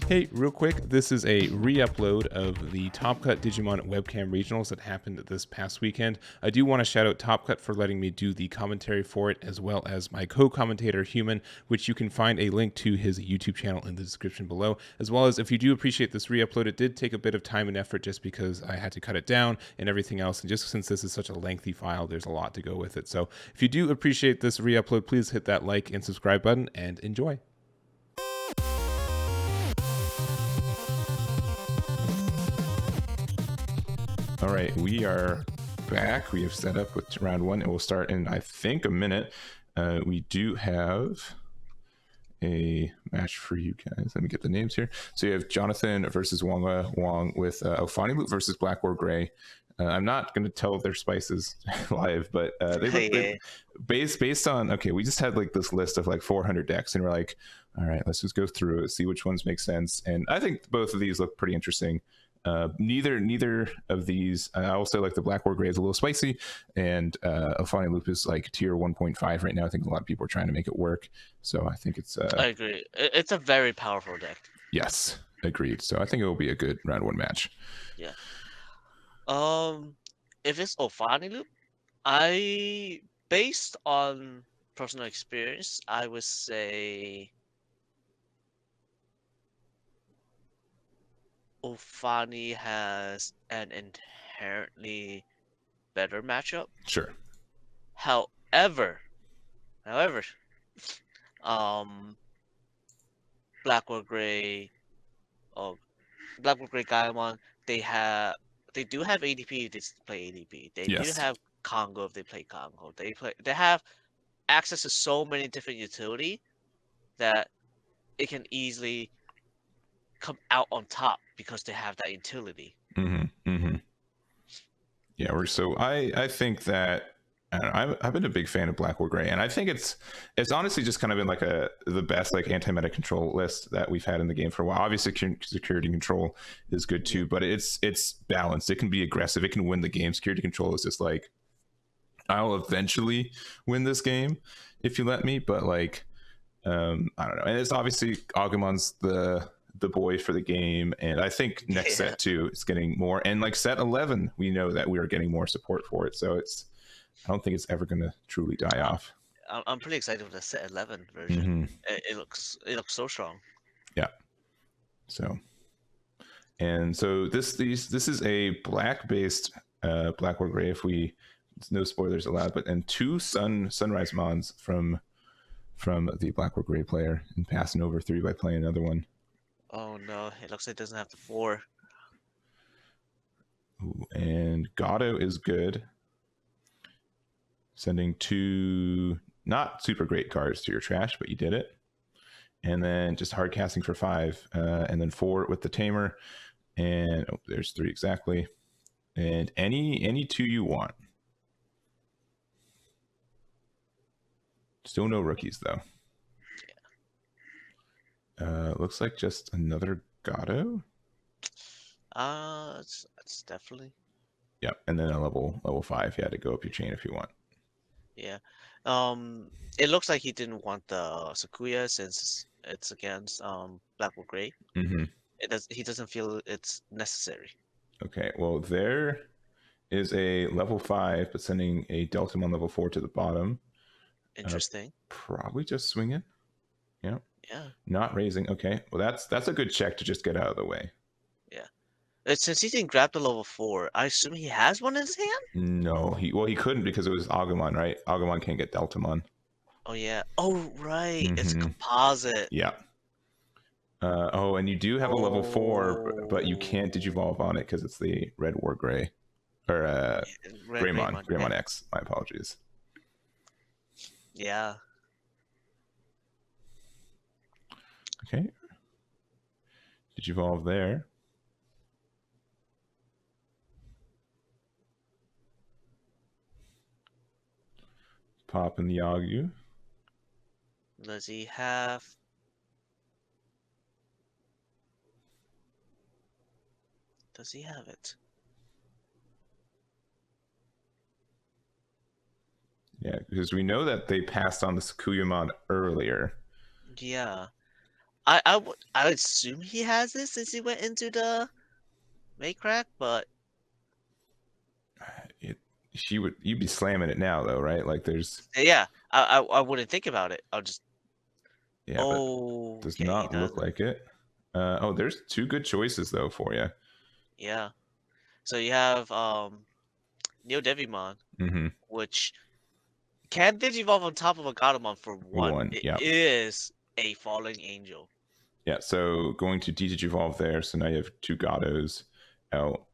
Hey, real quick, this is a re-upload of the Top Cut Digimon Webcam Regionals that happened this past weekend. I do want to shout out Top Cut for letting me do the commentary for it, as well as my co-commentator, Human, which you can find a link to his YouTube channel in the description below, as well as if you do appreciate this re-upload, it did take a bit of time and effort just because I had to cut it down and everything else, and just since this is such a lengthy file, there's a lot to go with it. So if you do appreciate this re-upload, please hit that like and subscribe button, and enjoy. All right, we are back. We have set up with round one, and we'll start in, I think, a minute. We do have a match for you guys. Let me get the names here. So you have Jonathan versus Wong with Ophani versus RizeGrey. I'm not going to tell their spices live, but they based on, okay, we just had like this list of like 400 decks, and we're like, all right, let's just go through it, see which ones make sense. And I think both of these look pretty interesting. Neither of these, I will say, like the RizeGrey is a little spicy, and Ophani Loop is like tier 1.5 right now. I think a lot of people are trying to make it work, so I think it's I agree, it's a very powerful deck. Yes, agreed. So I think it will be a good round one match. Yeah. If it's Ophani Loop, based on personal experience, I would say Ophani has an inherently better matchup. Sure. However, RizeGrey, Gaio, they do have ADP if they play ADP. They do have Congo if they play Congo. They have access to so many different utility that it can easily come out on top because they have that utility. Yeah, so I think that I've been a big fan of RizeGrey, and I think it's honestly just kind of been like the best like anti-meta control list that we've had in the game for a while. Obviously, security control is good too, but it's balanced. It can be aggressive. It can win the game. Security control is just like, I'll eventually win this game if you let me, but like I don't know. And it's obviously Agumon's the boy for the game, and I think next set 2 is getting more, and like set 11 we know that we are getting more support for it, so I don't think it's ever going to truly die off. I'm pretty excited with the set 11 version. It looks so strong. Yeah. So this is a black based RizeGrey, if we, no spoilers allowed, but and 2 sunrise mons from the RizeGrey player, and passing over 3 by playing another one. Oh no, it looks like it doesn't have the 4. Ooh, and Gaio is good. Sending 2 not super great cards to your trash, but you did it. And then just hard casting for 5, and then 4 with the Tamer. And there's 3 exactly. And any 2 you want. Still no rookies though. Looks like just another Gaio. It's definitely. Yeah, and then a level 5. You had to go up your chain if you want. Yeah. It looks like he didn't want the Sakuya since it's against RizeGrey. He doesn't feel it's necessary. Okay, well there is a level 5, but sending a Deltamon level 4 to the bottom. Interesting. Probably just swinging. Yeah. Yeah. Not raising. Okay. Well, that's a good check to just get out of the way. Yeah. Since he didn't grab the level 4, I assume he has one in his hand? No, he couldn't because it was Agumon, right? Agumon can't get Deltamon. Oh yeah. Oh right. It's a composite. Yeah. Oh, and you do have a level 4, but you can't Digivolve on it because it's the RizeGrey. Or Greymon X. My apologies. Yeah. Okay. Digivolve there. Pop in the Yagu. Does he have? Does he have it? Yeah, because we know that they passed on the Sakuyamon earlier. Yeah. I would assume he has it since he went into the May crack, but you'd be slamming it now though, right? Like there's yeah, I wouldn't think about it. I'll just but does okay, he not look doesn't. like it. Oh, there's two good choices though for you. Yeah. So you have Neo Devimon, which can Digivolve on top of a Gatomon for one. It yeah. is a falling angel. Yeah, so going to Digivolve there, so now you have two Gatos out.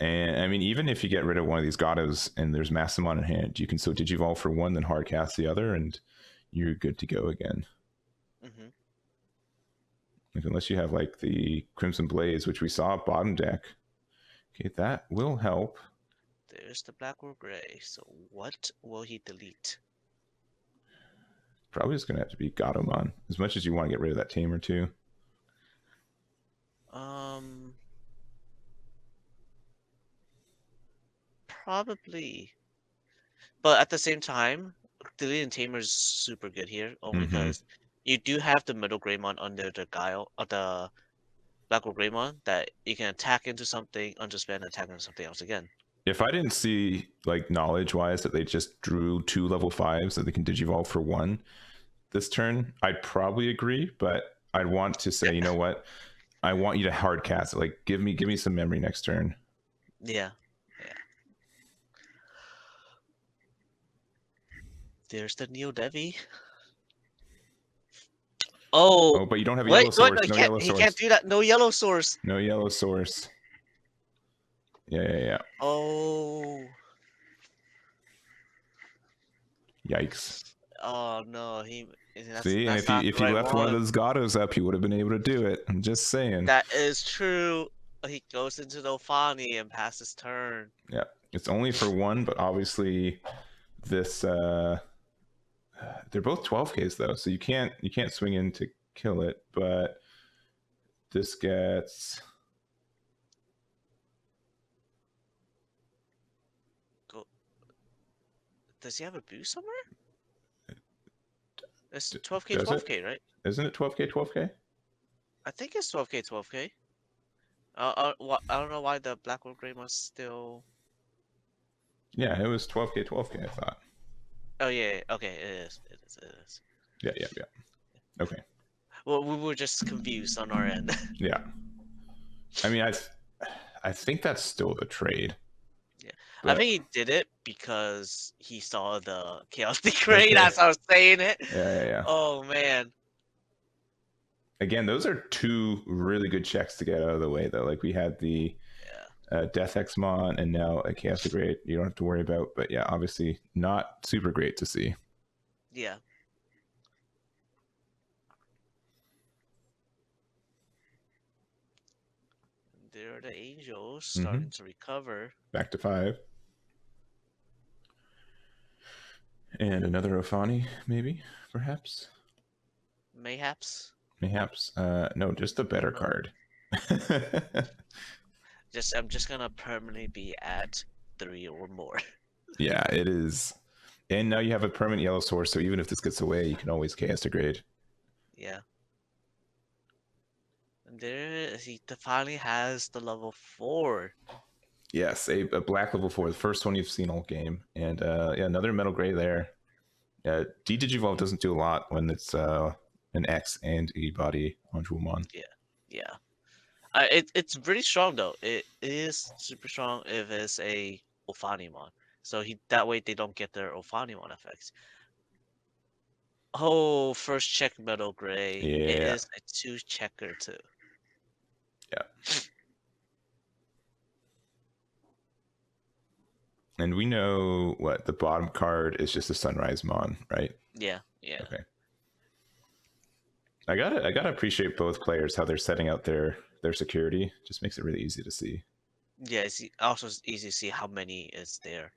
And I mean, even if you get rid of one of these Gatos and there's Massamon in hand, you can still Digivolve for one, then hard cast the other, and you're good to go again. Like, unless you have like the Crimson Blaze, which we saw bottom deck. Okay, that will help. There's the Black or Gray. So what will he delete? Probably just gonna have to be Gatomon, as much as you want to get rid of that Tamer too. Probably. But at the same time, deleting Tamer is super good here, only because you do have the Middle Greymon under the Gaio, or the Black or Greymon, that you can attack into something, underspend, attack into something else again. If I didn't see, like, knowledge-wise that they just drew 2 level 5s that they can Digivolve for 1 this turn, I'd probably agree, but I'd want to say, you know what? I want you to hard cast it. Like, give me some memory next turn. Yeah. There's the Neo Devi. Oh, but you don't have yellow source. No yellow source. He can't do that. No yellow source. No yellow source. Yeah. Oh. Yikes. Oh no, See, and if he left one of those Gatos up, he would have been able to do it. I'm just saying. That is true. He goes into the Ophani and passes turn. Yeah, it's only for 1, but obviously this they're both 12Ks though, so you can't swing in to kill it, but this gets Does he have a boost somewhere? It's 12K, 12K, right? Isn't it 12K, 12K? I think it's 12K, 12K. I don't know why the Black or Gray was still. Yeah, it was 12K, 12K, I thought. Oh yeah, okay, it is. Yeah. Okay. Well, we were just confused on our end. Yeah. I mean, I think that's still the trade. Yeah, but I think he did it because he saw the Chaos Decree. Okay. That's how I was saying it. Yeah. Oh man. Again, those are 2 really good checks to get out of the way, though. Like we had the Death Xmon and now a Chaos Decree. You don't have to worry about, but yeah, obviously not super great to see. Yeah. There are the Angels starting to recover. Back to 5. And another Ophani, maybe, perhaps? Mayhaps. No, just a better card. I'm just gonna permanently be at 3 or more. Yeah, it is. And now you have a permanent yellow source, so even if this gets away, you can always Chaos Degrade. Yeah. And there, he finally has the level 4. Yes, a black level 4, the first one you've seen all game. And yeah, another Metal Gray there. D-Digivolve doesn't do a lot when it's an X and a body Aandroidd. Yeah. It's pretty strong though. It is super strong if it's a Ophanimon. So that way they don't get their Ophanimon effects. Oh, first check Metal Gray. Yeah. It is a 2 checker too. Yeah. And we know what the bottom card is, just a Sunrise Mon, right? Yeah. Okay. I gotta appreciate both players, how they're setting out their security. Just makes it really easy to see. Yeah, it's also easy to see how many is there.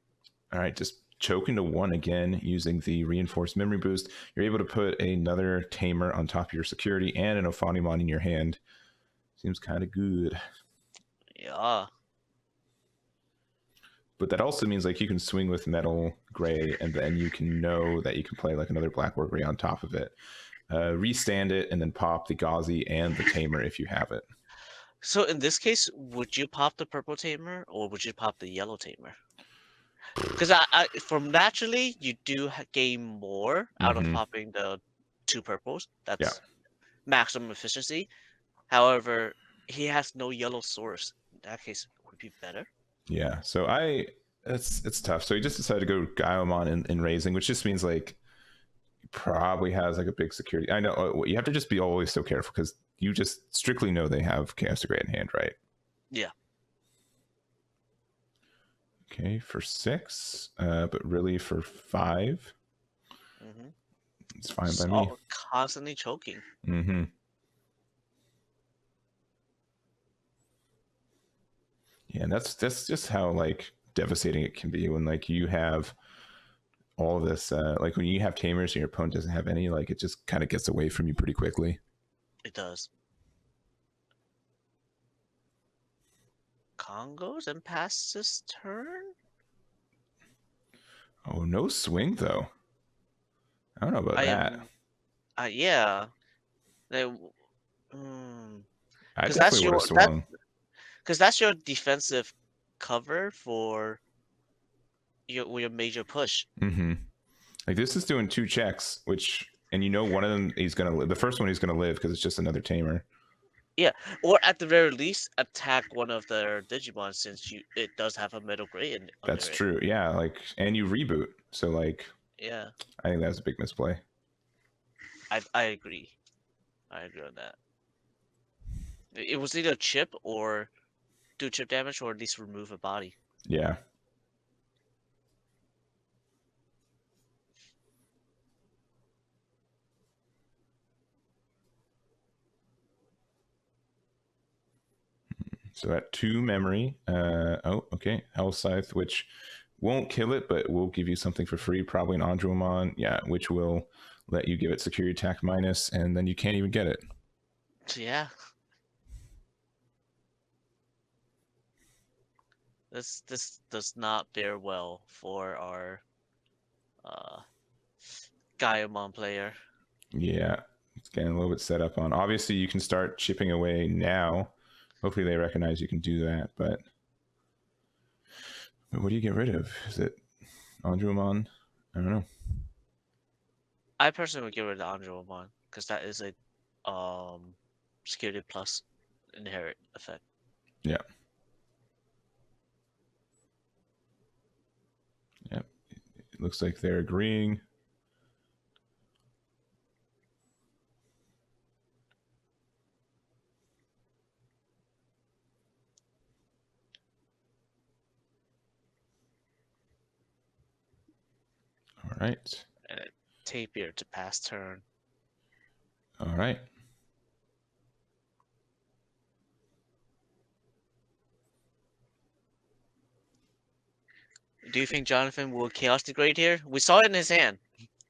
All right, just choking to 1 again using the reinforced memory boost. You're able to put another Tamer on top of your security and an Ophanimon in your hand. Seems kind of good. Yeah. But that also means like you can swing with Metal Gray, and then you can know that you can play like another Black or Gray on top of it. restand it, and then pop the Gazi and the Tamer if you have it. So in this case, would you pop the purple Tamer or would you pop the yellow Tamer? Because from naturally, you do gain more out of popping the 2 purples. That's maximum efficiency. However, he has no yellow source. In that case, it would be better. Yeah, so it's tough. So he just decided to go Gaiomon in raising, which just means like he probably has like a big security. I know you have to just be always so careful because you just strictly know they have Caustigray in hand, right? Yeah. Okay, for 6, but really for 5. It's fine by me. Constantly choking. Yeah, and that's just how like devastating it can be when like you have all this like when you have Tamers and your opponent doesn't have any, like it just kind of gets away from you pretty quickly. It does. Congos and pass this turn? Oh, no swing though. I don't know about that. Yeah. I definitely would have swung. Because that's your defensive cover for your major push. Like this is doing 2 checks, which, and you know one of them he's gonna live. The first one he's gonna live because it's just another Tamer. Yeah, or at the very least, attack one of their Digimon since it does have a MetalGaru in. That's true. Yeah, like, and you reboot, so like. Yeah. I think that's a big misplay. I agree. I agree on that. It was either chip or do chip damage or at least remove a body. Yeah. So at 2 memory, oh, okay, Hellscythe, which won't kill it, but will give you something for free, probably an Aandroidd, yeah, which will let you give it security attack minus, and then you can't even get it. Yeah. This does not bear well for our Gaiomon player. Yeah, it's getting a little bit set up on. Obviously, you can start chipping away now. Hopefully, they recognize you can do that. But what do you get rid of? Is it Aandroidd? I don't know. I personally would get rid of Aandroidd because that is a security plus inherit effect. Yeah. Yep. It looks like they're agreeing. All right. And a Tapir to pass turn. All right. Do you think Jonathan will Chaos Degrade here? We saw it in his hand.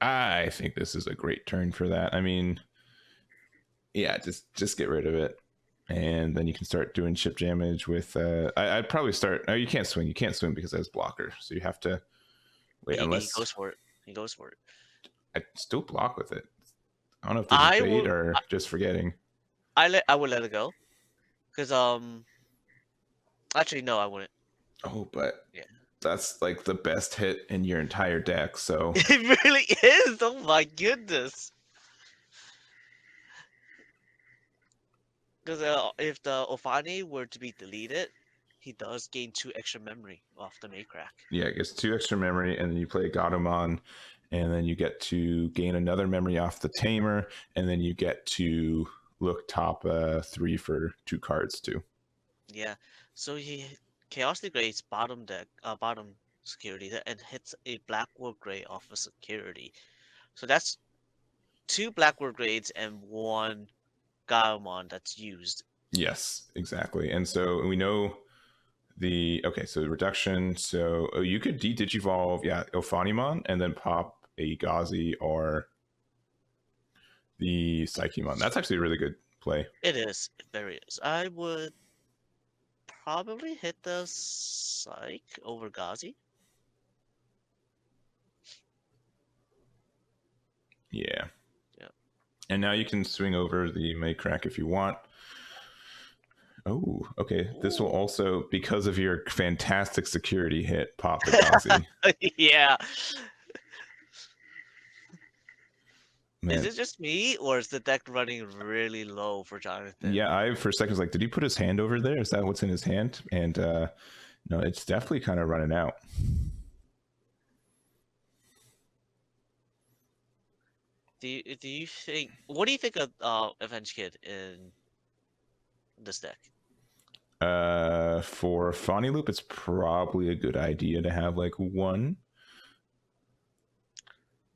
I think this is a great turn for that. I mean, yeah, just get rid of it. And then you can start doing chip damage with I'd probably start. Oh, you can't swing. You can't swing because it has blocker. So you have to wait. He goes for it. He goes for it. I still block with it. I don't know if this is bait or just forgetting. I would let it go. Because actually no, I wouldn't. Oh, but yeah, that's like the best hit in your entire deck, so it really is. Oh my goodness. Because if the Ophani were to be deleted, he does gain 2 extra memory off the Maycrack. Yeah, it gets 2 extra memory, and then you play Gatomon, and then you get to gain another memory off the Tamer, and then you get to look top 3 for 2 cards too. Yeah, so he Chaos degrades bottom deck, bottom security, and hits a Blackwood Gray off of security. So that's 2 Blackwood Grades and 1 Gaomon that's used. Yes, exactly. And so we know so the reduction. So you could de-digivolve, Ophanimon, and then pop a Gazi or the Psychemon. That's actually a really good play. It is. It very is. I would probably hit the Psych over Gazi. Yeah. And now you can swing over the May Crack if you want. Oh, okay. This will also, because of your fantastic security hit, pop the Kazi. Yeah. Man. Is it just me, or is the deck running really low for Jonathan? Yeah, I for a second was like, did he put his hand over there? Is that what's in his hand? And no, it's definitely kind of running out. Do you think? What do you think of Avenge Kid in this deck? For Fani Loop, it's probably a good idea to have like one.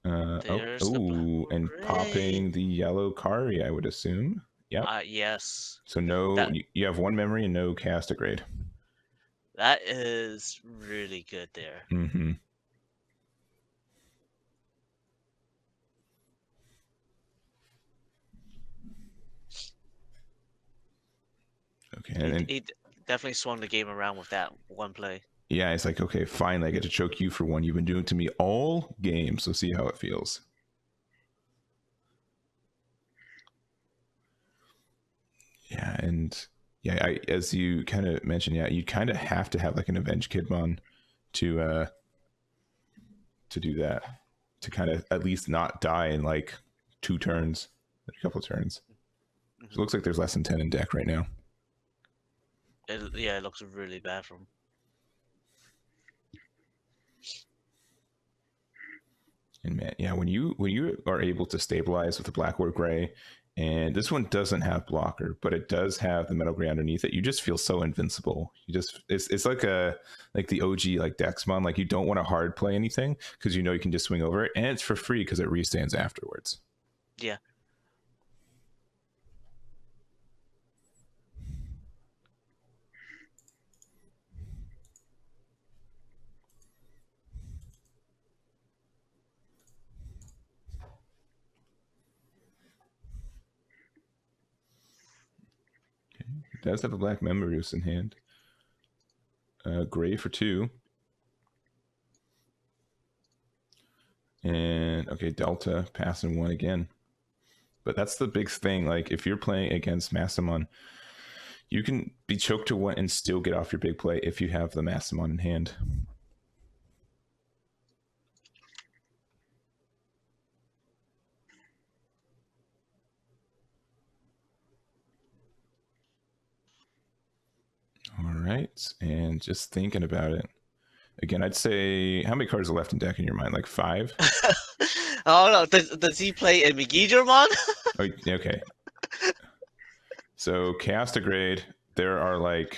And popping the yellow Kari, I would assume. Yeah. Yes. So no, you have one memory and no cast grade. That is really good there. Mm-hmm. Okay. He definitely swung the game around with that one play. Yeah, it's like, okay, fine, I get to choke you for one you've been doing to me all game, so see how it feels. Yeah, and yeah, as you kind of mentioned, yeah, you kind of have to have like an Avenge Kidmon to do that, to kind of at least not die in like 2 turns, a couple of turns. So it looks like there's less than 10 in deck right now. Yeah, it looks really bad for him. And man, yeah, when you are able to stabilize with the Blackwood Gray, and this one doesn't have blocker, but it does have the Metal Gray underneath it, you just feel so invincible. You just it's like the OG like Dexmon, like you don't want to hard play anything because you know you can just swing over it, and it's for free because it restands afterwards. Yeah. It does have a black Memorus in hand. Gray for 2. And okay, Delta passing 1 again. But that's the big thing. Like if you're playing against Massamon, you can be choked to 1 and still get off your big play if you have the Massamon in hand. All right, and just thinking about it again, I'd say how many cards are left in deck in your mind? Like 5? Oh no, does he play a Digimon? Oh, okay. So Castigrade, there are like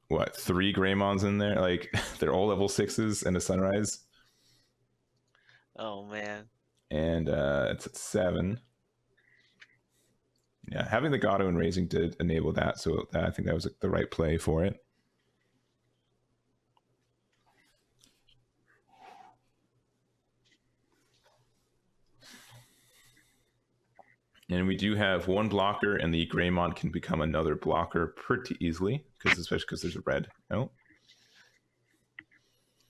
what 3 Greymons in there? Like they're all level 6s and a Sunrise. Oh man. And it's at 7. Yeah, having the Gato and raising did enable that, so I think that was the right play for it. And we do have 1 blocker, and the Greymon can become another blocker pretty easily, especially because there's a red. Oh.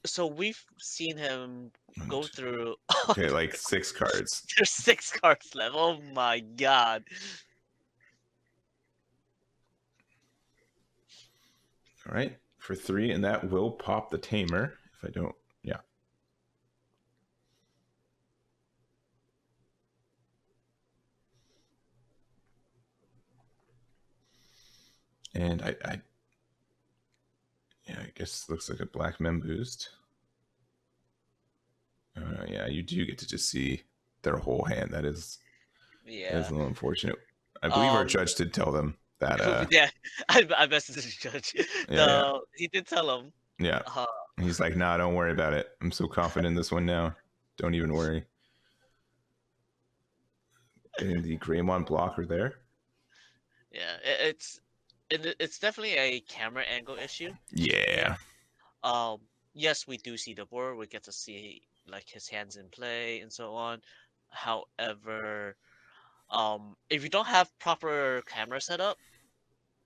So we've seen him go through. Okay, like 6 cards. There's 6 cards left. Oh my god. All right, for 3, and that will pop the Tamer if I don't. Yeah. And I guess it looks like a black Mem boost. Yeah, you do get to just see their whole hand. That is a little unfortunate. I believe our judge did tell them that. Yeah, I messaged the judge. He did tell him. Yeah. He's like, nah, don't worry about it. I'm so confident in this one now. Don't even worry. Getting the Greymon blocker there. Yeah, it's definitely a camera angle issue. Yeah. Yes, we do see the board. We get to see like his hands in play and so on. However, if you don't have proper camera setup,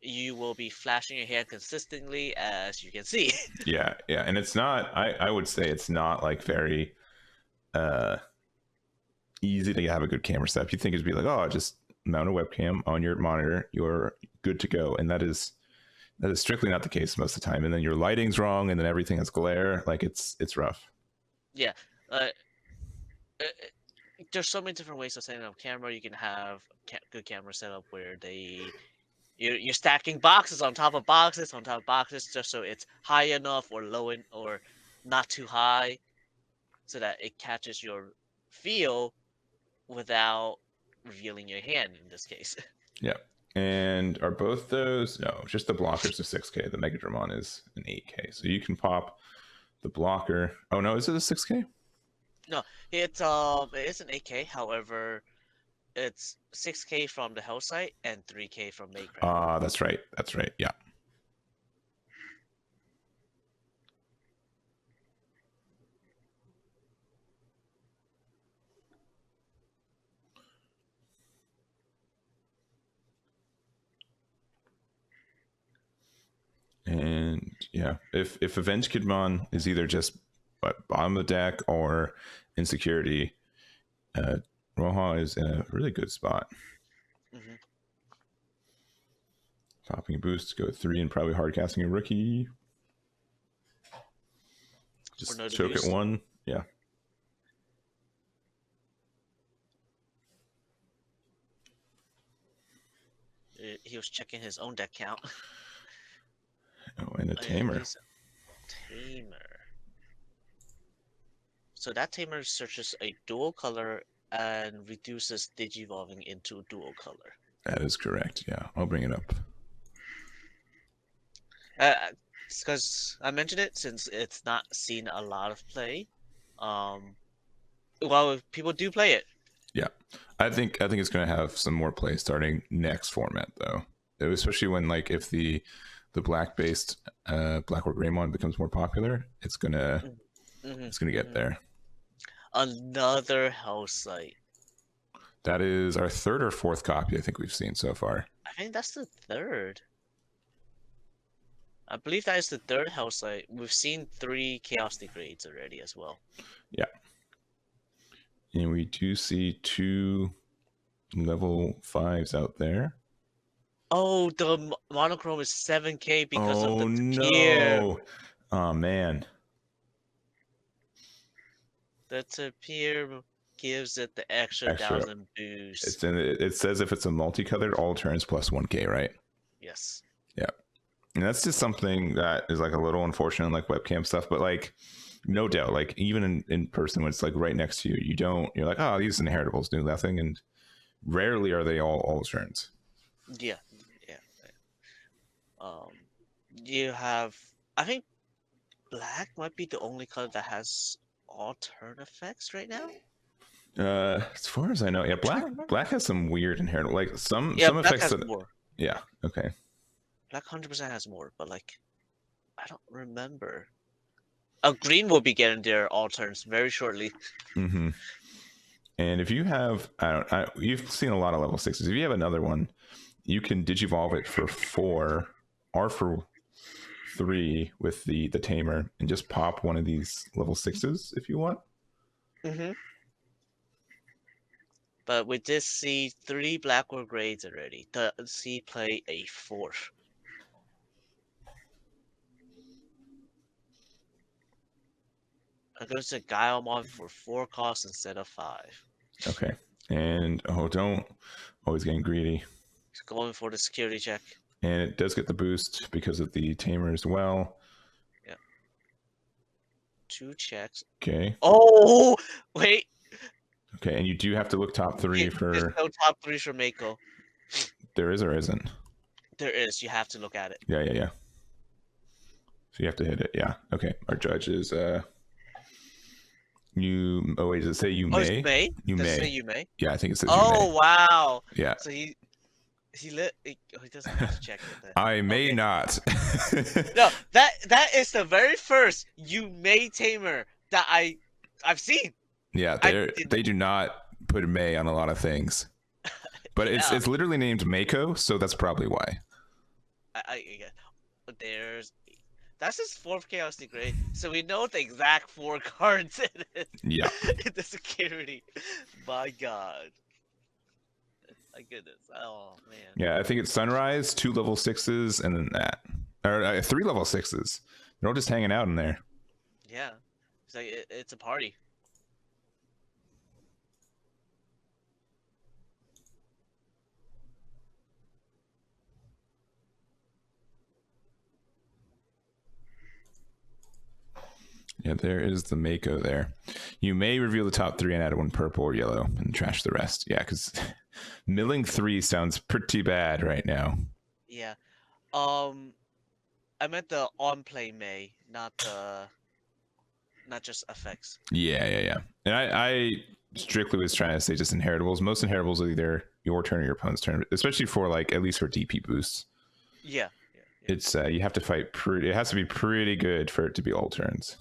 you will be flashing your hand consistently, as you can see. Yeah, and it's not. I would say it's not like very. easy to have a good camera setup. You think it'd be like, oh, just mount a webcam on your monitor, you're good to go. And that is strictly not the case most of the time. And then your lighting's wrong, and then everything has glare. Like it's rough. Yeah. There's so many different ways of setting up camera. You can have good camera setup where you're stacking boxes on top of boxes on top of boxes, just so it's high enough or low or not too high, so that it catches your feel without revealing your hand in this case. Yeah. And are both those? No, just the blockers are 6K. The Megadramon is an 8K. So you can pop the blocker. Oh no, is it a 6K? No, it is an 8K. However, it's 6K from the health site and 3K from Maker. That's right. That's right. Yeah. And yeah, if Avenge Kidmon is either just bottom of the deck or insecurity, Roja is in a really good spot. Mm-hmm. Popping a boost, go 3 and probably hard casting a rookie. Just choke at 1. Yeah. He was checking his own deck count. Oh, and a tamer. Tamer. So that tamer searches a dual color and reduces digivolving into dual color. That is correct. Yeah, I'll bring it up. Because I mentioned it since it's not seen a lot of play. Well, people do play it. Yeah, I think it's going to have some more play starting next format though, especially when like if the black based Black or Greymon becomes more popular, it's gonna get there. Another house site. That is our 3rd or 4th copy I think we've seen so far. I think that's the 3rd. I believe that is the 3rd house site. We've seen 3 Chaos Degrades already as well. Yeah. And we do see 2 level 5s out there. Oh, the monochrome is 7K because of the tier. No. Oh man. The Tapir gives it the extra 1,000 boost. It says if it's a multicolored, all turns plus 1K, right? Yes. Yeah. And that's just something that is like a little unfortunate, like webcam stuff, but like no doubt, like even in person when it's like right next to you, you're like, oh, these inheritables do nothing, and rarely are they all turns. Yeah. You have, I think black might be the only color that has all turn effects right now. As far as I know, yeah, black has some weird inherent, like some black effects has that more. Yeah, okay. Black 100% has more, but like I don't remember. Green will be getting their all turns very shortly. Mm-hmm. And if you have, you've seen a lot of level 6s. If you have another one, you can digivolve it for 4 or for 3 with the tamer and just pop one of these level 6s if you want. Mm-hmm. But we did see 3 Blackward grades already. Does he play a 4th? I'm going to say Gaio for 4 costs instead of 5. Okay. And don't always getting greedy. He's going for the security check. And it does get the boost because of the tamer as well. Yeah. 2 checks. Okay. Oh, wait. Okay, and you do have to look top 3 for... There's no top 3 for Mako. There is or isn't? There is. You have to look at it. Yeah. So you have to hit it. Yeah. Okay. Our judge is... You... Oh, wait, does it say you may? It's May? Does it say you may? Yeah, I think it says you may. Oh, wow. Yeah. So he doesn't have to check it then. I may not. No, that is the very first you may tamer that I've seen. Yeah, they do not put May on a lot of things. But it's literally named Mako, so that's probably why. That's his 4th Chaos Gray. So we know the exact 4 cards in it. Yeah. In the security. My God. My goodness. Oh man. Yeah, I think it's Sunrise, 2 level 6s, and then that. Or 3 level 6s. They're all just hanging out in there. Yeah. It's like it's a party. Yeah, there is the Mako there. You may reveal the top 3 and add 1 purple or yellow and trash the rest. Yeah, because milling 3 sounds pretty bad right now. Yeah. I meant the on-play May, not just effects. Yeah. And I strictly was trying to say just inheritables. Most inheritables are either your turn or your opponent's turn, especially for like at least for DP boosts. Yeah. It's you have to fight pretty. It has to be pretty good for it to be all turns.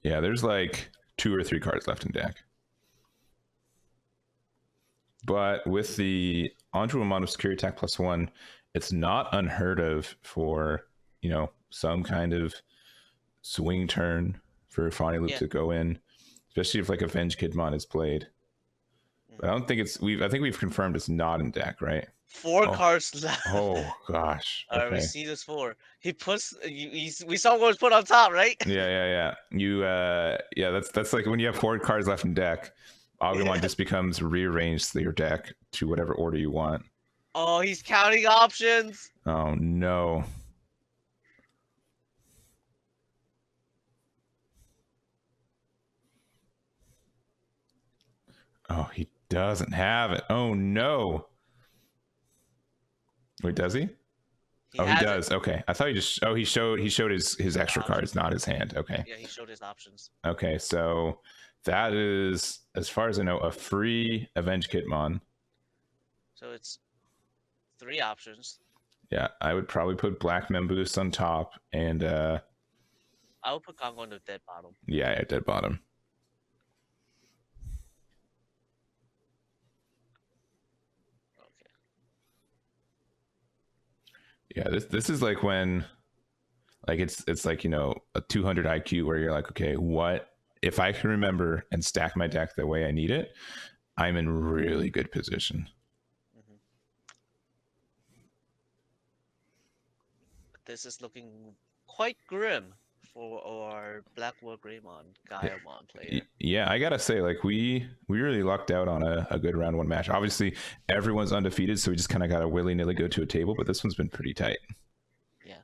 Yeah, there's like 2 or 3 cards left in deck. But with the Aandroidd of security attack +1, it's not unheard of for, you know, some kind of swing turn for Ophani Loop to go in, especially if like Avenge Kidmon is played. But I don't think it's I think we've confirmed it's not in deck, right? 4 cards left. Oh gosh. Okay. Alright, we see this 4. He puts we saw what was put on top, right? Yeah. You that's like when you have 4 cards left in deck, Agumon just becomes rearranged your deck to whatever order you want. Oh, he's counting options. Oh no. Oh, he doesn't have it. Oh no. Wait, does he? He does. Okay. I thought he just he showed his extra cards, not his hand. Okay. Yeah, he showed his options. Okay, so that is, as far as I know, a free Avenge Kidmon. So it's 3 options. Yeah, I would probably put Black Memboost on top, and I would put Congo on the dead bottom. Yeah, dead bottom. Yeah, this is like when, like it's like, you know, a 200 IQ where you're like, okay, what if I can remember and stack my deck the way I need it? I'm in really good position. This is looking quite grim for our Blackwood Greymon Gaiomon player. Yeah, I gotta say, like we really lucked out on a good round 1 match. Obviously, everyone's undefeated, so we just kind of got to willy-nilly go to a table, but this one's been pretty tight. Yeah.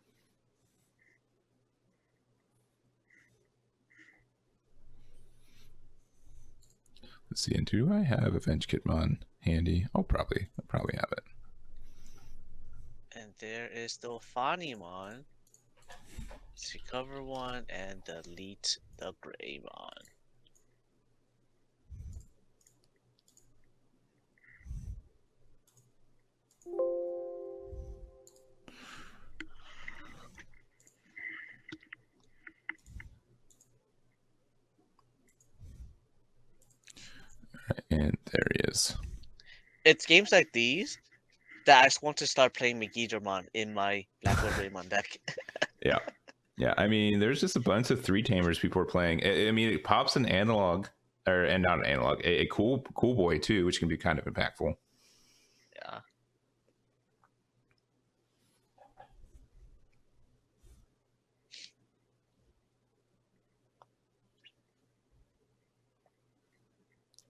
Let's see, and do I have Avenge Kidmon handy? I'll probably have it. And there is the Ophanimon. Let's recover 1 and delete the Greymon. And there he is. It's games like these that I just want to start playing Megidramon in my Blackwood Greymon deck. Yeah, I mean, there's just a bunch of 3 tamers people are playing. I mean, it pops an analog, and not an analog, a cool boy too, which can be kind of impactful. Yeah.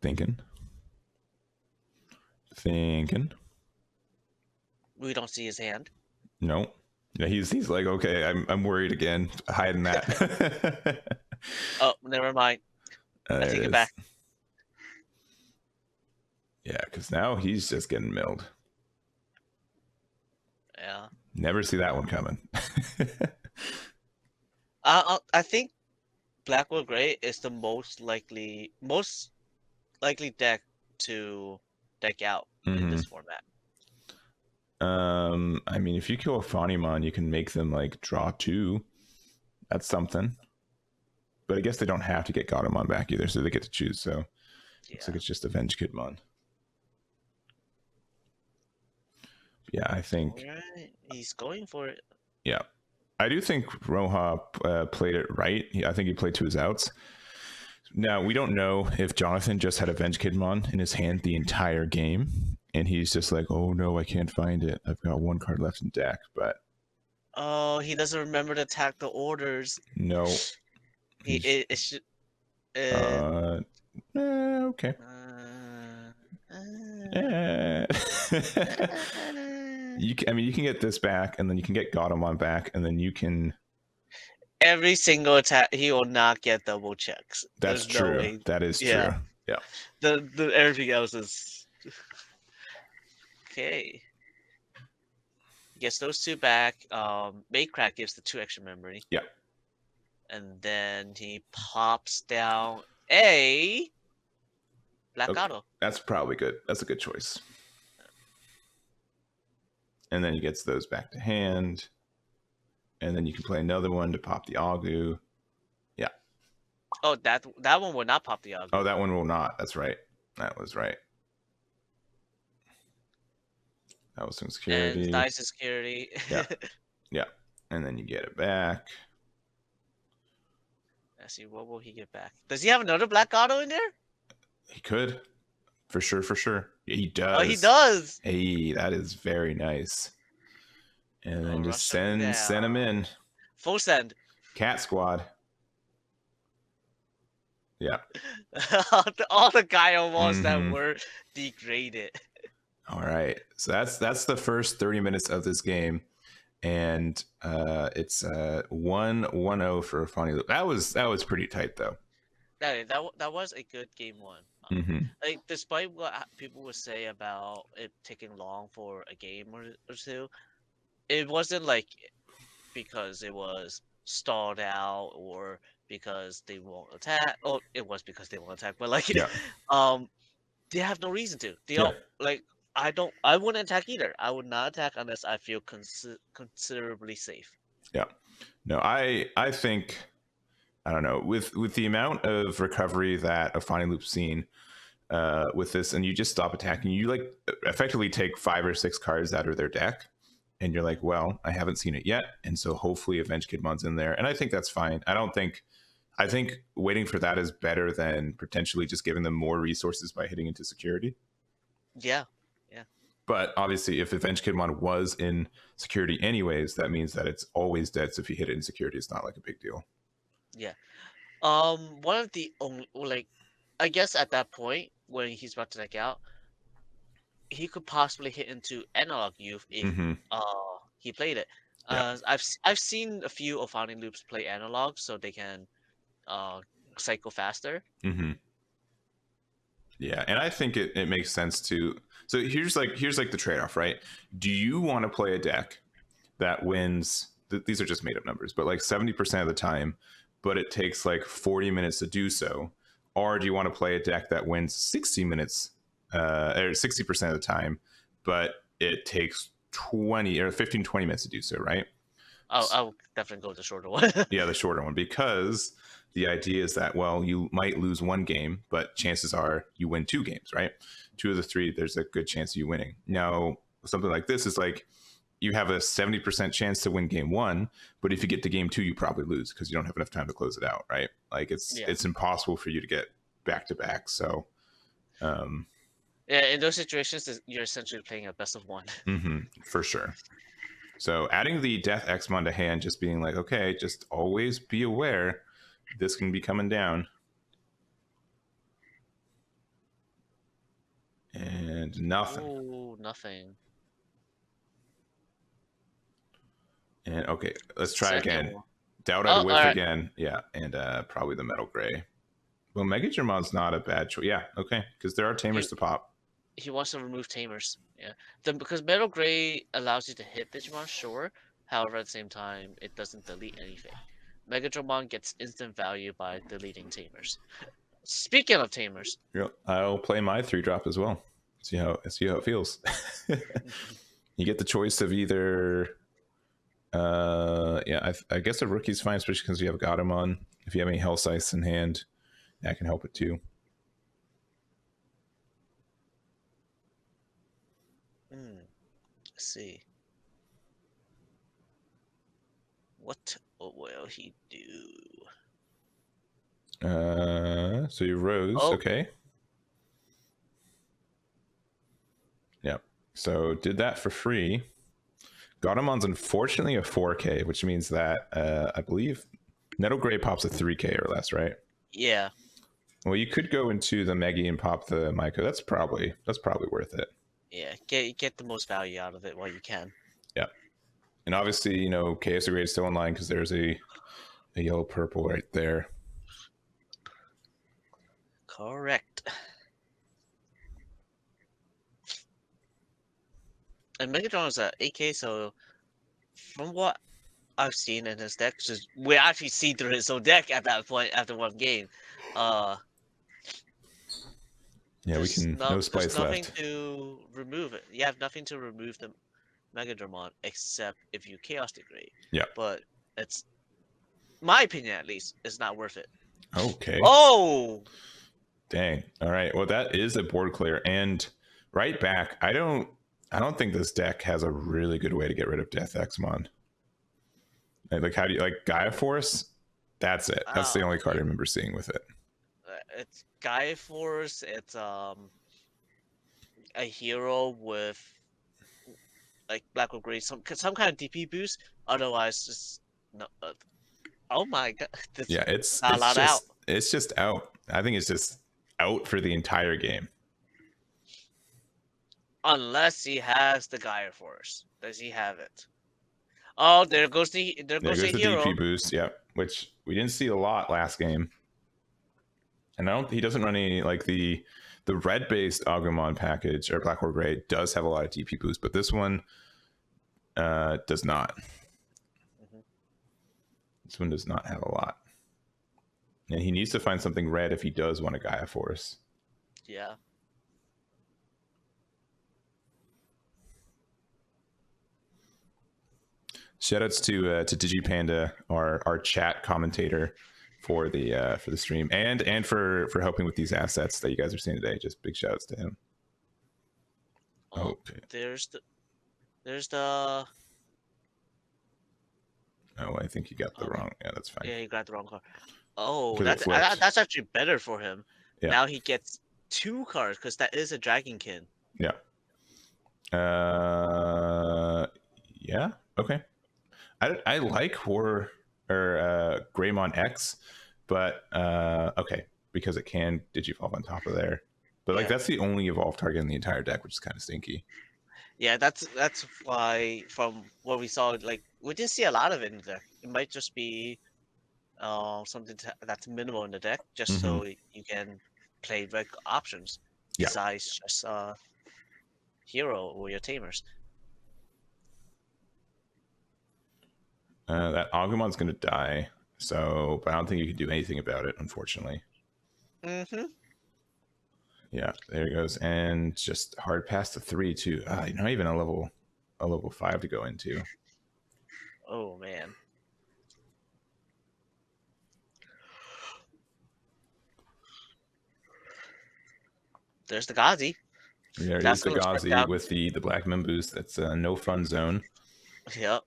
Thinking. We don't see his hand. No. Yeah, he's like, okay, I'm worried again, hiding that. Oh, never mind. I take it back. Yeah, because now he's just getting milled. Yeah. Never see that one coming. I think Blackwood Grey is the most likely deck to deck out in this format. I mean, if you kill a Ophanimon, you can make them like draw 2. That's something. But I guess they don't have to get Gatomon back either, so they get to choose. So Looks like it's just Avenge Kidmon. Yeah, I think. All right. He's going for it. Yeah, I do think Roha played it right. I think he played to his outs. Now, we don't know if Jonathan just had Avenge Kidmon in his hand the entire game, and he's just like, oh no, I can't find it. I've got one card left in deck, but... Oh, he doesn't remember to attack the orders. No. It should... Okay. You can get this back, and then you can get Gatomon back, and then you can... Every single attack, he will not get double checks. That's true. No, that is true. Yeah. The everything else is... Okay. Gets those two back. Maycrack gives the 2 extra memory. Yeah. And then he pops down a Black Gato. That's probably good. That's a good choice. And then he gets those back to hand. And then you can play another one to pop the Agu. Yeah. Oh, that one will not pop the Agu. Oh, that one will not. That's right. That was right. That was some security. And dice security. Yeah. Yeah. And then you get it back. Let's see, what will he get back? Does he have another Black Gato in there? He could. For sure, for sure. Yeah, he does. Oh, he does. Hey, that is very nice. And then just send him in. Full send. Cat Squad. Yeah. All the Gaio walls that were degraded. All right. So that's the first 30 minutes of this game. And it's 1-1-0 for Ophani. That was pretty tight though. That was a good game one. Like despite what people would say about it taking long for a game or two, it wasn't like because it was stalled out or because they won't attack. Oh, it was because they won't attack, but like they have no reason to. They don't like. I wouldn't attack either. I would not attack unless I feel considerably safe. Yeah. No, I think, I don't know, with the amount of recovery that Ophani Loop's seen with this, and you just stop attacking, you like effectively take 5 or 6 cards out of their deck, and you're like, well, I haven't seen it yet, and so hopefully Avenge Kidmon's in there, and I think that's fine. I think waiting for that is better than potentially just giving them more resources by hitting into security. Yeah. But obviously, if Avenge Kidmon was in security anyways, that means that it's always dead. So if you hit it in security, it's not like a big deal. Yeah. One of the only, like, I guess at that point when he's about to take out, he could possibly hit into Analog Youth if he played it. I've seen a few Ophani Loops play Analog, so they can cycle faster. Yeah, and I think it makes sense to. So here's the trade-off, right? Do you want to play a deck that wins? These are just made-up numbers, but like 70% of the time, but it takes like 40 minutes to do so, or do you want to play a deck that wins 60 minutes or 60% of the time, but it takes 20 or 15, 20 minutes to do so, right? I'll definitely go with the shorter one. Yeah, the shorter one, because the idea is that, well, you might lose 1 game, but chances are you win 2 games, right? 2 of the 3, there's a good chance of you winning. Now, something like this is like you have a 70% chance to win game 1, but if you get to game 2, you probably lose because you don't have enough time to close it out, right? Like it's impossible for you to get back to back. So, yeah, in those situations, you're essentially playing a best of 1. For sure. So adding the Death Xmon to hand, just being like, okay, just always be aware this can be coming down. And nothing. Oh, nothing. And okay, let's try again. Doubt I'd whiff again. Yeah, and probably the Metal Gray. Well, MegaGermon's not a bad choice. Yeah, okay, because there are Tamers to pop. He wants to remove Tamers. Yeah, then because Metal Gray allows you to hit Digimon, sure. However, at the same time, it doesn't delete anything. MegaGermon gets instant value by deleting Tamers. Speaking of Tamers, I'll play my 3-drop as well. See how it feels. You get the choice of either, I guess a rookie's fine, especially because you have Gatomon. If you have any Hellsize in hand, that can help it too. Let's see. What will he do? So you rose, Oh. okay. Yep. So did that for free. Gaudamon's unfortunately a 4K, which means that I believe MetalGaru pops a 3K or less, right? Yeah. Well, you could go into the Megi and pop the Maiko. That's probably worth it. Yeah, get the most value out of it while you can. Yeah. And obviously, you know, KS Grade is still online because there's a yellow purple right there. Correct. And Megatron is at 8K, so from what I've seen in his deck, just we actually see through his own deck at that point after one game. Yeah, we can. No spice there's nothing left. to remove it. You have nothing to remove the Megadramon except if you Chaos Degrade. Yeah. But it's my opinion at least, it's not worth it. Okay. Oh dang. All right. Well, that is a board clear. And right back, I don't think this deck has a really good way to get rid of Death Xmon. Like, how do you like Gaia Force? That's it. That's the only card I remember seeing with it. It's Gaia Force. It's a hero with like black or gray, some kind of DP boost. Otherwise, just no. Oh my god! Yeah, it's just out. It's just out. I think it's just out for the entire game. Unless he has the Gaia Force. Does he have it? Oh, there goes the hero. DP boost. Yeah, which we didn't see a lot last game. And he doesn't run any like the red based Agumon package or Black or Gray does have a lot of DP boost, but this one does not. Mm-hmm. This one does not have a lot. And he needs to find something red if he does want a Gaia Force. Yeah. Shoutouts to DigiPanda, our chat commentator for the stream, and for helping with these assets that you guys are seeing today. Just big shoutouts to him. Okay. There's the. Oh, I think you got the wrong. Yeah, that's fine. Yeah, you got the wrong card. Oh, that's actually better for him. Yeah. Now he gets 2 cards because that is a Dragonkin. Yeah. Yeah. Okay. I like Greymon X, but okay, because it can Digivolve on top of there. But like that's the only evolved target in the entire deck, which is kind of stinky. Yeah, that's why from what we saw, like we didn't see a lot of it in the deck. It might just be something that's minimal in the deck, just so you can play red options besides just hero or your tamers. That Agumon's going to die, so but I don't think you can do anything about it, unfortunately. Mm-hmm. Yeah, there he goes, and just hard pass to 3 too. Not even a level 5 to go into. Oh man. There's the Gazi. Yeah, there's the Gazi with the black Mim boost. That's no fun zone. Yep.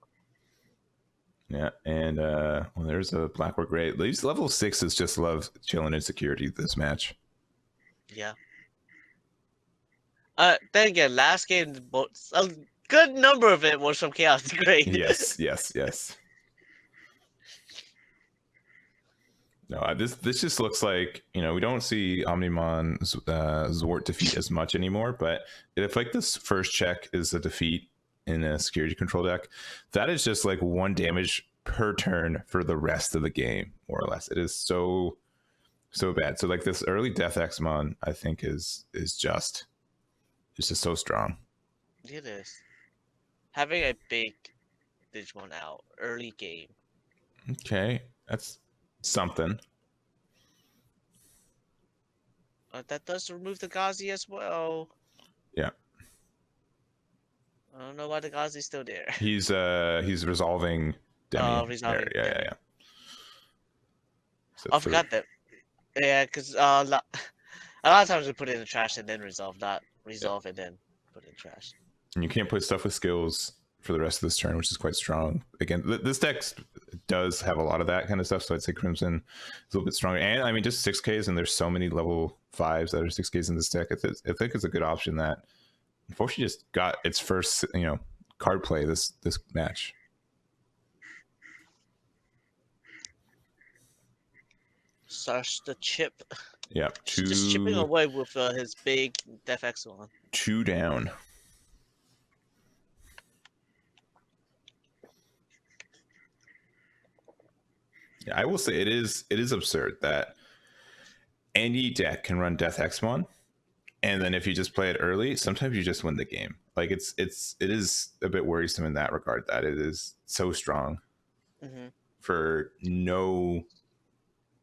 Yeah, and well, there's a Black or Gray. These level 6s just love chilling in security this match. Yeah. Then again, last game, a good number of it was from Chaos Degrade. Yes. No, this just looks like, you know, we don't see Omnimon Zwart defeat as much anymore, but if like this first check is a defeat in a security control deck, that is just like 1 damage per turn for the rest of the game, more or less. It is so bad. So like this early Death Xmon, I think is just so strong. It is. Having a big Digimon out early game. Okay, that's something. That does remove the Gazi as well. Yeah. I don't know why the Gazi's still there. He's resolving Demi. Resolving Demi. Yeah. So I forgot that. Yeah, because a lot of times we put it in the trash and then resolve, not resolve and then put it in trash. And you can't play stuff with skills for the rest of this turn, which is quite strong. Again, this deck does have a lot of that kind of stuff, so I'd say Crimson is a little bit stronger. And I mean, just 6Ks, and there's so many level 5s that are 6Ks in this deck. I think it's a good option that unfortunately just got its first, card play this match. Starts the chip. Yeah, just chipping away with his big Def X one. 2 down. Yeah, I will say it is absurd that any deck can run Death Xmon, and then if you just play it early, sometimes you just win the game. Like it is a bit worrisome in that regard that it is so strong for no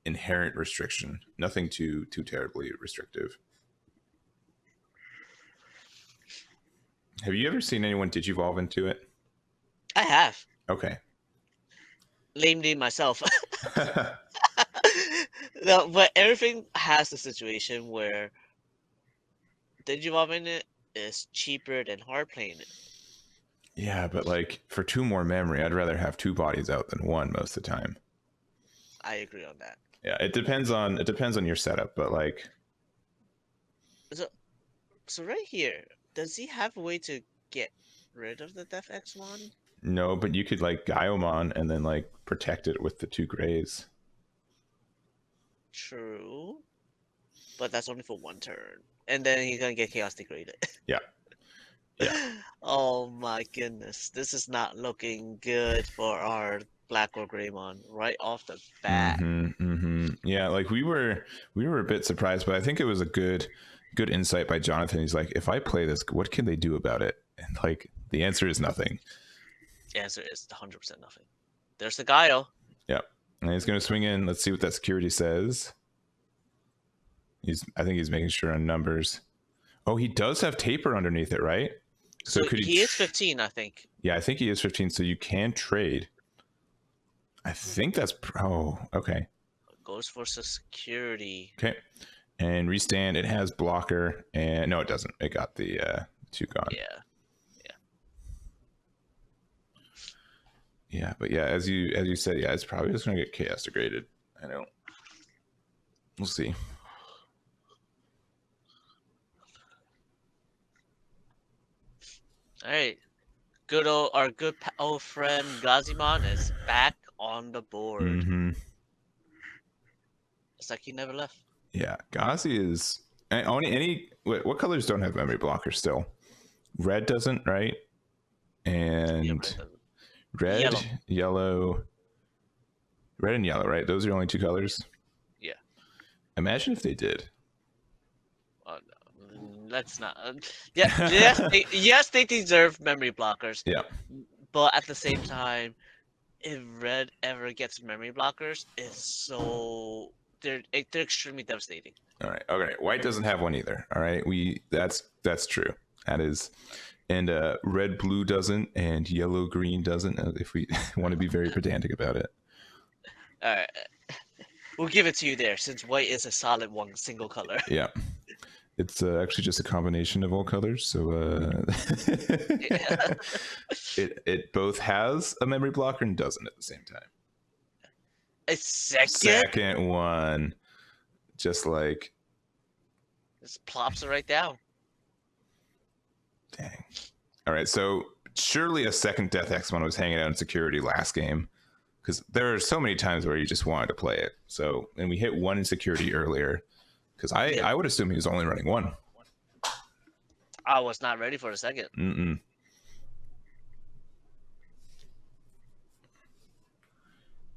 inherent restriction, nothing too terribly restrictive. Have you ever seen anyone digivolve into it? I have. Okay. Namely myself. No, but everything has a situation where digivolving it is cheaper than hard playing it. Yeah, but like for 2 more memory, I'd rather have 2 bodies out than 1 most of the time. I agree on that. Yeah, it depends on your setup, but like. So right here, does he have a way to get rid of the Def X one? No, but you could like Gaiomon and then like protect it with the 2 grays. True, but that's only for 1 turn, and then he's gonna get chaos degraded. Yeah. Yeah. Oh my goodness, this is not looking good for our Black or Greymon right off the bat. Yeah, like we were a bit surprised, but I think it was a good insight by Jonathan. He's like, if I play this, what can they do about it? And like the answer is nothing. The answer is 100% nothing. There's the Gaio. Yeah, and he's gonna swing in. Let's see what that security says. I think he's making sure on numbers. Oh, he does have taper underneath it, right? So could he is 15, I think. Yeah, I think he is 15, so you can trade. I think that's... Oh, okay. Goes for security. Okay. And restand, it has blocker, and... No, it doesn't. It got the 2 gone. Yeah. Yeah, but yeah, as you said, yeah, it's probably just going to get chaos degraded. I know. We'll see. All right. Our good old friend Gazimon is back on the board. It's like he never left. Yeah, Gazi is only what colors don't have memory blockers still? Red doesn't, right? And red, yellow, red and yellow, right? Those are only 2 colors. Yeah. Imagine if they did. Oh, no. Let's not. Yes, they deserve memory blockers. Yeah. But at the same time, if red ever gets memory blockers, it's so they're extremely devastating. All right. Okay. White doesn't have one either. All right. That's true. That is, and red blue doesn't, and yellow green doesn't. If we want to be very pedantic about it. All right. We'll give it to you there, since white is a solid single color. Yeah. It's actually just a combination of all colors. So it both has a memory blocker and doesn't at the same time. A second one, just like plops it right down. Dang. All right, so surely a second Death X1 was hanging out in security last game, because there are so many times where you just wanted to play it. So, and we hit 1 in security earlier. Because I would assume he was only running 1. I was not ready for a second.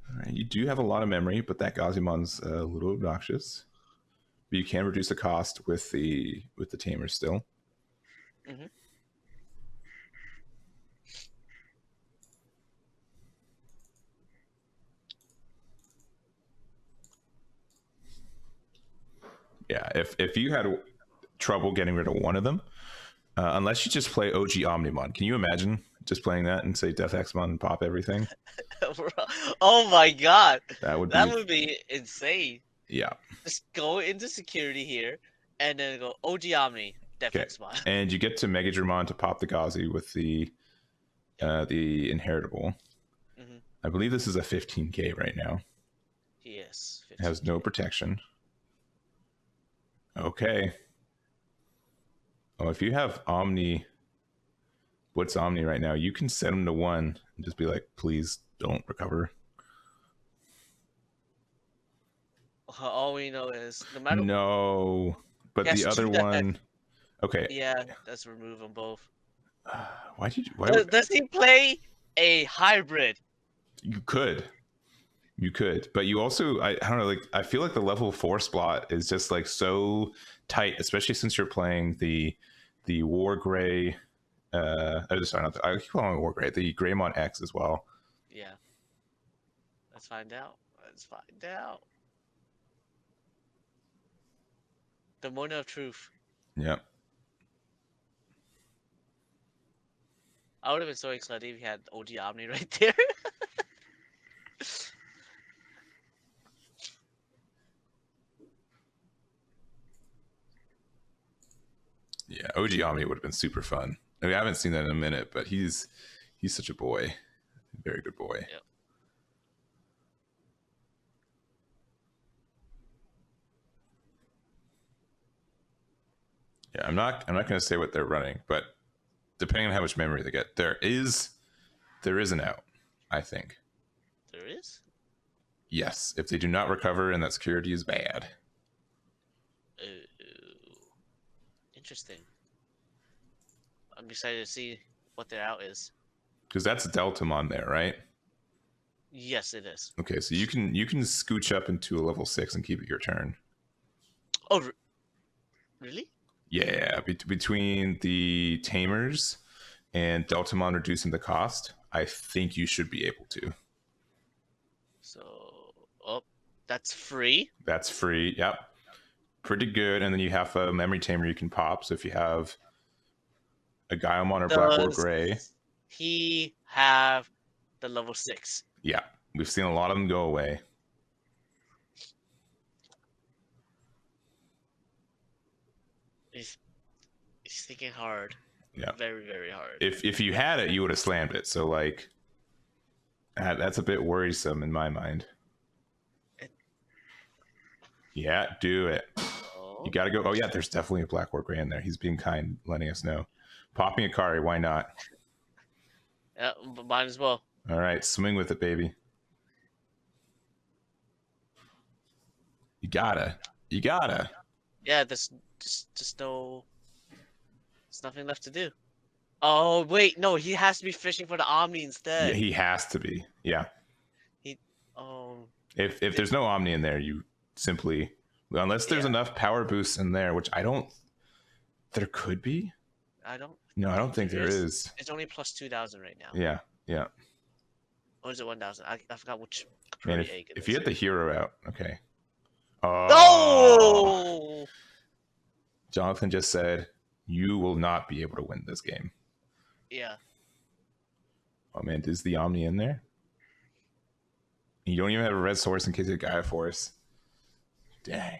All right, you do have a lot of memory, but that Gazimon's a little obnoxious. But you can reduce the cost with the tamer still. Yeah, if you had trouble getting rid of one of them, unless you just play OG Omnimon, can you imagine just playing that and say Death Xmon and pop everything? Oh my god, that would be insane. Yeah, just go into security here and then go OG Omni, Definitely spot. And you get to MetalGaru to pop the Gazi with the inheritable. I believe this is a 15k right now. Yes. It has no protection. Okay. Oh, if you have Omni, what's Omni right now? You can set him to 1 and just be like, please don't recover. All we know is no matter. No, but the other one. Okay. Yeah, let's remove them both. Why did you? Does he play a hybrid? You could, but you also, I don't know. Like, I feel like the level 4 spot is just like so tight, especially since you're playing the WarGrey. I keep calling it WarGrey. The Greymon X as well. Yeah. Let's find out. Let's find out. The moment of truth. Yep. I would have been so excited if you had OG Omni right there. Yeah, OG Omni would have been super fun. I mean, I haven't seen that in a minute, but he's such a boy. Very good boy. Yep. Yeah, I'm not going to say what they're running, but depending on how much memory they get, there is an out, I think. There is? Yes, if they do not recover and that security is bad. Interesting. I'm excited to see what their out is. Because that's Deltamon there, right? Yes, it is. Okay, so you can scooch up into a level 6 and keep it your turn. Oh, really? Yeah, between the Tamers and Deltamon reducing the cost, I think you should be able to. So, that's free? That's free, yep. Pretty good. And then you have a memory tamer you can pop. So if you have a Gaiomon or Black WarGrey. He have the level 6? Yeah, we've seen a lot of them go away. He's thinking hard. Yeah. Very, very hard. If you had it, you would have slammed it. So, like, that's a bit worrisome in my mind. Yeah, do it. Oh. You got to go. Oh, yeah, there's definitely a Black WarGrey in there. He's being kind, letting us know. Popping Akari, why not? Yeah, might as well. All right, swing with it, baby. You gotta. Yeah, there's just no. There's nothing left to do. Oh wait, no, he has to be fishing for the Omni instead. Yeah, he has to be. Yeah. If there's no Omni in there, you simply, unless there's enough power boosts in there, which I don't. There could be. I don't think there is. It's only plus 2,000 right now. Yeah. Or is it 1,000? I forgot which. Man, if you had the hero out, okay. Oh! Jonathan just said, you will not be able to win this game. Yeah. Oh man, is the Omni in there? You don't even have a red source in case of Gaia Force. Dang.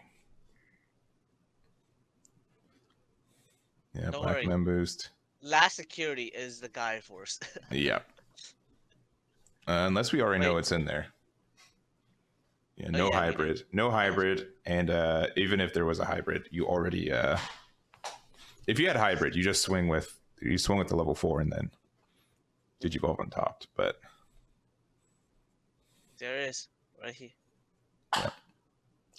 Yeah, don't Black worry. Mem boost. Last security is the Gaia Force. Yeah. Unless we already know it's in there. Yeah, no hybrid. No hybrid. And even if there was a hybrid, you already if you had hybrid, you just swing with the level 4 and then Digivolve on top. But there is right here.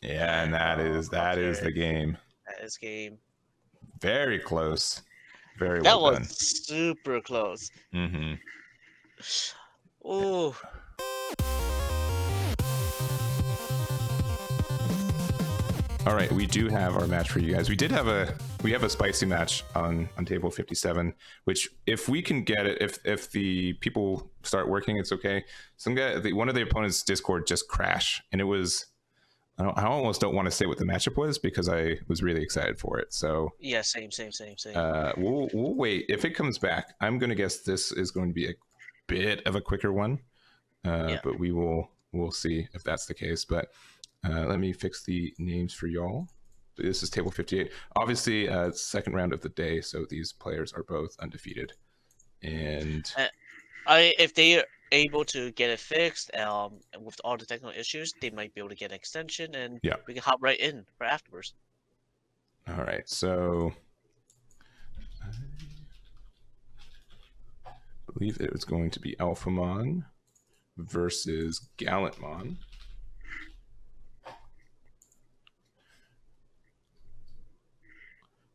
Yeah, and that is the game. That is game. Very close. Very well done. That was super close. Mm-hmm. Ooh. All right, we do have our match for you guys. We have a spicy match on table 57, which if we can get it, if the people start working, it's okay. Some guy, one of the opponents' Discord just crashed, and it was. I almost don't want to say what the matchup was because I was really excited for it. So yeah, same. We'll wait. If it comes back, I'm gonna guess this is going to be a bit of a quicker one. But we'll see if that's the case. But let me fix the names for y'all. This is table 58. Obviously, second round of the day, so these players are both undefeated. And if they're able to get it fixed, with all the technical issues, they might be able to get an extension, and we can hop right in for afterwards. All right, so I believe it was going to be Alphamon versus Gallantmon.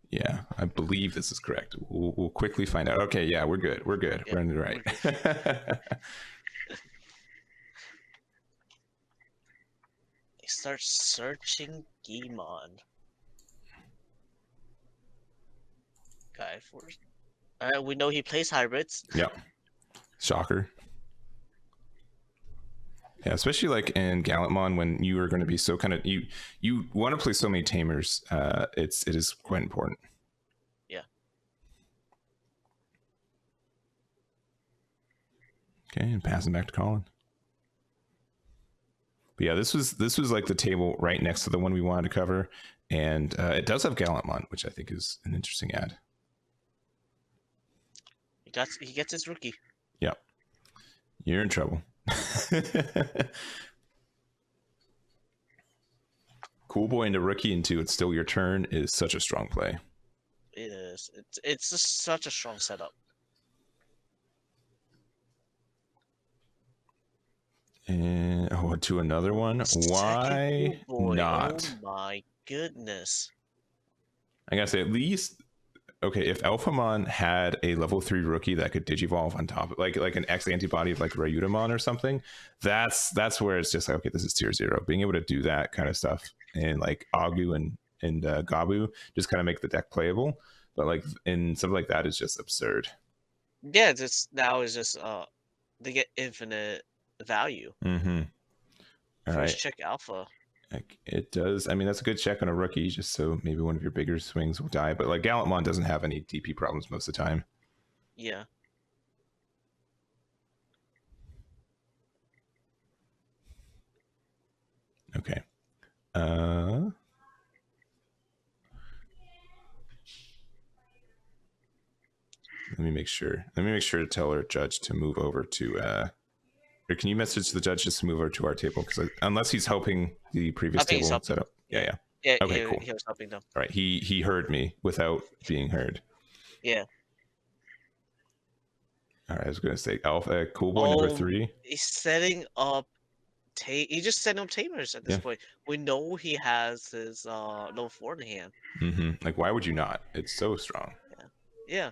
Yeah, I believe this is correct. We'll quickly find out. Okay, yeah, we're good. We're good. We're in the right. They start searching Digimon. Guy Force. We know he plays hybrids. Yep. Shocker. Yeah, especially like in Gallantmon when you are going to be so kind of you want to play so many tamers. It is quite important. Yeah. Okay, and passing back to Colin. But yeah, this was like the table right next to the one we wanted to cover, and it does have Gallantmon, which I think is an interesting ad. He gets his rookie. Yep. You're in trouble. Cool boy into rookie into it's still your turn is such a strong play. It is. It's just such a strong setup. And to another one. Why not? Oh my goodness. I gotta say, at least okay, if Alphamon had a level 3 rookie that could digivolve on top of like an X antibody of like Reupload or something, that's where it's just like, okay, this is tier 0. Being able to do that kind of stuff and like Agu and Gabu just kind of make the deck playable. But like in something like that is just absurd. Yeah, now is just they get infinite value. Mm-hmm. First check alpha. It does. I mean, that's a good check on a rookie, just so maybe one of your bigger swings will die. But like Gallantmon doesn't have any DP problems most of the time. Yeah. Okay. Let me make sure to tell our judge to move over to or can you message the judge just to move over to our table? Because unless he's helping the previous table setup. Yeah. Okay, cool. He was helping them. All right. He heard me without being heard. Yeah. All right. I was gonna say Alpha Cool Boy number 3. He's setting up. He just setting up tamers at this point. We know he has his level 4 in hand. Mm-hmm. Like, why would you not? It's so strong. Yeah.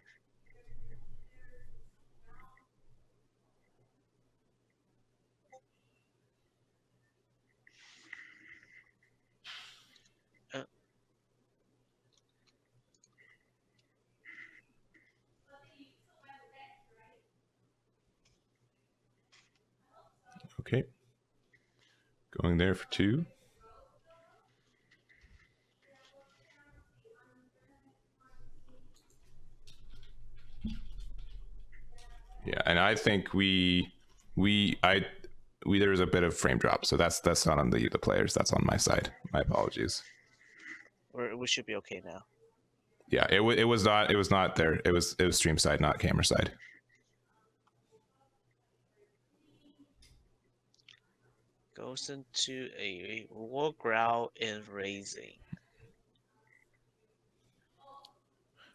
Okay. Going there for 2. Yeah, and I think there's a bit of frame drop, so that's not on the players. That's on my side. My apologies. We should be okay now. Yeah, it was not there. It was stream side, not camera side. Goes into a war growl in raising.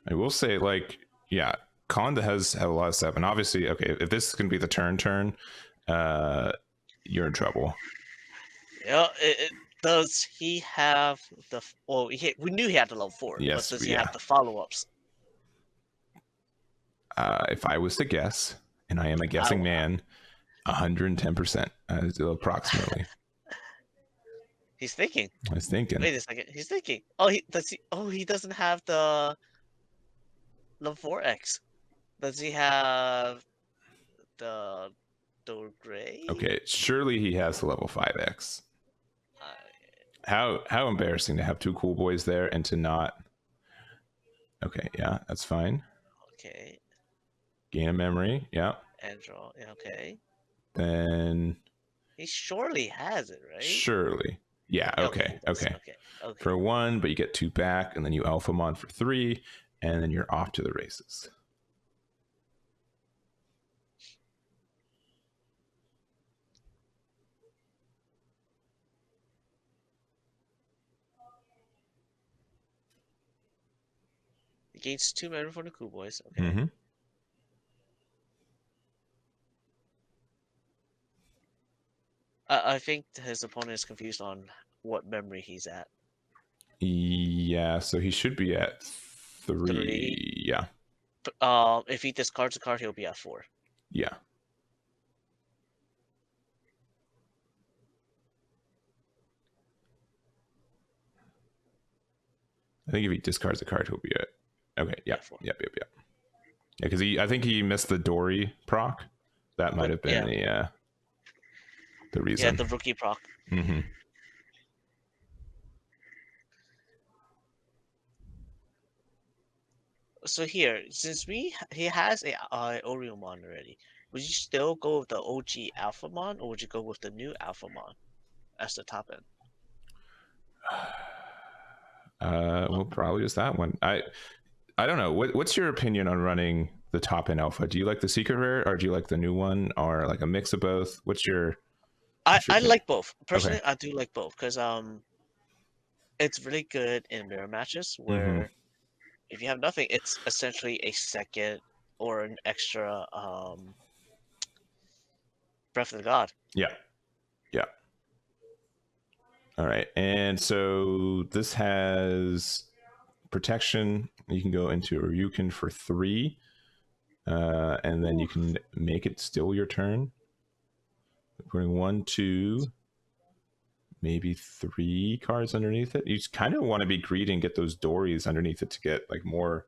I will say, like, yeah, Conda has had a lot of stuff, and obviously, okay, if this is gonna be the turn, you're in trouble. Yeah, does he have the? Well, we knew he had the level 4. Yes, but does he have the follow-ups? If I was to guess, and I am a guessing man, 110%, approximately. He's thinking. He's thinking. Wait a second. He's thinking. Oh, he doesn't have the level 4X. Does he have the gray? Okay, surely he has the level 5X. How embarrassing to have 2 cool boys there and to not. Okay, yeah, that's fine. Okay. Gain a memory, yeah. Aandroidd, okay. Then he surely has it, right? Surely. Yeah, okay. Okay. For 1, but you get 2 back, and then you Alphamon for 3, and then you're off to the races. He gains 2 mana for the Cool Boys. Okay. Mm-hmm. I think his opponent is confused on what memory he's at. Yeah, so he should be at 3. Yeah. If he discards a card, he'll be at 4. Yeah. I think if he discards a card, he'll be at. Okay. Yeah. Yep. Yeah, because I think he missed the Dory proc. That might have been the reason. Yeah, the rookie proc. Mm-hmm. So here, since he has a Oriomon already, would you still go with the OG Alphamon, or would you go with the new Alphamon as the top end? Well, probably just that one. I don't know. What's your opinion on running the top end alpha? Do you like the secret rare, or do you like the new one, or like a mix of both? What's your? I like both. Personally, okay. I do like both because it's really good in mirror matches where if you have nothing, it's essentially a second or an extra Breath of the God. Yeah. All right, and so this has protection. You can go into a Ryukin for 3, and then you can make it still your turn. Putting 1, 2, maybe 3 cards underneath it. You just kind of want to be greedy and get those Dories underneath it to get like more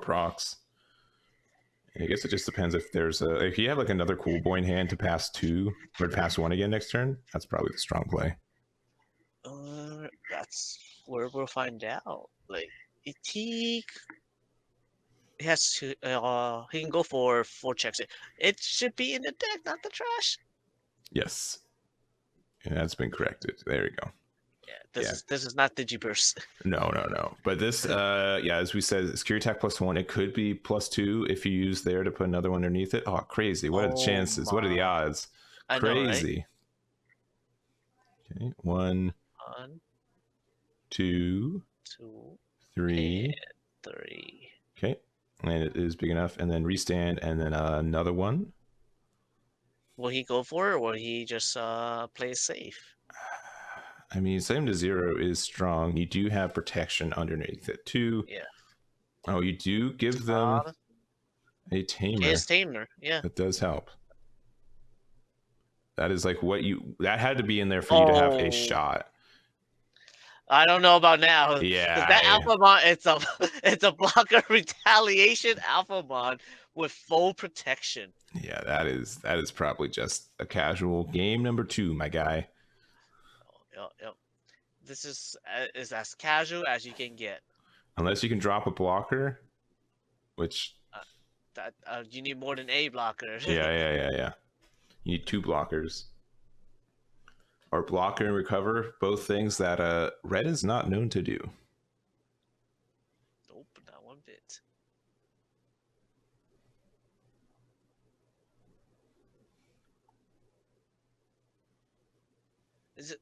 procs. And I guess it just depends if there's if you have like another Cool Boy in hand to pass 2 or to pass 1 again next turn. That's probably the strong play. That's where we'll find out. Like he has to he can go for 4 checks. It should be in the deck, not the trash. Yes. And that's been corrected. There you go. Yeah, this is not Digiburst. No. But this as we said, security attack +1. It could be +2 if you use there to put another one underneath it. Oh, crazy. What are the chances? What are the odds? Crazy. Know, right? Okay. 1, 2, 3. Okay. And it is big enough. And then restand, and then another one. Will he go for it, or will he just play safe? I mean, same to 0 is strong. You do have protection underneath it too. Yeah. Oh, you do give them a tamer. It's tamer, yeah. That does help. That is like that had to be in there for you to have a shot. I don't know about now. Yeah. That Alphamon, it's a blocker retaliation Alphamon with full protection. Yeah, that is probably just a casual game number 2, my guy. Yep. This is as casual as you can get. Unless you can drop a blocker, which you need more than a blocker. Yeah. You need 2 blockers. Or blocker and recover, both things that red is not known to do. Nope, not one bit. Is it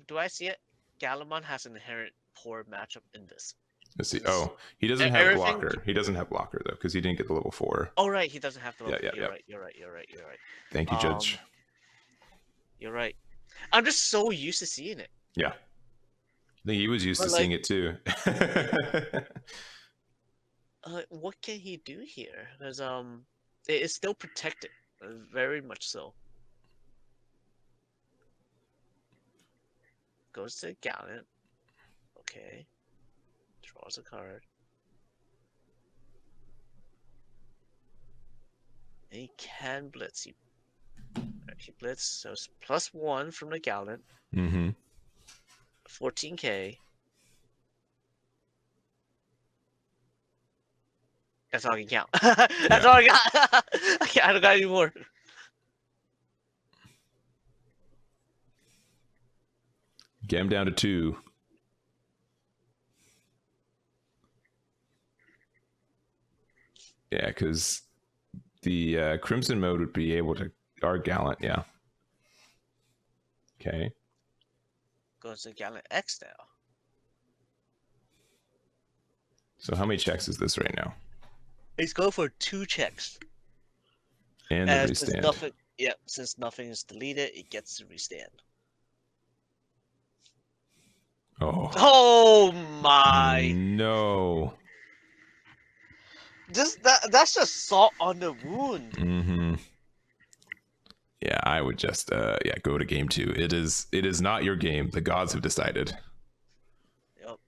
do I see it? Gallantmon has an inherent poor matchup in this. Let's see. Oh, he doesn't have blocker. He doesn't have blocker though, because he didn't get the level 4. Oh right, he doesn't have the level. Yeah. You're right. Thank you, Judge. You're right. I'm just so used to seeing it. Yeah. I think he was used to seeing it too. What can he do here? Because it is still protected, very much so. Goes to Gallant. Okay. Draws a card. And he can blitz. He blitz, so it's +1 from the Gallant. 14k. That's all I can count. That's all I got. I don't got any more. Get him down to 2. Yeah, because the Crimson mode would be able to... Our Gallant, yeah. Okay. Goes to Gallant X now. So how many checks is this right now? He's going for 2 checks. And the restand. Since nothing is deleted, it gets to restand. Oh my! No. That's just salt on the wound. Mm-hmm. Yeah, I would just go to game 2. It is not your game. The gods have decided. Yep.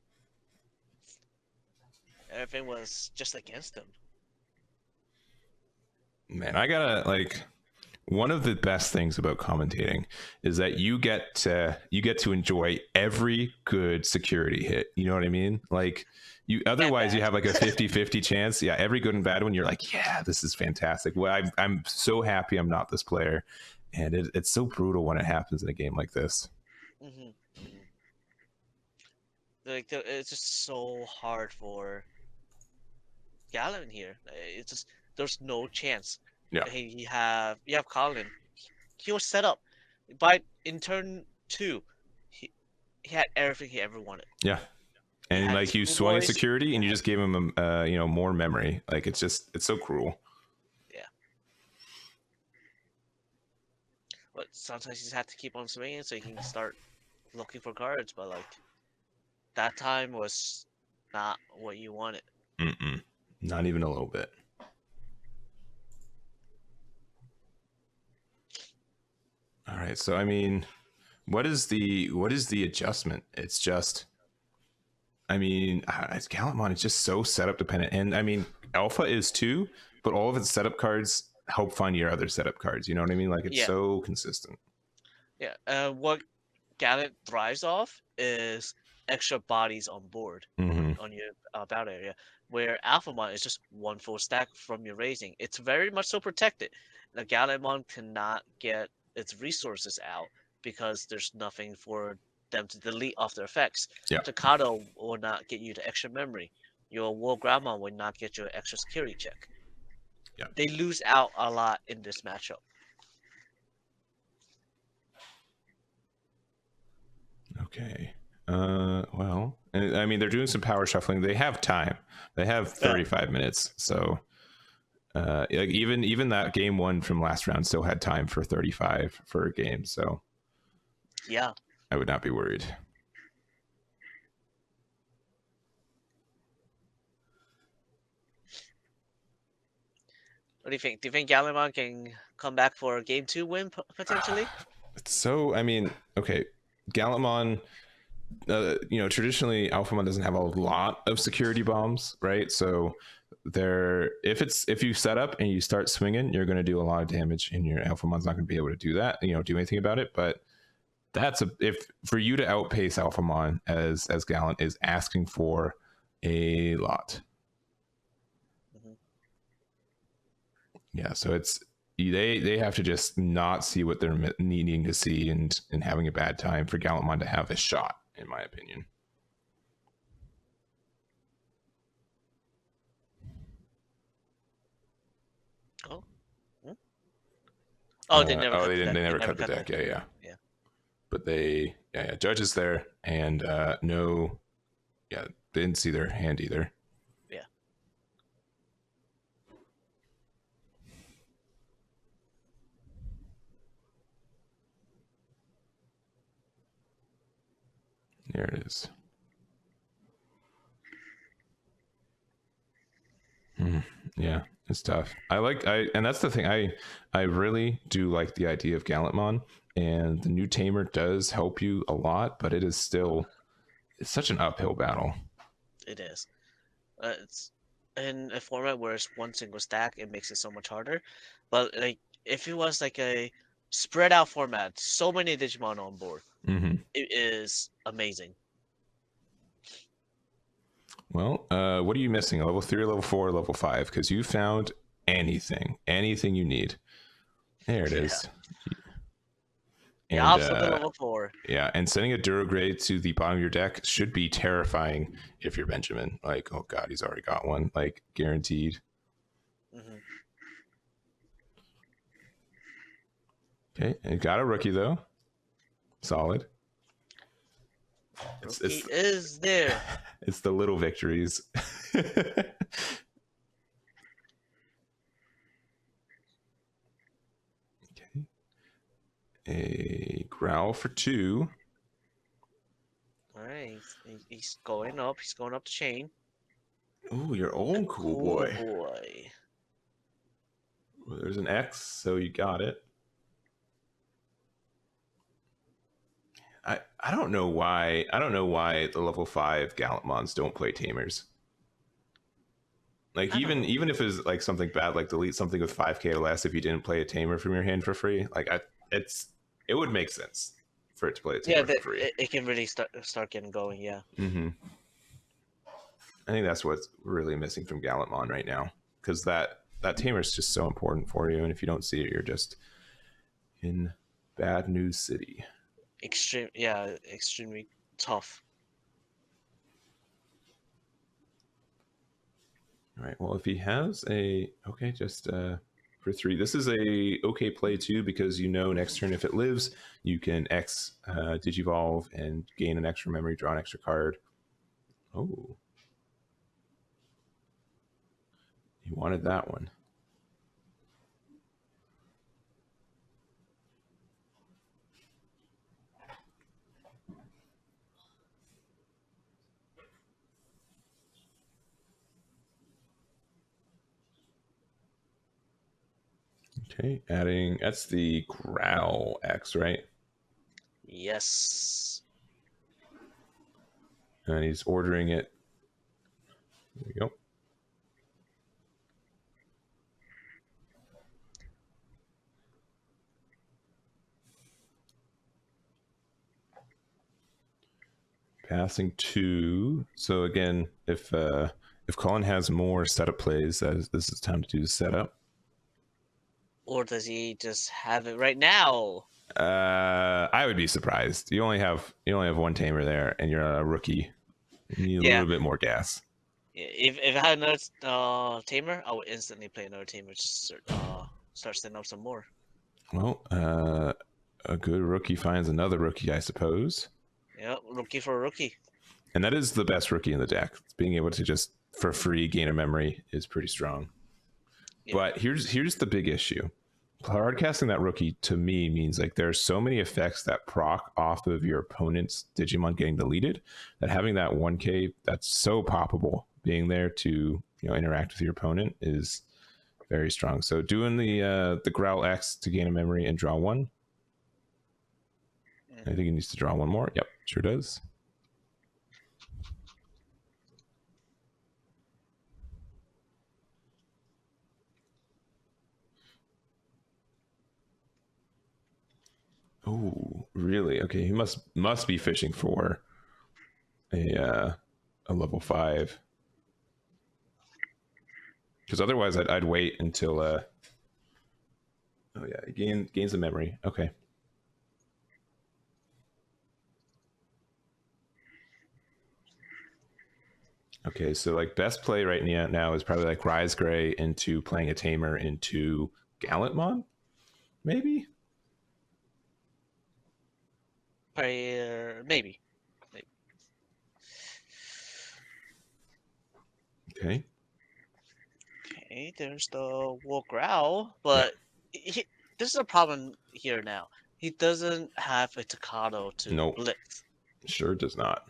Everything was just against him. Man, I gotta one of the best things about commentating is that you get to enjoy every good security hit. You know what I mean? Like you otherwise you have like a 50-50 chance. Yeah, every good and bad one you're like, yeah, this is fantastic. Well, I'm so happy I'm not this player. And it's so brutal when it happens in a game like this. Mm-hmm. Like it's just so hard for Gallant here. It's just there's no chance. Yeah. You have Colin. He was set up in turn 2. He had everything he ever wanted. Yeah. And like you swung security and you just gave him more memory. Like it's so cruel. Yeah. But sometimes you just have to keep on swinging so you can start looking for cards. But like that time was not what you wanted. Not even a little bit. All right, so I mean, what is the adjustment? It's just, I mean, Gallantmon is just so setup dependent, and I mean, Alpha is too, but all of its setup cards help fund your other setup cards. You know what I mean? Like it's so consistent. Yeah. What Gallant thrives off is extra bodies on board on your battle area, where Alphamon is just one full stack from your raising. It's very much so protected. The Gallantmon cannot get its resources out because there's nothing for them to delete off their effects. Yeah. Takado will not get you the extra memory. Your War Grandma will not get you an extra security check. Yeah. They lose out a lot in this matchup. Okay. Well, and I mean, they're doing some power shuffling. They have time. They have 35 minutes. So like even that game 1 from last round still had time for 35 for a game. So yeah, I would not be worried. What do you think? Do you think Gallantmon can come back for a game 2 win potentially? So I mean, okay, Gallantmon. Traditionally Alphamon doesn't have a lot of security bombs, right? So if you set up and you start swinging, you're going to do a lot of damage, and your Alphamon's not going to be able to do that. Do anything about it. But if for you to outpace Alphamon as Gallant is asking for a lot. Yeah, so it's they have to just not see what they're needing to see and having a bad time for Gallantmon to have a shot, in my opinion. They never cut the deck. Yeah. But they judges there, and they didn't see their hand either. Yeah. There it is. Yeah, it's tough. And that's the thing. I really do like the idea of Gallantmon, and the new tamer does help you a lot, but it's such an uphill battle. It is. It's in a format where it's one single stack, it makes it so much harder. But like if it was like a spread out format, so many Digimon on board, it is amazing. Well, what are you missing? Level 3, level 4, level 5? Because you found anything you need. There it is. The opposite of level 4. Yeah, and sending a DDRKirby to the bottom of your deck should be terrifying if you're Benjamin. Like, oh god, he's already got one. Like, guaranteed. Mm-hmm. Okay, and got a rookie though. Solid. He is there. It's the little victories. Okay. A growl for 2. All right, he's going up. He's going up the chain. Oh, your own cool boy. Well, there's an X, so you got it. I don't know why. I don't know why the level 5 Gallantmons don't play tamers. Like even if it's like something bad, like delete something with 5k or less if you didn't play a tamer from your hand for free. Like it would make sense for it to play a tamer for free. It can really start getting going. Yeah. Mm-hmm. I think that's what's really missing from Gallantmon right now, because that tamer is just so important for you, and if you don't see it, you're just in bad news city. Extremely tough. All right. Well, if he has just for 3, this is a okay play too, because next turn if it lives, you can X Digivolve and gain an extra memory, draw an extra card. Oh, he wanted that one. Okay, that's the Growl X, right? Yes. And he's ordering it. There we go. Passing 2. So again, if Colin has more setup plays, this is time to do the setup. Or does he just have it right now? I would be surprised. You only have one tamer there, and you're a rookie. You need a little bit more gas. If I had another tamer, I would instantly play another tamer. Just start setting up some more. Well, a good rookie finds another rookie, I suppose. Yeah, rookie for a rookie. And that is the best rookie in the deck. Being able to just for free gain a memory is pretty strong. Yeah. But here's the big issue. Hardcasting that rookie to me means like there's so many effects that proc off of your opponent's Digimon getting deleted that having that 1k that's so poppable being there to interact with your opponent is very strong. So doing the Growl X to gain a memory and draw 1. I think he needs to draw 1 more. Yep, sure does. Oh, really? Okay, he must be fishing for a level 5. Because otherwise, I'd wait until. Oh yeah, he gains a memory. Okay. Okay, so like best play right now is probably like RizeGrey into playing a tamer into Gallantmon, maybe. Maybe. Okay. Okay, there's the Growl, but this is a problem here now. He doesn't have a Takado to blitz. Sure does not.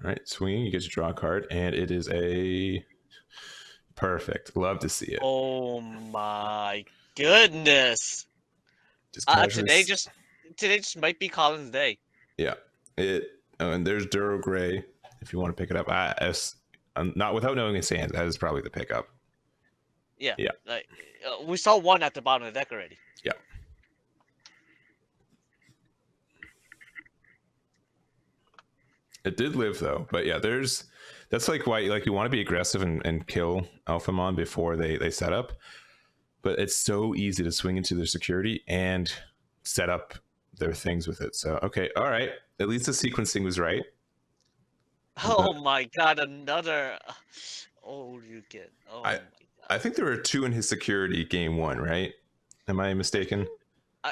All right, swinging, you get to draw a card, and it is a perfect. Love to see it. Oh my goodness! Today just might be Colin's day. Yeah, and there's DDRKirby if you want to pick it up. Not without knowing his hand, that is probably the pickup. Yeah. Like, we saw one at the bottom of the deck already. Yeah. It did live though, but yeah, that's like why like you want to be aggressive and kill Alphamon before they set up, but it's so easy to swing into their security and set up their things with it. So okay, all right, at least the sequencing was right. Oh my god, another. Oh, you get. Oh my god. I think there were 2 in his security game 1, right? Am I mistaken?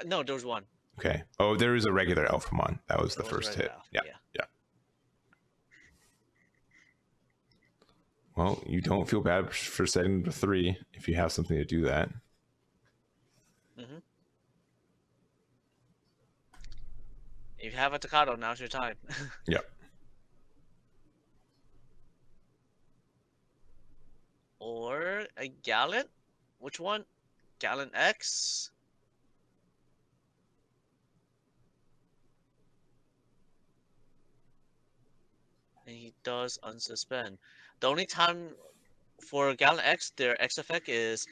No, there was 1. Okay. Oh, there is a regular Alphamon. That was the first hit. Yeah. Well, you don't feel bad for setting to 3 if you have something to do that. Mm-hmm. If you have a Tocado, now's your time. Yep. Or a Gallant? Which one? Gallant X? And he does unsuspend. The only time for Gallant X, their X effect is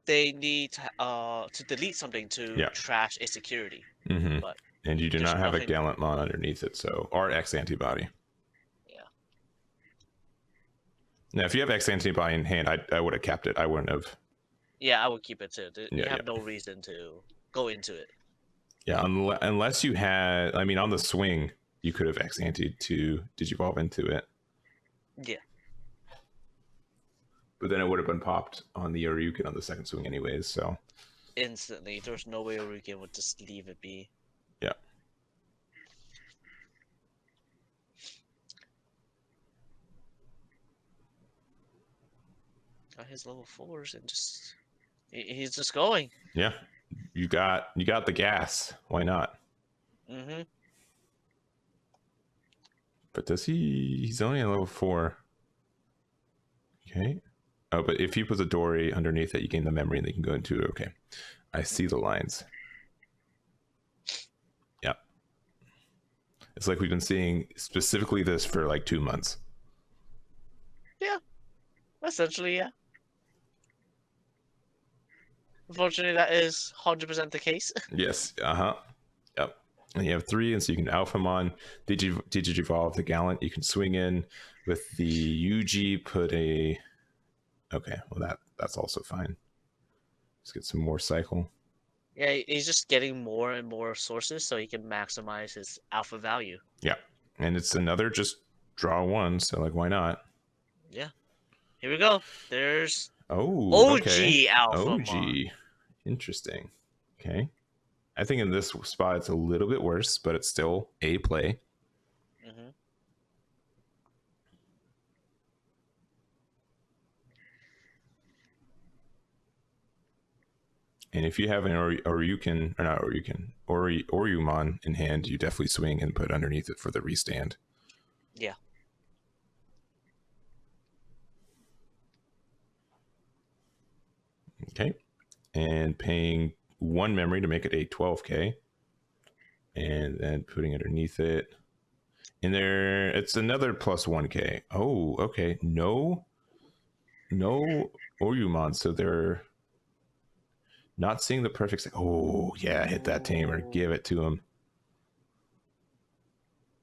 they need to delete something to trash a security. Mm-hmm. But and you do not have a Gallantmon underneath it, so or X antibody. Yeah. Now, if you have X antibody in hand, I would have kept it. I wouldn't have. Yeah, I would keep it too. You have no reason to go into it. Yeah, unless you had. I mean, on the swing, you could have X antied to Digivolve into it. Yeah. But then it would have been popped on the Ryukin on the second swing anyways, so. Instantly. There's no way Ryukin would just leave it be. Yeah. Got his level 4s and just... He's just going. Yeah. You got the gas. Why not? Mm-hmm. But does he's only a level 4. Okay. Oh, but if you put the Dory underneath it, you gain the memory and they can go into it. Okay. I see the lines. Yeah. It's like we've been seeing specifically this for like 2 months. Yeah. Essentially, yeah. Unfortunately, that is 100% the case. Yes. Uh-huh. Yep. And you have 3, and so you can Alphamon, Digivolve the Gallant. You can swing in with the UG, put a... Okay, well that's also fine. Let's get some more cycle. Yeah, he's just getting more and more sources so he can maximize his alpha value. Yeah, and it's another just draw 1, so like why not? Yeah. Here we go. There's OG Alphamon. OG. Interesting. Okay. I think in this spot it's a little bit worse, but it's still a play. Mm-hmm. And if you have an Oryukin, or not Oryukin, Oryumon in hand, you definitely swing and put underneath it for the restand. Yeah. Okay. And paying 1 memory to make it a 12k. And then putting underneath it. And there, it's another plus 1k. Oh, okay. No Oryumon, so they're not seeing the perfect. Oh, yeah, hit that tamer. Give it to him.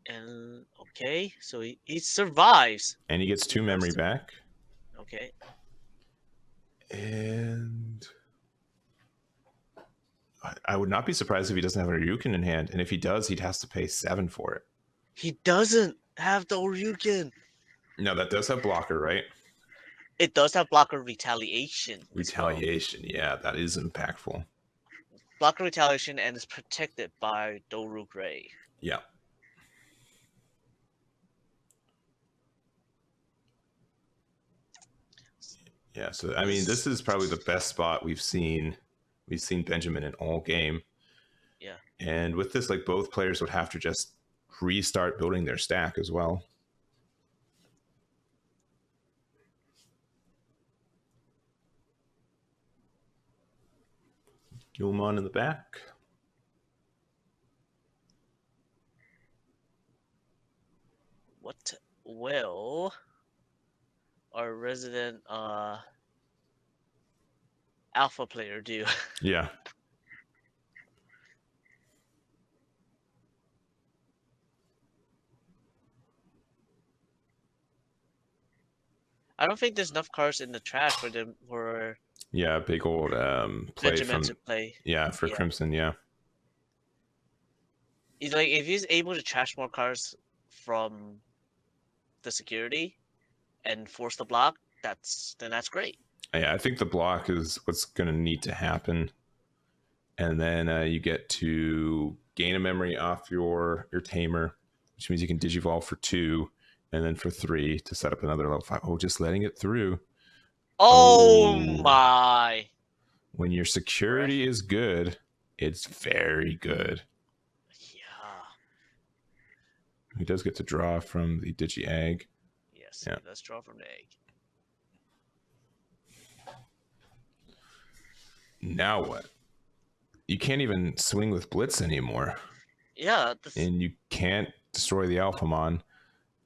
And okay, so he survives. And he gets 2 memory back. Okay. And I would not be surprised if he doesn't have a Ryukin in hand. And if he does, he'd have to pay 7 for it. He doesn't have the Ryukin. No, that does have blocker, right? It does have blocker retaliation. Retaliation, yeah, that is impactful. Blocker retaliation and is protected by DDRKirby. Yeah. Yeah, so I mean, this is probably the best spot we've seen Benjamin in all game. Yeah. And with this, like both players would have to just restart building their stack as well. Gilmon in the back. What will our resident alpha player do? Yeah. I don't think there's enough cards in the trash for them for Yeah, big old play Digimon from to play. yeah for Crimson. Yeah. He's like if he's able to trash more cards from the security and force the block, then that's great. Yeah, I think the block is what's going to need to happen, and then you get to gain a memory off your tamer, which means you can digivolve for 2, and then for 3 to set up another level 5. Oh, just letting it through. Oh my! When your security is good, it's very good. Yeah. He does get to draw from the Digi Egg. Yes, yeah. Let's draw from the egg. Now what? You can't even swing with Blitz anymore. Yeah. And you can't destroy the Alphamon.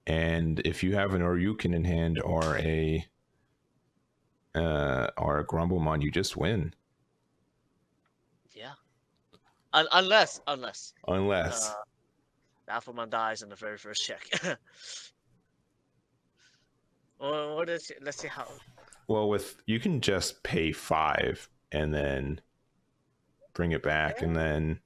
And if you have an Oryukin in hand or a Grumblemon, you just win. Yeah. Unless the Alphamon dies in the very first check. Well, let's see how. Well, you can just pay 5 and then bring it back, and then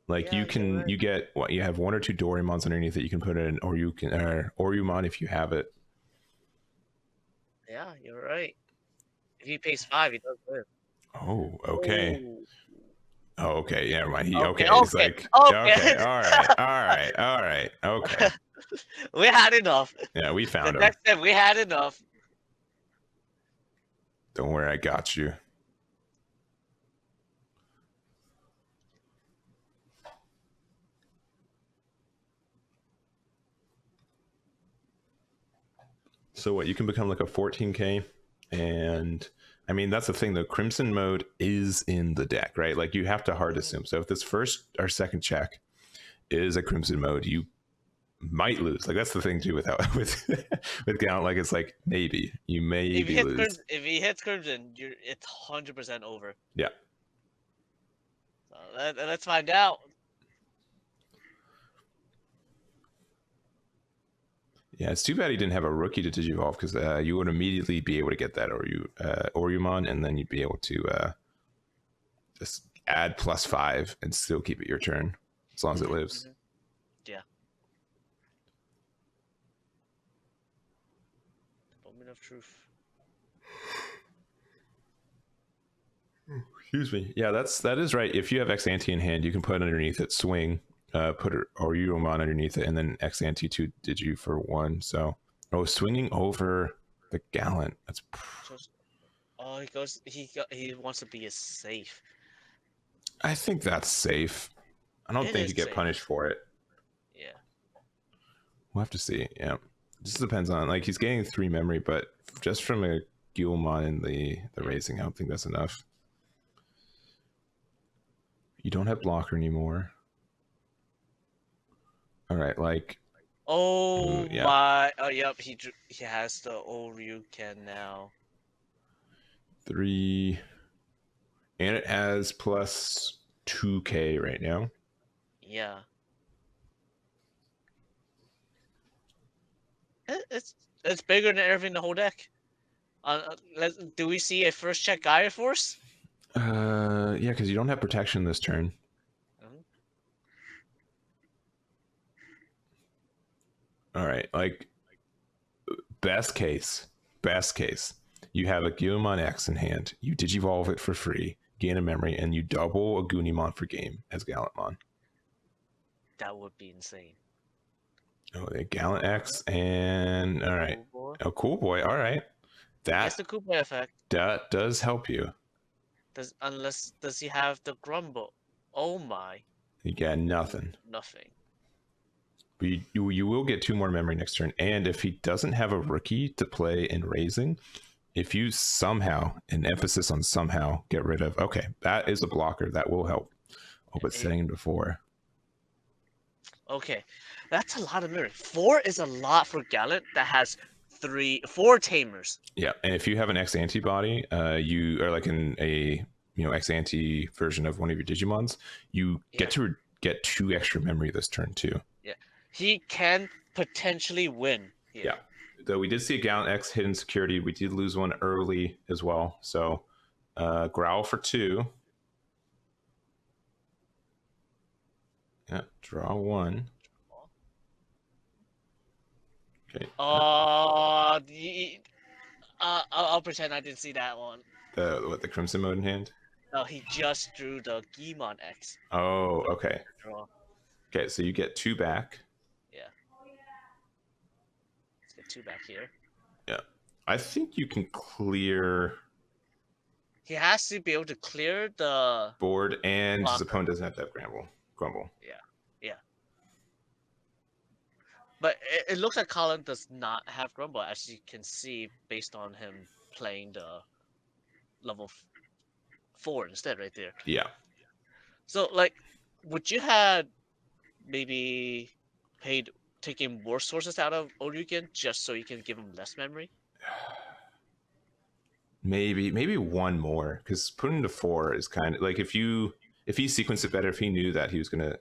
you get what you have 1 or 2 Doraemons underneath that you can put in, or you can Orumon if you have it. Yeah, you're right. If he pays 5, he does live. Oh, okay. Ooh. Oh, okay. Yeah, right. Okay. He's like, okay. All right. Okay. We had enough. Yeah, we found him. Next time we had enough. Don't worry, I got you. So what? You can become like a 14K, and I mean that's the thing. The Crimson mode is in the deck, right? Like you have to hard assume. So if this first or second check is a Crimson mode, you might lose. Like that's the thing too with Gallant. Like it's like maybe you may lose. If he hits Crimson, it's 100% over. Yeah. So let's find out. Yeah, it's too bad he didn't have a rookie to digivolve, because you would immediately be able to get that Orumon, and then you'd be able to just add +5 and still keep it your turn as long as it lives. Mm-hmm. Yeah. Moment of truth. Excuse me. Yeah, that is right. If you have X-Ante in hand, you can put underneath it swing. Put Orumon underneath it, and then X-Ante 2 Digi for 1. So, swinging over the Gallant. That's. He wants to be as safe. I think that's safe. I don't think you get punished for it. Yeah. We'll have to see. Yeah, just depends on he's getting 3 memory, but just from a Guilmon in the raising, I don't think that's enough. You don't have blocker anymore. All right, my! Oh, yep. He has the Oryuken now. 3, and it has +2K right now. Yeah. It's bigger than everything in the whole deck. Do we see a first check Gaia Force? Yeah, because you don't have protection this turn. All right, best case, you have a Guilmon X in hand. You digivolve it for free, gain a memory, and you double a Goonimon for game as Gallantmon. That would be insane. Oh, the Gallant X, and all right, cool boy. All right, that's the cool boy effect. That does help you. Does he have the Grumble? Oh my! You got nothing. Nothing. But you will get 2 more memory next turn, and if he doesn't have a rookie to play in raising, if you somehow, an emphasis on somehow, get rid of, that is a blocker that will help. Oh, but setting before. Okay, that's a lot of memory. 4 is a lot for Gallant that has 4 tamers. Yeah, and if you have an X antibody, you are like in a X anti version of one of your Digimons, you get to get 2 extra memory this turn too. Yeah. He can potentially win here. Yeah. though we did see a Gallant X hidden security. We did lose one early as well. So growl for 2. Yeah, draw 1. Okay. I'll pretend I didn't see that one. The Crimson mode in hand? No, he just drew the Digimon X. Oh, okay. Draw. Okay, so you get 2 back. Yeah. Let's get 2 back here. Yeah. I think you can clear... He has to be able to clear the... board, and his opponent doesn't have to have Grumble. Yeah. But it looks like Colin does not have Grumble, as you can see, based on him playing the level 4 instead right there. Yeah. So, like, would you have maybe taking more sources out of Oryugen just so you can give him less memory? Maybe one more, because putting to 4 is kind of like if he sequenced it better, if he knew that he was gonna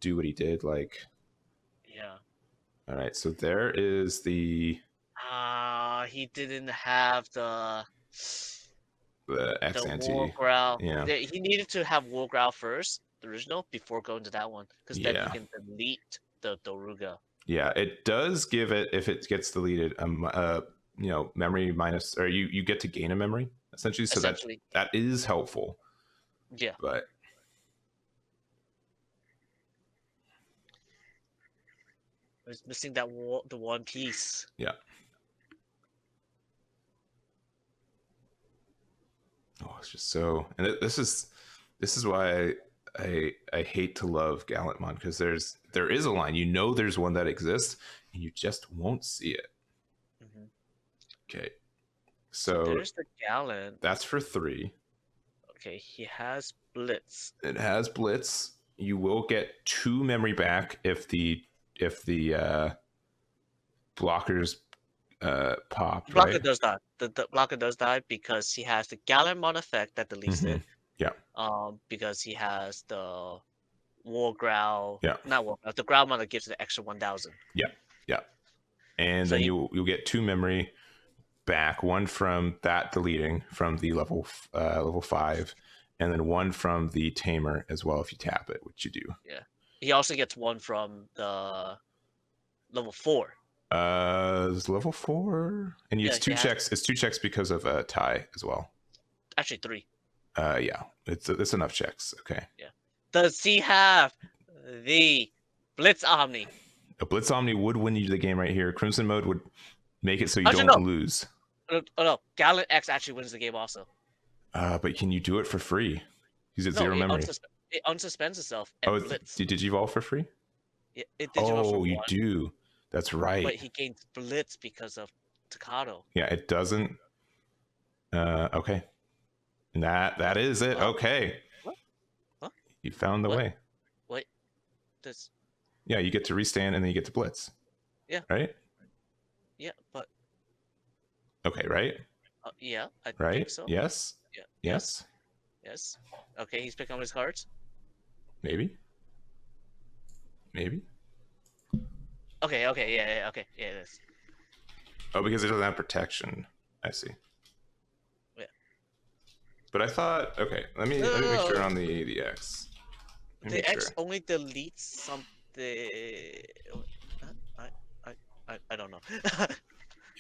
do what he did, like. Yeah. All right, so there is the. He didn't have the X anti. War Growl. Yeah. He needed to have War Growl first, the original, before going to that one, because then he can delete the Doruga. Yeah, it does give it, if it gets deleted, memory minus, or you get to gain a memory essentially. So that is helpful. Yeah. But it's missing the one piece. Yeah. Oh, it's just so, and this is why I hate to love Gallantmon, because there is a line, there's one that exists, and you just won't see it. Mm-hmm. Okay, so there's the Gallant. That's for 3. Okay, he has Blitz. It has Blitz. You will get 2 memory back if the blockers pop. Blocker does die. The blocker does die because he has the Gallantmon effect that deletes it. Yeah. Because he has the War Growl. Yeah. Not War Growl. The Growlmon that gives the extra 1,000. Yeah. And so then you'll get 2 memory back. 1 from that deleting from the level 5, and then 1 from the Tamer as well if you tap it, which you do. Yeah. He also gets 1 from the level 4. Is level 4, and it's 2 checks. It's 2 checks because of a tie as well. Actually 3. Yeah, it's enough checks. Okay. Yeah. Does he have the Blitz Omni? A Blitz Omni would win you the game right here. Crimson mode would make it so you don't lose. Oh no, Gallant X actually wins the game also. But can you do it for free? He's at 0 memory. It unsuspends itself. And Blitz. Did Digivolve for free? Yeah, it Digivolve for 1. You do. That's right. But he gains Blitz because of Takato. Yeah, it doesn't. Okay. That is it. What? Okay. What? You found the way. Wait. This. Yeah, you get to restand and then you get to Blitz. Yeah. Right? Yeah, but. Okay, right? Yeah, I right? think so. Yes? Yeah. Yes? Yes. Okay, he's picking up his cards. Maybe. Okay, yeah, okay, yeah, it is. Oh, because it doesn't have protection. I see. Yeah. But I thought, okay, let me make sure on the X. The X only deletes something. I don't know.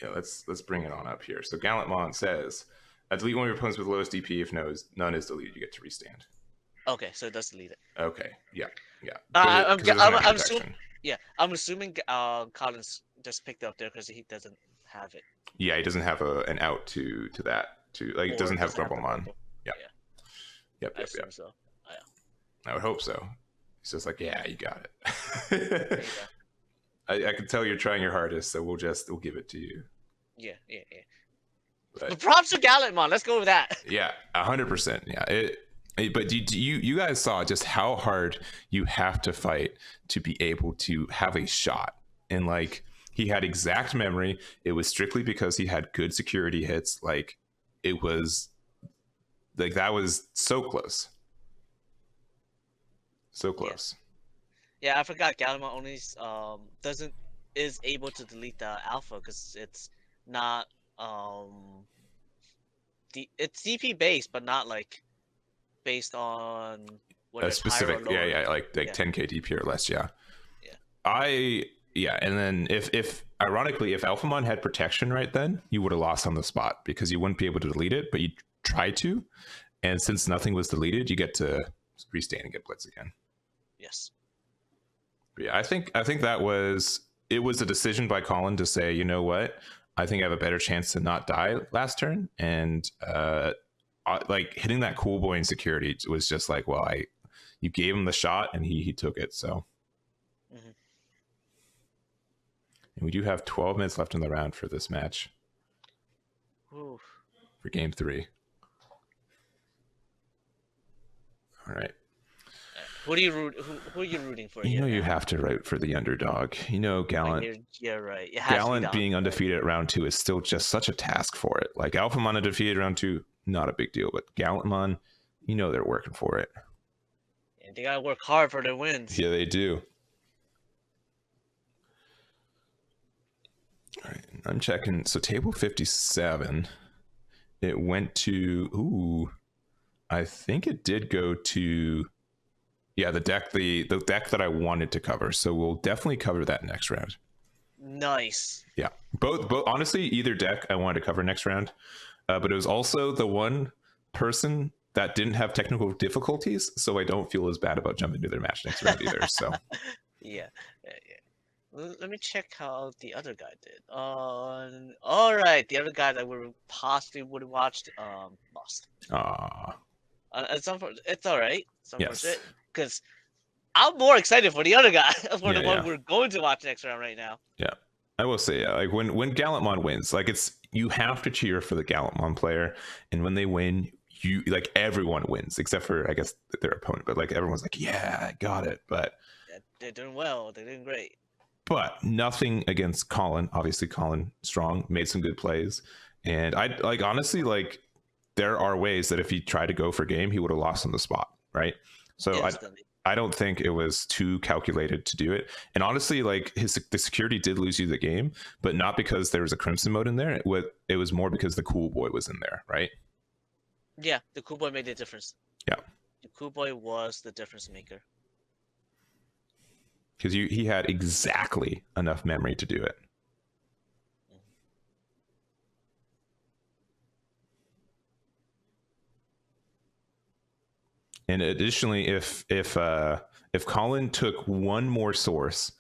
Yeah, let's bring it on up here. So Gallantmon says, delete one of your opponents with lowest DP. If none is deleted, you get to restand. Okay, so it does delete it. Okay, yeah. I'm assuming Collins just picked it up there because he doesn't have it. Yeah, he doesn't have an out to that. It doesn't have Grumblemon. Yeah. Yep. So. Oh, yeah. I would hope so. He's just like, yeah, you got it. I can tell you're trying your hardest, so we'll give it to you. Yeah. But props to Gallantmon. Let's go with that. Yeah, 100%. Yeah. But you guys saw just how hard you have to fight to be able to have a shot. And he had exact memory. It was strictly because he had good security hits. It was that was so close. So close. Yeah, I forgot Gallantmon only doesn't is able to delete the alpha because it's not it's DP based, but not like based on whether A it's higher or specific, lower. like 10k DP or less. Yeah. Yeah. And then if ironically, if Alphamon had protection right then, you would have lost on the spot because you wouldn't be able to delete it, but you try to. And since nothing was deleted, you get to restain and get blitz again. Yes. But yeah, I think that was a decision by Colin to say, you know what, I think I have a better chance to not die last turn, and like hitting that cool boy in security was just like, well, you gave him the shot and he took it. So, and we do have 12 minutes left in the round for this match. Ooh. For game 3. All right. Who are you rooting for? You know you have to root for the underdog. You know, Gallant. You're right. Gallant being undefeated at round 2 is still just such a task for it. Like Alphamon undefeated round 2, not a big deal, but Gallantmon, you know they're working for it. And they gotta work hard for their wins. Yeah, they do. All right, I'm checking. So table 57, it went to. I think it did go to. Yeah, the deck that I wanted to cover. So we'll definitely cover that next round. Nice. Yeah, both honestly, either deck I wanted to cover next round, but it was also the one person that didn't have technical difficulties, so I don't feel as bad about jumping to their match next round either. So yeah. Let me check how the other guy did. All right, the other guy that we possibly would have watched lost. It's all right. Yes. Because I'm more excited for the other guy for the one we're going to watch next round right now. Yeah, I will say, like when Gallantmon wins, like you have to cheer for the Gallantmon player, and when they win, like everyone wins except for I guess their opponent, but like everyone's like, yeah, I got it. But yeah, they're doing well. They're doing great. But nothing against Colin. Obviously, Colin strong, made some good plays, and I like honestly like. There are ways that if he tried to go for game, he would have lost on the spot, right? So I don't think it was too calculated to do it. And honestly, like the security did lose you the game, but not because there was a Crimson mode in there. It was more because the cool boy was in there, right? Yeah, the cool boy made the difference. Yeah, the cool boy was the difference maker. Because he had exactly enough memory to do it. And additionally, if Colin took one more source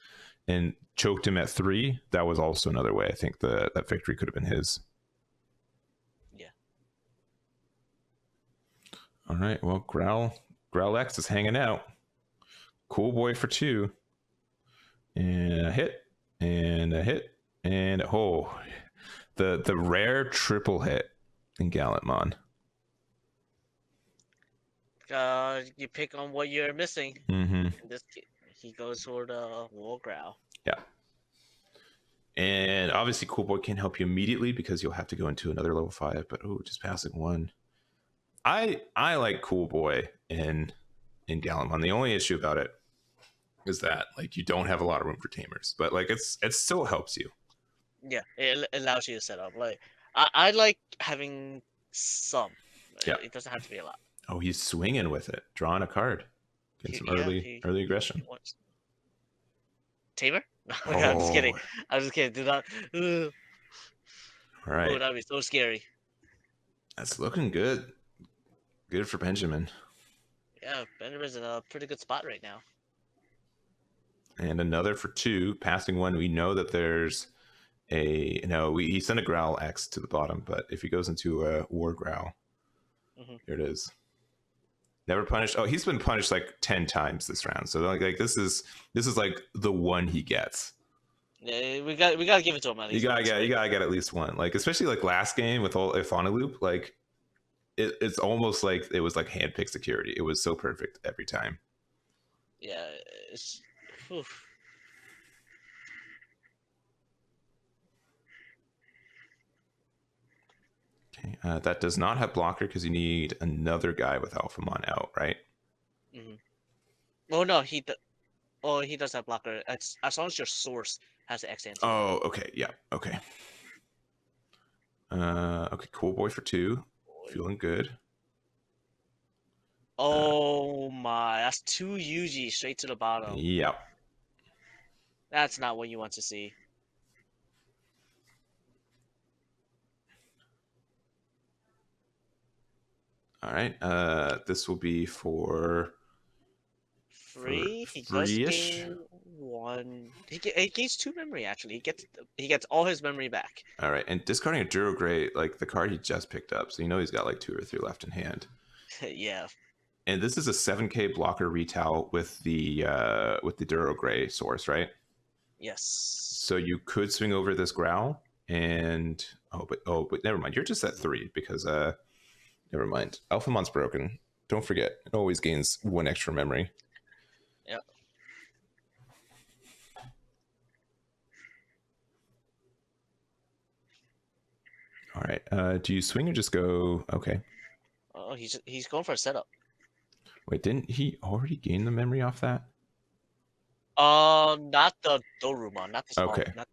and choked him at 3, that was also another way. I think that victory could have been his. Yeah. All right. Well, Growl X is hanging out. Cool boy for 2. And a hit. And a hit. And the rare triple hit in Gallantmon. You pick on what you're missing. Mm-hmm. He goes for the War Growl. Yeah. And obviously Cool Boy can't help you immediately because you'll have to go into another level 5, but just passing 1. I like Cool Boy in Gallantmon. The only issue about it is that like you don't have a lot of room for tamers, but like it still helps you. Yeah, it allows you to set up. Like I like having some. Yeah. It doesn't have to be a lot. Oh, he's swinging with it, drawing a card, getting some early aggression. Tamer? No, I'm just kidding. Do not. All right. Oh, that'd be so scary. That's looking good. Good for Benjamin. Yeah, Benjamin's in a pretty good spot right now. And another for 2, passing 1. We know that there's he sent a Growl X to the bottom, but if he goes into a War Growl, here it is. Never punished. Oh, he's been punished like 10 times this round. So like this is like the one he gets. Yeah, we gotta give it to him. You gotta get at least one. Like especially like last game with Ophani loop. Like it's almost like it was like handpicked security. It was so perfect every time. Yeah. Okay, that does not have blocker because you need another guy with Alphamon out, right? Oh no, Oh, he does have blocker. As long as your source has the X antibody. Oh, okay. Yeah. Okay. Okay. Cool boy for 2. Feeling good. Oh my, that's 2 Yuji straight to the bottom. Yep. That's not what you want to see. All right. This will be for Free. He does free-ish. gain 1. He gains 2 memory actually. He gets all his memory back. All right, and discarding a Durogrey, like the card he just picked up, so you know he's got like 2 or 3 left in hand. Yeah. And this is a 7K blocker retail with the Durogrey source, right? Yes. So you could swing over this Growl, and but never mind. You're just at 3 because never mind. Alphamon's broken. Don't forget, it always gains 1 extra memory. Yep. All right. Do you swing or just go? Okay. Oh, he's going for a setup. Wait, didn't he already gain the memory off that? Not the Dorumon, not the small. Okay. Not...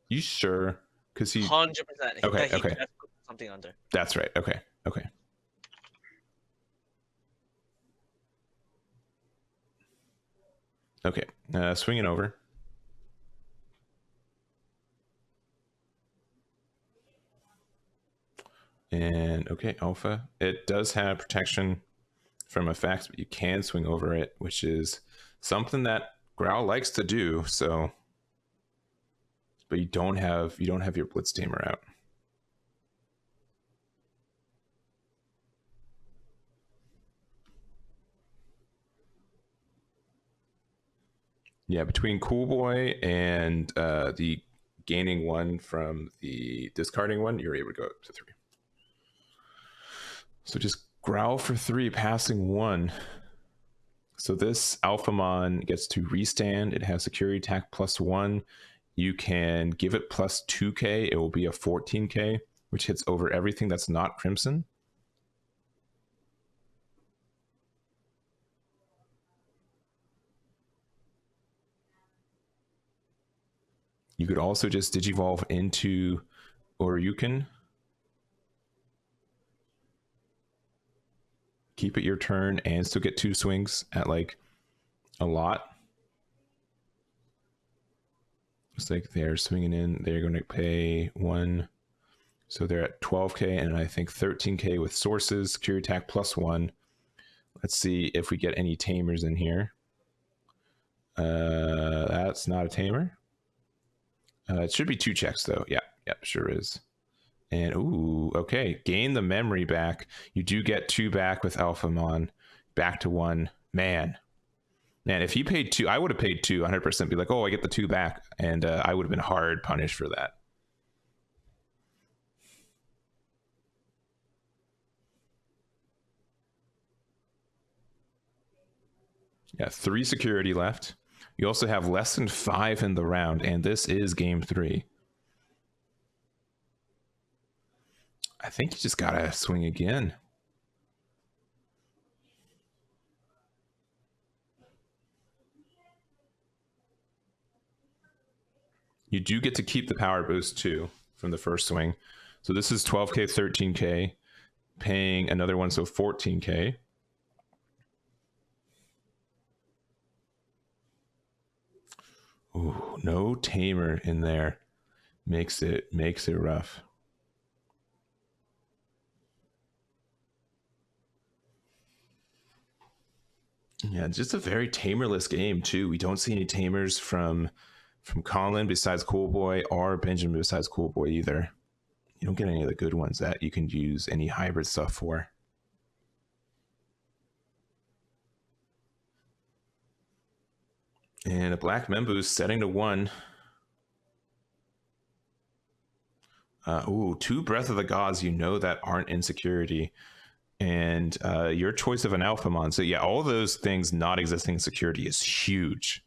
You sure? Because he 100%. Okay. He Okay. Something under. That's right. Okay. Okay. Okay. Swinging over. And okay, Alpha. It does have protection from effects, but you can swing over it, which is something that Growl likes to do. So, but you don't have your Blitz Tamer out. Yeah, between Cool Boy and the gaining 1 from the discarding 1, you're able to go up to 3. So just Growl for 3, passing 1. So this Alphamon gets to restand. It has security attack +1. You can give it +2k. It will be a 14k, which hits over everything that's not Crimson. You could also just Digivolve into Oryukin. Keep it your turn and still get 2 swings at like a lot. Looks like they're swinging in. They're going to pay 1. So they're at 12k and I think 13k with sources, security attack +1. Let's see if we get any tamers in here. That's not a tamer. It should be 2 checks though. Yeah, sure is. And ooh, okay, gain the memory back. You do get 2 back with Alphamon, back to 1. Man, if he paid 2, I would have paid 2, 100%. Be like, oh, I get the 2 back, and I would have been hard punished for that. Yeah, 3 security left. You also have less than 5 in the round, and this is game 3. I think you just gotta swing again. You do get to keep the power boost too from the first swing. So this is 12k, 13k, paying another one, so 14k. Ooh, no tamer in there. Makes it rough. Yeah, just a very tamerless game too. We don't see any tamers from Colin besides Cool Boy, or Benjamin besides Cool Boy either. You don't get any of the good ones that you can use any hybrid stuff for. And a black Memboost setting to 1. Ooh, 2 Breath of the Gods, you know, that aren't in security. And your choice of an Alphamon. So yeah, all those things not existing in security is huge.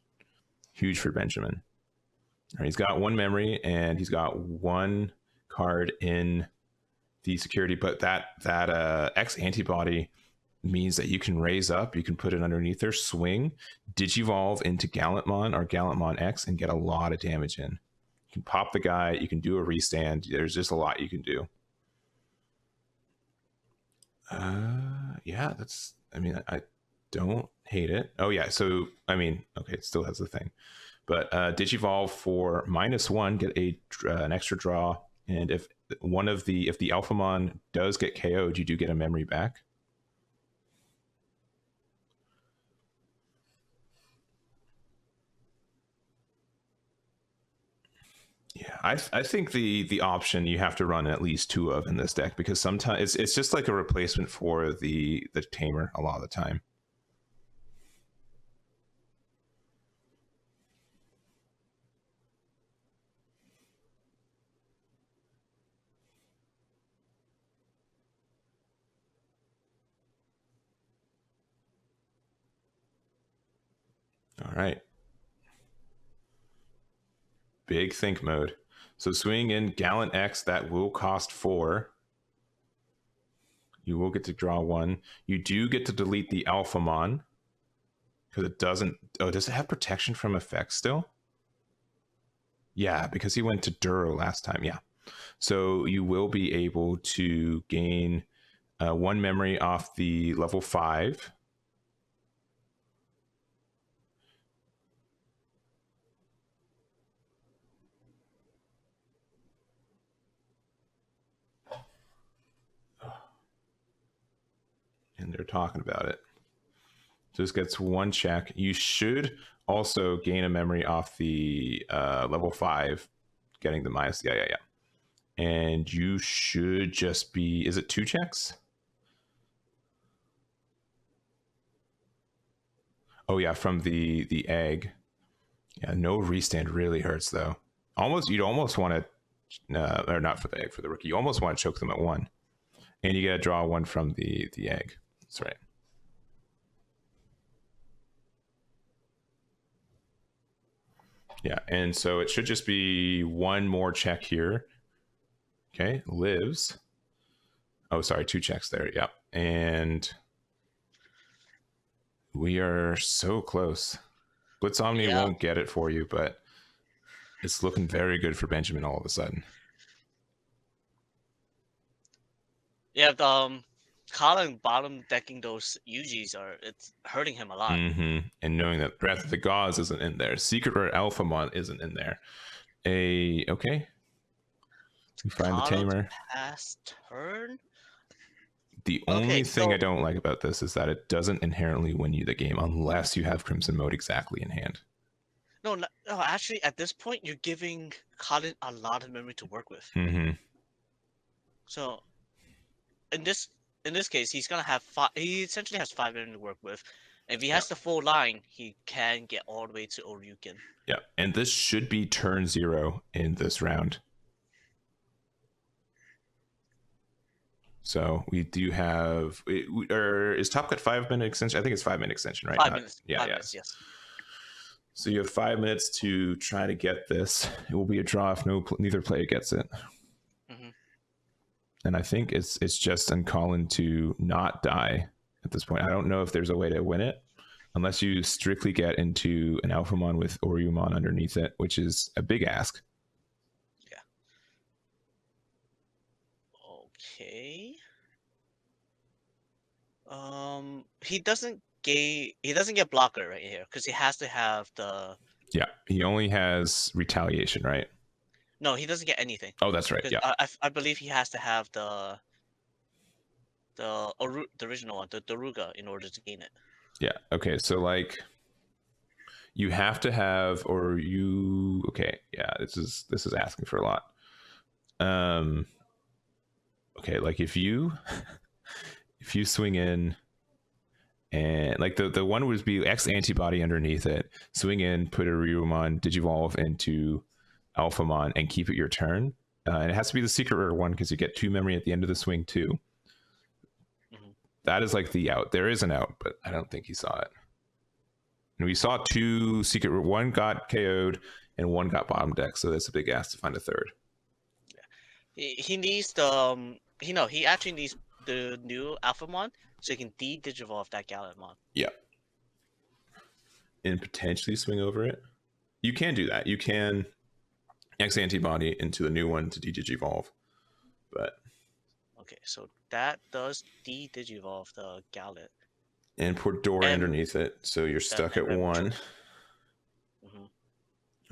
Huge for Benjamin. All right, he's got 1 memory and he's got 1 card in the security, but that X antibody means that you can raise up, you can put it underneath their swing, Digivolve into Gallantmon or Gallantmon X and get a lot of damage in. You can pop the guy, you can do a restand. There's just a lot you can do. Yeah, that's, I mean, I don't hate it. Oh yeah, so I mean, okay, it still has the thing, but Digivolve for -1, get an extra draw, and if the Alphamon does get KO'd, you do get a memory back. Yeah, I think the option you have to run at least 2 of in this deck, because sometimes it's just like a replacement for the tamer a lot of the time. All right. Big think mode. So swinging in Gallant X, that will cost 4. You will get to draw 1. You do get to delete the Alphamon, because it doesn't... Oh, does it have protection from effects still? Yeah, because he went to Duro last time. Yeah. So you will be able to gain 1 memory off the level 5. And they're talking about it. Just gets 1 check. You should also gain a memory off the level 5, getting the minus. Yeah. And you should just be, is it 2 checks? Oh yeah, from the egg. Yeah, no restand really hurts though. You'd almost want to, or not for the egg, for the rookie. You almost want to choke them at 1, and you gotta draw 1 from the egg. That's right. Yeah, and so it should just be 1 more check here. Okay, lives. Oh, sorry, 2 checks there. Yep, and we are so close. Blitz Omni won't get it for you, but it's looking very good for Benjamin all of a sudden. Yeah, Colin bottom decking those UGs it's hurting him a lot. And knowing that Breath of the Gods isn't in there, Secret Rare Alphamon isn't in there. Okay. You find the tamer. Past turn. The only thing I don't like about this is that it doesn't inherently win you the game unless you have Crimson Mode exactly in hand. No, actually, at this point, you're giving Colin a lot of memory to work with. So, in this case, he's gonna have 5. He essentially has 5 memory to work with. If he has the full line, he can get all the way to Oryukin. Yeah, and this should be turn 0 in this round. So we do have, is Top Cut 5-minute extension? I think it's 5-minute extension, right? 5 minutes. Yeah, 5 minutes, yes. So you have 5 minutes to try to get this. It will be a draw if neither player gets it. And I think it's just on Colin to not die at this point. I don't know if there's a way to win it unless you strictly get into an Alphamon with Oryumon underneath it, which is a big ask. Yeah. Okay. He doesn't get blocker right here because he has to have the. Yeah, he only has retaliation, right? No, he doesn't get anything. Oh, that's right. Yeah, I believe he has to have the original one, the Daruga, in order to gain it. Yeah. Okay. So like, you have to have, or you. Okay. Yeah. This is asking for a lot. Okay. Like if you swing in, and like the one would be X antibody underneath it, swing in, put a Ryumon, Digivolve into Alphamon, and keep it your turn. And it has to be the secret rare one because you get 2 memory at the end of the swing too. That is like the out. There is an out, but I don't think he saw it. And we saw 2 secret rare. 1 got KO'd and 1 got bottom deck, so that's a big ask to find a third. Yeah. He needs the he actually needs the new Alphamon, so you can de-digivolve that Gallantmon. Yeah. And potentially swing over it. You can do that. You can X antibody into the new one to de-digivolve. But okay, so that does de-digivolve the Gallant. And put door underneath it, so you're stuck at 1.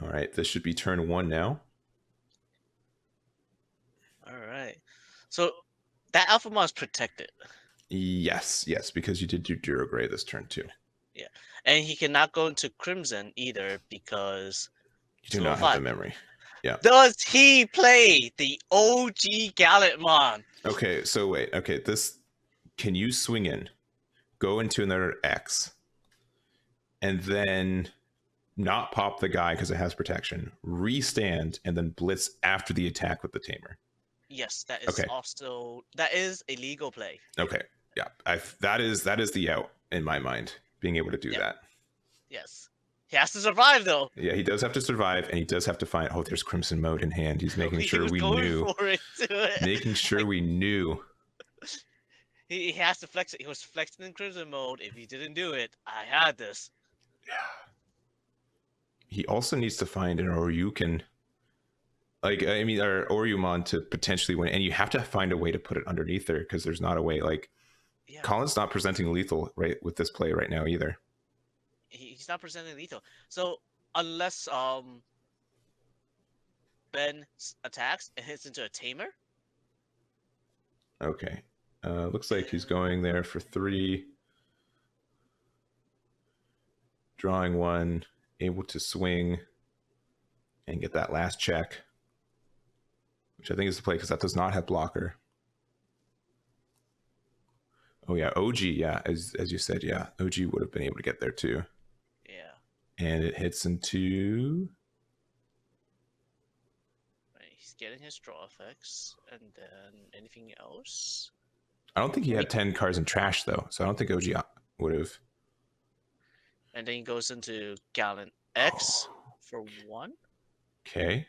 All right, this should be turn 1 now. All right, so that Alphamon is protected. Yes, because you did do Durogray this turn too. Yeah, and he cannot go into Crimson either because you do not have the memory. Yeah. Does he play the OG Gallantmon? Okay, so wait. Okay, this can you swing in, go into another X, and then not pop the guy because it has protection, restand, and then blitz after the attack with the tamer? Yes, that is also a legal play. Okay, yeah, that is the out in my mind, being able to do that. Yes, he has to survive though. Yeah, he does have to survive, and he does have to find. Oh, there's Crimson Mode in hand. He's making sure we knew. Making sure we knew. He has to flex it. He was flexing in Crimson Mode. If he didn't do it, I had this. Yeah. He also needs to find an Oryukin. Like, I mean, or Oryumon to potentially win, and you have to find a way to put it underneath there because there's not a way. Like, Colin's not presenting lethal right with this play right now either. He's not presenting lethal. So unless Ben attacks and hits into a tamer. Okay, looks like he's going there for 3, drawing 1, able to swing and get that last check, which I think is the play because that does not have blocker. Oh yeah, OG, yeah, as you said, yeah, OG would have been able to get there too. Yeah. And it hits into. He's getting his draw effects, and then anything else. I don't think he had 10 cards in trash though, so I don't think OG would have. And then he goes into Gallant X for 1. Okay.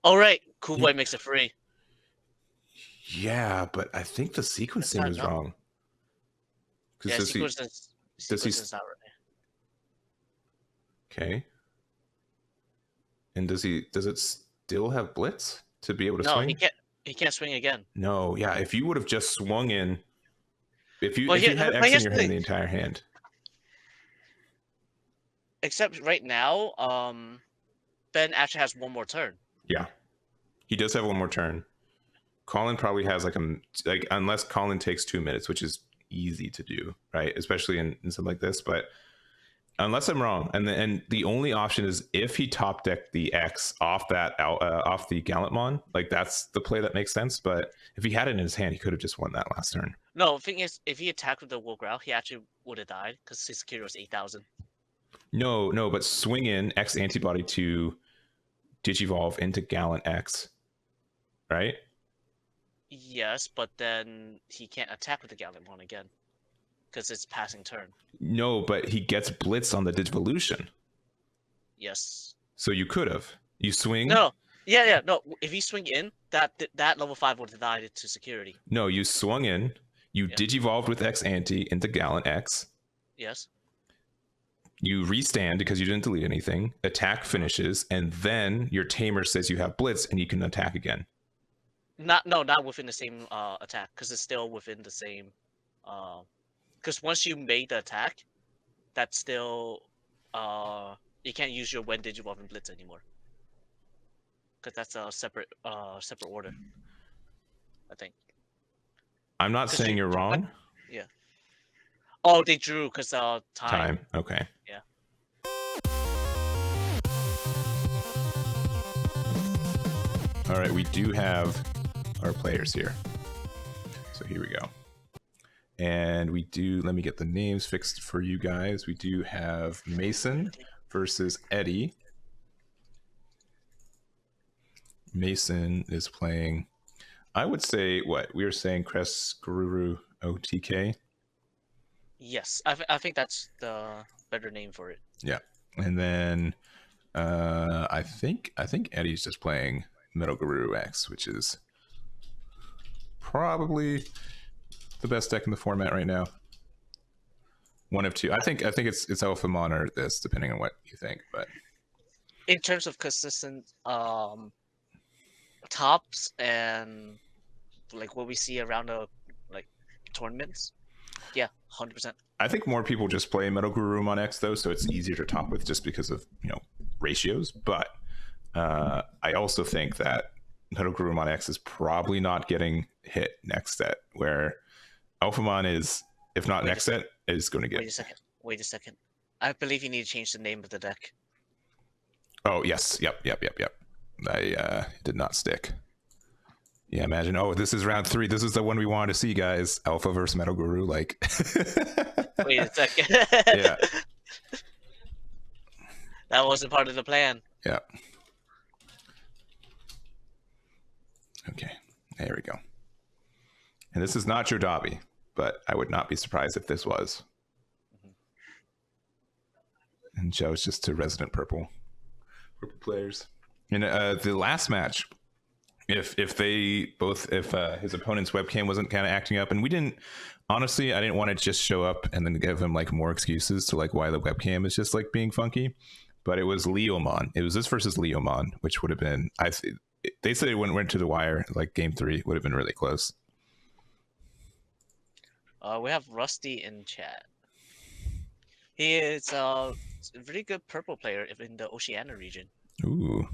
All right, Cool Boy makes it free. Yeah, but I think the sequencing is wrong. Yeah, sequencing's not right. Okay. And does it still have blitz to be able to swing? No, he can't swing again. No, yeah. If you would have just swung in, if you had X in your hand the entire hand. Except right now, Ben actually has 1 more turn. Yeah, he does have 1 more turn. Colin probably has like unless Colin takes 2 minutes, which is easy to do, right? Especially in something like this. But unless I'm wrong, and the only option is if he top decked the X off off the Gallantmon, like that's the play that makes sense. But if he had it in his hand, he could have just won that last turn. No, the thing is, if he attacked with the Will Growl, he actually would have died because his security was 8,000. No, but swing in X antibody to Digivolve into Gallant X, right? Yes, but then he can't attack with the Gallantmon again because it's passing turn. No, but he gets blitz on the Digivolution. Yes. So you could have. You swing. No. Yeah. No. If you swing in, that level 5 would have died to security. No, you swung in. You Digivolved with X anti into Gallant X. Yes. You restand because you didn't delete anything. Attack finishes, and then your tamer says you have blitz, and you can attack again. Not within the same attack, because it's still within the same. Because once you made the attack, that's still you can't use your when Digivolve and blitz anymore. Because that's a separate order. I think. I'm not saying you're wrong. Yeah. Oh, they drew because time. Time. Okay. Yeah. All right, we do have our players here. So here we go. And we do, let me get the names fixed for you guys. We do have Mason versus Eddie. Mason is playing, I would say, what? We were saying Cres, Garu, OTK. Yes, I think that's the better name for it. Yeah. And then I think Eddie's just playing MetalGaru X, which is probably the best deck in the format right now. One of two. I think it's Alphamon or this, depending on what you think. But in terms of consistent tops and like what we see around the like tournaments, yeah, 100%. I think more people just play MetalGaru X though, so it's easier to top with just because of ratios. But I also think that MetalGaru X is probably not getting hit next set, where Alphamon is, if not next set, is going to get. Wait a second. I believe you need to change the name of the deck. Oh yes, yep. I did not stick. Yeah, imagine. Oh, this is round 3. This is the one we wanted to see, guys. Alpha versus MetalGaru. Like. Wait a second. Yeah. That wasn't part of the plan. Yeah. Okay, there we go. And this is not Jodabi, but I would not be surprised if this was. And Joe's just to resident purple players. And the last match, if his opponent's webcam wasn't kind of acting up, and we didn't, honestly, I didn't want to just show up and then give him like more excuses to like why the webcam is just like being funky. But it was Leomon. It was this versus Leomon, which would have been, they said it went to the wire, like game 3 would have been really close. We have Rusty in chat. He is a really good purple player in the Oceania region. Ooh.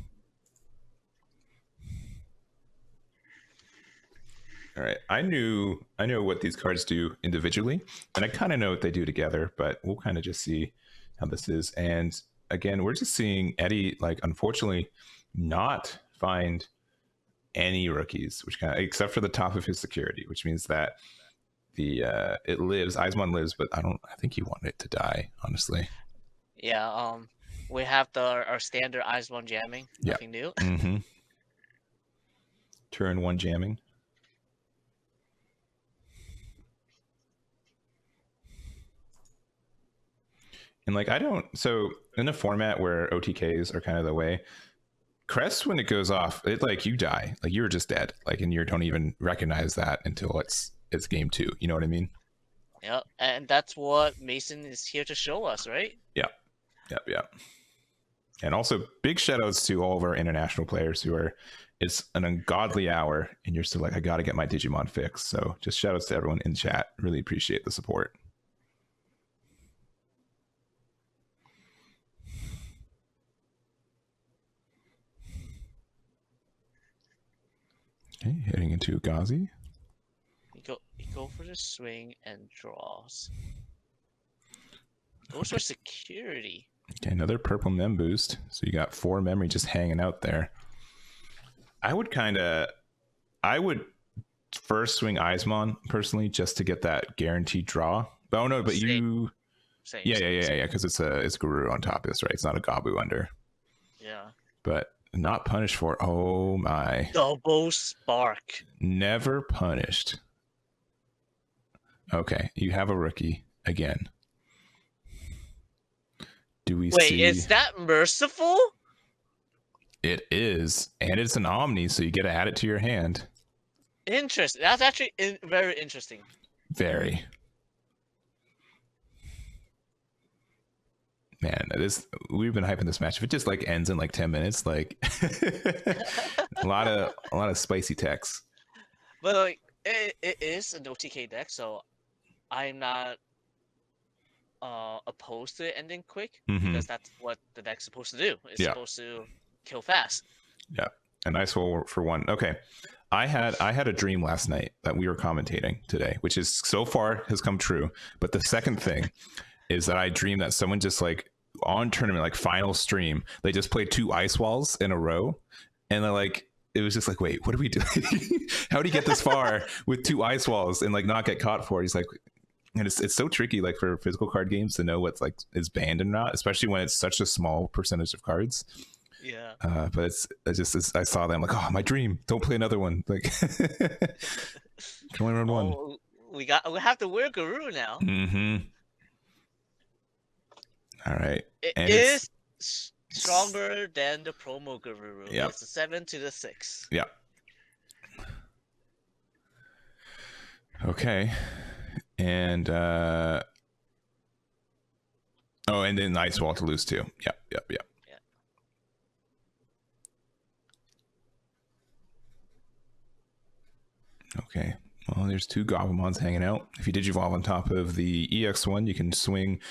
All right. I know what these cards do individually, and I kind of know what they do together, but we'll kind of just see how this is. And again, we're just seeing Eddie, like, unfortunately, not find any rookies, which kind of, except for the top of his security, which means that it lives, Eismon lives, but I think he wanted it to die, honestly. Yeah, we have our standard Eismon jamming, nothing new. Mm-hmm. Turn 1 jamming. And like, so in a format where OTKs are kind of the way, Cres, when it goes off, it like you die, like you're just dead, like, and you don't even recognize that until it's game 2. You know what I mean? Yeah, and that's what Mason is here to show us, right? Yeah. And also big shout outs to all of our international players who are, it's an ungodly hour and you're still like, I got to get my Digimon fixed. So just shout outs to everyone in chat. Really appreciate the support. Okay, heading into Gazi. You go for the swing and draws. Goes for security. Okay, another purple mem boost. So you got 4 memory just hanging out there. I would first swing Eismon personally just to get that guaranteed draw. Oh no, but Same. Yeah, because it's a Garu on top of this, right? It's not a Gabu under. Yeah. But not punished for, oh my. Double spark. Never punished. Okay, you have a rookie again. Do we see? Wait, is that merciful? It is, and it's an Omni, so you get to add it to your hand. Interesting. That's actually very interesting. Very. Man, we've been hyping this match. If it just like ends in like 10 minutes, like a lot of spicy techs. But like it is an OTK deck, so I'm not opposed to it ending quick, because that's what the deck's supposed to do. It's supposed to kill fast. Yeah, a nice roll for 1. Okay, I had a dream last night that we were commentating today, which is so far has come true. But the second thing is that I dreamed that someone just like on tournament, like final stream, they just played 2 ice walls in a row, and they're like, it was just like, wait, what are we doing? How do you get this far with 2 ice walls and like not get caught for it? He's like, and it's so tricky, like for physical card games, to know what's like is banned and not, especially when it's such a small percentage of cards. Yeah. But I saw them like, oh, my dream, don't play another one. Like, can only run 1. We have to wear Garu now. All right. It is stronger than the promo Garu. Yeah. It's a 7 to the 6. Yeah. Okay. And oh, and then Ice Wall to lose too. Yep. Yeah. Okay. Well, there's 2 Goblimons hanging out. If you Digivolve on top of the EX1, you can swing,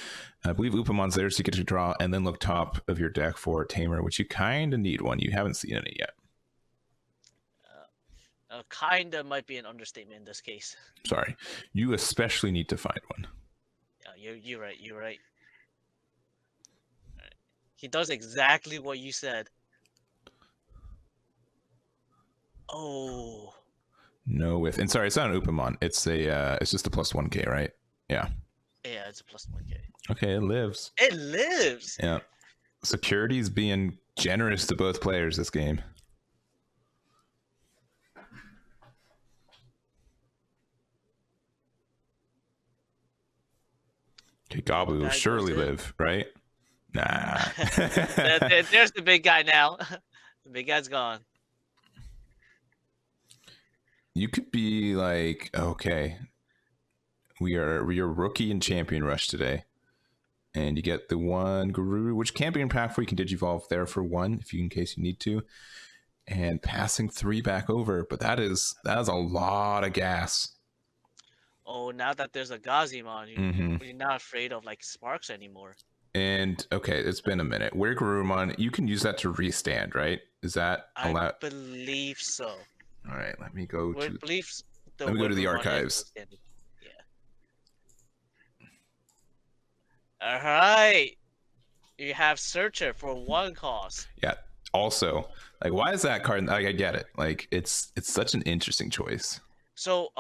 I believe Upamon's there, so you get to draw, and then look top of your deck for Tamer, which you kind of need one. You haven't seen any yet. Kinda might be an understatement in this case. Sorry. You especially need to find one. Yeah, you're right. You're right. Right. He does exactly what you said. Oh. No with, and sorry, it's not an Upamon. It's a it's just a +1K, right? Yeah. Yeah, it's a +1K. Okay, it lives. It lives. Yeah. Security's being generous to both players this game. Okay, Goblu will surely live, right? Nah. There's the big guy now. The big guy's gone. You could be like, okay, we are rookie and champion rush today, and you get the 1 Garu, which can be impactful. You can Digivolve there for 1 if you, in case you need to, and passing 3 back over. But that is a lot of gas. Oh, now that there's a Gazimon, you're not afraid of like sparks anymore. And okay, it's been a minute. Where Garurumon, you can use that to restand, right? Is that allowed? I believe so. All right, let me go to. Let me go to the archives. Yeah. All right. You have Searcher for 1 cost. Yeah. Also, like, why is that card? Like, I get it. Like, it's such an interesting choice. So,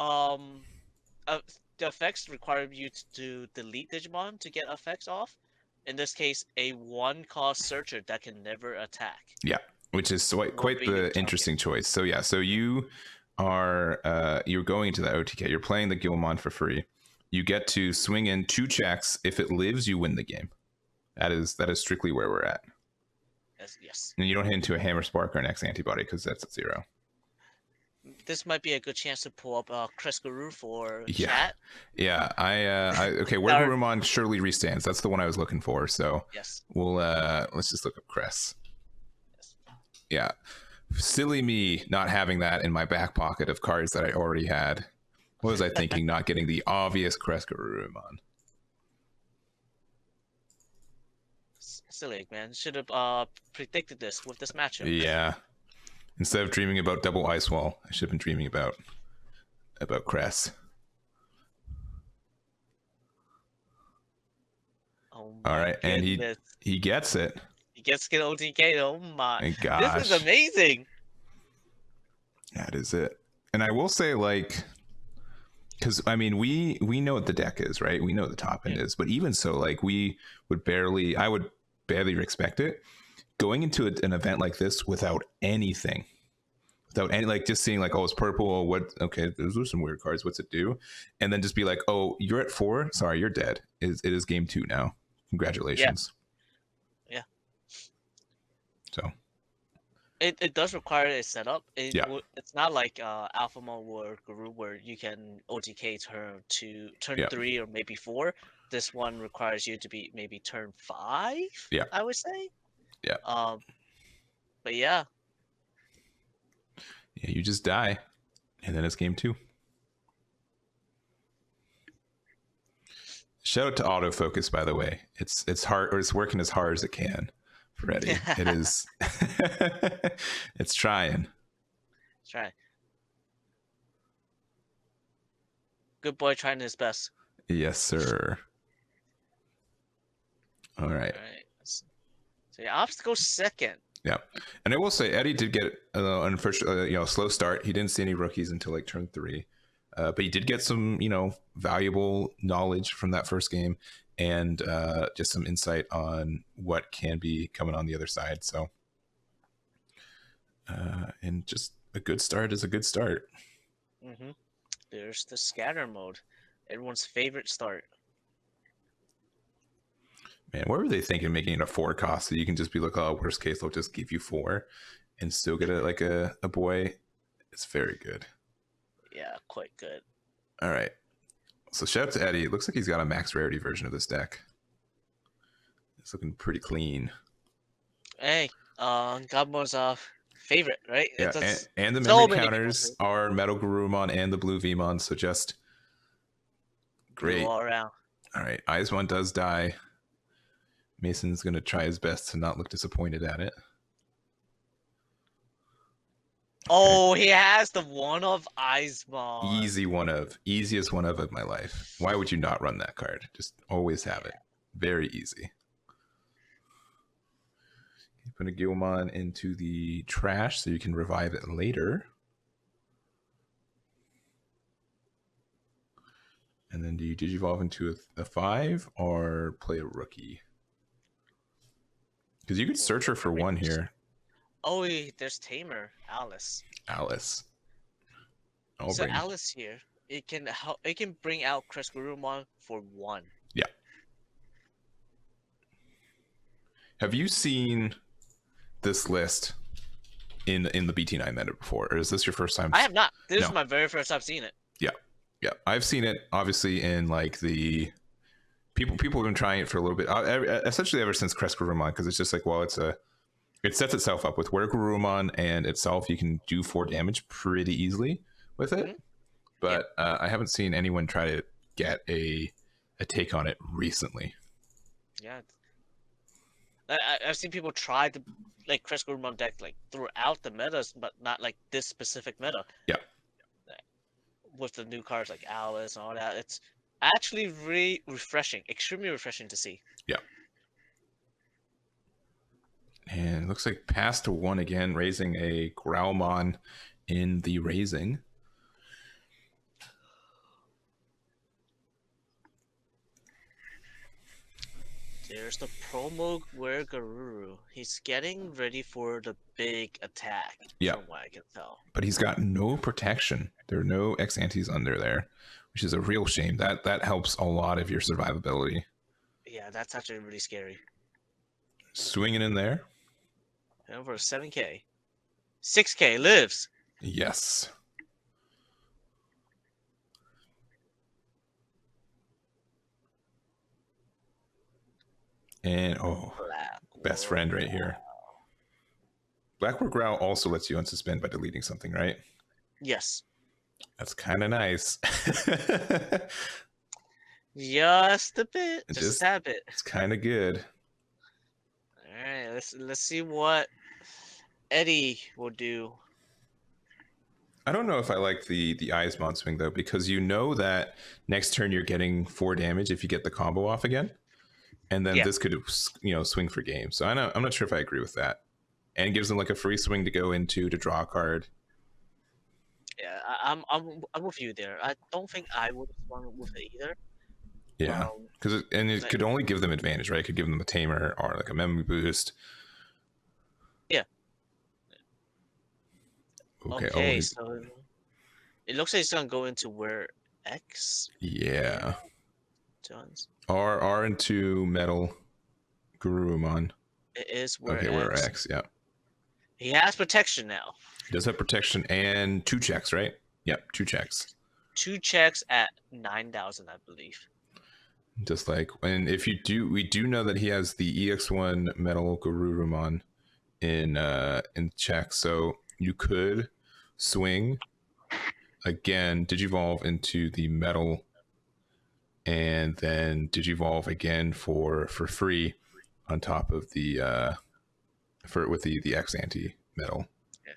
the effects require you to delete Digimon to get effects off. In this case, a 1 cost Searcher that can never attack. Yeah, which is quite the interesting choice. So yeah, so you are you're going into the OTK. You're playing the Gilmon for free. You get to swing in 2 checks. If it lives, you win the game. That is strictly where we're at. Yes. And you don't hit into a Hammer Spark or an X Antibody because that's at 0. This might be a good chance to pull up Cres Garu for chat. Yeah, okay, where Garurumon surely restands. That's the one I was looking for. So yes, we'll let's just look up Cres. Yes. Yeah, silly me not having that in my back pocket of cards that I already had. What was I thinking? Not getting the obvious Cres Garurumon. Silly, man. Should have predicted this with this matchup. Yeah. Instead of dreaming about double Ice Wall, I should have been dreaming about Cres. Oh all right, goodness. And he gets it. He gets get OTK. Oh my gosh. This is amazing. That is it. And I will say, like, because I mean, we know what the deck is, right? We know what the top end is, but even so, like, I would barely expect it. Going into an event like this without anything, like just seeing like, oh, it's purple. Okay, those are some weird cards. What's it do? And then just be like, oh, you're at 4. Sorry, you're dead. It is game 2 now. Congratulations. Yeah. So. It does require a setup. It's not like Alphamon or Garu where you can OTK turn 3 or maybe 4. This one requires you to be maybe turn 5. Yeah. I would say. Yeah. But yeah. Yeah, you just die, and then it's game 2. Shout out to autofocus, by the way. It's hard, or it's working as hard as it can for Eddie. It is. It's trying. Try. Good boy, trying his best. Yes, sir. All right. So yeah, Ops goes second. Yeah, and I will say Eddie did get unfortunately slow start. He didn't see any rookies until like turn 3, but he did get some valuable knowledge from that first game, and just some insight on what can be coming on the other side. So, and just a good start is a good start. Mm-hmm. There's the scatter mode, everyone's favorite start. Man, what were they thinking, making it a 4 cost so you can just be like, oh, worst case, they'll just give you 4 and still get a boy? It's very good. Yeah, quite good. All right. So shout out to Eddie. It looks like he's got a max rarity version of this deck. It's looking pretty clean. Hey, Gabmon's favorite, right? Yeah, It's and the so memory many counters are MetalGaruMon and the blue Vmon, so just great. all around. All right, Eismon does die. Mason's going to try his best to not look disappointed at it. Oh, he has the one of Eismon. Easy one of. Easiest one of my life. Why would you not run that card? Just always have it. Very easy. Put a Gilmon into the trash so you can revive it later. And then do you Digivolve into a 5 or play a rookie? Because you could search her for 1 here. Oh, there's Tamer, Alice. Alice. So Alice here, it can help. It can bring out Cres for 1. Yeah. Have you seen this list in the BT9 meta before, or is this your first time? I have not. This is my very first time seeing it. Yeah, yeah, I've seen it obviously in like the people have been trying it for a little bit, essentially ever since Cres because it's just like, well, it sets itself up with where Garurumon and itself you can do 4 damage pretty easily with it, but I haven't seen anyone try to get a take on it recently. Yeah. I've seen people try to like Cres deck like throughout the metas, but not like this specific meta. Yeah. With the new cards like Alice and all that, it's actually really refreshing, extremely refreshing to see. Yeah. And it looks like pass to 1 again, raising a Growlmon in the raising. There's the promo where Garu. He's getting ready for the big attack. Yeah. From what I can tell. But he's got no protection. There are no X-Antes under there, which is a real shame. That helps a lot of your survivability. Yeah, that's actually really scary. Swinging in there. Over 7K. 6K lives. Yes. And best friend right here. Blackboard Growl also lets you unsuspend by deleting something, right? Yes. That's kind of nice. Just a bit. Just a bit. It's kind of good. All right, let's see what Eddie will do. I don't know if I like the Eismon swing though, because you know that next turn you're getting 4 damage if you get the combo off again. And then this could, swing for game. So I'm not sure if I agree with that. And it gives them like a free swing to go into to draw a card. Yeah, I'm with you there. I don't think I would have swung with it either. Yeah, because it could only give them advantage, right? It could give them a tamer or like a memory boost. Yeah. Okay. So it looks like it's gonna go into where X. Yeah. Jones. R into MetalGaruMon. It is where where X. Yeah. He has protection now. He does have protection and 2 checks, right? Yep, 2 checks. 2 checks at 9,000, I believe. Just like, and if you do, we do know that he has the EX1 MetalGaruMon in check, so you could swing again, Digivolve into the metal, and then Digivolve again for free on top of the with the X anti metal. Yeah.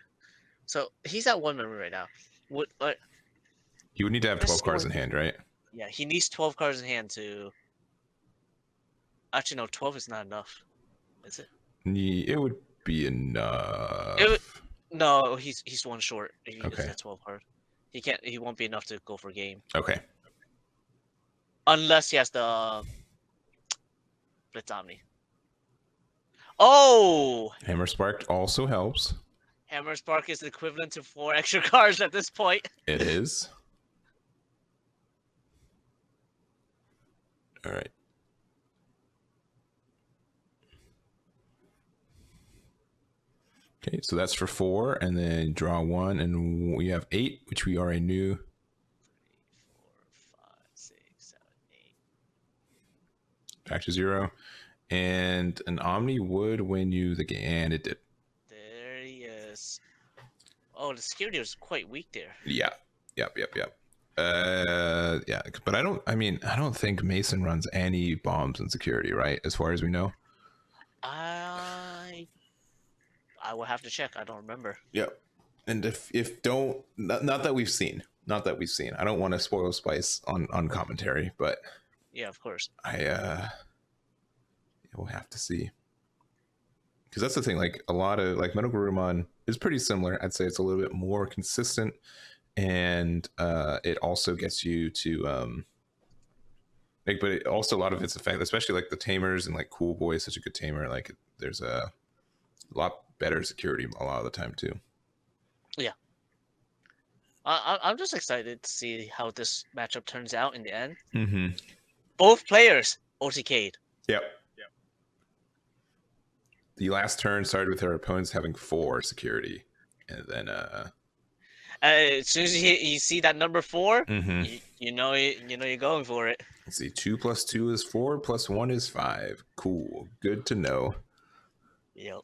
So he's at 1 memory right now. You would need to have 12 cards in hand, right? Yeah, he needs 12 cards in hand to. Actually, no, 12 is not enough. Is it? It would be enough. No, he's 1 short. He okay. That 12 card. He won't be enough to go for game. Okay. Unless he has the Blitz Omni. Oh! Hammer Spark also helps. Hammer Spark is equivalent to 4 extra cards at this point. It is. All right. Okay, so that's for 4, and then draw 1, and we have 8, which we are a new back to 0. And an Omni would win you the game, and it did. There he is. Oh, the security was quite weak there. Yeah. Yep. Yeah, but I don't think Mason runs any bombs in security, right? As far as we know. I will have to check. I don't remember. Yep. And if don't, not that we've seen. I don't want to spoil Spice on commentary, but yeah, of course. We'll have to see. Because that's the thing, like a lot of like MetalGaruMon is pretty similar. I'd say it's a little bit more consistent, and it also gets you to like, but it also a lot of its effect, especially like the tamers and like Cool Boy is such a good tamer. Like there's a lot better security a lot of the time too. Yeah. I'm just excited to see how this matchup turns out in the end. Mm-hmm. Both players OTK'd. Yep. The last turn started with our opponents having 4 security, and then as soon as you see that number 4, mm-hmm. you know you're going for it. Let's see, 2 + 2 is 4, + 1 is 5. Cool, good to know. Yep.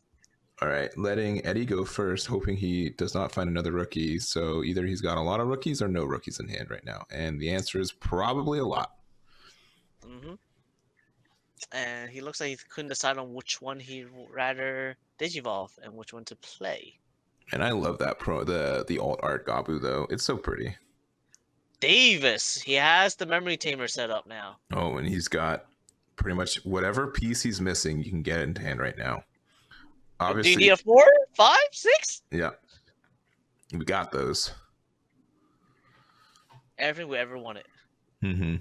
All right, letting Eddie go first, hoping he does not find another rookie. So either he's got a lot of rookies or no rookies in hand right now, and the answer is probably a lot. Mm-hmm. And he looks like he couldn't decide on which one he'd rather Digivolve and which one to play. And I love that the alt art Gabu though. It's so pretty. Davis, he has the memory tamer set up now. Oh, and he's got pretty much whatever piece he's missing, you can get it into hand right now. Obviously, DD4, 5, 6. Yeah, we got those. Everything we ever wanted. Mm-hmm.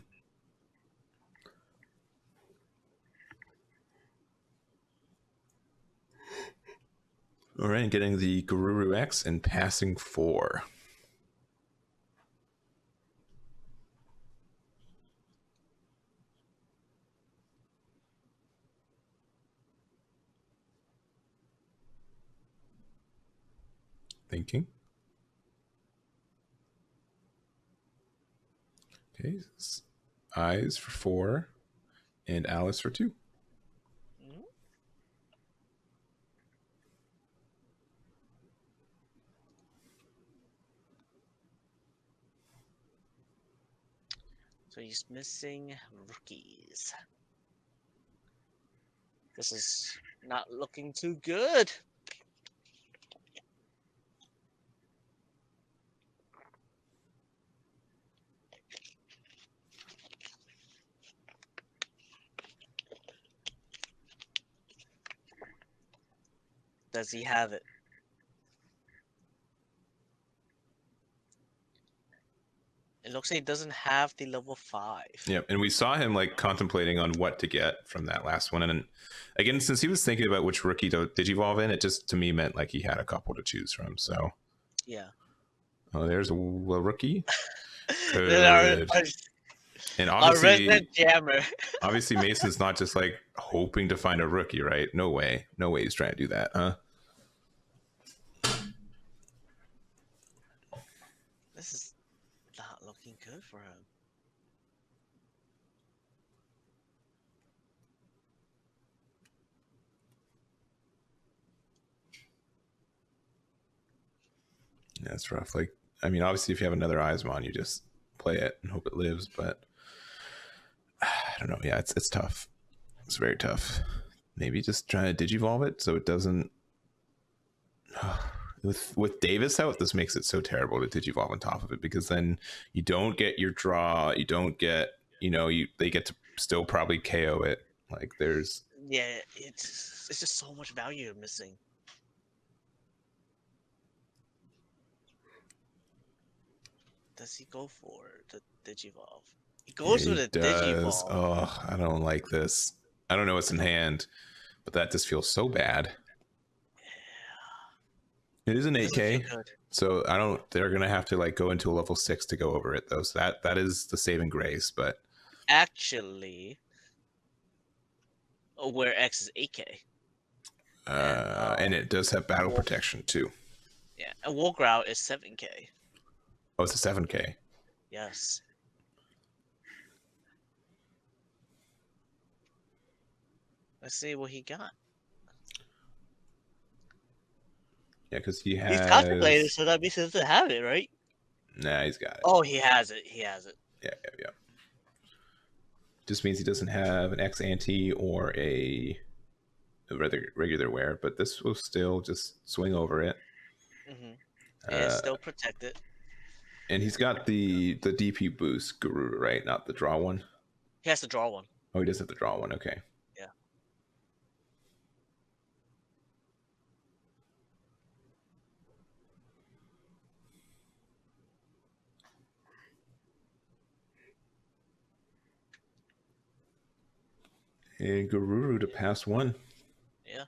All right, getting the Garu X and passing 4. Thinking. Okay, eyes for 4 and Alice for 2. So he's missing rookies. This is not looking too good. Does he have it? It looks like he doesn't have the level 5. Yeah, and we saw him like contemplating on what to get from that last one. And again, since he was thinking about which rookie to Digivolve in, it just to me meant like he had a couple to choose from. So yeah. Oh, there's a rookie. Good. And obviously, jammer. Obviously, Mason's not just like hoping to find a rookie, right? No way he's trying to do that, huh? This is not looking good for him. Yeah, it's rough. Like, I mean, obviously, if you have another Eismon, you just play it and hope it lives. But I don't know. Yeah, it's tough. It's very tough. Maybe just try to Digivolve it so it doesn't. With Davis out, this makes it so terrible to Digivolve on top of it, because then you don't get your draw. You don't get, they get to still probably KO it. Like there's. Yeah, it's just so much value you're missing. Does he go for the Digivolve? He goes for the Digivolve. Oh, I don't like this. I don't know what's in hand, but that just feels so bad. It is an 8K, so they're gonna have to like go into a level 6 to go over it though. So that is the saving grace. But actually, where X is 8K, and it does have battle protection too. Yeah, and Wolgrow is 7K. Oh, it's a 7K. Yes. Let's see what he got. Yeah, because he has... He's contemplated, so that means he doesn't have it, right? Nah, he's got it. Oh, he has it. He has it. Yeah. Just means he doesn't have an X anti or a regular wear, but this will still just swing over it. Mm-hmm. It's still protected. And he's got the DP boost Garu, right? Not the draw one. He has to draw one. Oh, he does have to draw one. Okay. Yeah. And Garuru to pass one. Yeah.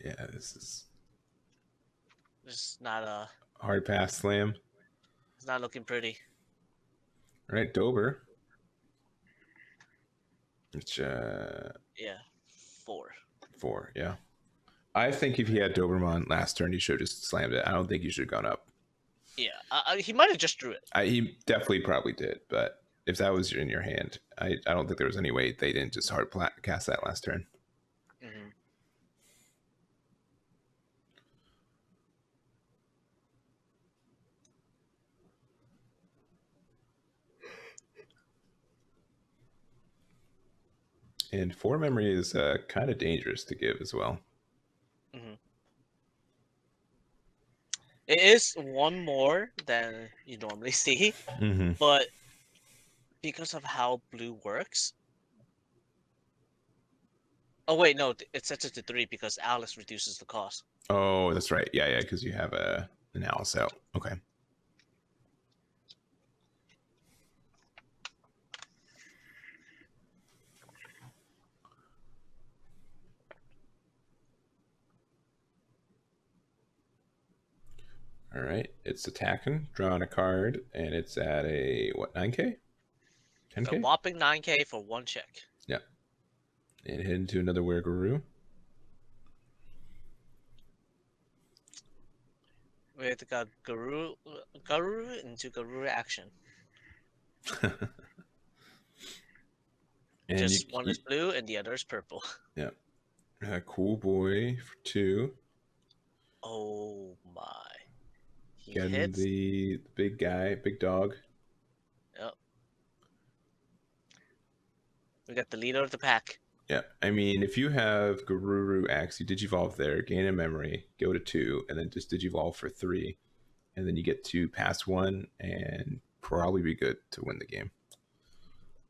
Yeah, this is Just not a hard pass slam. It's not looking pretty. All right, Dober. Which yeah, 4. 4, yeah. I think if he had Doberman last turn, he should have just slammed it. I don't think he should have gone up. Yeah, he might have just drew it. He definitely probably did, but if that was in your hand, I don't think there was any way they didn't just hard cast that last turn. Mm-hmm. And 4 memory is kind of dangerous to give as well. Mm-hmm. It is 1 more than you normally see, but because of how blue works. Oh wait, no, it sets it to 3 because Alice reduces the cost. Oh, that's right. Yeah, because you have an Alice out. Okay. All right, it's attacking, drawing a card, and it's at a, what, 9K? 10K? A whopping 9K for 1 check. Yeah. And head into another Garu. With Garu into Garu action. And just one is blue and the other is purple. Yeah. Cool boy for 2. Oh my. Getting hits. The big guy, big dog. Yep. We got the leader of the pack. Yeah, I mean, if you have Garu X, you digivolve there, gain a memory, go to 2, and then just digivolve for 3, and then you get to pass 1, and probably be good to win the game.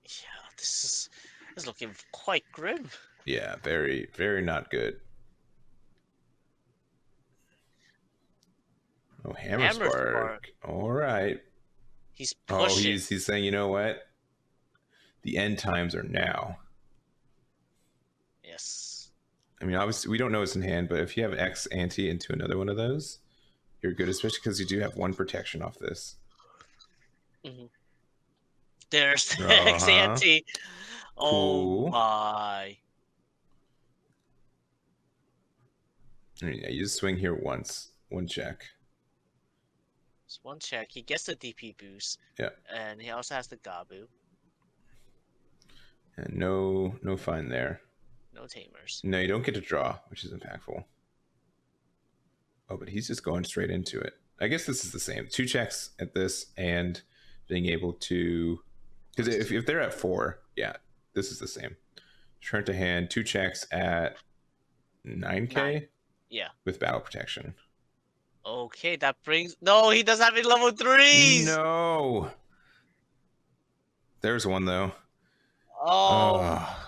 Yeah, this is looking quite grim. Yeah, very, very not good. Oh, Hammer Spark. All right. He's pushing. Oh, he's saying, you know what? The end times are now. Yes. I mean, obviously, we don't know what's in hand, but if you have X ante into another one of those, you're good, especially because you do have 1 protection off this. Mm-hmm. There's the X ante. Cool. Oh my. I mean, yeah, you just swing here once. 1 check. Just 1 check. He gets the DP boost. Yeah. And he also has the Gabu. And no fine there. No tamers. No, you don't get to draw, which is impactful. Oh, but he's just going straight into it. I guess this is the same. 2 checks at this and being able to... Because if they're at 4, yeah, this is the same. Turn to hand, 2 checks at 9K? 9. Yeah. With battle protection. Okay, that brings... No, he doesn't have any level 3s! No! There's one, though. Oh.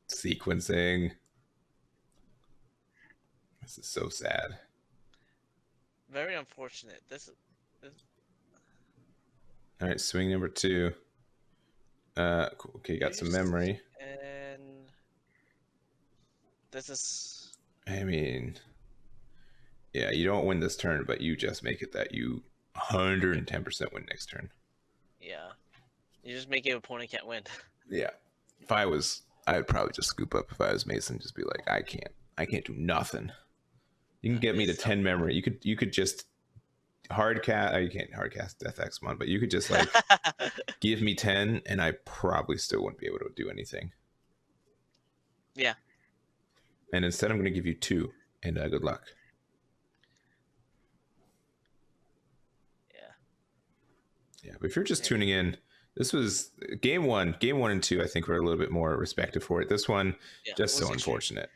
Sequencing. This is so sad. Very unfortunate. This... All right, swing number 2. Cool. Okay, got some memory. And this is... I mean, yeah, you don't win this turn, but you just make it that you 110% win next turn. Yeah. You just make it opponent can't win. Yeah. If I would probably just scoop up if I was Mason, just be like, I can't do nothing. You can get me to 10 memory. You could just hardcast. You can't hardcast DeathXmon, but you could just like give me 10, and I probably still wouldn't be able to do anything. Yeah. And instead, I'm going to give you 2, and good luck. Yeah, but if you're just tuning in, this was game 1. Game 1 and 2, I think, were a little bit more respected for it. This one, just so unfortunate.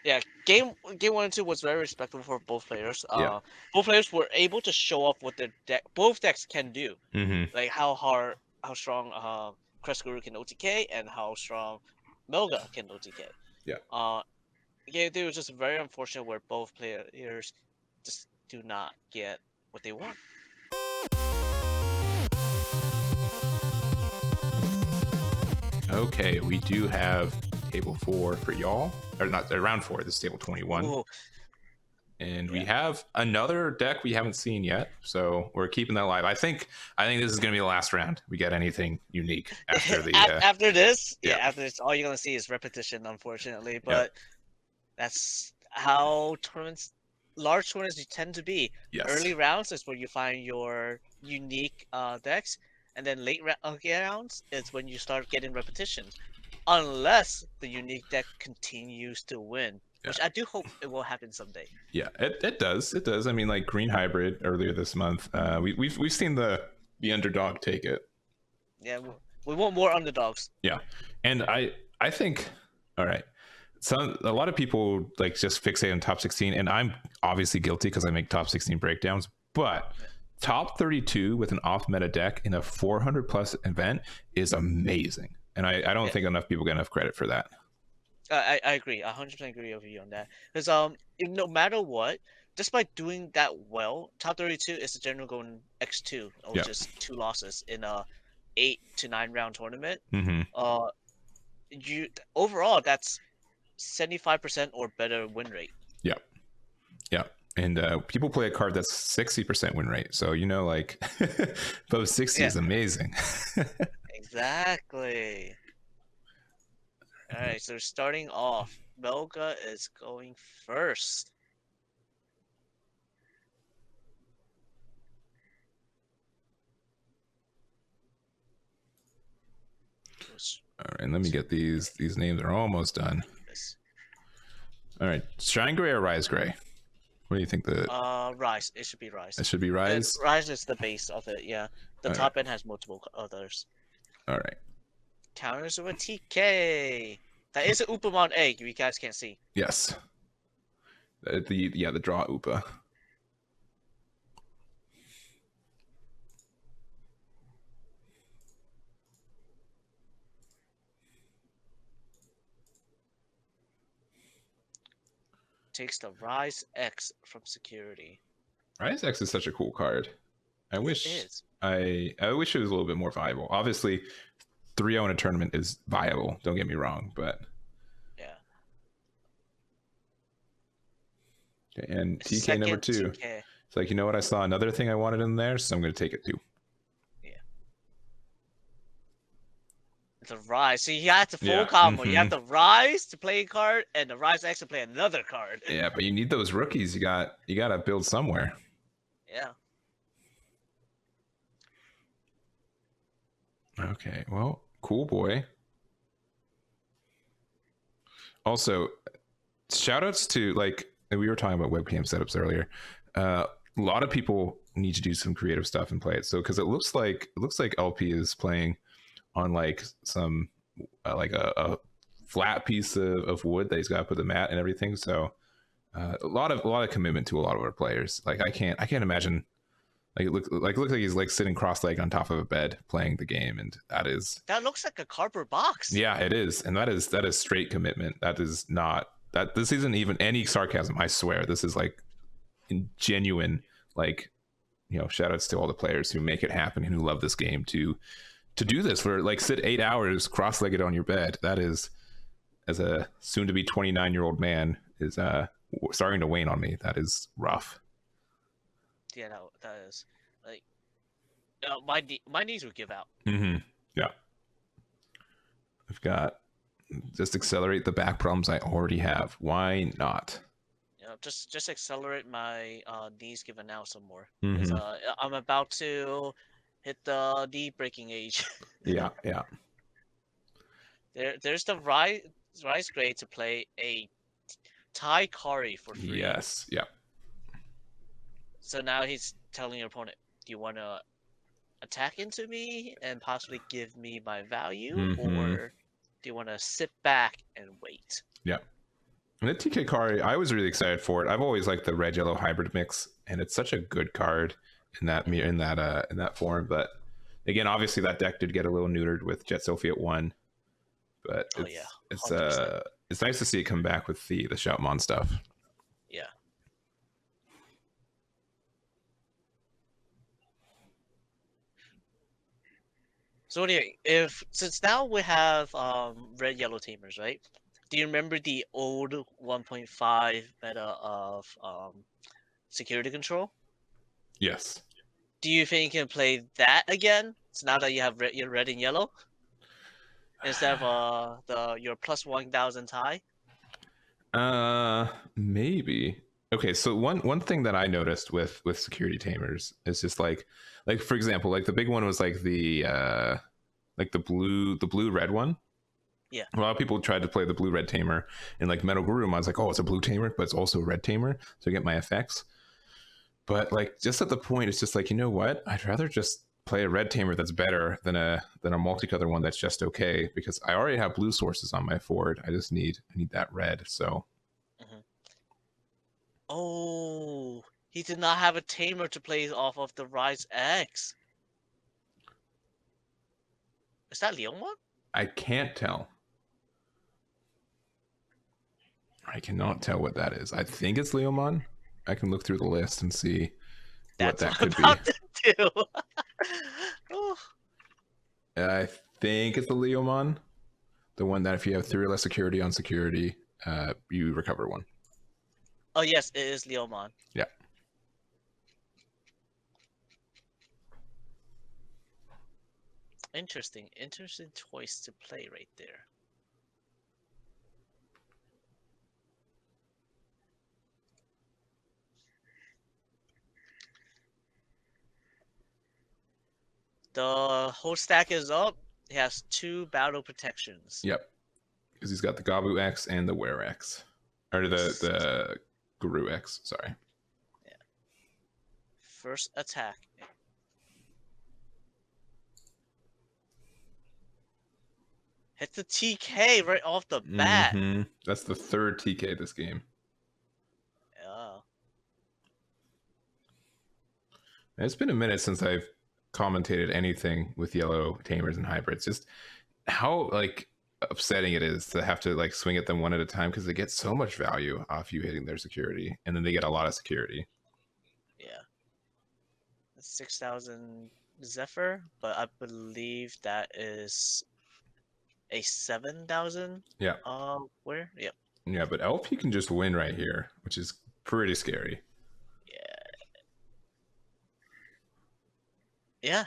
Yeah, game 1 and 2 was very respectable for both players. Both players were able to show off what their both decks can do. Like how strong Cres Guru can OTK and how strong Melga can OTK. Yeah. It was just very unfortunate where both players just do not get what they want. Okay, we do have table 4 for y'all, or not round 4. This is table 21. Ooh. And we have another deck we haven't seen yet, so we're keeping that alive. I think this is going to be the last round. We get anything unique after the after this. After this, all you're going to see is repetition, unfortunately. But that's how large tournaments tend to be. Yes. Early rounds is where you find your unique decks. And then late rounds is when you start getting repetitions. Unless the unique deck continues to win. Which I do hope it will happen someday. Yeah, it does. It does. I mean, like Green Hybrid earlier this month. We've seen the underdog take it. Yeah, we want more underdogs. Yeah. And I think, all right. A lot of people like just fixate on top 16, and I'm obviously guilty because I make top 16 breakdowns, but top 32 with an off-meta deck in a 400+ event is amazing. And I don't think enough people get enough credit for that. I agree. 100% agree with you on that. Because no matter what, just by doing that well, top 32 is the general going X2, which is 2 losses in a 8 to 9 round tournament. Overall, that's 75% or better win rate. Yeah. And people play a card that's 60% win rate. So, like, above 60 is amazing. Exactly. All right, so starting off, Melga is going first. All right, let me get these. These names are almost done. All right, Shine Gray or Rise Gray? What do you think? Rise. It should be Rise. It should be Rise? Rise is the base of it, yeah. The top end has multiple others. All right. Counters with a TK. That is an Upamon egg, you guys can't see. Yes. The draw Upa. Takes the Rise X from security. Rise X is such a cool card. I wish it was a little bit more viable. Obviously, 3-0 in a tournament is viable. Don't get me wrong, but okay, and TK number 2. TK. It's like, you know what? I saw another thing I wanted in there, so I'm going to take it too. The Rise. So you have the full combo. You have the Rise to play a card, and the Rise X to play another card. Yeah, but you need those rookies. You got to build somewhere. Yeah. Okay. Well, cool boy. Also, shoutouts to, like, we were talking about webcam setups earlier. A lot of people need to do some creative stuff and play it. So because it looks like LP is playing on like some like a flat piece of wood that he's got to put the mat and everything. So a lot of commitment to a lot of our players. Like I can't imagine like it looks like he's like sitting cross-legged on top of a bed playing the game, and that looks like a cardboard box. Yeah, it is, and that is straight commitment. That is not that. This isn't even any sarcasm. I swear, this is like genuine. Like, shout outs to all the players who make it happen and who love this game to do this for like sit 8 hours cross-legged on your bed. That is, as a soon to be 29-year-old man, is starting to wane on me. That is rough. Yeah, no, that is like my knees would give out. Yeah, I've got just accelerate the back problems I already have. Why not? Yeah, just accelerate my knees given out some more. Mm-hmm. 'Cause, I'm about to hit the knee breaking age. Yeah, yeah. There's the RizeGrey to play a Thai Kari for free. Yes, yeah. So now he's telling your opponent, do you want to attack into me and possibly give me my value, or do you want to sit back and wait? Yeah. And the TK card, I was really excited for it. I've always liked the red yellow hybrid mix, and it's such a good card in that form. But again, obviously that deck did get a little neutered with Jet Sophie at 1. But it's nice to see it come back with the Shoutmon stuff. Yeah. So anyway, since now we have red yellow tamers, right? Do you remember the old 1.5 meta of security control? Yes. Do you think you can play that again? So now that you have red and yellow, instead of your plus 1,000 tie? Maybe. Okay, so one thing that I noticed with security tamers is just like for example, like the big one was like the blue red one. Yeah. A lot of people tried to play the blue red tamer and like MetalGaru. I was like, oh, it's a blue tamer, but it's also a red tamer, so I get my effects. But like just at the point, it's just like, you know what? I'd rather just play a red tamer that's better than a multicolor one that's just okay, because I already have blue sources on my forward. I need that red. So. Oh, he did not have a tamer to play off of the Rise X. Is that Leomon? I can't tell. I cannot tell what that is. I think it's Leomon. I can look through the list and see what that could be. Oh. I think it's the Leomon. The one that if you have 3 or less security on security, you recover 1. Oh yes, it is Leomon. Yeah. Interesting choice to play right there. The whole stack is up. He has 2 battle protections. Yep. Because he's got the Gabu X and the Were X. Or the Garu X, sorry. Yeah. First attack. Hit the TK right off the bat. That's the 3rd TK this game. Yeah. It's been a minute since I've commentated anything with yellow tamers and hybrids. Just how like upsetting it is to have to like swing at them one at a time, because they get so much value off you hitting their security, and then they get a lot of security. Yeah. 6,000 Zephyr, but I believe that is a 7,000. Yeah. Where? Yep. Yeah, but LP can just win right here, which is pretty scary. Yeah,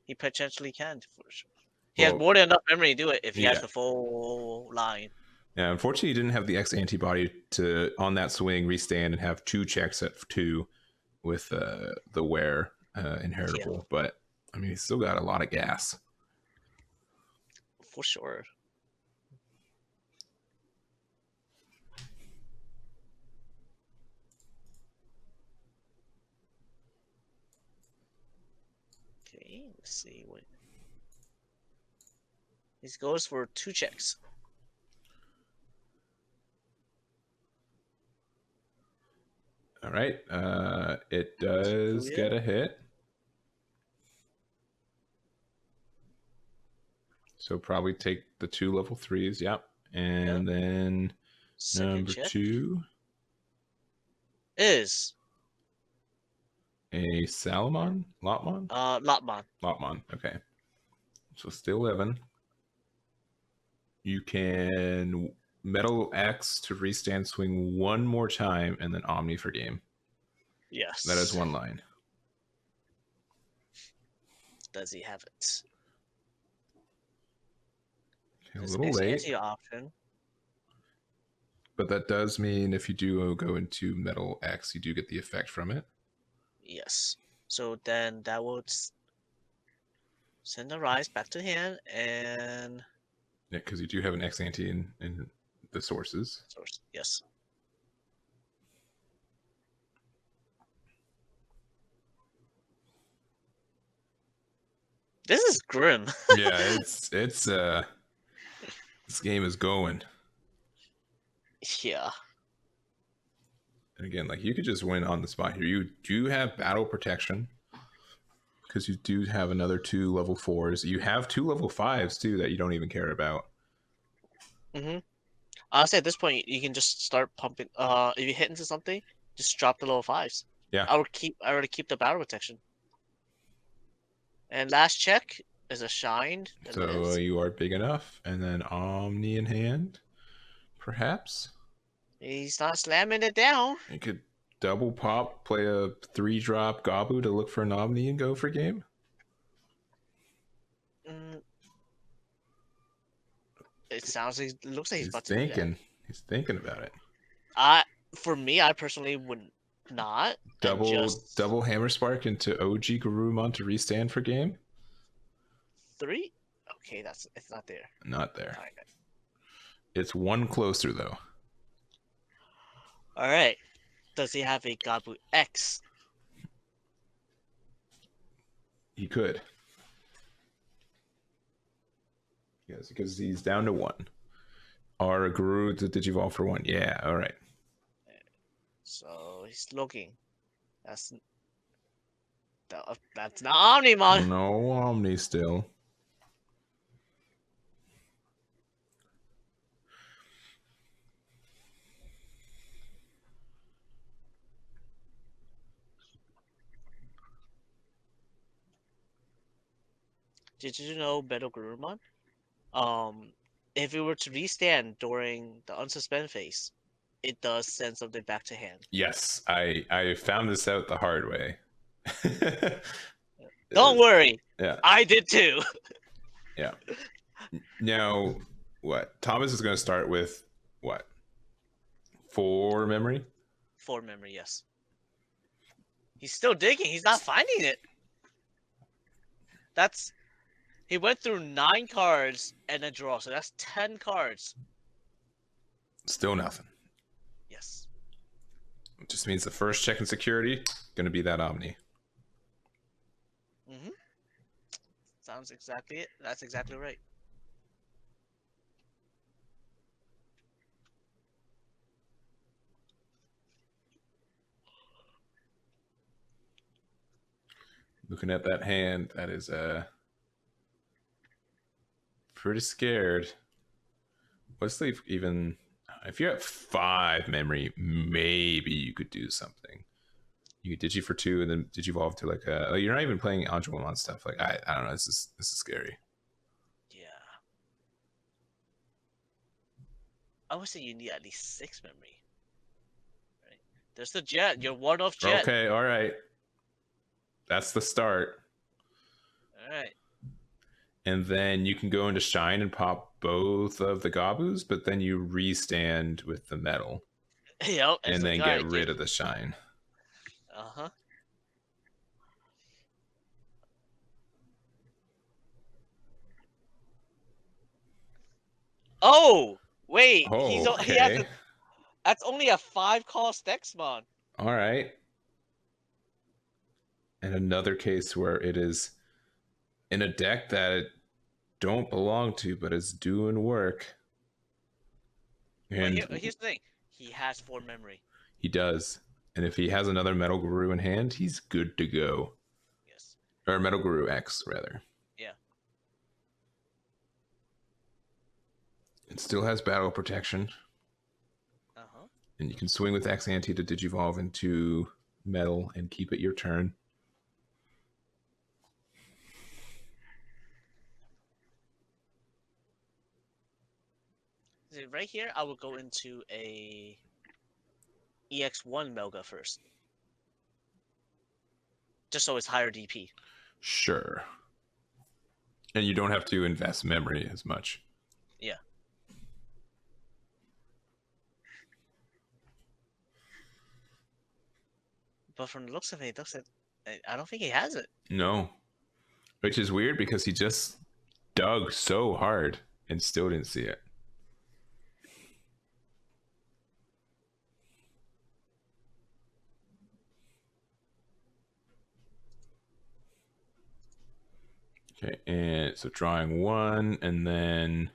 he potentially can for sure. He has more than enough memory to do it if he has the full line. Yeah, unfortunately, he didn't have the X antibody to on that swing restand and have 2 checks at 2 with the Were inheritable. Yeah. But I mean, he's still got a lot of gas for sure. Let's see what this goes for. 2 checks. All right, it does get a hit, so probably take the 2 level 3s. Yep, and then number 2 is a Salamon? Lotmon? Lotmon. Lotmon, okay. So still 11. You can Metal X to restand swing 1 more time and then Omni for game. Yes. That is 1 line. Does he have it? Okay, a little late. Option. But that does mean if you do go into Metal X, you do get the effect from it. Yes. So then that would send the Rise back to hand and... Yeah, because you do have an X ante in the sources. Source. Yes. This is grim. Yeah, it's this game is going. Yeah. And again, like you could just win on the spot here. You do have battle protection because you do have another 2 level 4s. You have 2 level 5s too that you don't even care about. Honestly, at this point, you can just start pumping. If you hit into something, just drop the level 5s. Yeah. I would keep the battle protection. And last check is a shine. So you are big enough, and then Omni in hand, perhaps. He's not slamming it down. You could double pop, play a 3-drop Gabu to look for an Omni and go for game. It sounds like it looks like he's about thinking. to do that. He's thinking about it. For me, I personally would not. Double Hammer Spark into OG Garurumon to restand for game. 3? Okay, it's not there. Not there. Right. It's 1 closer though. All right. Does he have a Gabu X? He could. Yes, because he's down to 1. Or a Garu to Digivolve for 1. Yeah, all right. So he's looking. That's not Omnimon. No Omni still. Did you know MetalGaruMon? If it were to restand during the unsuspend phase, it does send something back to hand. Yes, I found this out the hard way. Don't worry. Yeah. I did too. Yeah. Now, what? Thomas is going to start with what? 4 memory? 4 memory, yes. He's still digging. He's not finding it. He went through 9 cards and a draw, so that's 10 cards. Still nothing. Yes. It just means the first check in security going to be that Omni. Sounds exactly it. That's exactly right. Looking at that hand, that is pretty scared. What's the even? If you're at 5 memory, maybe you could do something. You could Digi for 2 and then Digivolve to like you're not even playing Aandroidd stuff. Like I don't know. This is scary. Yeah. I would say you need at least 6 memory. Right. There's the jet. You're one off jet. Okay. All right. That's the start. All right. And then you can go into Shine and pop both of the Gabus, but then you restand with the metal. Yep. And then get rid of the Shine. Uh-huh. Oh! Wait. Oh, okay. He has that's only a 5-cost Dexmon. All right. And another case where it is in a deck that it don't belong to, but it's doing work. And here's the thing. He has 4 memory. He does. And if he has another MetalGaru in hand, he's good to go. Yes. Or MetalGaru X, rather. Yeah. It still has battle protection. Uh-huh. And you can swing with X Ante to Digivolve into Metal and keep it your turn. Right here, I will go into a EX1 Melga first. Just so it's higher DP. Sure. And you don't have to invest memory as much. Yeah. but from the looks of it, I don't think he has it. No, which is weird because he just dug so hard and still didn't see it. Okay, and so drawing one and then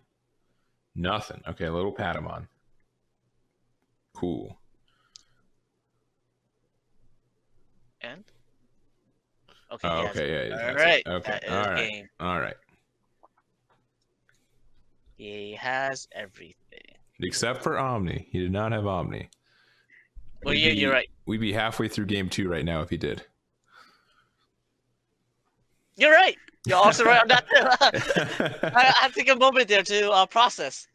nothing. Okay, a little Patamon. Cool. And okay, oh, okay, yeah. All right, Okay, that is all right, game. all right. He has everything except for Omni. He did not have Omni. Well, yeah, you're right. We'd be halfway through game 2 right now if he did. You're right. You're also right on that. I take a moment there to process.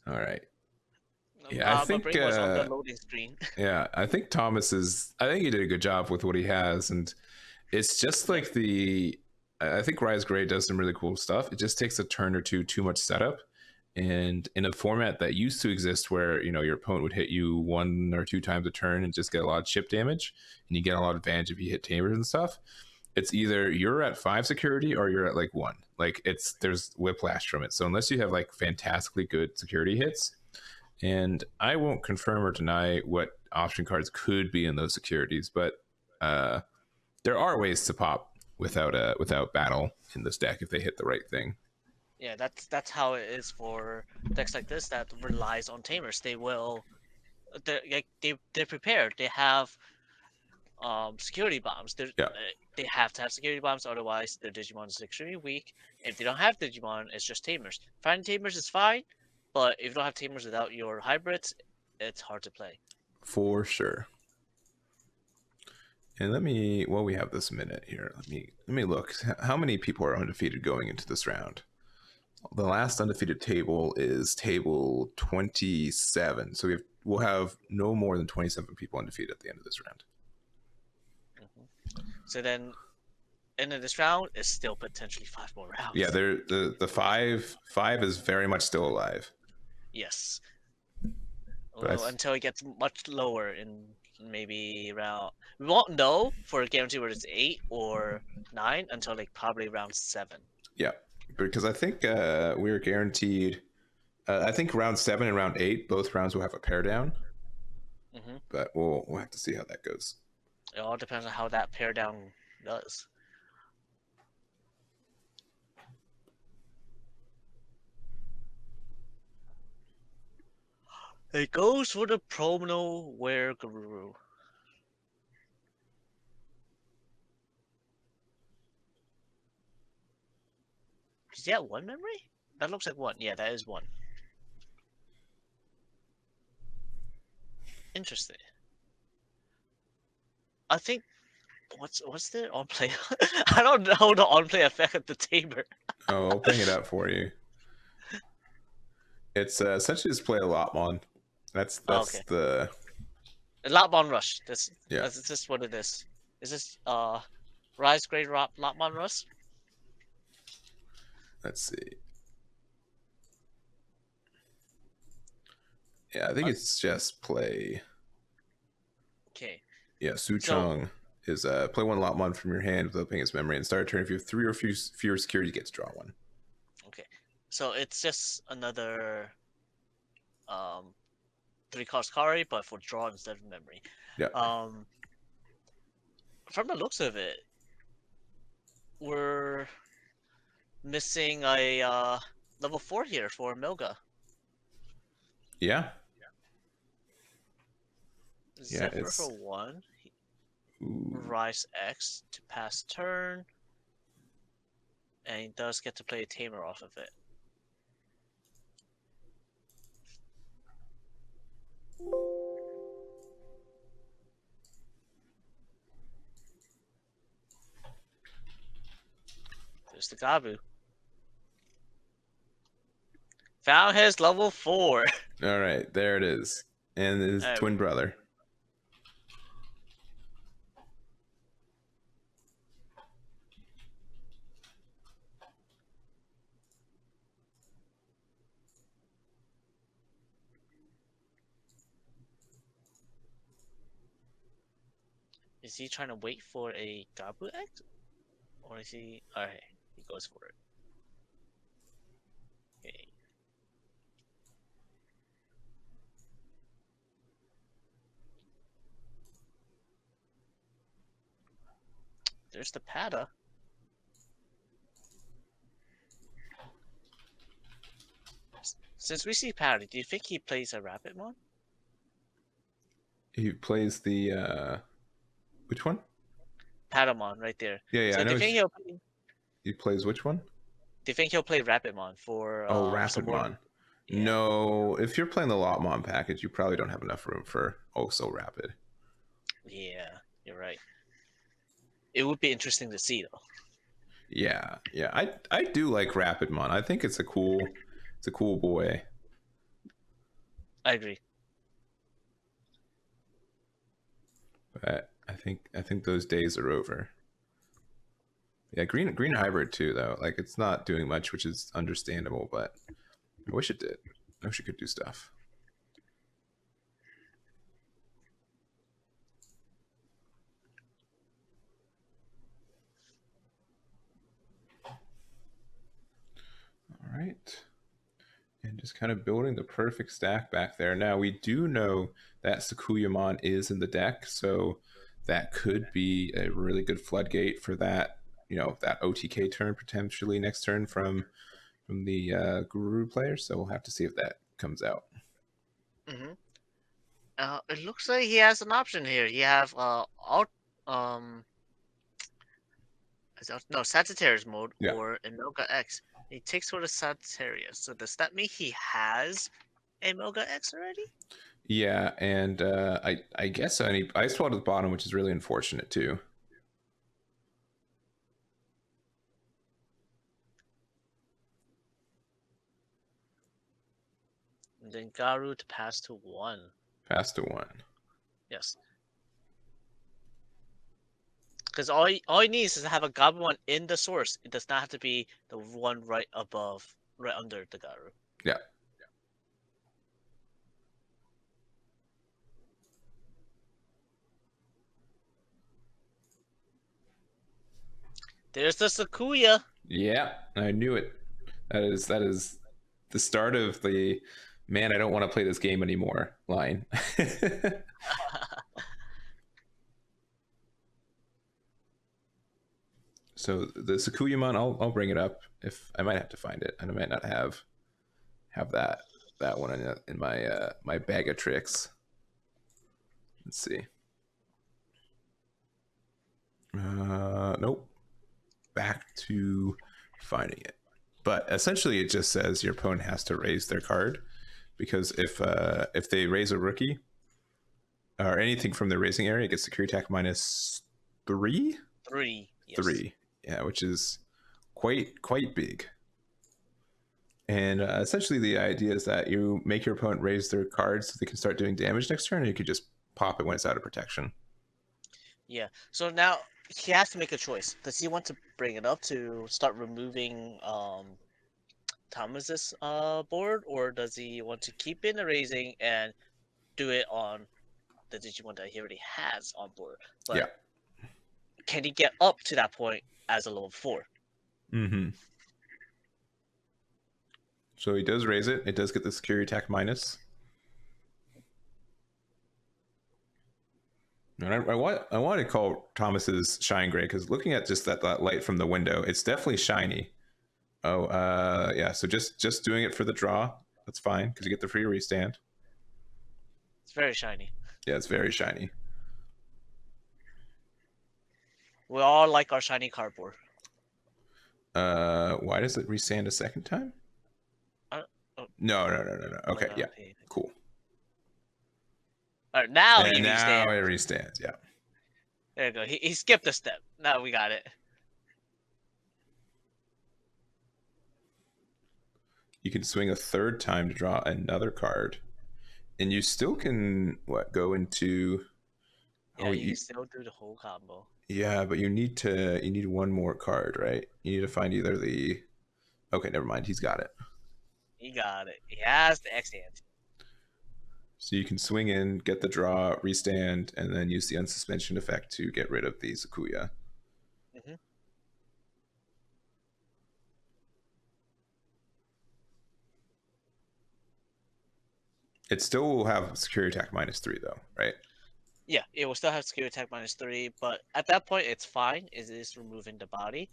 All right. Yeah, I think my brain was on the loading screen. Yeah, I think Thomas is. I think he did a good job with what he has, and it's just like the. I think RizeGrey does some really cool stuff. It just takes a turn or two too much setup, and in a format that used to exist where your opponent would hit you 1 or 2 times a turn and just get a lot of chip damage, and you get a lot of advantage if you hit tamers and stuff. It's either you're at 5 security or you're at like 1. Like there's whiplash from it. So unless you have like fantastically good security hits. And I won't confirm or deny what option cards could be in those securities, but there are ways to pop without battle in this deck if they hit the right thing. Yeah, that's how it is for decks like this that relies on tamers. They're prepared. They have security bombs. They have to have security bombs, otherwise their Digimon is extremely weak. If they don't have Digimon, it's just tamers. Finding tamers is fine. But if you don't have tamers without your hybrids, it's hard to play. For sure. And while we have this minute here, let me look. How many people are undefeated going into this round? The last undefeated table is table 27. So we'll have no more than 27 people undefeated at the end of this round. So then, end of this round is still potentially 5 more rounds. Yeah, the five is very much still alive. Yes. Well, until it gets much lower in maybe around. We won't know for a guarantee whether it's 8 or 9 until like probably round 7. Yeah, because I think we're guaranteed. I think round 7 and round 8, both rounds will have a pair down. But we'll have to see how that goes. It all depends on how that pair down does. It goes for the promo where Garu. Is that 1 memory? That looks like 1. Yeah, that is 1. Interesting. I think what's the on play? I don't know the on play effect of the tamer. Oh, I'll bring it up for you. It's essentially just play a Lotmon. That's okay. The Lotmon Rush. That's just what it is. Is this RizeGrey Lotmon Rush? Let's see. Yeah, I think it's just play. Okay. Yeah, Suchong is play 1 Lotmon from your hand without paying its memory, and start a turn if you have 3 or fewer security, you get to draw 1. Okay, so it's just another 3-cost Kari, but for draw instead of memory. Yeah. From the looks of it, we're missing a level 4 here for Milga. Yeah. Zephyr for 1. Rise X to pass turn. And he does get to play a tamer off of it. There's the Gabu. Found his level 4. All right, there it is. And his twin brother. Is he trying to wait for a Garu X? Or is he... Alright, he goes for it. Okay. There's the Pata. Since we see Pata, do you think he plays a Rapidmon? He plays the which one? Patamon right there. Yeah, So I do you know. think He plays which one? do you think he'll play Rapidmon for Rapidmon. Yeah. No, if you're playing the Lotmon package, you probably don't have enough room for so rapid. Yeah, you're right. It would be interesting to see though. Yeah. I do like Rapidmon. I think it's a cool boy. I agree. But I think those days are over. Yeah, green hybrid too though. Like it's not doing much, which is understandable, but I wish it did. I wish it could do stuff. All right. And just kind of building the perfect stack back there. Now we do know that Sakuyamon is in the deck, so that could be a really good floodgate for that, that OTK turn potentially next turn from the Guru player. So we'll have to see if that comes out. Mm-hmm. It looks like he has an option here. You have Sagittarius mode or Emilga X. He takes for the Sagittarius. So does that mean he has Emilga X already? Yeah, and I guess so. And he ice wall at the bottom, which is really unfortunate too. And then Garu to pass to 1. Pass to 1. Yes. Because all he needs is to have a Gabumon in the source. It does not have to be the one right above, right under the Garu. Yeah. There's the Sakuya. Yeah, I knew it. That is the start of the man, I don't want to play this game anymore line. So the Sakuyamon, I'll bring it up if I might have to find it, and I might not have that one in my my bag of tricks. Let's see. Nope. Back to finding it. But essentially, it just says your opponent has to raise their card, because if they raise a rookie or anything from the raising area, it gets security attack -3. 3. Yes. 3. Yeah, which is quite big. And essentially, the idea is that you make your opponent raise their cards so they can start doing damage next turn, and you could just pop it when it's out of protection. Yeah. So now he has to make a choice. Does he want to bring it up to start removing Thomas's board, or does he want to keep in the raising and do it on the Digimon that he already has on board? But yeah. Can he get up to that point as a level 4? Mm-hmm. So he does raise it. It does get the security attack -. And I want to call Thomas's shine gray, because looking at just that light from the window, it's definitely shiny. Oh, yeah. So just doing it for the draw, that's fine, because you get the free restand. It's very shiny. Yeah, it's very shiny. We all like our shiny cardboard. Why does it restand a second time? No. Okay, yeah, cool. All right, now it restands. Yeah. There you go. He skipped a step. Now we got it. You can swing a third time to draw another card, and you still can go into. Yeah, you still do the whole combo. Yeah, but you need one more card, right? You need to find either the. Okay, never mind. He's got it. He got it. He has the X hand. So you can swing in, get the draw, restand, and then use the unsuspension effect to get rid of the Sakuya. Mm-hmm. It still will have security attack -3 though, right? Yeah, it will still have security attack -3, but at that point it's fine. It is removing the body.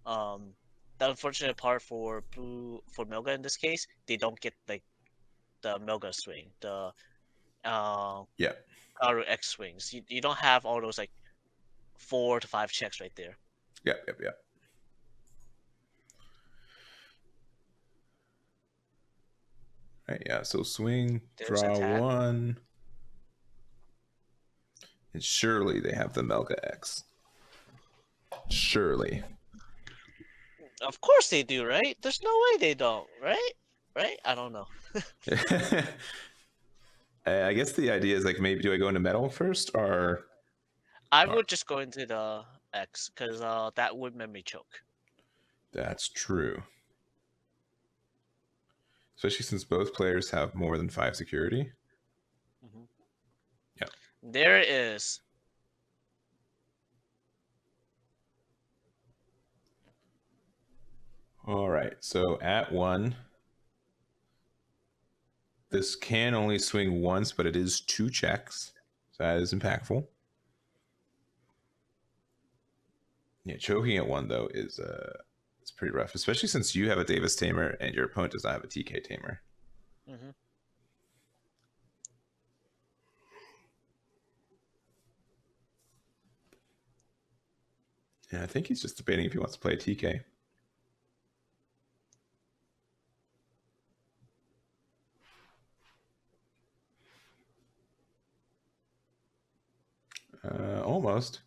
The unfortunate part for Melga in this case, they don't get like the Melga swing, the Yeah. Garu X swings. You don't have all those like 4 to 5 checks right there. Yep. Right, yeah, so swing, There's draw attack. 1. And surely they have the Melga X. Surely. Of course they do, right? There's no way they don't, right? Right? I don't know. I guess the idea is like, maybe do I go into metal first, or I would just go into the X because that would memory choke. That's true. Especially since both players have more than 5 security. Mm-hmm. Yeah. There it is. All right, so at 1, this can only swing once, but it is 2 checks. So that is impactful. Yeah, choking at 1 though is it's pretty rough, especially since you have a Davis tamer and your opponent does not have a TK tamer. Mm-hmm. Yeah, I think he's just debating if he wants to play a TK. Almost.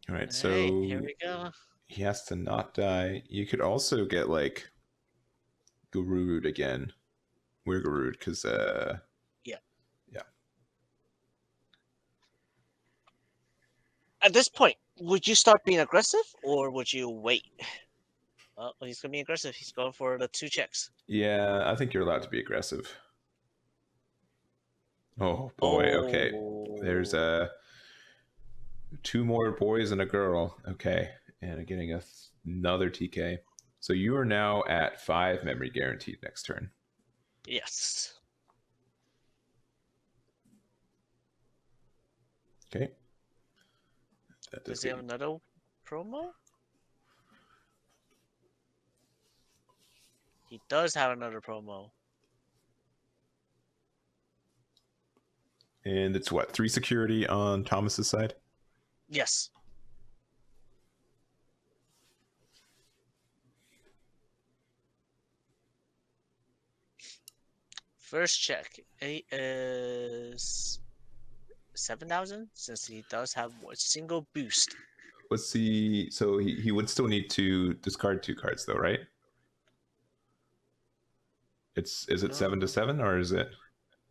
All right, so here we go. He has to not die. You could also get like Garud again. We're Garud because Yeah. Yeah. At this point, would you start being aggressive or would you wait? Oh, he's gonna be aggressive. He's going for the 2 checks. Yeah, I think you're allowed to be aggressive. Oh boy, okay. There's 2 more boys and a girl. Okay, and getting another TK. So you are now at 5 memory guaranteed next turn. Yes. Okay. Does he have another promo? He does have another promo. And it's what, 3 security on Thomas's side? Yes. First check. It is 7,000 since he does have a single boost. What's the so he would still need to discard 2 cards though, right? Is it 7 to 7 or is it?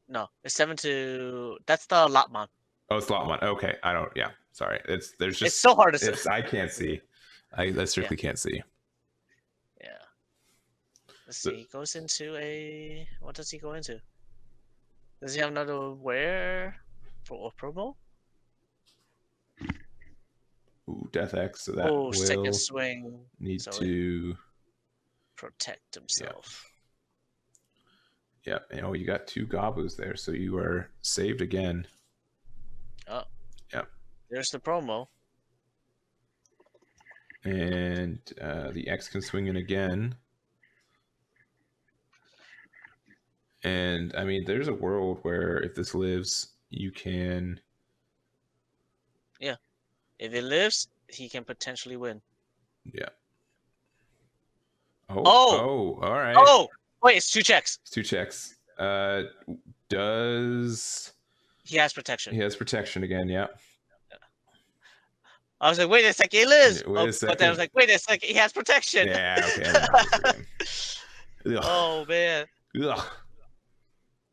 No, it's 7 to. That's the Lotmon. Oh, it's Lotmon. Okay, I don't. Yeah, sorry. There's just. It's so hard to say. I can't see. I strictly can't see. Yeah. Let's see. He goes into a. What does he go into? Does he have another wear for a promo? Ooh, Death X. So that will second swing. Need to protect himself. Yeah. You got 2 Gabus there, so you are saved again. Oh. Yeah. There's the promo. And the X can swing in again. And I mean, there's a world where if this lives, you can. Yeah. If it lives, he can potentially win. Yeah. Oh, all right. Oh, wait, it's 2 checks. It's 2 checks. Does he has protection? He has protection again, yeah. I was like, wait a second, he lives. Wait a second. But then I was like, wait a second, he has protection. Yeah, okay. Oh man. Ugh.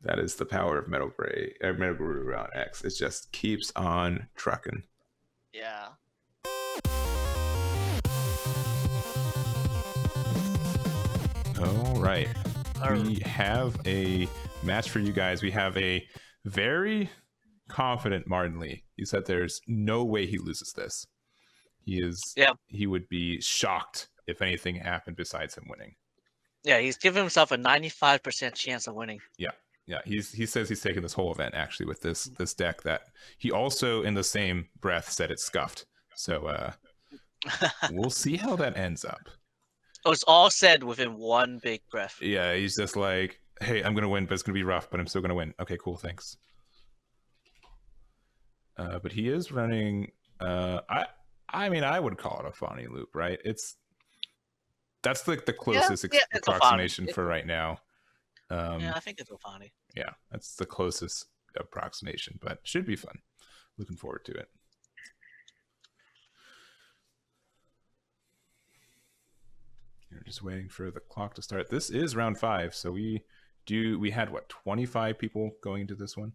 That is the power of MetalGaru X. It just keeps on trucking. Yeah. right. We have a match for you guys. We have a very confident Martin Lee. He said there's no way he loses this. He would be shocked if anything happened besides him winning. Yeah, he's giving himself a 95% chance of winning. Yeah. He says he's taking this whole event actually with this deck that he also in the same breath said it's scuffed. So we'll see how that ends up. Oh, it's all said within one big breath. Yeah, he's just like, hey, I'm gonna win, but it's gonna be rough, but I'm still gonna win. Okay, cool, thanks. But he is running. I mean, I would call it a Ophani loop, right? That's like the closest approximation for right now. Yeah, I think it's Ophani. Yeah, that's the closest approximation, but should be fun. Looking forward to it. You're just waiting for the clock to start. This is round 5, so we had what, 25 people going into this one?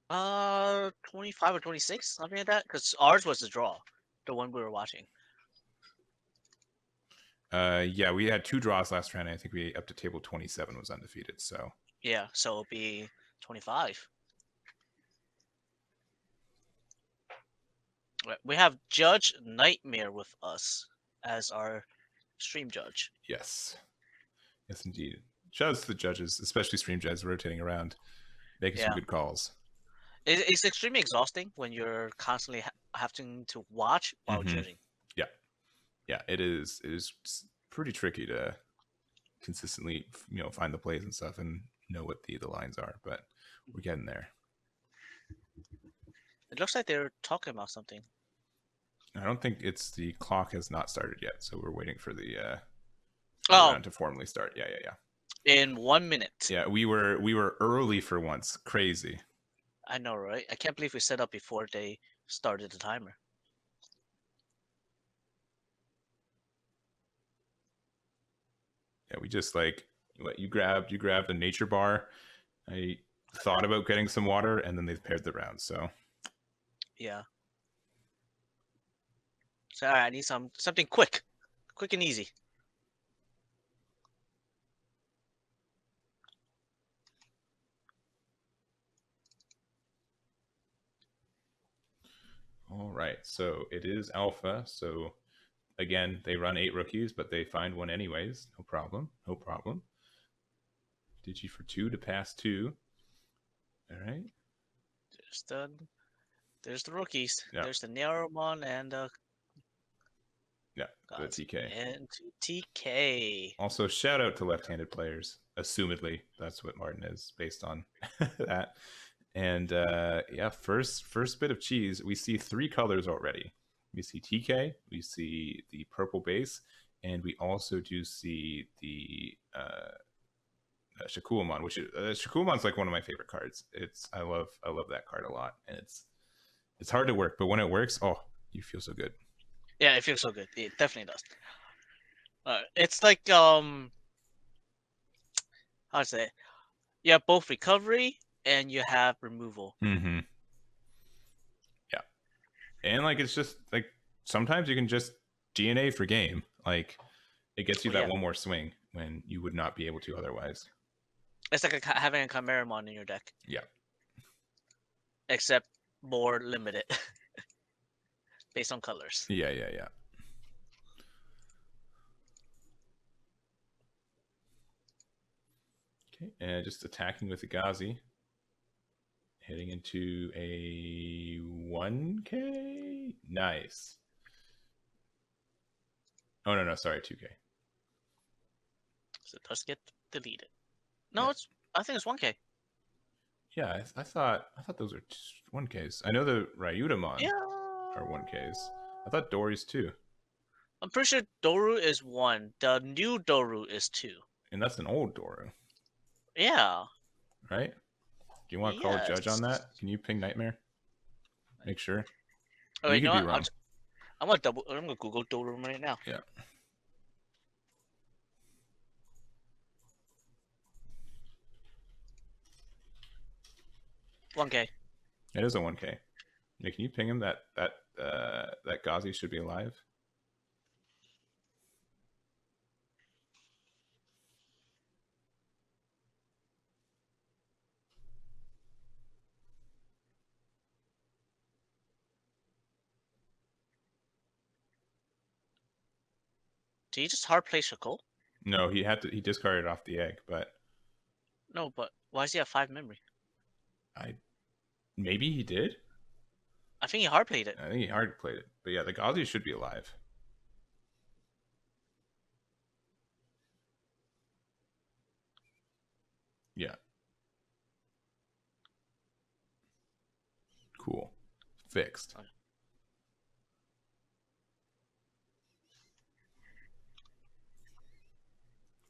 25 or 26, something like that. Because ours was the draw, the one we were watching. Yeah, we had 2 draws last round. And I think we up to table 27 was undefeated. So yeah, so it'll be 25. We have Judge Nightmare with us as our stream judge. Yes, indeed. Shout out to the judges, especially stream judges, rotating around, making some good calls. It's extremely exhausting when you're constantly having to watch while judging. Yeah, it is pretty tricky to consistently, find the plays and stuff and know what the lines are, but we're getting there. It looks like they're talking about something. I don't think the clock has not started yet, so we're waiting for the round to formally start. Yeah. In 1 minute. Yeah, we were early for once. Crazy. I know, right? I can't believe we set up before they started the timer. Yeah, we just you grabbed a nature bar. I thought about getting some water, and then they've paired the round. So yeah. So I need something quick and easy. All right, so it is alpha. So again, they run 8 rookies, but they find one anyways. No problem. Digi for 2 to pass 2. All right. There's the rookies. Yeah. There's the Narrowmon and the TK. And TK. Also, shout out to left-handed players. Assumedly, that's what Martin is based on that. And first bit of cheese. We see 3 colors already. We see TK, we see the purple base, and we also do see the Shakuamon, which Shakuamon's like one of my favorite cards. I love that card a lot, and it's hard to work, but when it works, you feel so good. Yeah, it feels so good. It definitely does. It's like how to say it? You have both recovery and you have removal. Mm-hmm. Yeah, and it's just sometimes you can just DNA for game. It gets you that one more swing when you would not be able to otherwise. It's like having a Chimeramon in your deck. Yeah. Except more limited. Based on colors. Yeah. Okay, and just attacking with the Gazi. Heading into a 1K? Nice. Oh, no, sorry, 2K. So it does get deleted. No, I think it's 1K. Yeah, I thought those were 1Ks. I know the Ryutamon are 1Ks. I thought Dory's 2. I'm pretty sure Doru is 1. The new Doru is 2. And that's an old Doru. Yeah. Right? Do you want to call a judge on that? Can you ping Nightmare? Make sure. Oh, you could be wrong. I'm gonna Google Doru right now. Yeah. $1K. It is a 1K. Yeah, can you ping him that Gazi should be alive? Did he just hard play Shaco? No, he discarded off the egg, but No, but why does he have 5 memory? Maybe he did. I think he hard played it. I think he hard played it, but yeah, the Gazi should be alive. Yeah. Cool. Fixed. Okay.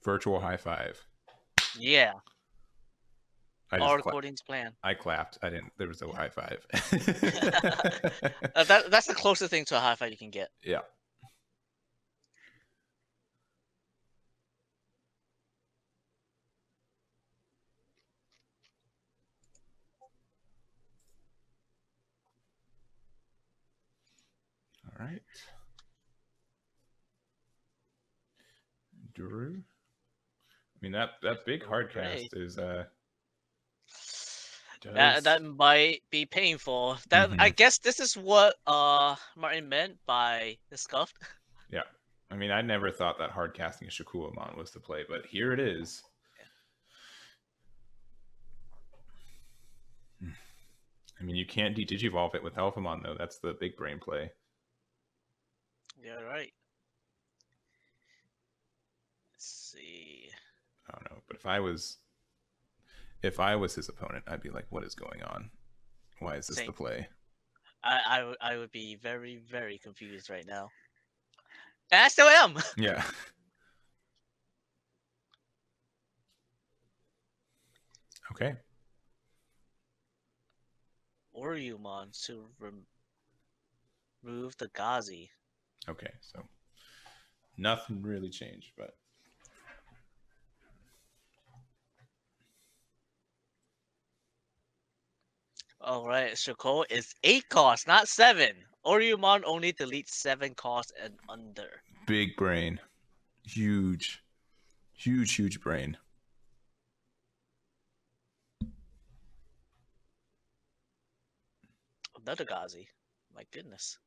Virtual high five. Yeah. All according to plan. I clapped. I didn't. There was no high five. That's the closest thing to a high five you can get. Yeah. All right. Drew. I mean that big hard cast is that might be painful. That I guess this is what Martin meant by the scuffed. Yeah. I mean, I never thought that hard casting a Shakuamon was the play, but here it is. Yeah. I mean, you can't Digivolve it with Alphamon though. That's the big brain play. Yeah, right. Let's see. I don't know, but if I was his opponent, I'd be like, what is going on? Why is this the play? I would be very, very confused right now. And I still am. Yeah. Okay. Oriumon to remove the Gazi. Okay, so nothing really changed, but alright, Shaco is 8 costs, not 7. Oriumon only deletes 7 costs and under. Big brain. Huge brain. Another Gazi. My goodness.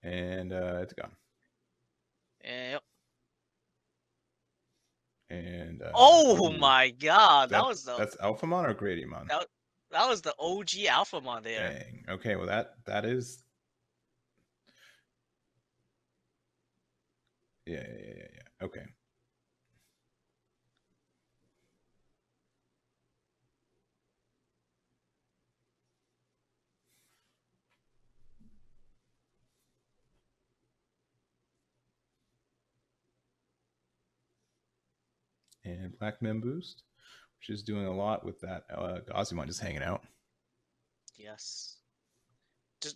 And it's gone. Yep. And oh my god, that's Alphamon or Greymon? That was the OG Alphamon there. Dang. Okay, well that is. Yeah. Okay. And Black Mem Boost, which is doing a lot with that Gazimon just hanging out. Yes.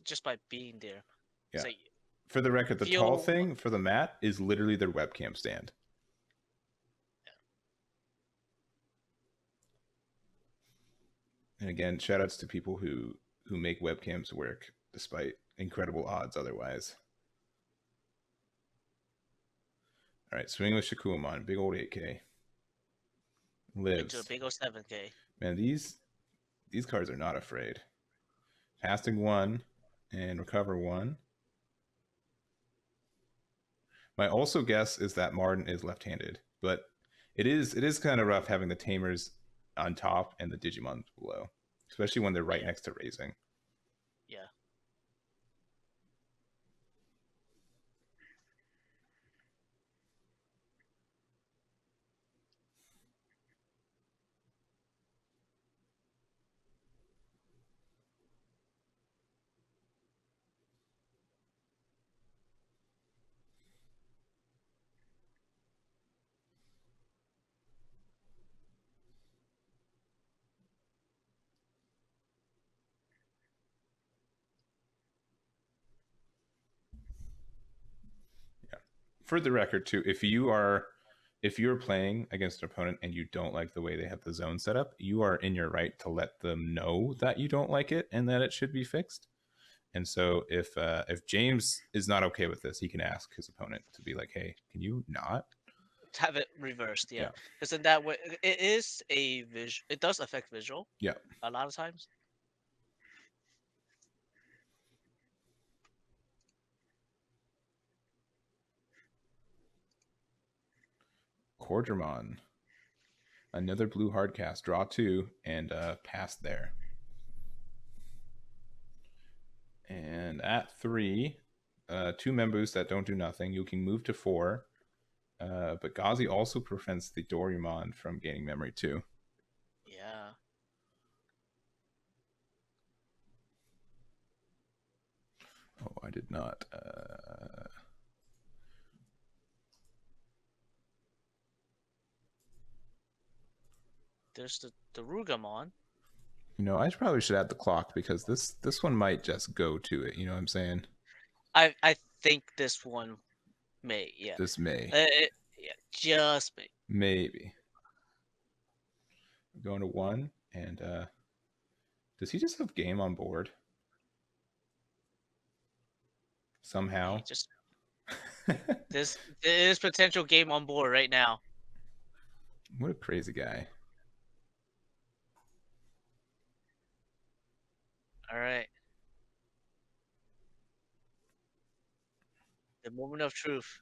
Just by being there. Yeah. Like, for the record, the tall thing for the mat is literally their webcam stand. Yeah. And again, shout outs to people who make webcams work despite incredible odds otherwise. All right, swing with Shakuamon, big old 8K. Lives. Into a big old 7K. Man, these cards are not afraid. Casting 1 and recover 1. My also guess is that Martin is left-handed, but it is kind of rough having the Tamers on top and the Digimon below, especially when they're right next to raising. Yeah. For the record too, if you're playing against an opponent and you don't like the way they have the zone set up, you are in your right to let them know that you don't like it and that it should be fixed. And so if James is not okay with this, he can ask his opponent to be like, hey, can you not? have it reversed, yeah. Because in that way, it is a visual. It does affect visual. Yeah. A lot of times. Cordramon. Another blue hardcast. Draw 2 and pass there. And at 3, 2 members that don't do nothing. You can move to 4. But Gazi also prevents the Doryumon from gaining memory too. Yeah. Oh, I did not. There's the Rugamon. You know, I probably should add the clock because this one might just go to it. You know what I'm saying? I think this one may. Yeah. This may. Yeah, just may. Maybe. Going to 1 and does he just have game on board? Somehow. Just there is potential game on board right now. What a crazy guy. All right. The moment of truth.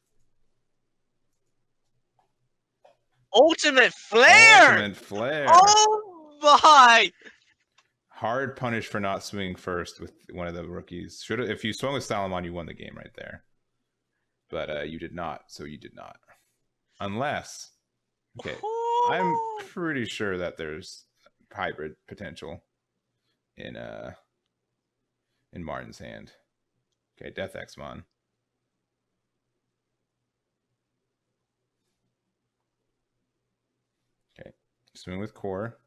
Ultimate flare! Ultimate flare! Oh my! Hard punish for not swinging first with one of the rookies. Should have, if you swung with Salamon, you won the game right there. But you did not, so you did not. Unless, okay, I'm pretty sure that there's hybrid potential in Martin's hand. Okay, Death Xmon. Okay, swing with core.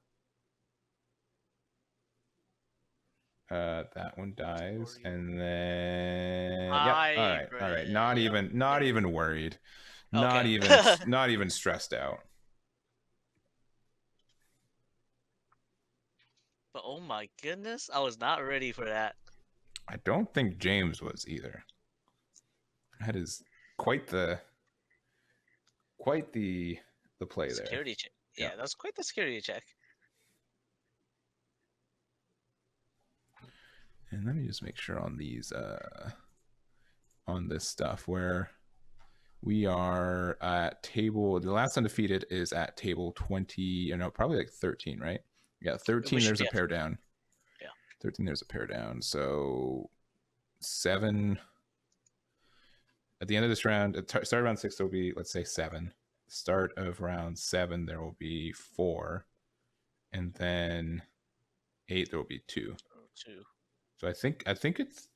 That one dies, and then yep. All right. Not even worried. Okay. Not even stressed out. But oh my goodness, I was not ready for that. I don't think James was either. That is quite the play there. Security check. Yeah, that's quite the security check. And let me just make sure on these on this stuff where we are at table, the last undefeated is at table 20, you know, probably like 13, right? Yeah, 13 there's a pair down. Yeah. 13 there's a pair down. So 7 at the end of this round, start of round 6 there'll be, let's say 7. Start of round 7 there will be 4. And then 8 there will be 2. 2. So I think it's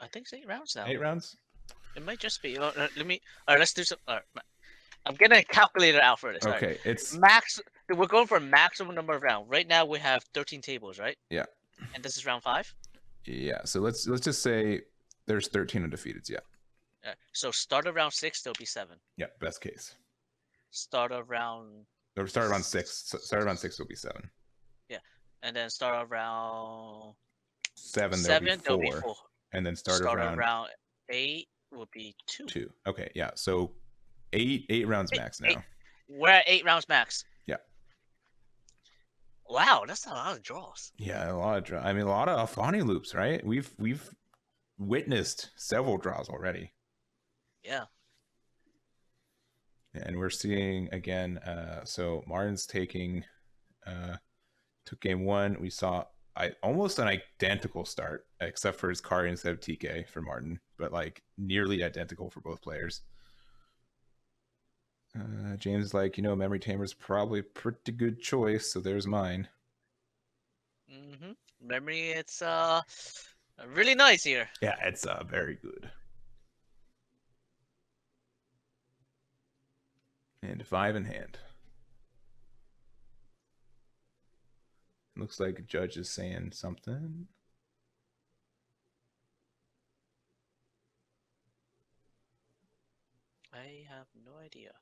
8 rounds now. 8 rounds? It might just be. Let me. All right, let's do some. All right, I'm gonna calculate it out for this. Okay, right. It's max. We're going for a maximum number of rounds. Right now we have 13 tables, right? Yeah. And this is round 5. Yeah. So let's just say there's 13 undefeateds. Yeah. So start of round 6, there'll be 7. Yeah, best case. Start of round. Or start around 6. Start around 6 will be 7. Yeah, and then start of round 7 there'll be 4. And then start of round 8 will be 2. 2. Okay, yeah. So 8 rounds max now. We're at 8 rounds max. Yeah. Wow, that's a lot of draws. Yeah, a lot of draws. I mean, a lot of Ophani loops, right? We've witnessed several draws already. Yeah. And we're seeing again. So Martin's taking took game 1. We saw almost an identical start, except for his card instead of TK for Martin, but like nearly identical for both players. James is like, Memory Tamer's probably a pretty good choice, so there's mine. Memory, it's really nice here. Yeah, it's very good. And 5 in hand. Looks like a judge is saying something. I have no idea.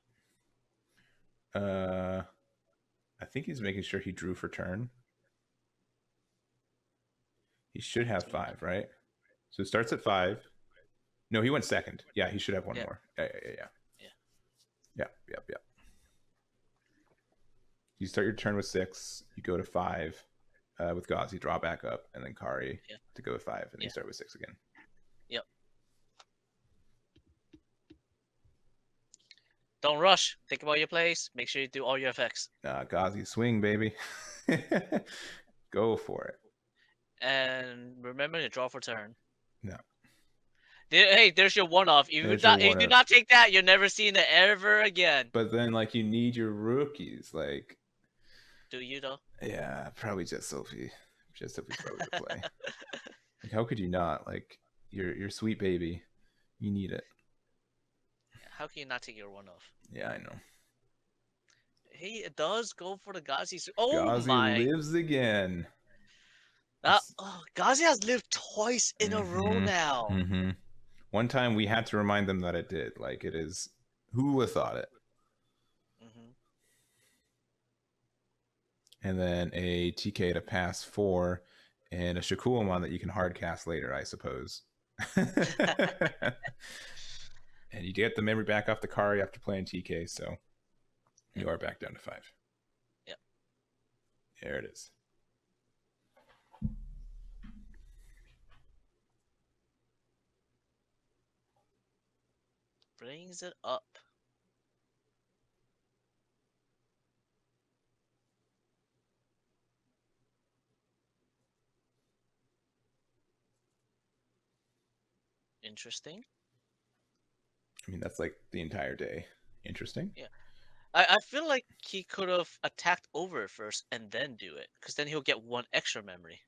I think he's making sure he drew for turn. He should have 5, right? So it starts at 5. No, he went second. Yeah, he should have one more. Yeah. Yep. You start your turn with 6. You go to 5 with Gauzy, draw back up, and then Kari to go with 5, and then you start with 6 again. Yep. Don't rush. Think about your plays. Make sure you do all your effects. Gauzy, swing, baby. Go for it. And remember to draw for turn. No. Hey, there's your one-off. If you do not take that, you're never seeing it ever again. But then, like, you need your rookies. Like, do you, though? Yeah, probably just Sophie. Just Sophie's probably the play. Like, how could you not? Like, your sweet baby. You need it. How can you not take your one-off? Yeah, I know. Hey, it does go for the Gauzy. Oh, Gauzy my. lives again. Gauzy has lived twice in a row now. Mm-hmm. One time we had to remind them that it did. Like, it is... Who would have thought it? And then a TK to pass 4, and a Shakuamon that you can hard cast later, I suppose. And you get the memory back off the Kari after playing TK, so you are back down to 5. Yep. There it is. Brings it up. Interesting. I mean, that's like the entire day. Interesting. Yeah. I feel like he could have attacked over first and then do it, because then he'll get 1 extra memory.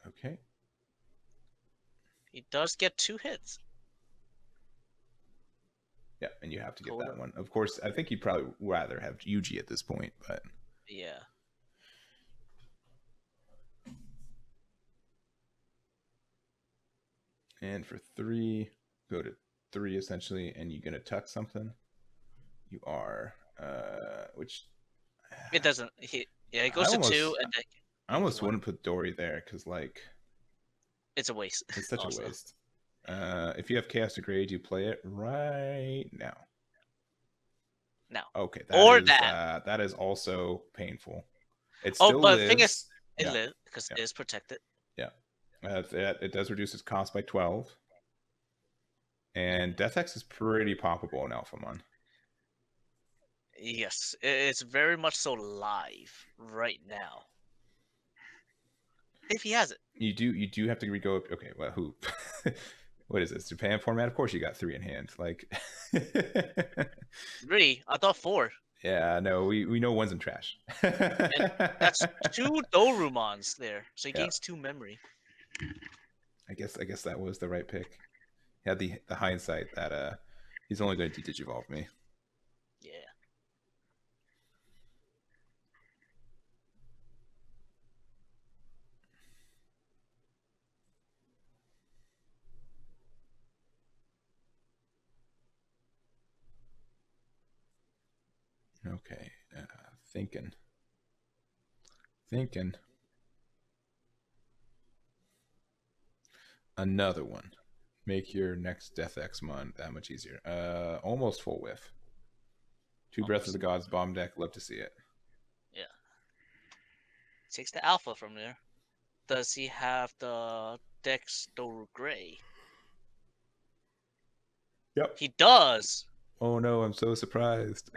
Okay. He does get 2 hits. Yeah, and you have to get that one. Of course, I think you'd probably rather have Yuji at this point, but... Yeah. And for 3, go to 3 essentially, and you're gonna tuck something. You are, which it doesn't. It goes to 2, and then I almost wouldn't put Dory there because, like, it's a waste. It's such a waste. If you have Chaos Degrade, you play it right now. No. Okay. That. That is also painful. It still lives. The thing is, it lives because it is protected. Yeah. It does reduce its cost by 12. And Death X is pretty poppable in Alphamon. Yes, it's very much so live right now. If he has it. You do have to go up. Okay, well, who? What is this? Japan format? Of course you got 3 in hand. Like 3? I thought 4. Yeah, no, we know one's in trash. And that's 2 Dorumons there. So he gains 2 memory. I guess that was the right pick. He had the hindsight that he's only going to Digivolve me. Yeah. Okay, thinking. Another one. Make your next Death X-Mon that much easier. Almost full whiff. 2 Breath of the Gods bomb deck. Love to see it. Yeah. Takes the alpha from there. Does he have the Zackery? Yep. He does. Oh no, I'm so surprised.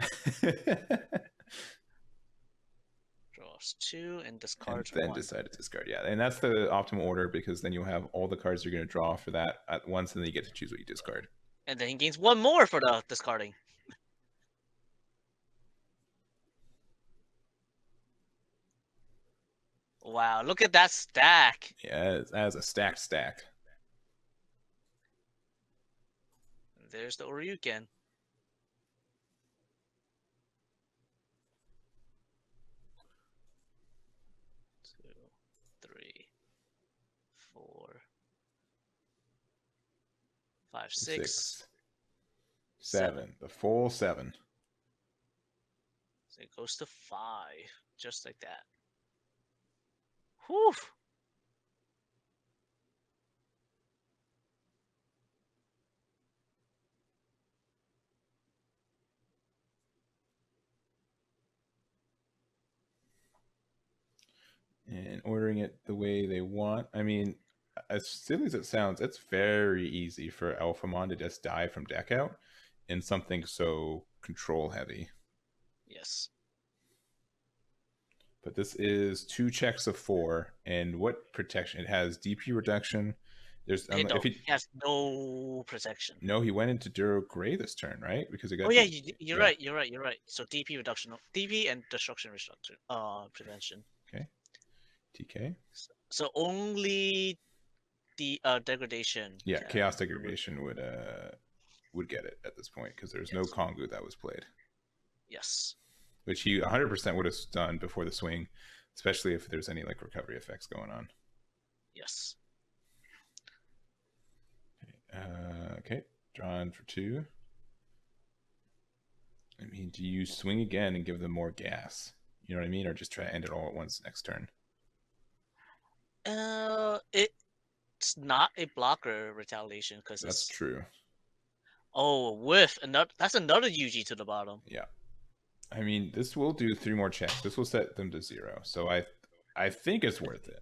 Draws 2 and discards and then 1. Decide to discard. Yeah, and that's the optimal order because then you'll have all the cards you're going to draw for that at once, and then you get to choose what you discard. And then he gains 1 more for the discarding. Wow, look at that stack. Yeah, it has a stack. There's the Oryuken. Five, 6, 7. The full 7. So it goes to 5, just like that. Whew. and ordering it the way they want. I mean, as silly as it sounds, it's very easy for Alphamon to just die from deck out in something so control heavy. Yes. But this is 2 checks of 4, and what protection? It has DP reduction. There's if he has no protection. No, he went into Duro Gray this turn, right? Because it got. Oh yeah, you're right. You're right. So DP reduction, DP and destruction prevention. Okay. TK. So only the degradation. Yeah, chaos degradation would get it at this point because there's no Kongu that was played. Yes. Which he 100% would have done before the swing, especially if there's any like recovery effects going on. Yes. Okay, drawn for 2. I mean, do you swing again and give them more gas? You know what I mean? Or just try to end it all at once next turn? It's not a blocker retaliation because that's true. Oh, that's another UG to the bottom. Yeah. I mean, this will do 3 more checks. This will set them to 0. So I think it's worth it.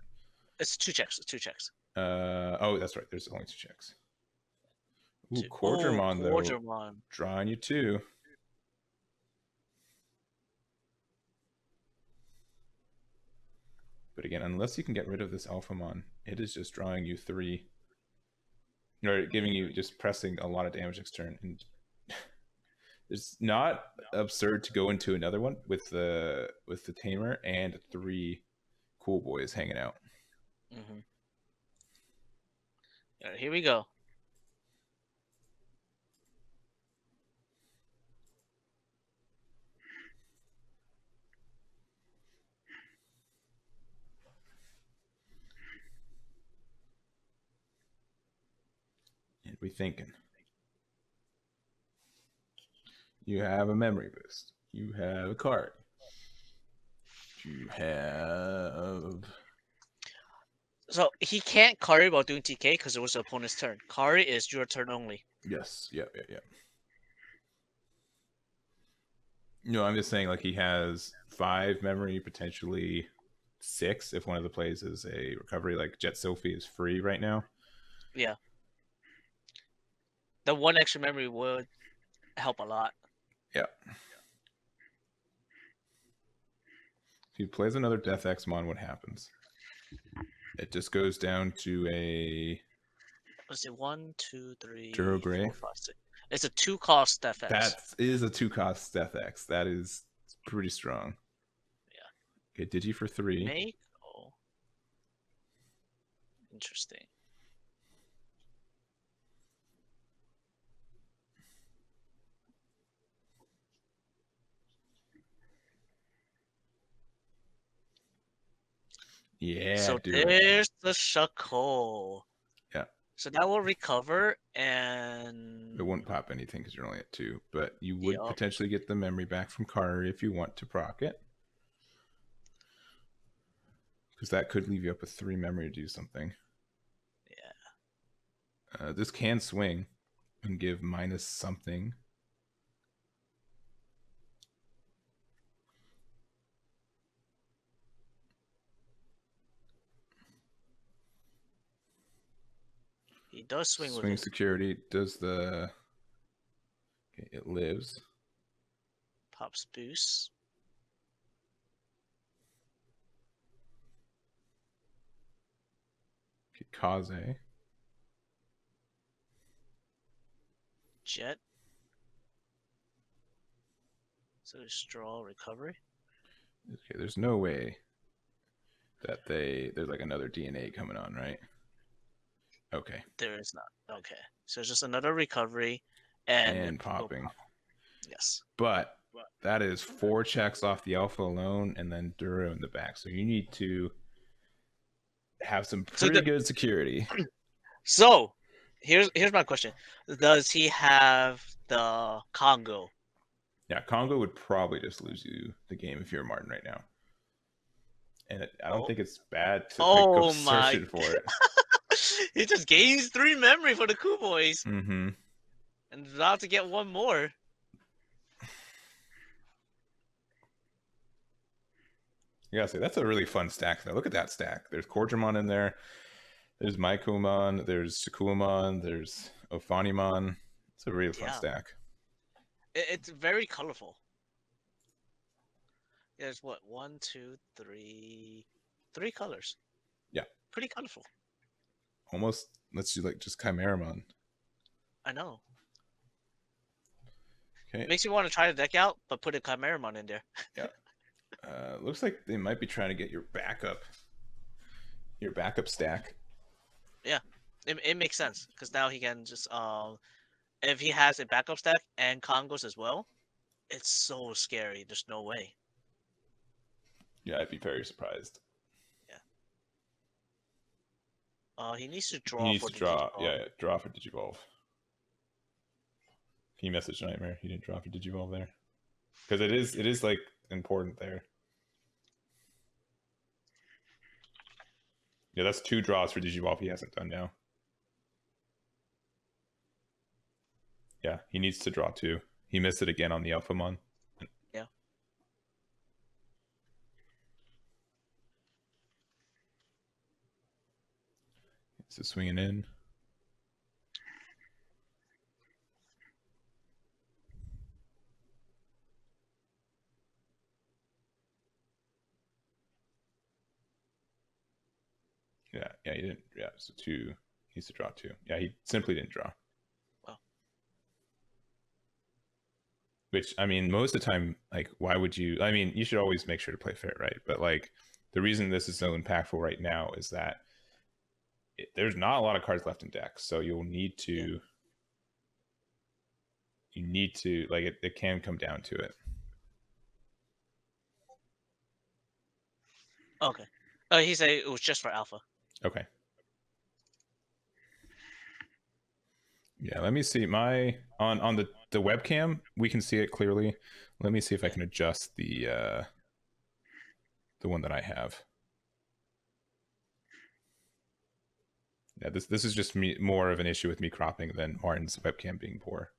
It's 2 checks. It's 2 checks. Oh, that's right. There's only 2 checks. Ooh, Quartermon though. Drawing you 2. But again, unless you can get rid of this Alphamon, it is just drawing you 3. Or giving you just pressing a lot of damage next turn. And it's not absurd to go into another one with the Tamer and 3 cool boys hanging out. Mm-hmm. All right, here we go. And we thinking. You have a memory boost. You have a card. You have. So he can't carry while doing TK because it was the opponent's turn. Carry is your turn only. Yes. Yeah. No, I'm just saying like he has 5 memory, potentially 6 if one of the plays is a recovery. Like Jet Sophie is free right now. Yeah. The 1 extra memory would help a lot. Yeah. If he plays another Death Xmon, what happens? It just goes down to a. Was it 1, 2, 3, Duro Gray? 4, 5, 6. It's a 2-cost Death X. That is a 2-cost Death X. That is pretty strong. Yeah. Okay, Digi for 3. Make? Oh. Interesting. Yeah. So there's the Shaco. Yeah. So that will recover and. It won't pop anything because you're only at 2, but you would potentially get the memory back from Kari if you want to proc it. Because that could leave you up with 3 memory to do something. Yeah. This can swing and give minus something. He does swing with Swing security. Does the... Okay, it lives. Pops boost. Okay, Kaze. Jet. So straw recovery. Okay, there's no way that there's like another DNA coming on, right? Okay. There is not. Okay. So it's just another recovery and popping. Yes. But that is 4 checks off the Alpha alone and then Duro in the back. So you need to have some pretty good security. So here's my question. Does he have the Congo? Yeah, Congo would probably just lose you the game if you're Martin right now. And I don't think it's bad to go searching for it. He just gains 3 memory for the Cool Boys. Mm-hmm. And about to get 1 more. I gotta say, that's a really fun stack though. Look at that stack. There's Cordramon in there. There's Mycomon. There's Shakulamon. There's Ophanimon. It's a really fun stack. It's very colorful. There's what, 1, 2, 3 colors. Yeah. Pretty colorful. Almost, let's do like just Chimeramon. I know. Okay. Makes you want to try the deck out, but put a Chimeramon in there. Yeah. Looks like they might be trying to get your backup stack. Yeah, it makes sense because now he can just if he has a backup stack and Congos as well, it's so scary. There's no way. Yeah, I'd be very surprised. Yeah. He needs to draw. He needs to draw. Yeah, draw for Digivolve. Can you message Nightmare? He didn't draw for Digivolve there, because it is like important there. Yeah, that's 2 draws for Digivolve he hasn't done now. Yeah, he needs to draw 2. He missed it again on the Alphamon. Yeah. So swinging in. Yeah, he didn't. Yeah, so 2. He needs to draw 2. Yeah, he simply didn't draw. Wow. Which, I mean, most of the time, like, why would you? I mean, you should always make sure to play fair, right? But like, the reason this is so impactful right now is that there's not a lot of cards left in decks, so you'll need to. Yeah. You need to, like, it can come down to it. Okay. He said it was just for alpha. Okay. Yeah, let me see my on the webcam. We can see it clearly. Let me see if I can adjust the one that I have. Yeah, this is just more of an issue with me cropping than Martin's webcam being poor.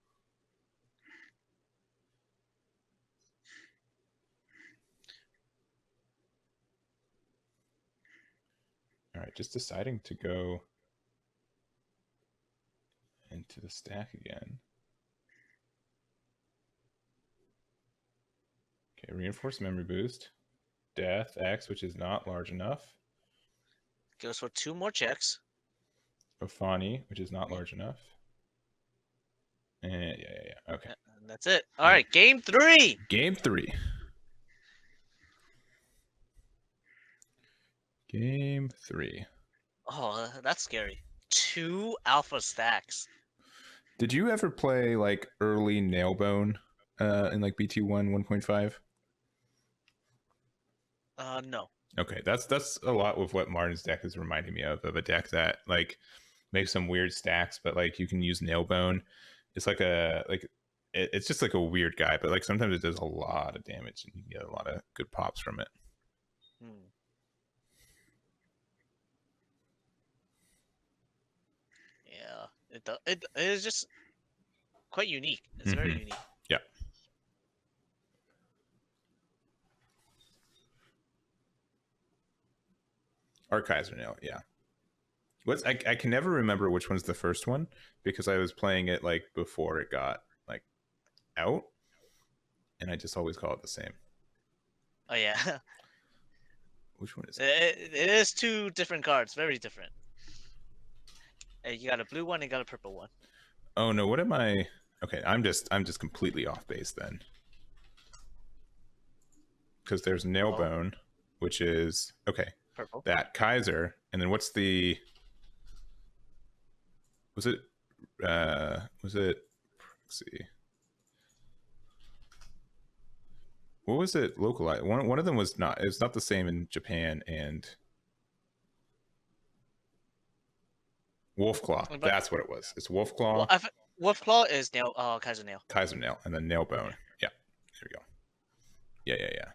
All right, just deciding to go into the stack again. Okay, reinforced memory boost. Death X, which is not large enough. Goes for 2 more checks. Ophani, which is not large enough. And yeah. Okay. And that's it. All right, game 3. Game 3. Game 3. Oh, that's scary. 2 alpha stacks. Did you ever play like early Nailbone in like BT1 1.5? No. Okay, that's a lot with what Martin's deck is reminding me of a deck that like makes some weird stacks, but like you can use Nailbone. It's like it's just like a weird guy, but like sometimes it does a lot of damage and you get a lot of good pops from it. Yeah, it is just quite unique. It's very unique. Yeah. Archives are now, yeah. I can never remember which one's the first one because I was playing it like before it got like out, and I just always call it the same. Oh yeah. Which one is it? It is 2 different cards, very different. Hey, you got a blue one, you got a purple one. Oh no, what am I? Okay, I'm just completely off base then. Because there's Nailbone, which is okay. Purple. That Kaiser, and then what's the? Was it? Let's see. What was it localized? One of them was not. It's not the same in Japan and. Wolfclaw. That's what it was. It's Wolfclaw. Well, Wolfclaw is Kaiser Nail. Kaiser Nail, and then Nailbone. Yeah. There we go. Yeah.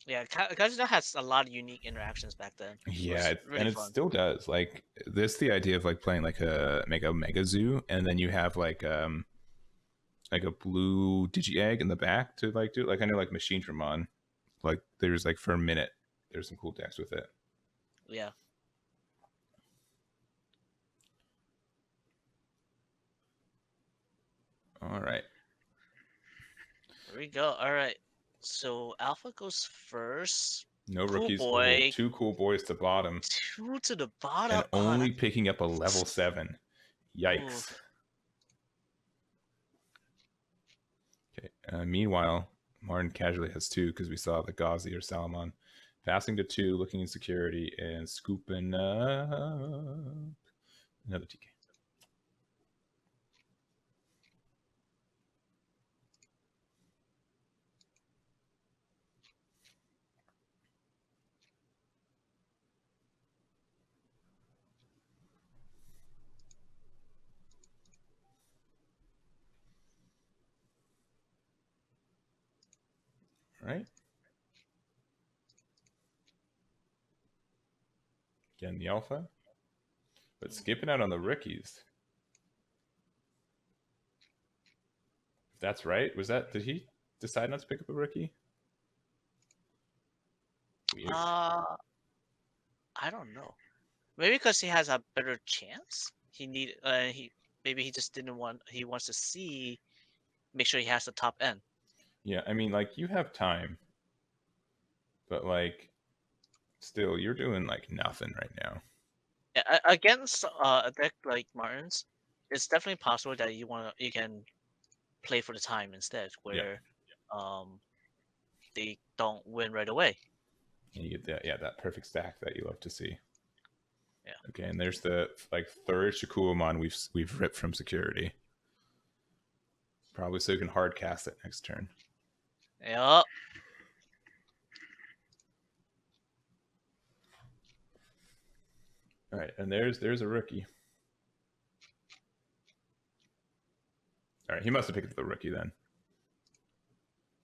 Yeah, Kaustinen has a lot of unique interactions back then. Yeah, Really and it fun. still does. Like this, the idea of like playing like a mega zoo, and then you have like a blue digi egg in the back to like do it. Like I know like Machine Dramon, like there's like for a minute, there's some cool decks with it. Yeah. All right. There we go. All right. So Alpha goes first. No Cool rookies. boy. Oh, 2 cool boys to bottom. 2 to the bottom. And only picking up a level 7. Yikes. Ooh. Okay. Meanwhile, Martin casually has 2 because we saw the Ghazi or Salamon passing to 2, looking in security, and scooping up another TK. Right? Again, the alpha. But skipping out on the rookies. If that's right. Did he decide not to pick up a rookie? Weird. I don't know. Maybe because he has a better chance. Maybe he just didn't want. He wants to make sure he has the top end. Yeah, I mean, like you have time, but like, still, you're doing like nothing right now. Against a deck like Martin's, it's definitely possible that you can play for the time instead, where they don't win right away. And you get that perfect stack that you love to see. Yeah. Okay, and there's the like third Shakuamon we've ripped from security. Probably so you can hard cast it next turn. Yep. All right, and there's a rookie. All right, he must have picked up the rookie then.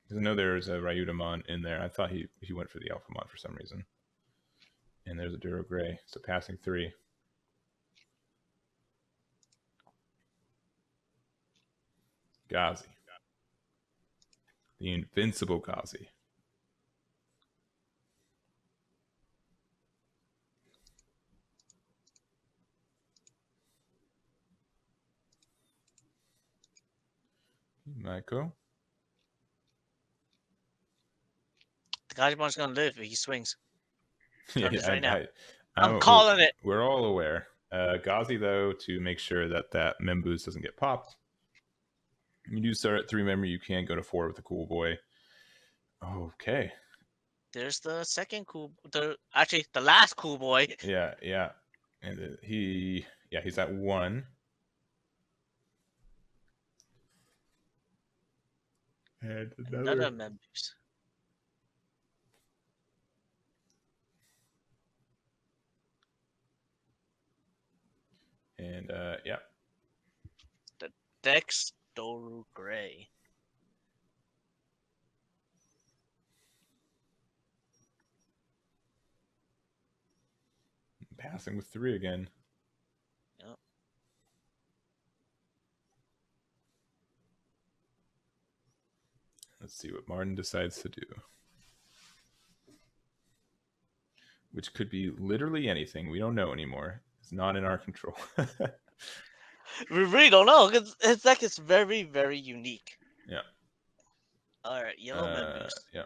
Because I know there's a Ryudamon in there. I thought he went for the Alphamon for some reason. And there's a Duro Gray, so passing 3. Ghazi. The invincible Ghazi. Michael. The Gajimon's gonna live if he swings. Right now. I'm calling it. We're all aware. Ghazi, though, to make sure that Memboost doesn't get popped. You do start at 3 memory. You can go to 4 with the cool boy. Okay. There's the second the last cool boy. Yeah. And he's at 1. And another Memboost. And The Dexdoru Gray. Passing with 3 again. Yep. Let's see what Martin decides to do. Which could be literally anything. We don't know anymore. It's not in our control. We really don't know because his deck is very, very unique. Yeah. All right, yellow Memboost. Yeah.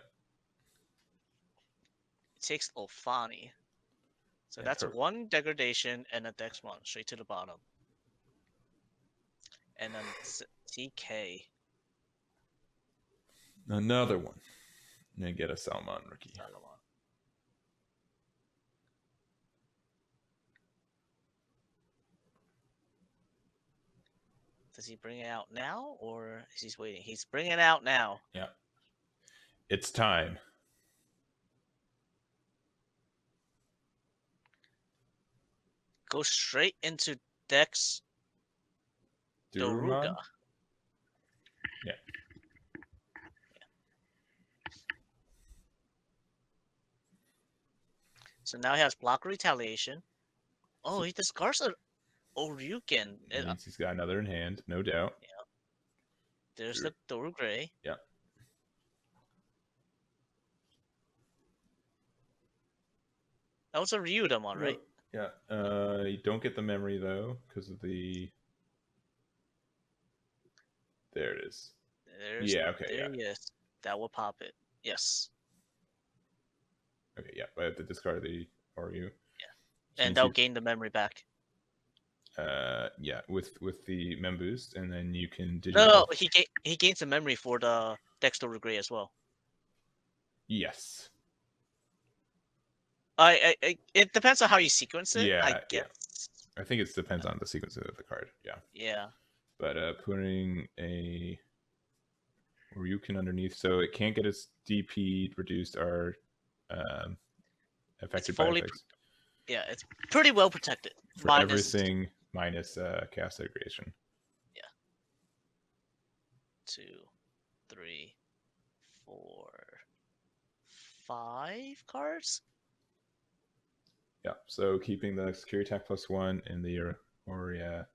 It takes Ophani. So that's 1 degradation and a Dexmon straight to the bottom. And then TK. Another one. And then get a Salmon rookie. Does he bring it out now or is he waiting? He's bringing it out now. Yeah. It's time. Go straight into Dex Doruga. Yeah. So now he has block retaliation. Oh, he discards an Oryuken. That means he's got another in hand, no doubt. Yeah. There's the Garu Gray. Yeah. That was a Ryudamon, right? Yeah. You don't get the memory though because of the. There it is. There he is. That will pop it. Yes. Okay, yeah, but I have to discard the RU. Yeah. And they'll gain the memory back. Yeah, with the mem boost, and then you can No, he gains the memory for the Dexter Gray as well. Yes. It depends on how you sequence it. Yeah, I guess. Yeah. I think it depends on the sequence of the card. Yeah. Yeah. But putting a Ryuken underneath, so it can't get its DP reduced or affected by effects. Yeah, it's pretty well protected. For everything minus cast aggregation. Yeah. 2, 3, 4, 5 cards. Yeah, so keeping the security attack +1 in the Oryu.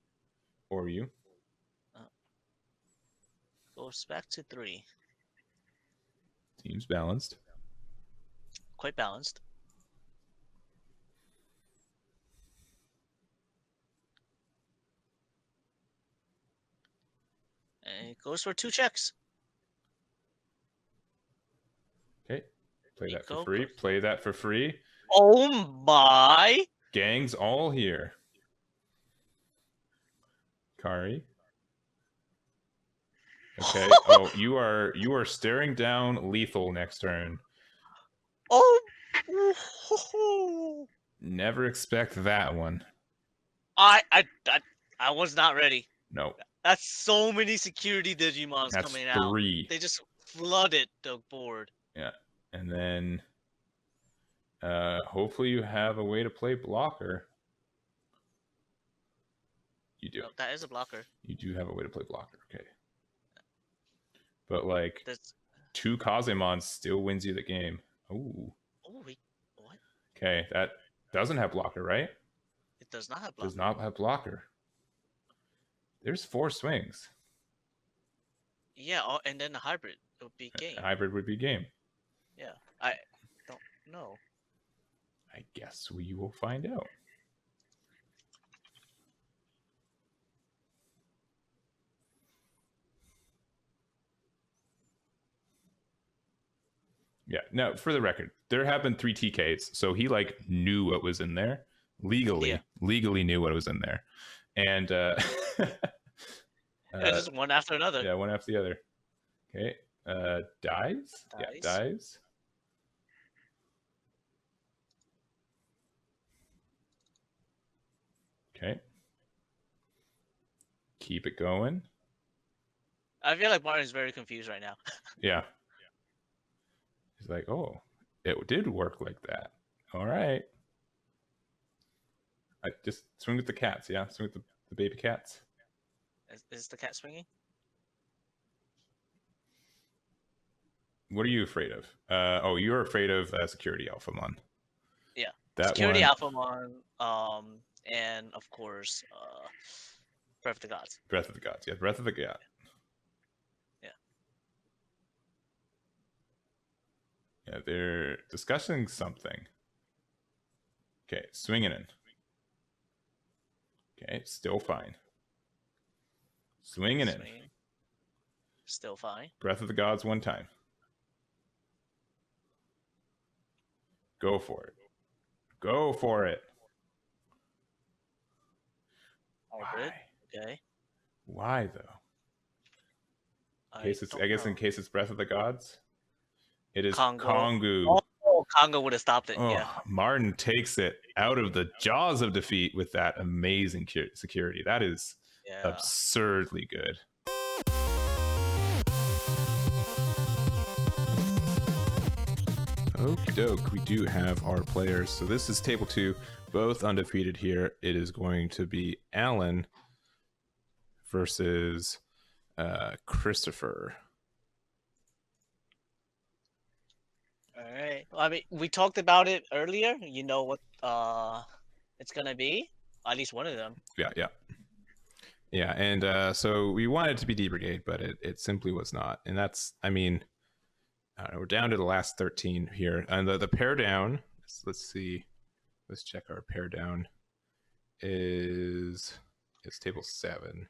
Goes back to 3. Seems balanced. Quite balanced. And it goes for 2 checks. Okay. Play that for free. Play that for free. Oh my! Gang's all here. Kari. Okay. Oh, you are staring down lethal next turn. Oh. Never expect that one. I was not ready. No. That's so many security Digimons coming out. 3. They just flooded the board. Yeah. And then hopefully you have a way to play blocker. You do. Oh, that is a blocker. You do have a way to play blocker. Okay. But like That's... 2 Kazemon still wins you the game. Ooh. Oh wait, what? Okay, that doesn't have blocker, right? It does not have blocker. Does not have blocker. There's 4 swings. Yeah, and then the hybrid would be game. A hybrid would be game. Yeah, I don't know. I guess we will find out. Yeah, no, for the record, there have been 3 TKs, so he like knew what was in there. Legally knew what was in there. And just one after another. Yeah, one after the other. Okay. Dies? Yeah, dies. Okay. Keep it going. I feel like Martin's very confused right now. Yeah. He's like, oh, it did work like that. All right. I just swing with the cats, yeah? Swing with the baby cats. Is the cat swinging? What are you afraid of? Oh, you're afraid of Security Alphamon. Yeah. That Security one... Alphamon, and of course, Breath of the Gods. Breath of the Gods, yeah. Breath of the Gods. Yeah, they're discussing something. Okay, swinging in. Okay, still fine. Swinging in. Still fine. Breath of the Gods 1 time. Go for it. Go for it. Why? Okay. Why though? I guess in case it's Breath of the Gods. It is Kongu. Oh, Kongu would have stopped it. Yeah. Martin takes it out of the jaws of defeat with that amazing security. That is absurdly good. Okie doke, we do have our players. So this is table 2, both undefeated here. It is going to be Alan versus Christopher. right. Well, I mean, we talked about it earlier. You know what it's gonna be? At least one of them. Yeah, and so we wanted it to be D-Brigade, but it simply was not. And that's, I mean, I don't know, we're down to the last 13 here. And the pair down, let's see. Let's check our pair down. It's table 7.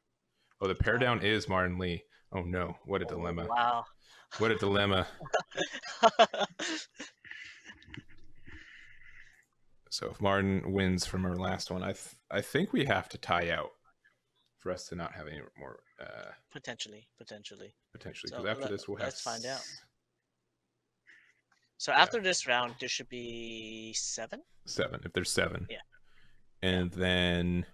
Oh, the pair down is Martin Lee. Oh no, what a dilemma. Wow. What a dilemma. So if Martin wins from our last one, I think we have to tie out for us to not have any more. Potentially. Because So after this we'll have. Let's find out. So after this round, there should be 7. 7, if there's 7. Yeah. And then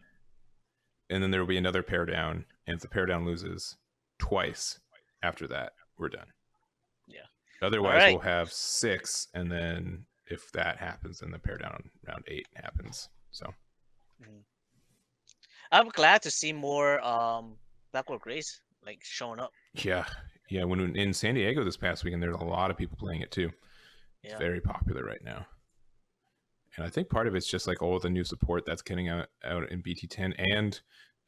there will be another pair down, and if the pair down loses twice after that, we're done. Yeah. Otherwise, we'll have 6, and then if that happens, then the pair down round 8 happens. So. I'm glad to see more Blackwood Grays like showing up. Yeah. When in San Diego this past weekend, there's a lot of people playing it too. It's very popular right now. And I think part of it's just like all the new support that's getting out in BT10, and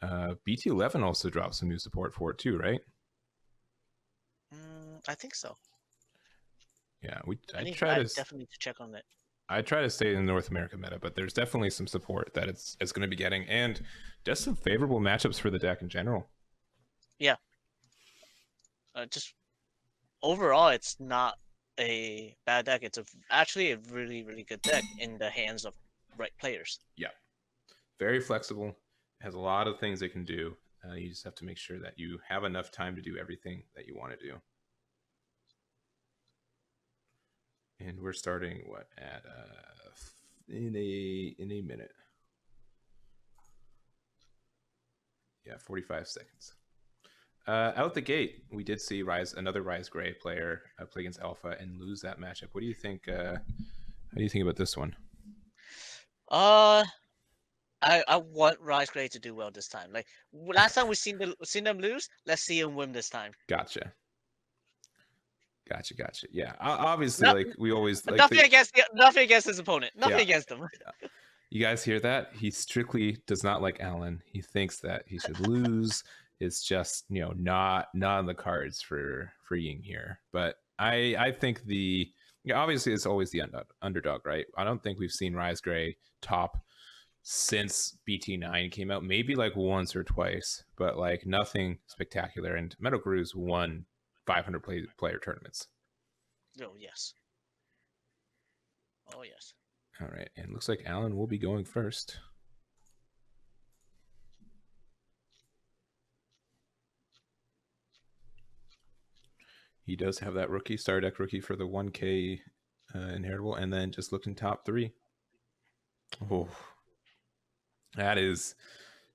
BT11 also dropped some new support for it too, right? I think so. Yeah, I definitely need to check on that. I try to stay in the North America meta, but there's definitely some support that it's going to be getting, and just some favorable matchups for the deck in general. Yeah. Just overall, it's not a bad deck. It's actually a really, really good deck in the hands of right players. Yeah. Very flexible. Has a lot of things it can do. You just have to make sure that you have enough time to do everything that you want to do. And we're starting at in a minute. Yeah, 45 seconds. Out the gate, we did see another RizeGrey player play against Alpha and lose that matchup. What do you think? How do you think about this one? I want RizeGrey to do well this time. Like last time we seen them lose, let's see him win this time. Gotcha. Yeah, obviously, we always nothing against his opponent. Nothing against him. Yeah. You guys hear that? He strictly does not like Alan. He thinks that he should lose. It's just not on the cards for Ying here. But I think obviously it's always the underdog, right? I don't think we've seen RizeGrey top since BT9 came out. Maybe like once or twice, but like nothing spectacular. And MetalGaru's won 500 player tournaments. Oh yes. Oh yes. All right, and looks like Alan will be going first. He does have that rookie, Star Deck rookie for the 1K inheritable, and then just looked in top 3. Oh, that is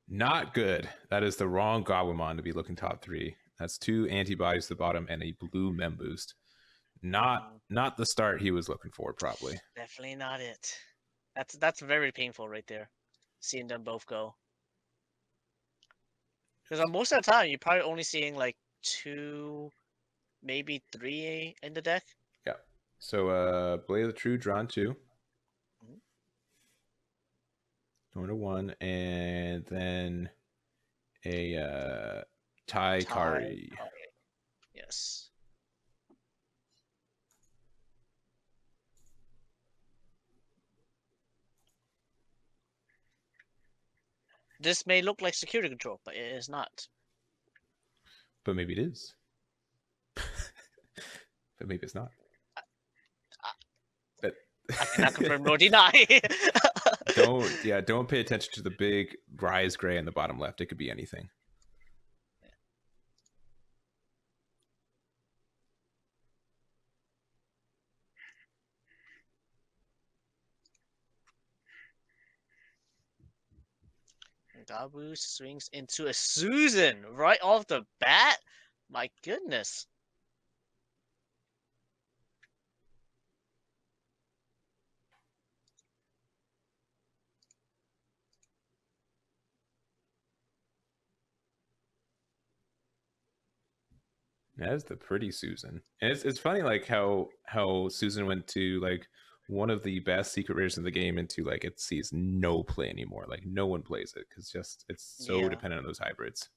not good. That is the wrong Goblimon to be looking top 3. That's 2 antibodies to the bottom and a blue mem boost. Not the start he was looking for, probably. Definitely not it. That's very painful right there, seeing them both go. Because most of the time, you're probably only seeing like 2, maybe 3 in the deck. Yeah. So Blade of the True drawn 2. Going to 1, and then a Zackery. Yes. This may look like security control, but it is not. But maybe it is. But maybe it's not. I cannot confirm nor deny. Don't pay attention to the big RizeGrey in the bottom left. It could be anything. Gabu swings into a Susan right off the bat. My goodness. That is the pretty Susan. And it's funny like how Susan went to like one of the best secret rares in the game into like it sees no play anymore. Like no one plays it because just it's so dependent on those hybrids.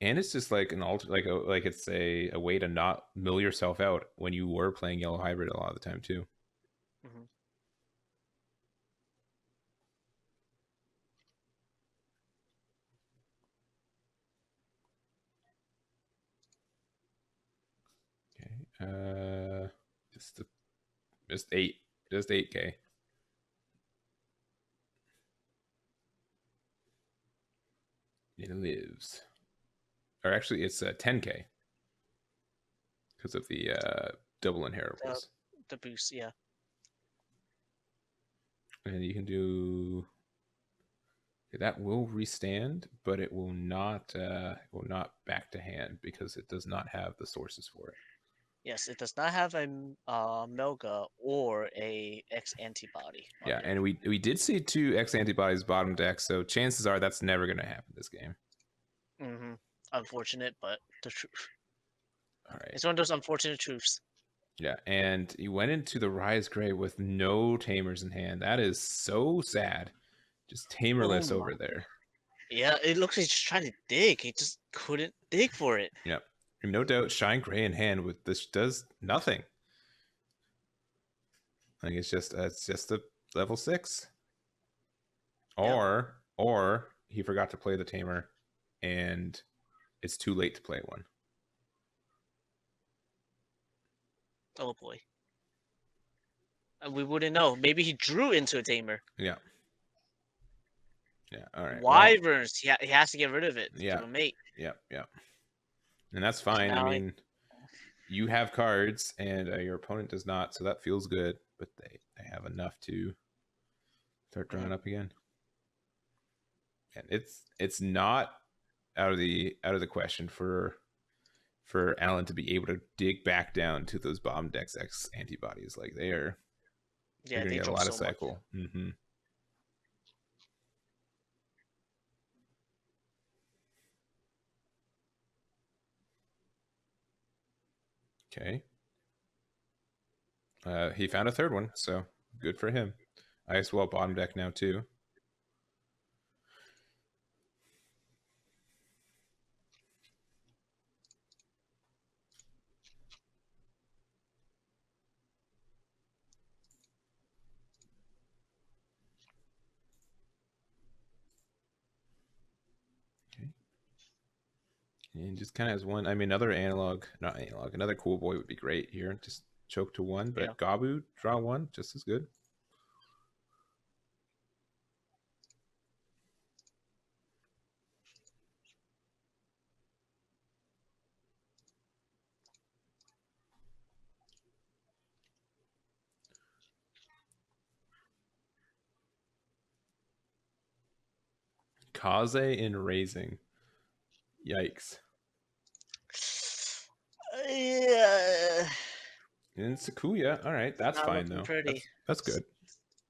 And it's just like an like it's a way to not mill yourself out when you were playing yellow hybrid a lot of the time too. Okay. Just 8K. It lives. Or actually, it's 10K because of the double inheritables. The boost, yeah. And you can do that. Will restand, but it will not back to hand because it does not have the sources for it. Yes, it does not have a Melga or a X antibody. Yeah, and we did see 2 X antibodies bottom deck, so chances are that's never going to happen this game. Unfortunate, but the truth. All right. It's one of those unfortunate truths. Yeah, and he went into the RizeGrey with no tamers in hand. That is so sad. Just tamerless over there. Yeah, it looks like he's just trying to dig. He just couldn't dig for it. Yep. No doubt Shine Gray in hand with this does nothing. Like it's just a level 6. Or he forgot to play the tamer and it's too late to play one. Oh boy. We wouldn't know. Maybe he drew into a tamer. Yeah. Yeah, all right. Wyverns, he has to get rid of it. Yeah. Give a mate. Yeah. And that's fine. I mean, you have cards and your opponent does not, so that feels good. But they have enough to start drawing up again. And it's not out of the question for Alan to be able to dig back down to those bottom decks X antibodies. Like they're gonna get a lot of cycle. Okay. He found a third one, so good for him. Ice Wall bottom deck now too. Okay. And just kind of has one. I mean, another another cool boy would be great here. Just choke to 1, but Gabu draw 1, just as good. Kaze in raising. Yikes. Yeah. And Sakuya. All right, that's fine though. That's good.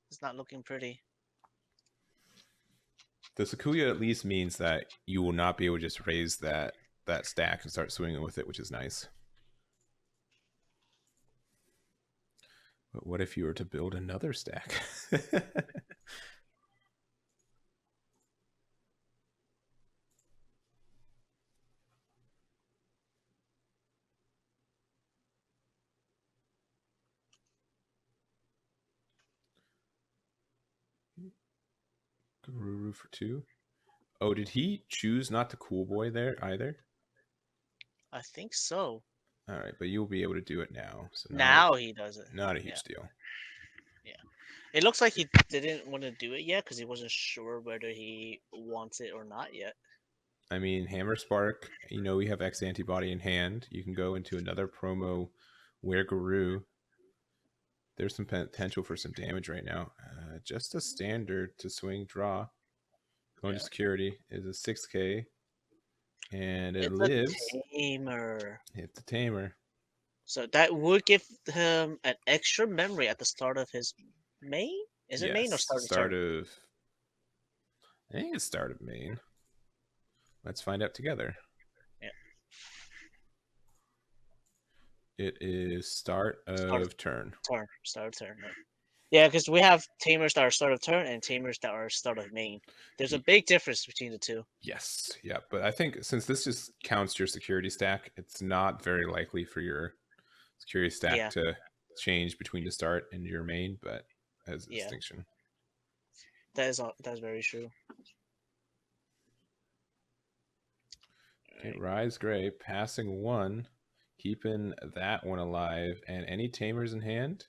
It's not looking pretty. The Sakuya at least means that you will not be able to just raise that stack and start swinging with it, which is nice. But what if you were to build another stack? Garu for 2. Oh, did he choose not to cool boy there either? I think so. All right, but you'll be able to do it now. So now he does it. Not a huge deal. Yeah. It looks like he didn't want to do it yet because he wasn't sure whether he wants it or not yet. I mean, Hammer Spark, we have X antibody in hand. You can go into another promo where Garu. There's some potential for some damage right now. Just a standard to swing draw. Going to security is a 6K. And it lives. Tamer. Hit the tamer. So that would give him an extra memory at the start of his main? Is it main or start of... I think it's start of main. Let's find out together. It is start of turn. Start of turn. Right? Yeah, because we have tamers that are start of turn and tamers that are start of main. There's a big difference between the two. Yes, yeah, but I think since this just counts your security stack, it's not very likely for your security stack to change between the start and your main, but as a distinction. That is very true. Okay, RizeGrey passing 1, keeping that one alive, and any tamers in hand.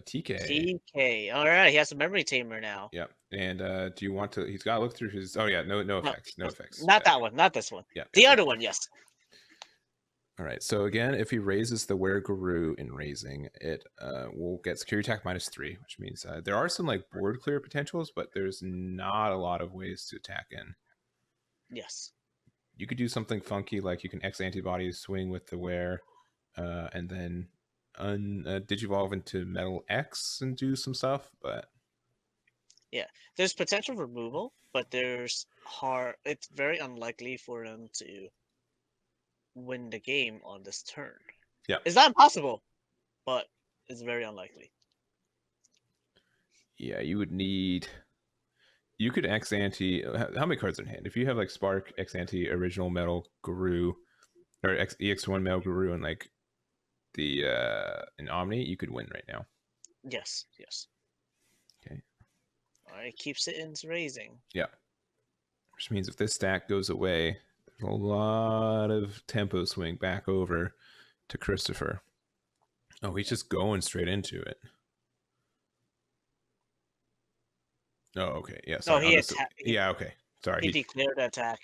TK. TK. All right, he has a memory tamer now. Yep. And do you want to? He's got to look through his. Oh yeah, no effects, no effects. Not that one, not this one. Yeah. The other one, yes. All right. So again, if he raises the WereGaru in raising, it will get security attack -3, which means there are some like board clear potentials, but there's not a lot of ways to attack in. Yes. You could do something funky like you can X antibodies swing with the Were, and then digivolve into Metal X and do some stuff, but yeah, there's potential removal, but it's very unlikely for them to win the game on this turn. Yeah, it's not impossible, but it's very unlikely. Yeah, you would need. You could X ante. How many cards in hand? If you have like Spark, X ante, original MetalGaru, or EX1 MetalGaru, and like the in Omni, you could win right now. Yes. Okay. All right, keeps it in raising. Yeah. Which means if this stack goes away, there's a lot of tempo swing back over to Christopher. Oh, he's just going straight into it. Oh, okay. Yeah. Sorry. Yeah. Okay. Sorry. He declared attack.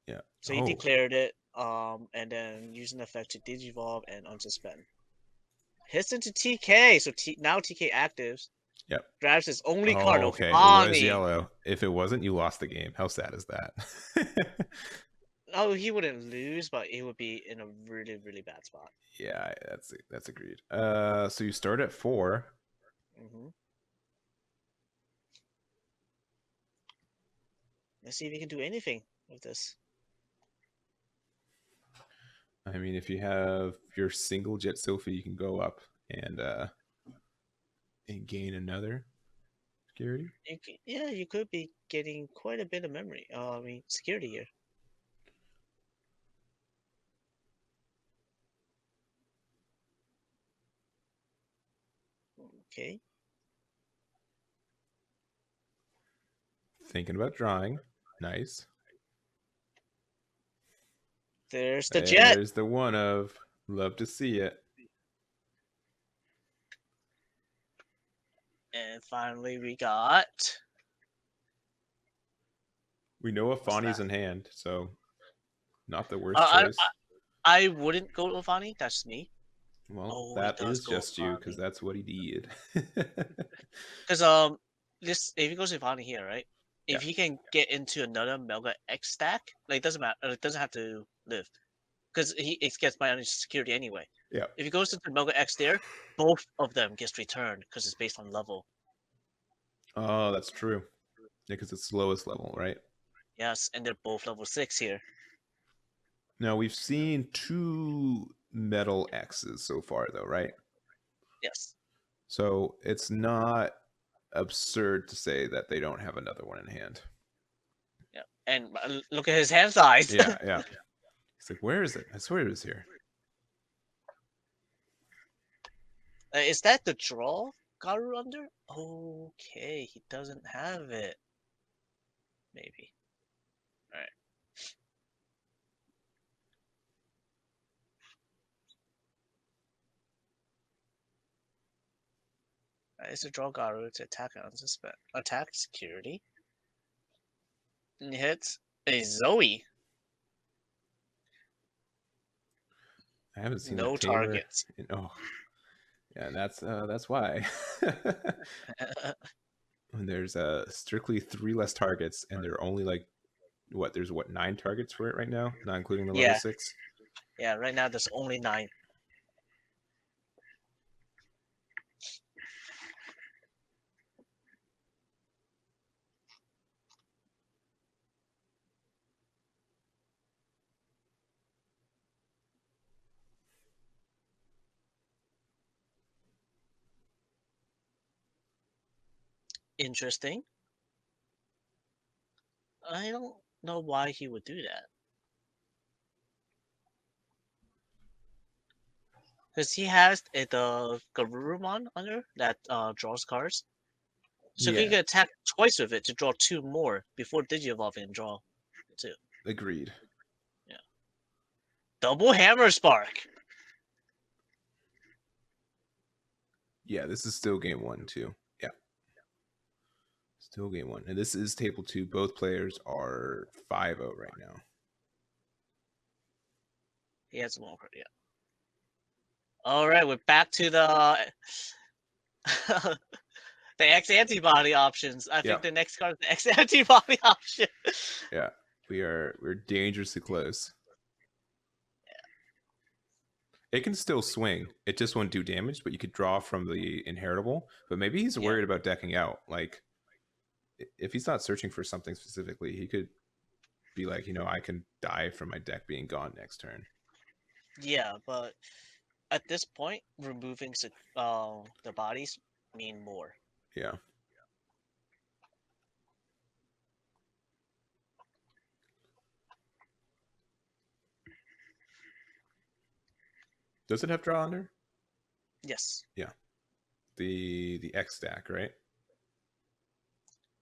Yeah. So he declared it, and then using the effect to digivolve and unsuspend. Hits into TK, so now TK actives. Yep. Grabs his only card. Okay. Ophani. It was yellow. If it wasn't, you lost the game. How sad is that? No, he wouldn't lose, but he would be in a really, really bad spot. Yeah, that's agreed. So you start at 4. Mm-hmm. Let's see if he can do anything with this. I mean, if you have your single Jet Sophie, you can go up and gain another security. You could be getting quite a bit of memory. Security here. Okay. Thinking about drawing. Nice. There's the jet. There's the one of. Love to see it. And finally we got. We know Ophani's in hand, so not the worst choice. I wouldn't go to Ophani. That's me. Well, that is just you, because that's what he did. Because if he goes to Ophani here, right? If he can get into another MetalGaru X stack, like it doesn't matter. It doesn't have to live, because it gets my security anyway. Yeah. If he goes into MetalGaru X there, both of them gets returned because it's based on level. Oh, that's true. Yeah, because it's lowest level, right? Yes, and they're both level 6 here. Now we've seen 2 Metal X's so far, though, right? Yes. So it's not absurd to say that they don't have another one in hand. Yeah, and look at his hand size. Yeah. He's like, where is it? I swear it was here. Is that the draw Garu under? Okay, he doesn't have it. Maybe. All right. It's a draw Garu to attack and unsuspend. Attack security. And he hits a Zoe. I haven't seen no targets. Oh, yeah, that's why. When there's strictly 3 less targets, and there are only like there's 9 targets for it right now, not including the level 6. Yeah, right now there's only 9. Interesting. I don't know why he would do that. Because he has the Garurumon under that draws cards. So he can attack twice with it to draw 2 more before Digivolving and draw 2. Agreed. Yeah. Double Hammer Spark. Yeah, this is still game 1 too. Yeah. Still game 1. And this is table 2. Both players are 5-0 right now. He has one card, yeah. Alright, we're back to the the X antibody options. I think the next card is the X antibody option. Yeah. We're dangerously close. It can still swing. It just won't do damage, but you could draw from the inheritable. But maybe he's worried about decking out. Like, if he's not searching for something specifically, he could be like, I can die from my deck being gone next turn. Yeah, but at this point, removing the bodies mean more. Yeah. Does it have draw under? Yes. Yeah. The X stack, right?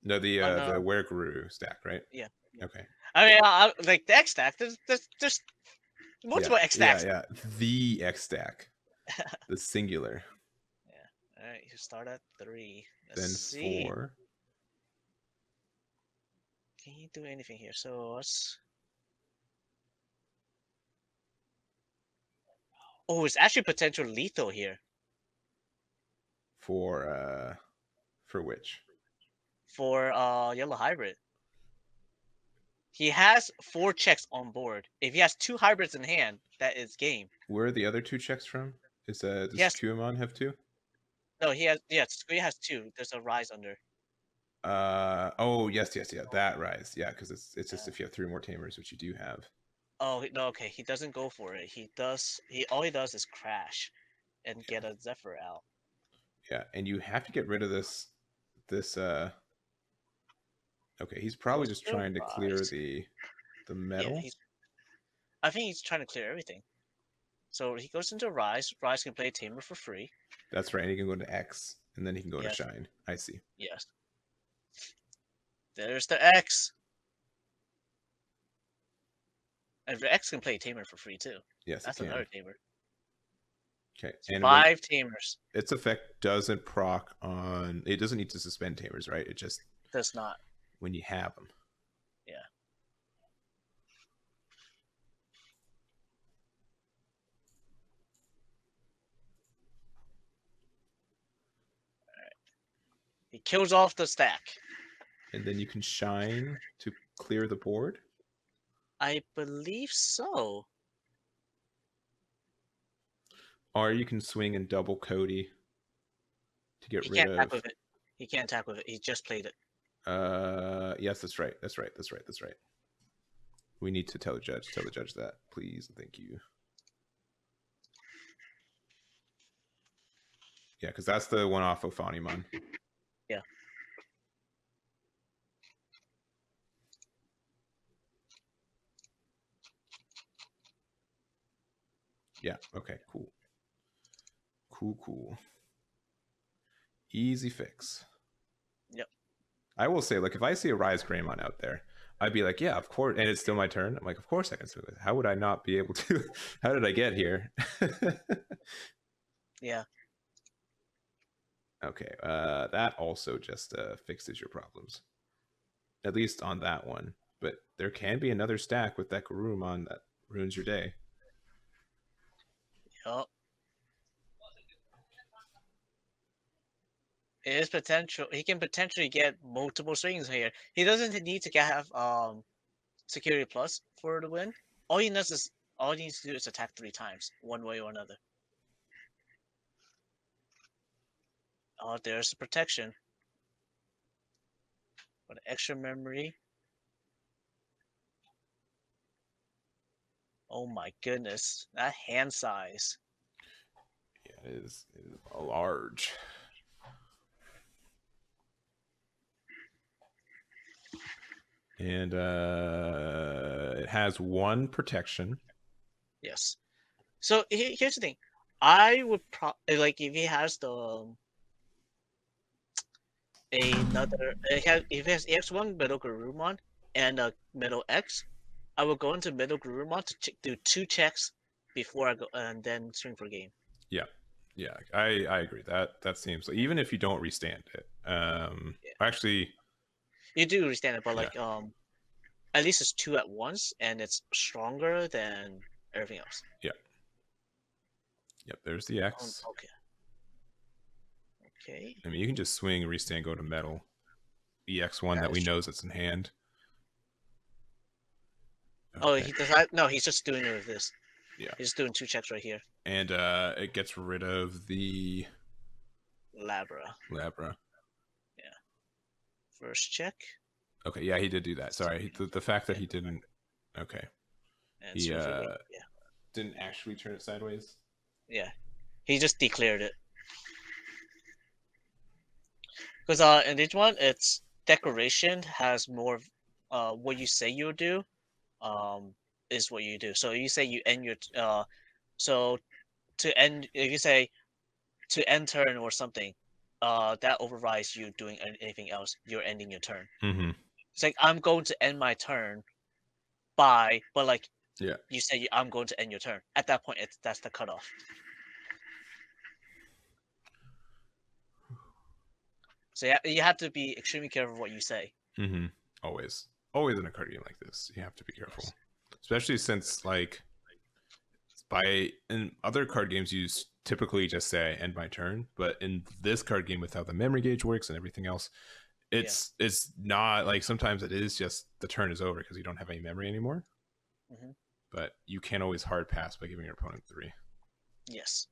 No, the WereGrue stack, right? Yeah. Okay. I mean, like the X stack. There's multiple X stacks. Yeah. The X stack. The singular. Yeah. All right. You start at 3. Then see. 4. Can you do anything here? So let's. Oh, it's actually potential lethal here. For which? For yellow hybrid. He has 4 checks on board. If he has 2 hybrids in hand, that is game. Where are the other 2 checks from? Does Kuamon have 2? No, he has. Yeah, Scree has 2. There's a Rise under. Oh yes, that Rise. Yeah, because it's just if you have 3 more tamers, which you do have. Oh no, okay. He doesn't go for it. All he does is crash, and get a Zephyr out. Yeah, and you have to get rid of this. Okay, he's probably just trying to clear the metal. Yeah, I think he's trying to clear everything. So he goes into Rise. Rise can play Tamer for free. That's right. And he can go into X, and then he can go to Shine. I see. Yes. There's the X. And X can play Tamer for free too. Yes, that's another Tamer. Okay, and 5 Tamers. Its effect doesn't proc on. It doesn't need to suspend Tamers, right? It just does not when you have them. Yeah. All right. He kills off the stack. And then you can Shine to clear the board. I believe so. Or you can swing and double Cody to get rid of. He can't attack with it. He can't attack with it. He just played it. Yes, that's right. That's right. We need to tell the judge that, please. Thank you. Yeah, because that's the one off Ophanimon. Yeah. Yeah, okay, cool. Cool. Easy fix. Yep. I will say, like, if I see a RizeGreymon out there, I'd be like, yeah, of course. And it's still my turn. I'm like, of course I can swing with it. How would I not be able to? How did I get here? Yeah. Okay. That also just fixes your problems. At least on that one. But there can be another stack with that Garurumon that ruins your day. Yup. It is potential. He can potentially get multiple swings here. He doesn't need to have security plus for the win. All he needs to do is attack 3 times, one way or another. Oh, there's the protection. With extra memory. Oh my goodness, that hand size. Yeah, it is large. And it has 1 protection. Yes. So here's the thing. I would like if he has the if he has EX1 MetalGarumon and a Metal X, I will go into MetalGarumon to do 2 checks before I go and then swing for game. Yeah. Yeah, I agree. That seems like, even if you don't restand it. Actually, you do restand it, but yeah. like at least it's 2 at once and it's stronger than everything else. Yeah. Yep, there's the X. Okay. Okay. I mean, you can just swing, restand, go to metal. EX1 that we know is in hand. Okay. Oh, he does not. No, he's just doing it with this. Yeah. He's doing 2 checks right here. And it gets rid of the Labra. Yeah. First check. Okay, yeah, he did do that. Sorry, the fact that he didn't. Okay. And he didn't actually turn it sideways. Yeah, he just declared it. Because in each one, its decoration has more what you say you'll do, is what you do. So you say you end your so to end, if you say to end turn or something, that overrides you doing anything else. You're ending your turn. Mm-hmm. It's like, I'm going to end my turn by, but like, yeah, you say I'm going to end your turn. At that point, that's the cutoff. So you have to be extremely careful what you say. Mm-hmm. Always in a card game like this, you have to be careful, yes. Especially since like in other card games you typically just say end my turn, but in this card game, with how the memory gauge works and everything else, it's not like, sometimes it is just the turn is over because you don't have any memory anymore. Mm-hmm. But you can always hard pass by giving your opponent 3. Yes.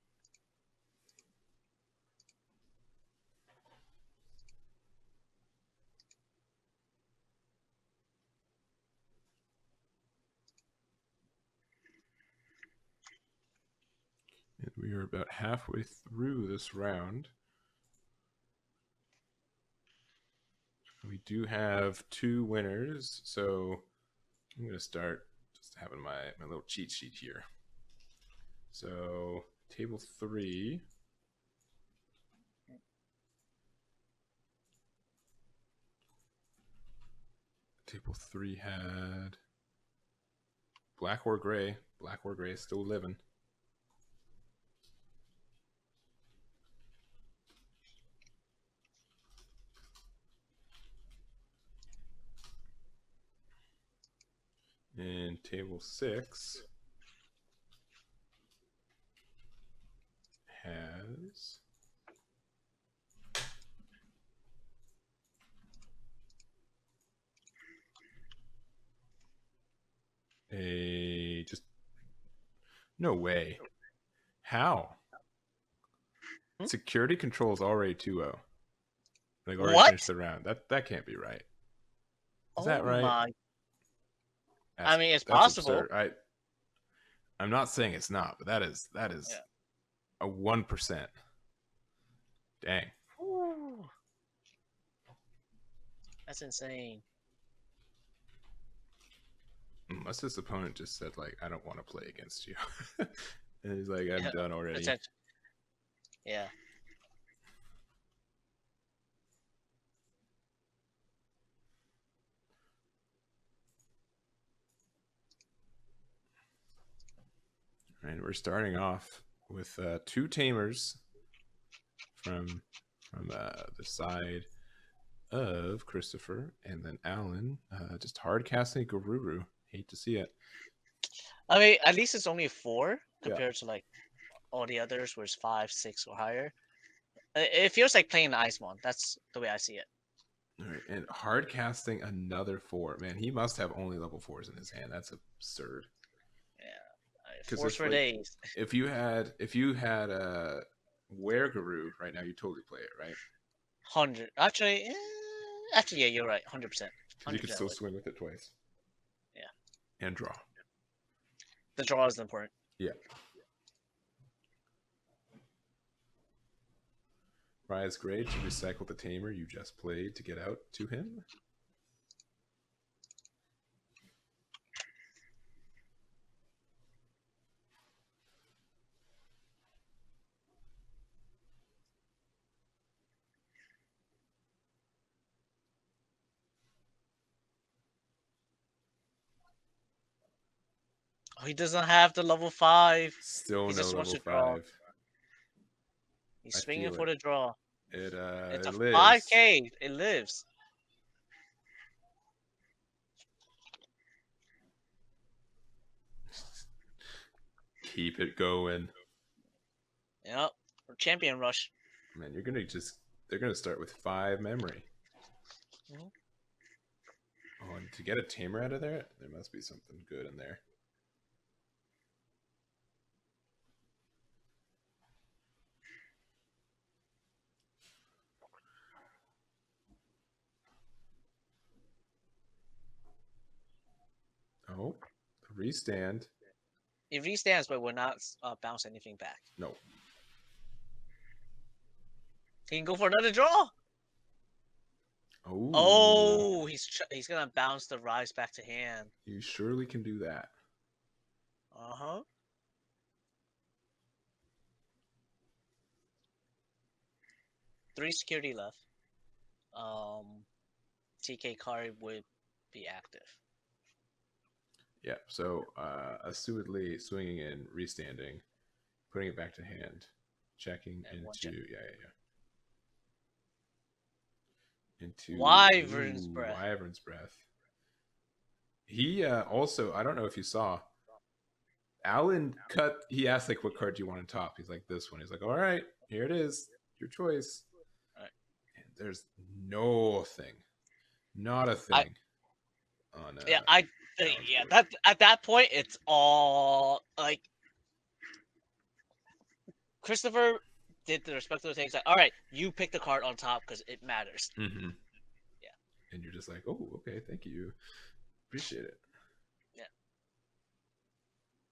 And we are about halfway through this round. We do have 2 winners, so I'm going to start just having my little cheat sheet here. So table 3. Table 3 had Black or Gray. Black or Gray is still living. And table 6 has just no way. How? Security controls already 2-0. Like, already finished the round. That can't be right. Is that right? I mean, it's possible. Absurd. I'm not saying it's not, but that is a 1%. Dang. Ooh. That's insane. Unless this opponent just said, like, I don't want to play against you. And he's like, I'm done already. Yeah. And we're starting off with 2 tamers from the side of Christopher, and then Alan just hard casting Garuru. Hate to see it. I mean, at least it's only 4 compared to like all the others, where it's 5, 6 or higher. It feels like playing the Icemon. That's the way I see it. All right, and hard casting another 4. Man, he must have only level 4s in his hand. That's absurd. Yeah, 4s for days. If you had a Garu right now, you totally play it, right? 100. Actually, yeah, you're right. 100%. You could still swing with it twice. Yeah. And draw. The draw is important. Yeah. RizeGrey to recycle the tamer you just played to get out to him. Oh, he doesn't have the level 5. Still He no just wants level to draw. 5. He's I swinging feel for the draw. It It's a lives. 5K. It lives. Keep it going. Yep. Champion rush. Man, they're gonna start with 5 memory. Mhm. Oh, and to get a tamer out of there must be something good in there. Oh, restand. It restands, but will not bounce anything back. No. He can go for another draw. Oh. Oh, he's gonna bounce the Rise back to hand. You surely can do that. Uh-huh. Three security left. TK card would be active. Yeah, so assumedly swinging in, restanding, putting it back to hand, checking And into into Wyvern's Breath. Wyvern's Breath. He also, I don't know if you saw, Alan he asked like, what card do you want on top? He's like, this one. He's like, all right, here it is, your choice. Right. And there's not a thing on that at that point it's all like Christopher did the respectable things like, all right, you pick the card on top because it matters. Mm-hmm. Yeah. And you're just like, oh, okay, thank you. Appreciate it. Yeah.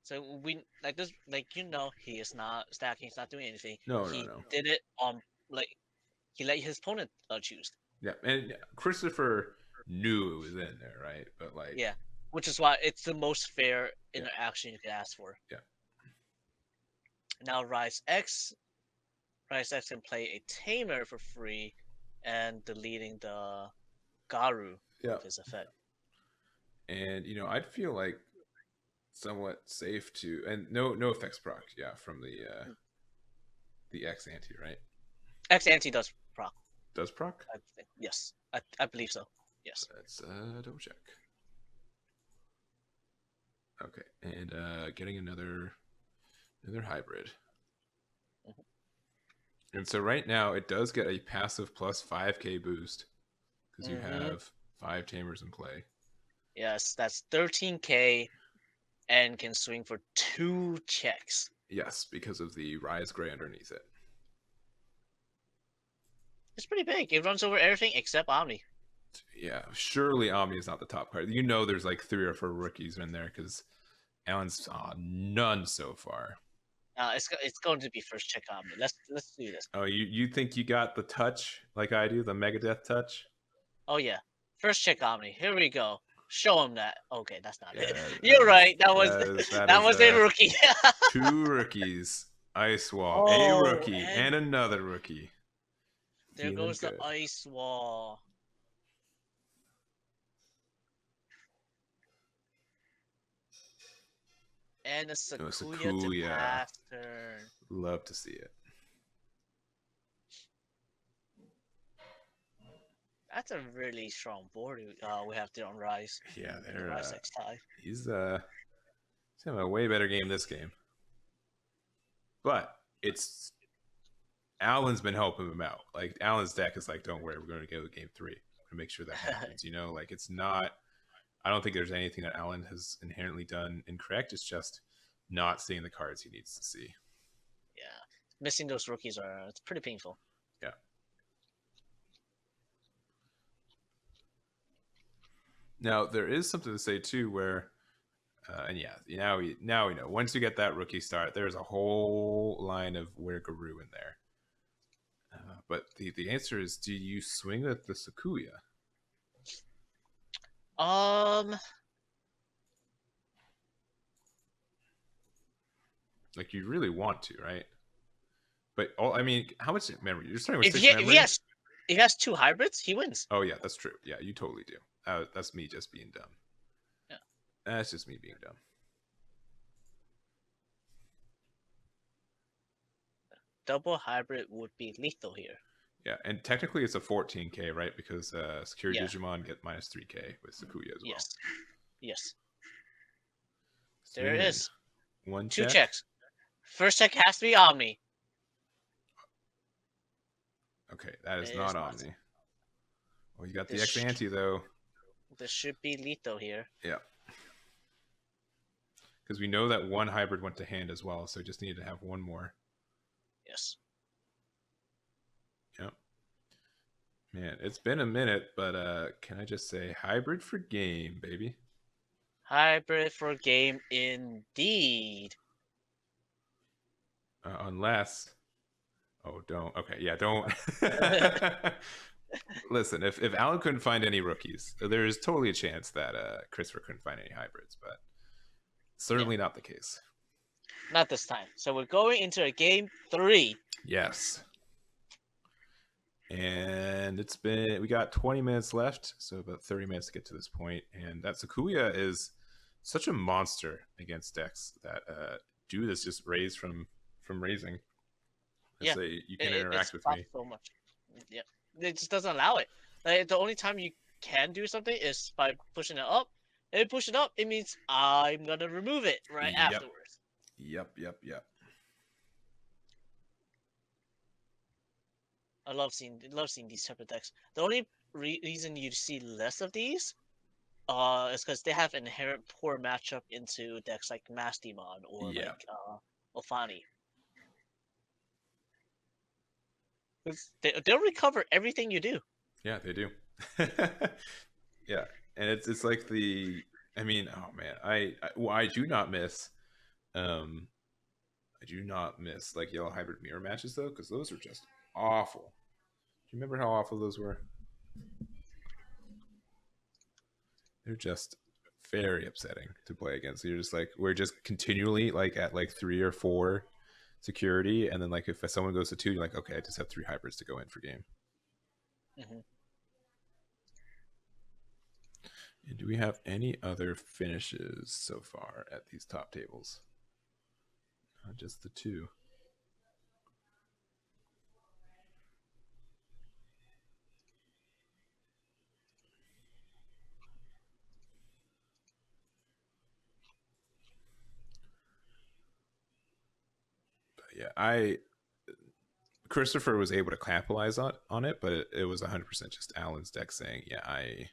So we like this, like, he is not stacking, he's not doing anything. He did it on he let his opponent choose. Yeah, and Christopher knew it was in there, right? But yeah, which is why it's the most fair interaction you can ask for. Yeah. Now Rise X can play a tamer for free, and deleting the Garu with his effect. And I'd feel like somewhat safe to, and no effects proc, from the X anti, right? X anti does proc. Does proc? Yes, I believe so. Yes. Let's double check. Okay, and getting another hybrid. Mm-hmm. And so right now it does get a passive plus 5k boost because you have 5 tamers in play. Yes, that's 13k, and can swing for 2 checks. Yes, because of the RizeGrey underneath it. It's pretty big. It runs over everything except Omni. Yeah, surely Omni is not the top card. There's like 3 or 4 rookies in there because Alan's none so far. It's going to be first check Omni. Let's do this. Oh, you think you got the touch like I do, the Megadeth touch? Oh yeah, first check Omni. Here we go. Show him that. Okay, that's not it. You're right. That was a rookie. 2 rookies. Ice Wall. A rookie and another rookie. There goes the Ice Wall. And a Sakuya to pass turn. Love to see it. That's a really strong board we have there on Rise. Yeah, they're Rise X tie. He's having a way better game this game. But it's Alan's been helping him out. Like Alan's deck is like, don't worry, we're going to go to game 3. We're going to make sure that happens. Like it's not. I don't think there's anything that Alan has inherently done incorrect. It's just not seeing the cards he needs to see. Yeah, missing those rookies it's pretty painful. Yeah. Now there is something to say too, where, and yeah, now we know. Once you get that rookie start, there's a whole line of Garu in there. But the answer is, do you swing at the Sakuya? Like you really want to, right? But how much memory? You're starting with 6 memory. If he has 2 hybrids, he wins. Oh yeah, that's true. Yeah, you totally do. That's me just being dumb. Yeah, that's just me being dumb. double hybrid would be lethal here. Yeah, and technically it's a 14k, right? Because security Yeah. Digimon get minus 3k with Sakuya as well. Yes. Yes. So There it is. One Two check. checks. First check has to be Omni. Okay, that is It not is not. Omni. Well, you got the This X Ante though. This should be lethal here. Yeah. Because we know that one hybrid went to hand as well, so we just needed to have one more. Yes. Yep. Man, it's been a minute, but can I just say hybrid for game, baby? Hybrid for game indeed. Unless... Oh, don't. Okay, yeah, don't. Listen, if Alan couldn't find any rookies, there is totally a chance that Christopher couldn't find any hybrids, but certainly not the case. Not this time. So we're going into a game 3. Yes. And we got 20 minutes left, so about 30 minutes to get to this point. And that Sakuya is such a monster against decks that do this just raise from raising. Yeah, you can interact with me so much. Yeah, it just doesn't allow it. Like, the only time you can do something is by pushing it up. If you push it up, it means I'm gonna remove it right afterwards. Yep. I love seeing these type of decks. The only reason you see less of these is because they have inherent poor matchup into decks like Mastimon or like Ophani. They'll recover everything you do. Yeah, they do. Yeah, and it's like I mean, oh man, I do not miss like yellow hybrid mirror matches though, because those are just awful. Do you remember how awful those were? They're just very upsetting to play against. You're just like, we're just continually like at like 3 or 4 security, and then like if someone goes to 2, you're like, okay, I just have 3 hybrids to go in for game. And do we have any other finishes so far at these top tables? Not just the 2. But yeah, Christopher was able to capitalize on it, but it was 100% just Alan's deck saying, yeah, I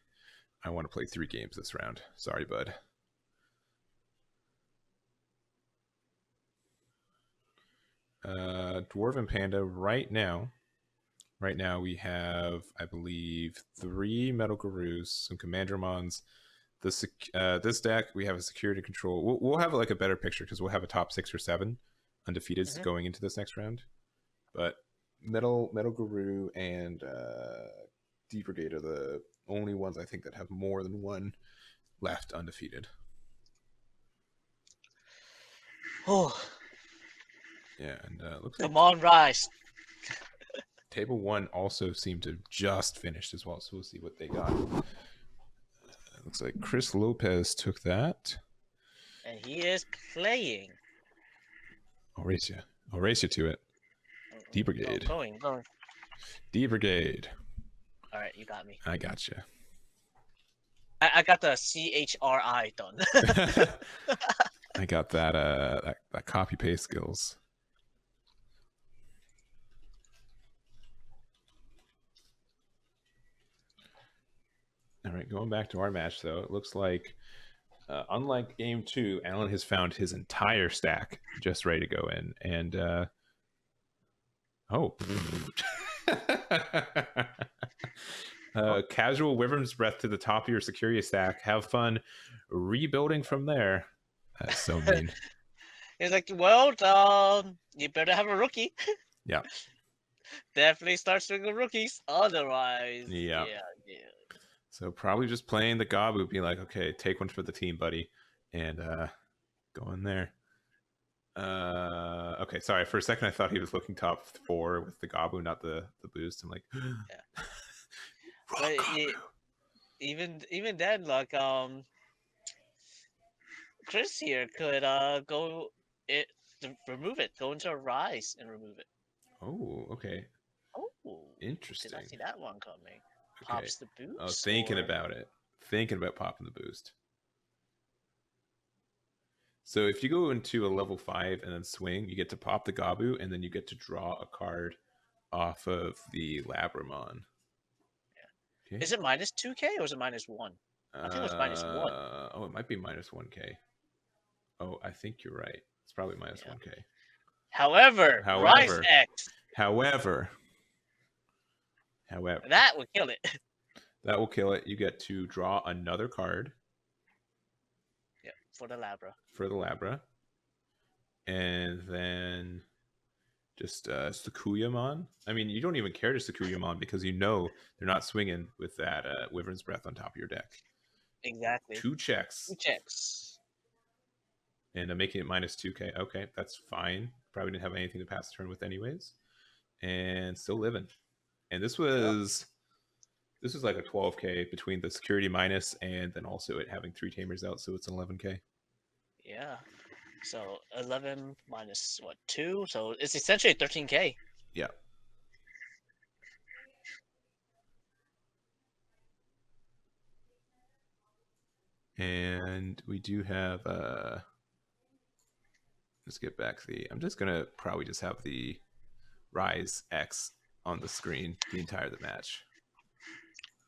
want to play 3 games this round. Sorry, bud. Dwarven Panda right now we have, I believe, 3 MetalGarus, some Commandromons. This deck we have a security control. We'll have like a better picture because we'll have a top 6 or 7 undefeated going into this next round. But MetalGaru and D-Brigade are the only ones I think that have more than 1 left undefeated. Oh. Yeah, and looks Come on, Rise. Table 1 also seemed to just finished as well, so we'll see what they got. Looks like Chris Lopez took that. And he is playing. I'll race you to it. D-Brigade. Going. D-Brigade. All right, you got me. I got you. I got the CHRI done. I got that copy paste skills. All right, going back to our match though, it looks like unlike game 2, Alan has found his entire stack just ready to go in, and casual Wyvern's Breath to the top of your security stack. Have fun rebuilding from there. That's so mean. He's like, well, you better have a rookie. Yeah. Definitely start swinging rookies. Otherwise, yeah. Yeah. So probably just playing the Gabu, being like, okay, take one for the team, buddy, and go in there. Okay, sorry. For a second, I thought he was looking top 4 with the Gabu, not the boost. I'm like, yeah. But even then, like Chris here could remove it, go into a Rise and remove it. Oh, okay. Oh, Interesting. did not see that one coming. Okay. Pops the boost. I was thinking about it. Thinking about popping the boost. So if you go into a level 5 and then swing, you get to pop the Gabu, and then you get to draw a card off of the Labramon. Yeah. Okay. Is it minus 2k or is it minus 1? I think it was minus 1. Oh, it might be minus 1k. Oh, I think you're right. It's probably minus 1k. However, Rise X. However. That will kill it. That will kill it. You get to draw another card. Yeah, for the Labra. For the Labra. And then just Sukuyamon. I mean, you don't even care to Sukuyamon because you know they're not swinging with that Wyvern's Breath on top of your deck. Exactly. 2 checks. 2 checks. And making it minus 2k. Okay, that's fine. Probably didn't have anything to pass the turn with anyways. And still living. And this was like a 12k between the security minus and then also it having 3 tamers out, so it's 11k. Yeah. So 11 minus what, 2? So it's essentially 13k. Yeah. And we do have let's get back to the I'm just gonna probably just have the Rise X on the screen the entire match.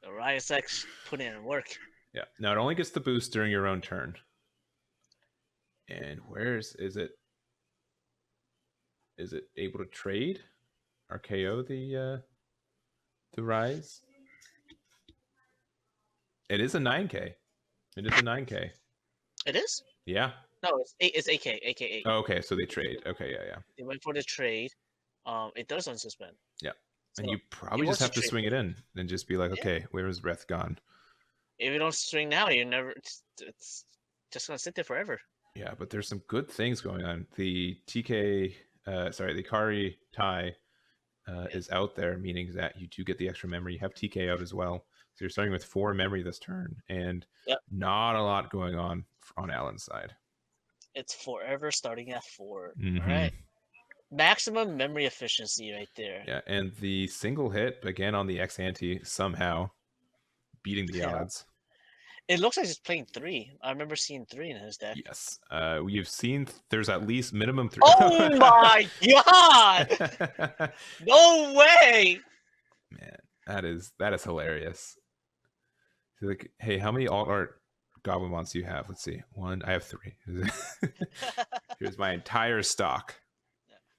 The Rise X put in work. Yeah. Now it only gets the boost during your own turn. And is it able to trade or KO the Rise? It is a 9k. It is a 9k. It is? Yeah. No, it's 8k. 8. Oh, okay, so they trade. Okay, yeah. They went for the trade. It does unsuspend. Yeah. And so you probably just have to swing it in and just be like, okay, where is Breath gone? If you don't swing now, you never. It's just gonna sit there forever. Yeah, but there's some good things going on. The the Kari Tai is out there, meaning that you do get the extra memory. You have TK out as well. So you're starting with 4 memory this turn, and not a lot going on Alan's side. It's forever starting at 4. Mm-hmm. All right. Maximum memory efficiency right there. Yeah, and the single hit, again on the ex-ante, somehow beating the odds. It looks like he's playing 3. I remember seeing 3 in his deck. Yes. We've seen there's at least minimum 3. Oh my god! No way! Man, that is hilarious. So like, hey, how many alt art Goblinmons do you have? Let's see. 1. I have 3. Here's my entire stock.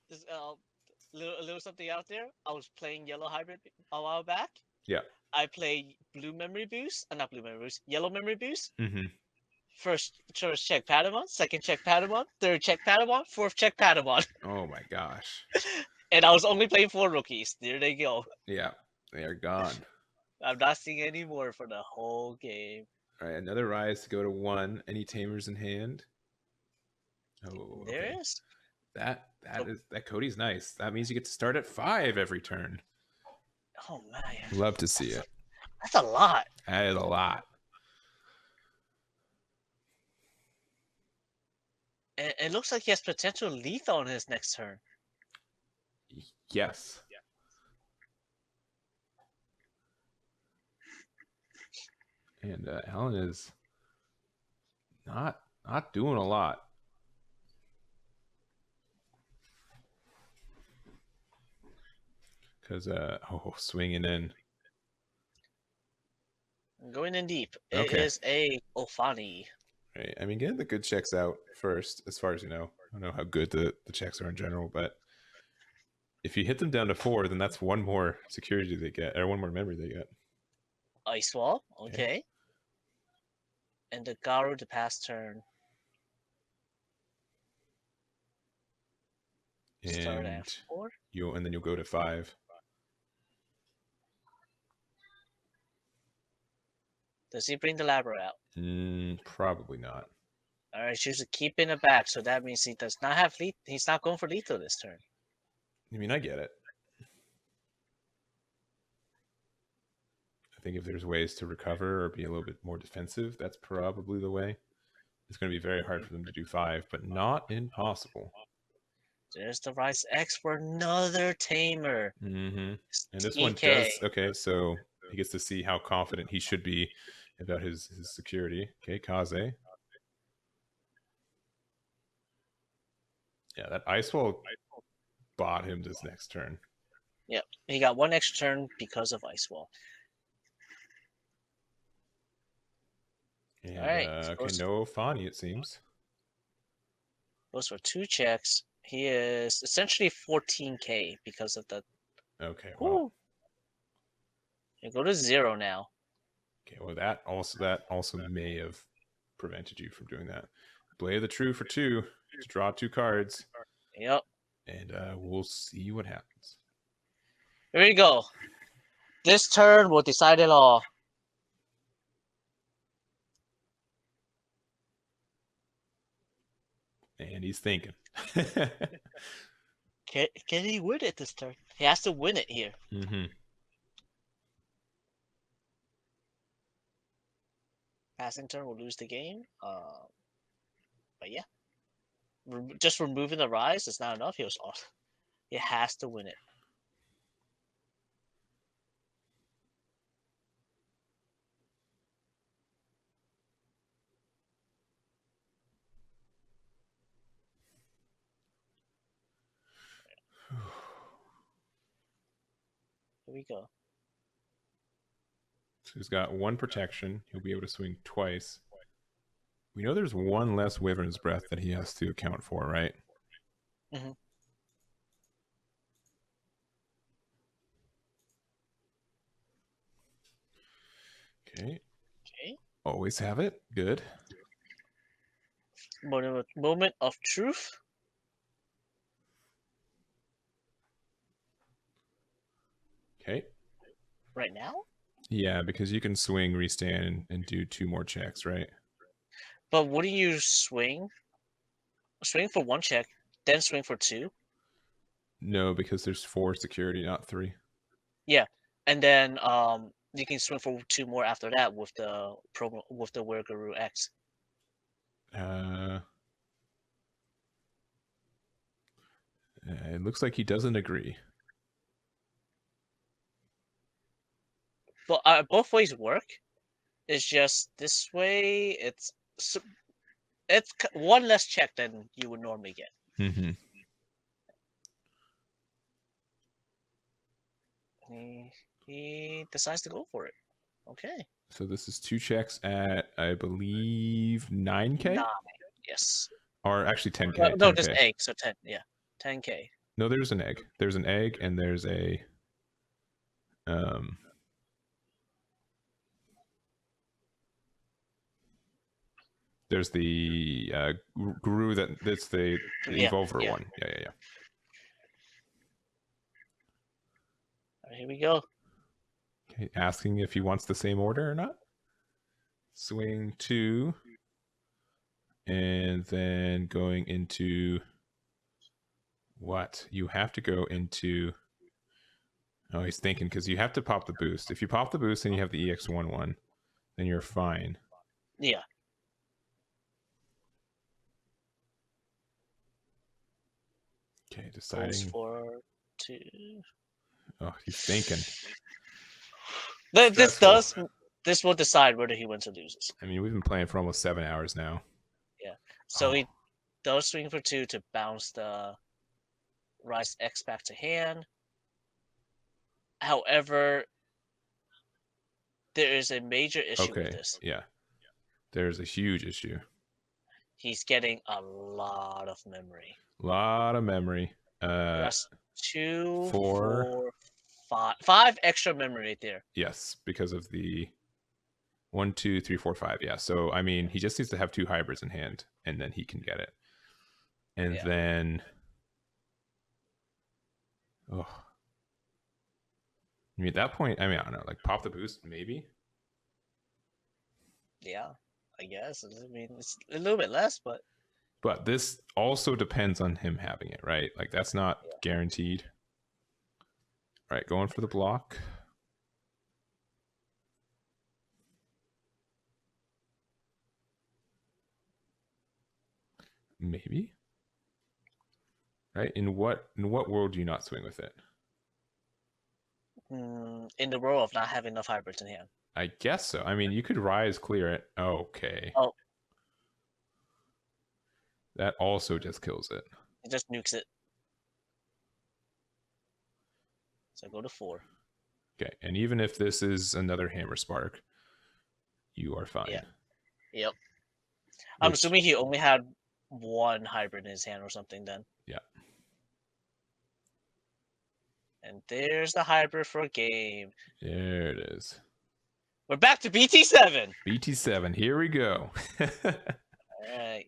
Just, a little something out there. I was playing Yellow Hybrid a while back. Yeah. I play Blue Memory Boost. Not Blue Memory Boost. Yellow Memory Boost. Mm-hmm. First check Patamon. Second check Patamon. Third check Patamon. Fourth check Patamon. Oh my gosh. And I was only playing 4 rookies. There they go. Yeah. They are gone. I'm not seeing any more for the whole game. All right. Another Rise to go to 1. Any tamers in hand? Oh, okay. There is. That Cody's nice. That means you get to start at 5 every turn. Oh man, love to see it. That's a lot. That is a lot. And it looks like he has potential lethal on his next turn. Yes. And Alan is not doing a lot. Because swinging in. Going in deep. It is a Ophani. Right. I mean, getting the good checks out first, as far as you know. I don't know how good the checks are in general, but if you hit them down to 4, then that's 1 more security they get, or 1 more memory they get. Ice Wall, okay. And the Garu to pass turn. Start at 4. And then you'll go to 5. Does he bring the Labra out? Probably not. All right, choose to keep in the back, so that means he does not have lethal. He's not going for lethal this turn. I mean, I get it. I think if there's ways to recover or be a little bit more defensive, that's probably the way. It's going to be very hard for them to do 5, but not impossible. There's the Rise X for another tamer. And this TK. one does. Okay, so he gets to see how confident he should be about his security. Okay, Kaze. Yeah, that Ice Wall bought him this next turn. Yep, he got one extra turn because of Ice Wall. And, all right. okay, no Ophani, it seems. Goes for 2 checks. He is essentially 14k because of the. Okay, well. You go to 0 now. Okay, well that also may have prevented you from doing that. Blade of the True for 2 to draw 2 cards. Yep. And we'll see what happens. Here we go. This turn will decide it all. And he's thinking. Can he win it this turn? He has to win it here. Passing turn will lose the game. But yeah. Just removing the Rise is not enough. He has to win it. Here we go. So he's got 1 protection. He'll be able to swing twice. We know there's 1 less Wyvern's Breath that he has to account for, right? Okay. Always have it. Good. Moment of truth. Okay. Right now? Yeah, because you can swing, restand, and do 2 more checks, right? But wouldn't you swing? Swing for 1 check, then swing for 2? No, because there's 4 security, not 3. Yeah, and then you can swing for 2 more after that with the MetalGaru X. It looks like he doesn't agree. But both ways work. It's just this way. It's 1 less check than you would normally get. He decides to go for it. Okay. So this is 2 checks at, I believe, 9k? 9, yes. Or actually 10k. No, just egg. So 10, yeah, 10k. No, there's an egg. There's an egg, and there's a there's the Garu that's the Evolver one. Yeah. Right, here we go. Okay, asking if he wants the same order or not. Swing 2. And then going into what? You have to go into... Oh, he's thinking because you have to pop the boost. If you pop the boost and you have the EX11, then you're fine. Yeah. Okay, deciding. Goes for 2. Oh, he's thinking. This will decide whether he wins or loses. I mean, we've been playing for almost 7 hours now. Yeah. So he does swing for 2 to bounce the Rise X back to hand. However, there is a major issue with this. Yeah. There's a huge issue. He's getting a lot of memory. That's 2, 4, 5 extra memory right there. Yes, because of the 1, 2, 3, 4, 5. Yeah. So I mean, he just needs to have 2 hybrids in hand, and then he can get it. And then, I mean, at that point, I mean, I don't know, like pop the boost, maybe. Yeah, I guess. I mean, it's a little bit less, but this also depends on him having it, right? Like that's not guaranteed. All right, going for the block. Maybe. Right? In what world do you not swing with it? In the world of not having enough hybrids in hand. I guess so. I mean, you could Rise clear it. Okay. Oh. That also just kills it. It just nukes it. So go to 4. Okay, and even if this is another Hammer Spark, you are fine. Yeah. Yep. I'm assuming he only had one hybrid in his hand or something then. Yeah. And there's the hybrid for a game. There it is. We're back to BT7. BT7, here we go. Alright.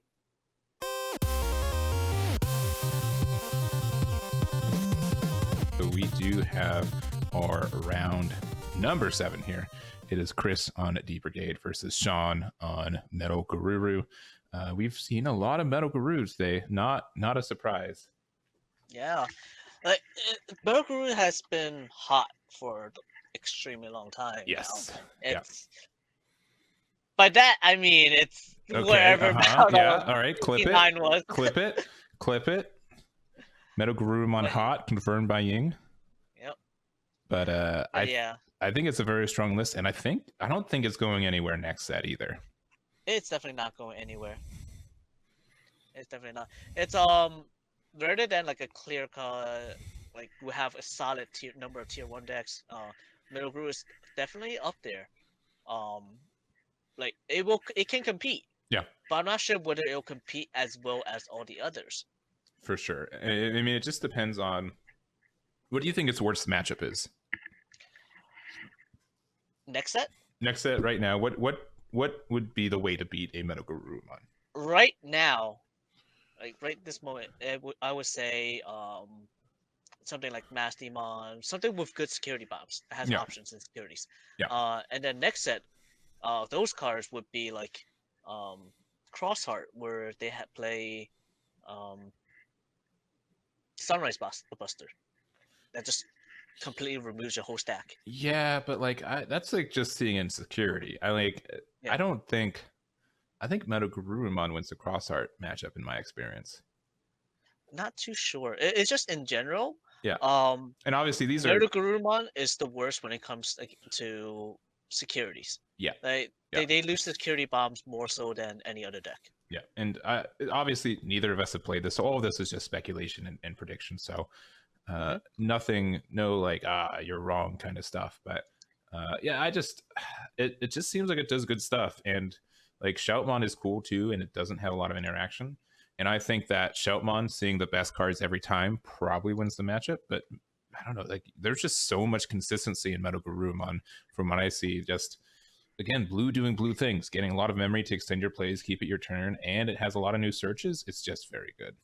So we do have our round number 7 here. It is Cres on D-Brigade versus Sean on MetalGaru. We've seen a lot of MetalGaru today. Not a surprise. Yeah. Like, MetalGaru has been hot for an extremely long time. Yes. Now. It's by that I mean it's okay, wherever yeah. All right, clip BT9 it. was. Clip it. MetalGaru on hot, confirmed by Ying. Yep. But I think it's a very strong list, and I don't think it's going anywhere next set either. It's definitely not going anywhere. It's definitely not. It's rather than like a clear cut, like we have a solid number of tier 1 decks. MetalGaru is definitely up there. Like it can compete. Yeah. But I'm not sure whether it'll compete as well as all the others. For sure. I mean, it just depends on what do you think its worst matchup is? Next set? Next set right now. What would be the way to beat a MetalGaru on? Right now, like right this moment, I would say something like Mass Demon, something with good security bombs. It has options and securities. Yeah. And then next set, those cards would be like Crossheart, where they play Sunrise Buster. That just completely removes your whole stack. Yeah, but like that's like just seeing insecurity. I think MetalGaru wins the Crossheart matchup in my experience. Not too sure. It's just in general. Yeah. And obviously these MetalGaru is the worst when it comes to securities. Yeah. They lose the security bombs more so than any other deck. Yeah, and obviously neither of us have played this, so all of this is just speculation and prediction. So nothing, no like you're wrong kind of stuff. But yeah, it just seems like it does good stuff, and like Shoutmon is cool too, and it doesn't have a lot of interaction. And I think that Shoutmon seeing the best cards every time probably wins the matchup. But I don't know, like there's just so much consistency in MetalGaru from what I see. Just again, blue doing blue things, getting a lot of memory to extend your plays, keep it your turn, and it has a lot of new searches. It's just very good.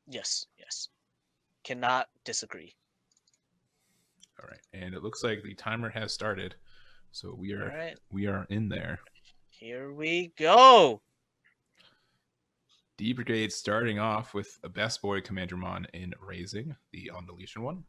Yes. Cannot disagree. All right, and it looks like the timer has started, so we are in there. Here we go. D-Brigade starting off with a Best Boy Commandramon in Raising, the on deletion one.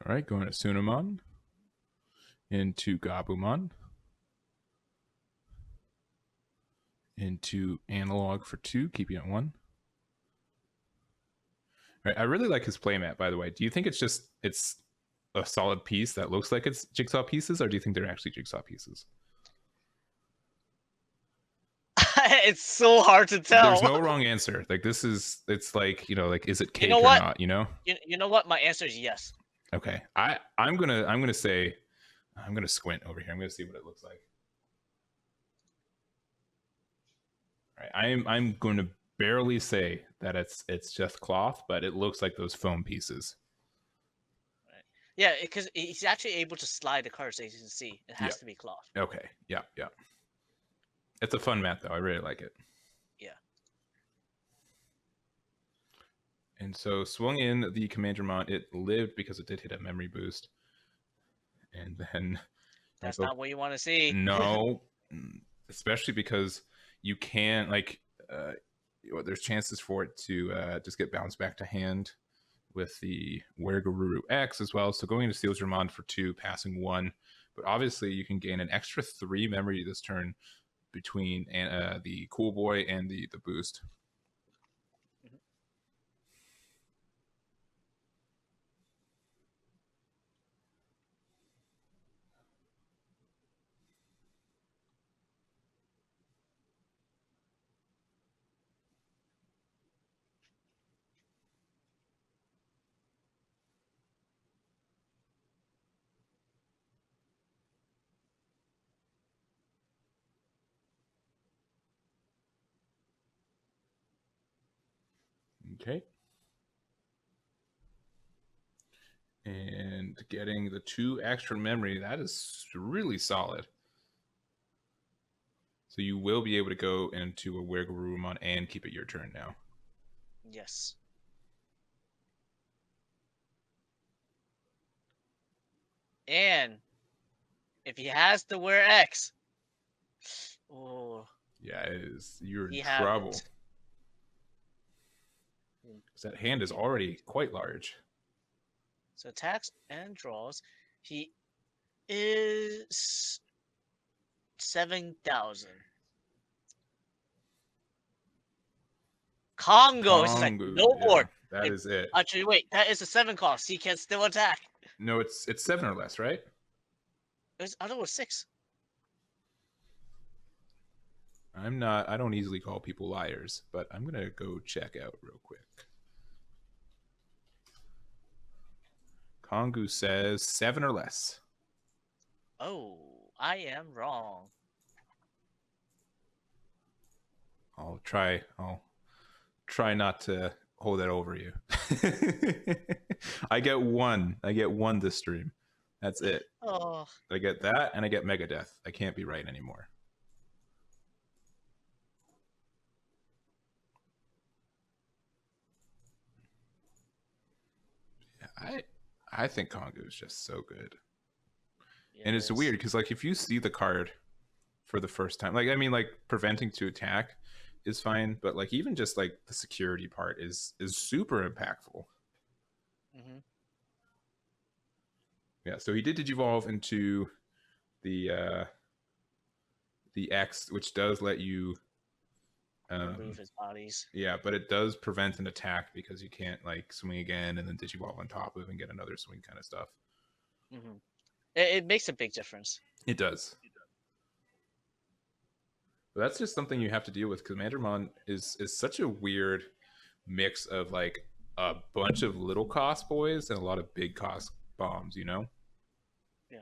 All right, going to Sunamon, into Gabumon, into Analog for 2, keeping it 1. All right, I really like his playmat, by the way. Do you think it's a solid piece that looks like it's jigsaw pieces, or do you think they're actually jigsaw pieces? It's so hard to tell. There's no wrong answer. Like it's like, like, is it cake or not, You know what? My answer is yes. Okay. I'm gonna say, I'm gonna squint over here. I'm gonna see what it looks like. All right. I'm going to barely say that it's just cloth, but it looks like those foam pieces. Right. Yeah, because he's actually able to slide the cards, as you can see. It has to be cloth. Okay. Yeah. It's a fun mat though. I really like it. Yeah. And so swung in the Commandromon. It lived because it did hit a memory boost. And then... That's not what you want to see. No. Especially because you can, like... there's chances for it to just get bounced back to hand with the MetalGaru X as well. So going into Steel's Dramon for 2, passing 1. But obviously you can gain an extra 3 memory this turn between the Cool Boy and the boost. Okay. And getting the 2 extra memory, that is really solid. So you will be able to go into a MetalGaru and keep it your turn now. Yes. And if he has the Wear X, oh yeah, you're in trouble. Because that hand is already quite large. So attacks and draws. He is 7,000. Congo is like no more. That is it. Actually, wait, that is a 7 cost. He can still attack. No, it's 7 or less, right? I thought it was 6. I don't easily call people liars, but I'm gonna go check out real quick. Kongu says 7 or less. Oh, I am wrong. I'll try not to hold that over you. I get one this stream. That's it. Oh. I get that and I get Megadeth. I can't be right anymore. Yeah, I think Kongu is just so good. Yeah, and it's weird because, like, if you see the card for the first time, like, I mean, like, preventing to attack is fine, but, like, even just, like, the security part is super impactful. Mm-hmm. Yeah, so he did Digivolve into the X, which does let you remove his bodies. Yeah, but it does prevent an attack because you can't, like, swing again and then Digivolve on top of and get another swing kind of stuff. Mm-hmm. It makes a big difference. It does. But that's just something you have to deal with because Commandromon is such a weird mix of, like, a bunch of little cost boys and a lot of big cost bombs, you know? Yeah.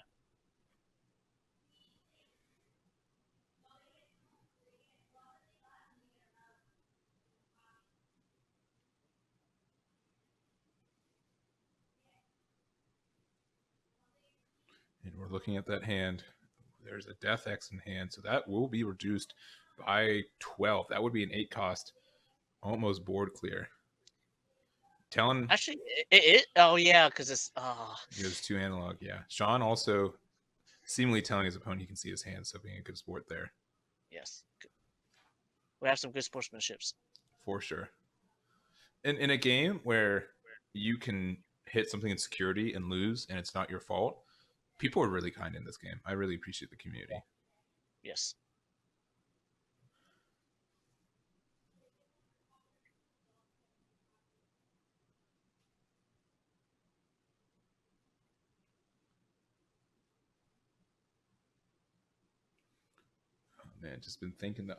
And we're looking at that hand. There's a Death X in hand, so that will be reduced by 12. That would be an 8 cost, almost board clear. Telling actually, oh yeah, because it's He has 2 analog. Yeah, Sean also seemingly telling his opponent he can see his hand, so being a good sport there. Yes, we have some good sportsmanships for sure. In a game where you can hit something in security and lose, and it's not your fault, people are really kind in this game. I really appreciate the community. Yes. Man, just been thinking that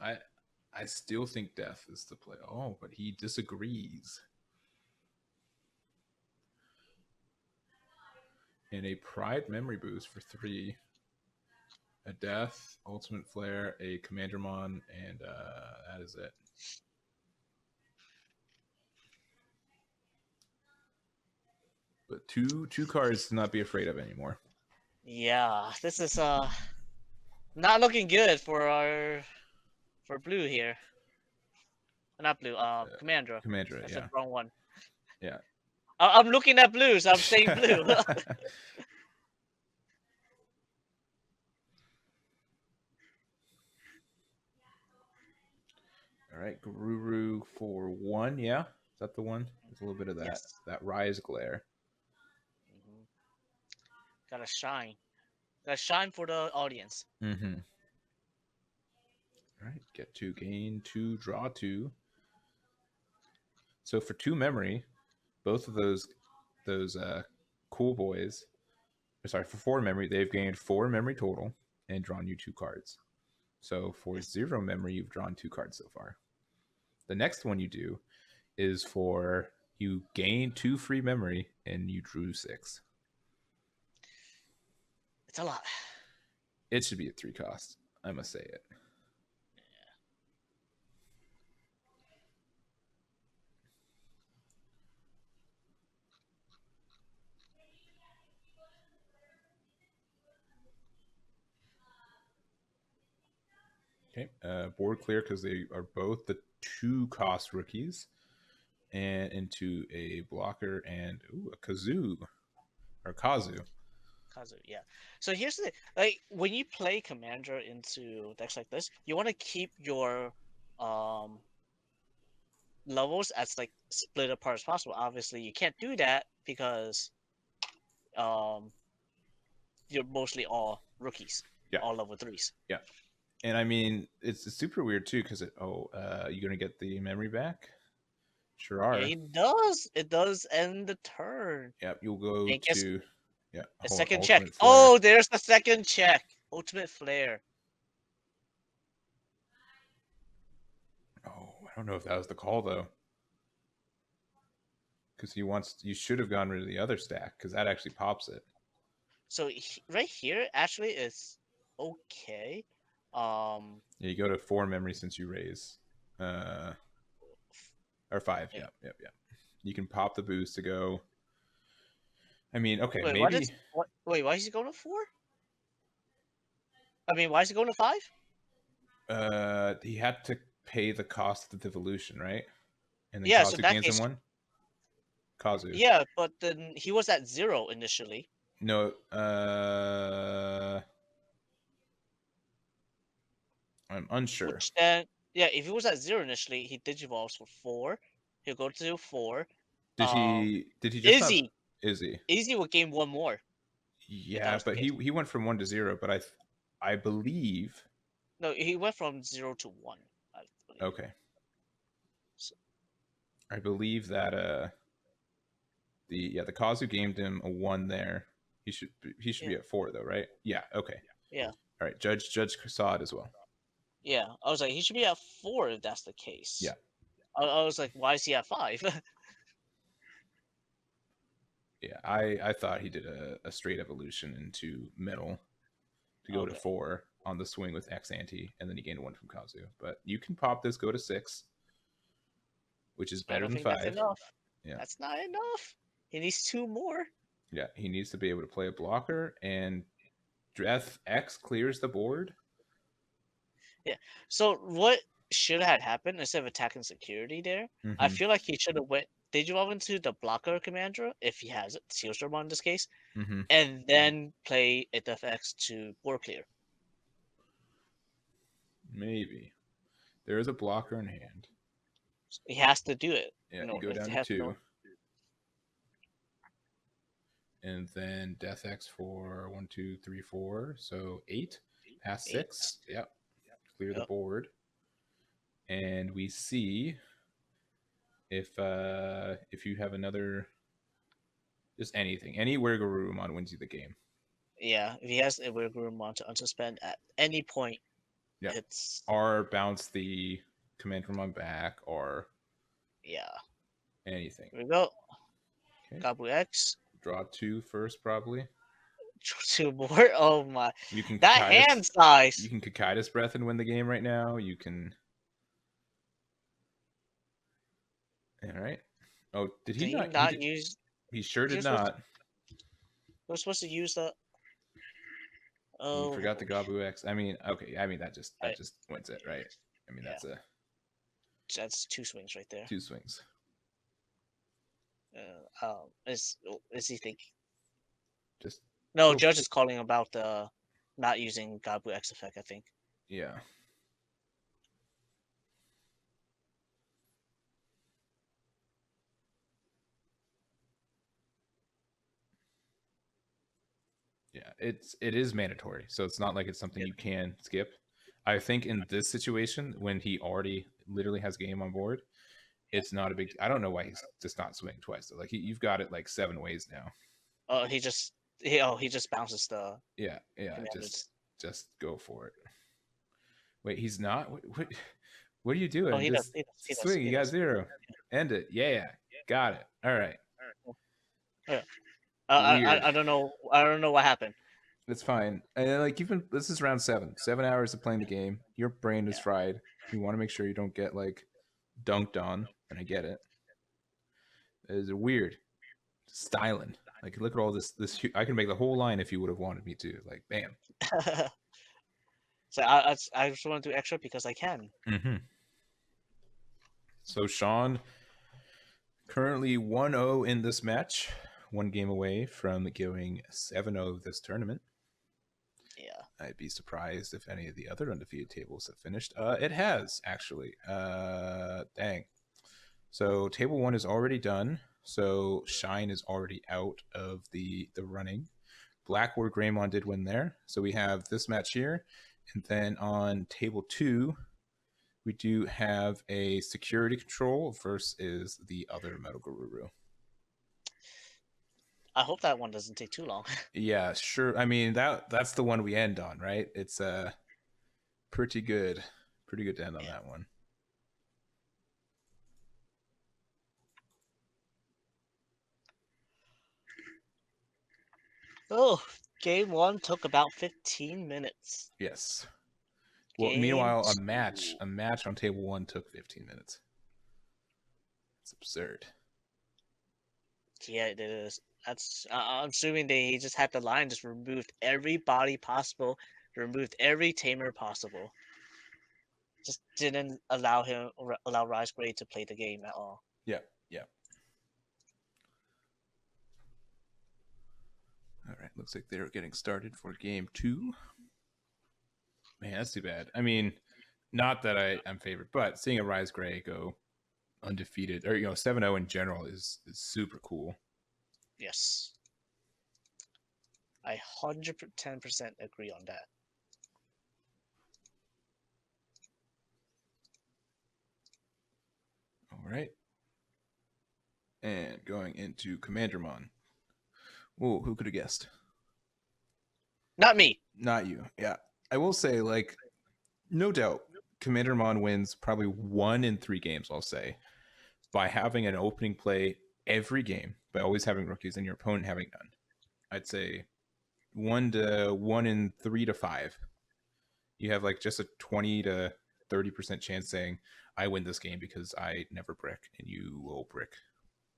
I still think Death is the play. Oh, but he disagrees. And a Pride memory boost for 3. A Death, Ultimate Flare, a Commandromon, and that is it. But two cards to not be afraid of anymore. Yeah, this is not looking good for blue here. Not blue, Commander. Commander, That's yeah. the wrong one. Yeah. I'm looking at blue, so I'm saying blue. All right, Garuru for 1. Yeah, is that the one? There's a little bit of that Yes. that rise glare. Gotta shine. Gotta shine for the audience. Mm-hmm. All right, get 2, gain 2, draw 2. So for 2 memory, both of those cool boys. Sorry, for 4 memory, they've gained 4 memory total and drawn you 2 cards. So for 0 memory, you've drawn 2 cards so far. The next one you do is for you gain 2 free memory and you drew 6. It's a lot. It should be a 3 cost. I must say it. Okay, board clear because they are both the 2 cost rookies, and into a blocker and a Kazu or Kazu. Kazu, yeah. So here's the thing. Like when you play Commander into decks like this, you want to keep your levels as like split apart as possible. Obviously, you can't do that because you're mostly all rookies, all level 3s. Yeah, and I mean it's super weird too because you gonna get the memory back? Sure are. Yeah, it does. It does end the turn. Yep, you'll go to a second check. Flare. Oh, there's the second check. Ultimate Flare. Oh, I don't know if that was the call though, because you should have gone rid of the other stack because that actually pops it. So right here actually is okay. Yeah, you go to 4 memory since you raise, or 5. Yeah. Yep. You can pop the boost to go. I mean, okay, wait, maybe. Wait, why is he going to 4? I mean, why is he going to 5? He had to pay the cost of the devolution, right? And then yeah, Kazu so that gains case, him 1. Kazu. Yeah, but then he was at 0 initially. No, I'm unsure. Which then, yeah, if he was at 0 initially, he digivolves for 4. He'll go to 4. Did he just Izzy? Izzy? Izzy would gain 1 more. Yeah, but he went from 1 to 0. But I believe. No, he went from 0 to 1. I believe. Okay. So. I believe that the Kazu gamed him a 1 there. He should be at 4 though, right? Yeah. Okay. Yeah. All right. Judge saw it as well. Yeah, I was like, he should be at 4 if that's the case. Yeah. I was like, why is he at 5? Yeah, I thought he did a straight evolution into metal to go to 4 on the swing with X anti, and then he gained 1 from Kazu. But you can pop this, go to 6, which is better than 5. That's enough. Yeah, that's not enough. He needs 2 more. Yeah, he needs to be able to play a blocker, and Death X clears the board. Yeah. So what should have happened instead of attacking security there? I feel like he should have went Digivolve into the blocker commander if he has it, Sealstorm in this case, and then play a Death X to board clear. Maybe there is a blocker in hand. He has to do it. Yeah, you go down to 2. And then Death X for 1, 2, 3, 4. So 8. Pass 6. Yep. Clear the board. And we see if you have another, just anything. Any Garurumon wins you the game. Yeah, if he has a Garurumon to unsuspend at any point, it's... Or bounce the Commandromon back, or... Yeah. Anything. Here we go. Okay. Gabu X. Draw 2 first, probably. Draw 2 more? Oh my. You can that hand size! You can Cocytus Breath and win the game right now. You can... Alright. Oh, did he not use... He sure did not. We're supposed to use the... Oh, you forgot the Gabu X. I mean, okay. I mean, that just wins it, right? I mean, that's 2 swings right there. 2 swings. Is he thinking? Just No, Judge is calling about the not using Gabu X effect, I think. yeah. Yeah, it is mandatory, so it's not like it's something you can skip. I think in this situation, when he already literally has game on board, it's not a big. I don't know why he's just not swinging twice. Though. Like you've got it like 7 ways now. Oh, he just bounces the Yeah, just go for it. Wait, he's not. What are you doing? Oh, he just does. swing. You got 0. End it. Yeah, got it. All right. Yeah. I don't know. I don't know what happened. It's fine. And like this is round 7. 7 hours of playing the game. Your brain is fried. You want to make sure you don't get like dunked on, and I get it. It's weird styling. Like look at all this. I can make the whole line if you would have wanted me to. Like bam. So I just want to do extra because I can. Mm-hmm. So Sean currently 1-0 in this match, 1 game away from going 7-0 this tournament. Yeah. I'd be surprised if any of the other undefeated tables have finished. It has, actually. Dang. So table 1 is already done. So Shine is already out of the running. Blackboard Greymon did win there. So we have this match here. And then on table 2, we do have a security control versus the other MetalGaru. I hope that one doesn't take too long. Yeah, sure. I mean that's the one we end on, right? It's pretty good to end on that one. Oh, game 1 took about 15 minutes. Yes. Well, meanwhile, a match on table 1 took 15 minutes. It's absurd. Yeah, it is. That's I'm assuming they just had the line, just removed every body possible, removed every tamer possible. Just didn't allow RizeGrey to play the game at all. Yeah. All right, looks like they're getting started for game 2. Man, that's too bad. I mean, not that I'm favored, but seeing a RizeGrey go undefeated, or 7-0 in general is super cool. Yes. I 110% agree on that. All right. And going into Commandermon. Whoa, who could have guessed? Not me. Not you. Yeah. I will say, like, no doubt, Commandermon wins probably 1 in 3 games, I'll say, by having an opening play every game, by always having rookies and your opponent having none. I'd say 1 in 3 to 5. You have like just a 20 to 30% chance saying, I win this game because I never brick, and you will brick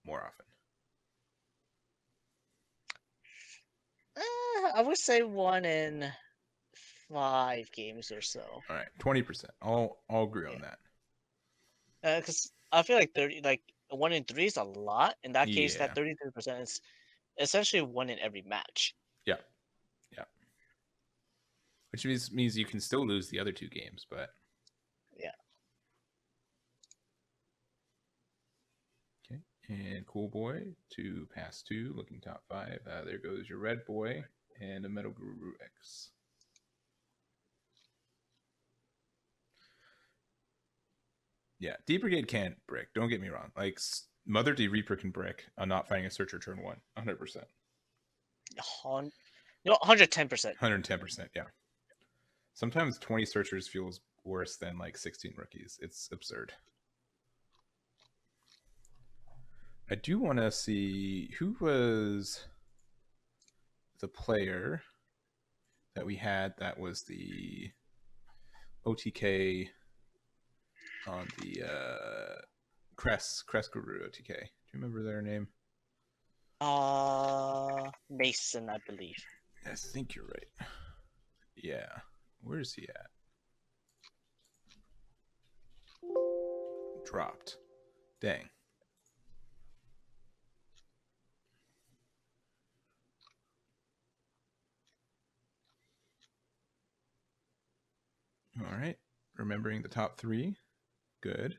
more often. I would say 1 in 5 games or so. All right, 20%. I'll agree on that. Because I feel like 1 in 3 is a lot. In that case, that 33% is essentially 1 in every match. Yeah. Which means you can still lose the other 2 games, but yeah. Okay, and Cool Boy to pass 2, looking top 5. There goes your Red Boy and a MetalGaru X. Yeah, D-Brigade can't brick. Don't get me wrong. Like, Mother D Reaper can brick on not finding a searcher turn 1. 100%. 110%. 110%, yeah. Sometimes 20 searchers feels worse than like 16 rookies. It's absurd. I do want to see who was the player that we had that was the OTK on the Cres Guru OTK. Do you remember their name? Mason, I believe. I think you're right. Yeah. Where is he at? Dropped. Dang. All right. Remembering the top 3. Good.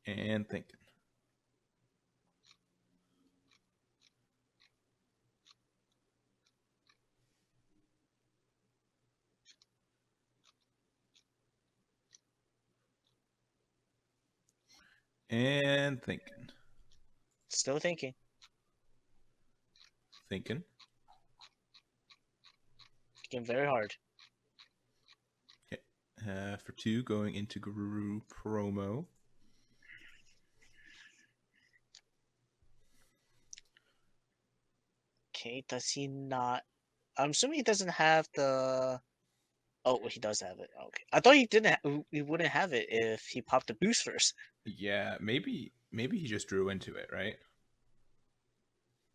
And thinking. And thinking. Still thinking. Thinking. Thinking very hard. Okay. For 2, going into Garu promo. Okay, does he not? I'm assuming he doesn't have the. Oh, he does have it. Okay, I thought he didn't. He wouldn't have it if he popped the boost first. Yeah, maybe he just drew into it, right?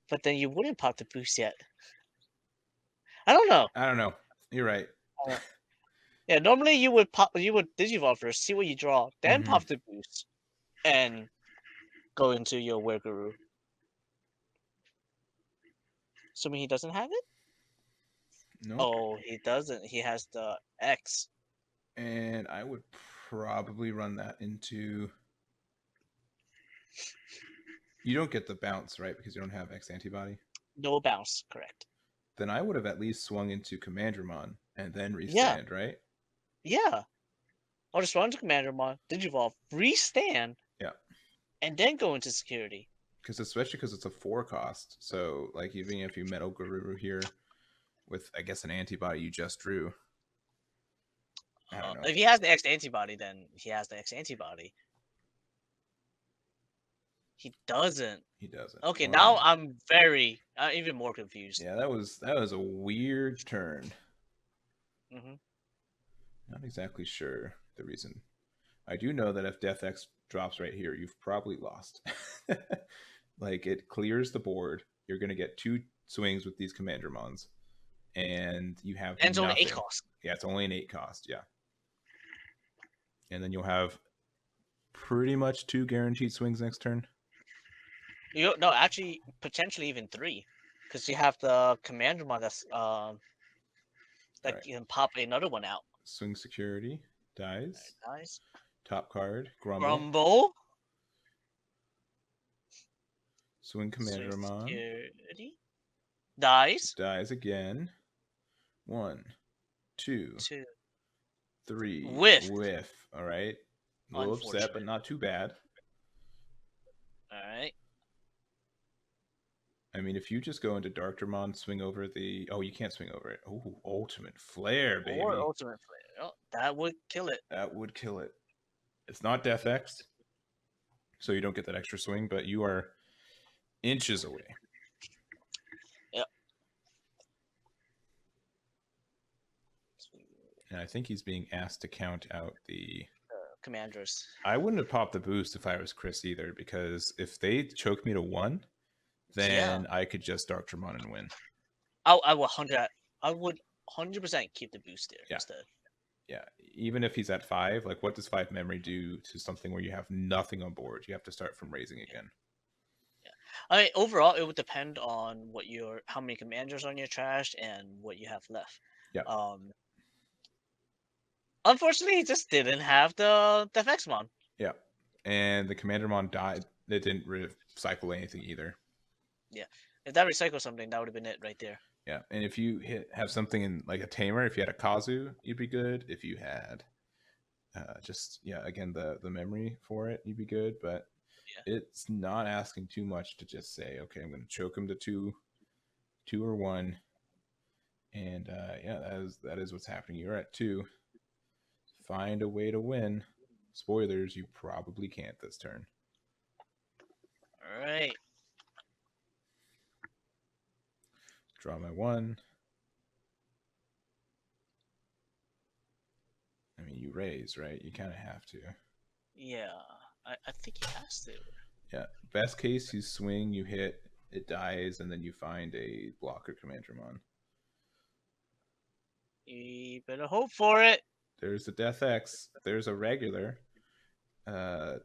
But then you wouldn't pop the boost yet. I don't know. I don't know. You're right. Yeah, normally you would Digivolve first, see what you draw, then pop the boost, and go into your Webcam. Assuming he doesn't have it? No. Oh, he doesn't. He has the X. And I would probably run that into... You don't get the bounce, right? Because you don't have X antibody? No bounce, correct. Then I would have at least swung into Commandramon and then restand, right? Yeah. I'll just run to Commandramon, Digivolve, restand, and then go into security. Especially because it's a 4 cost. So, like, even if you MetalGaru here with, I guess, an antibody you just drew. I don't know. If he has the X antibody, then he has the X antibody. He doesn't. He doesn't. Okay, now I'm even more confused. Yeah, that was a weird turn. Not exactly sure the reason. I do know that if Death X drops right here, you've probably lost. Like, it clears the board. You're going to get 2 swings with these Commandramons. And you have And it's only 8 cost. Yeah, it's only an 8 cost, yeah. And then you'll have pretty much 2 guaranteed swings next turn. No, actually, potentially even 3. Because you have the Commandramon that's you can pop another one out. Swing security. Dies. Dies. Top card. Grumble. Grumble. Swing Commandramon. Security. Dies. Dies again. 1, 2, 3. Whiff. All right. A little upset, but not too bad. All right. I mean, if you just go into Darkdramon, swing over the... Oh, you can't swing over it. Oh, Ultimate Flare, baby. Or Ultimate Flare. Oh, that would kill it. That would kill it. It's not Death X, so you don't get that extra swing, but you are inches away. Yep. And I think he's being asked to count out the... Commanders. I wouldn't have popped the boost if I was Cres either, because if they choke me to 1... then I could just Darkdramon and win. I would 100% keep the boost there instead. Yeah, even if he's at 5, like, what does 5 memory do to something where you have nothing on board? You have to start from raising again. Yeah, I mean, overall, it would depend on how many commanders on your trash and what you have left. Yeah. Unfortunately, he just didn't have the Defexmon. Yeah, and the Commandramon died. It didn't recycle anything either. Yeah, if that recycled something, that would have been it right there. Yeah, and if you have something in, like, a Tamer, if you had a Kazu, you'd be good. If you had again, the memory for it, you'd be good. But it's not asking too much to just say, okay, I'm going to choke him to 2 or 1. And that is what's happening. You're at 2. Find a way to win. Spoilers, you probably can't this turn. All right. Draw my 1. I mean, you raise, right? You kind of have to. Yeah, I think he has to. Yeah. Best case, you swing, you hit, it dies, and then you find a blocker Commandramon. You better hope for it. There's a Death X. There's a regular.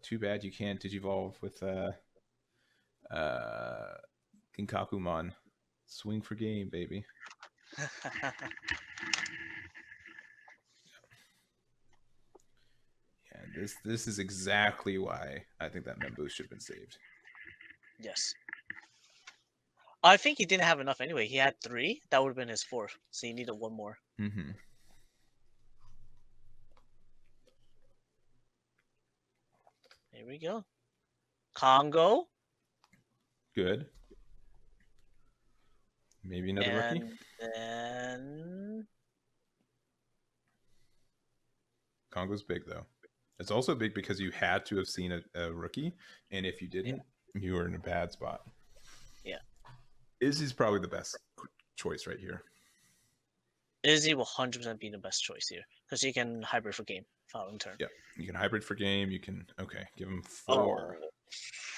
Too bad you can't Digivolve with Ginkakumon. Swing for game, baby. Yeah, this is exactly why I think that Memboost should have been saved. Yes. I think he didn't have enough anyway. He had 3. That would have been his 4th. So he needed 1 more. Mm-hmm. Here we go. Congo. Good. Maybe another rookie. Then Congo's big though. It's also big because you had to have seen a rookie, and if you didn't, you were in a bad spot. Yeah. Izzy's probably the best choice right here. Izzy will 100% be the best choice here because he can hybrid for game following turn. Yeah, you can hybrid for game. You can give him 4. Oh,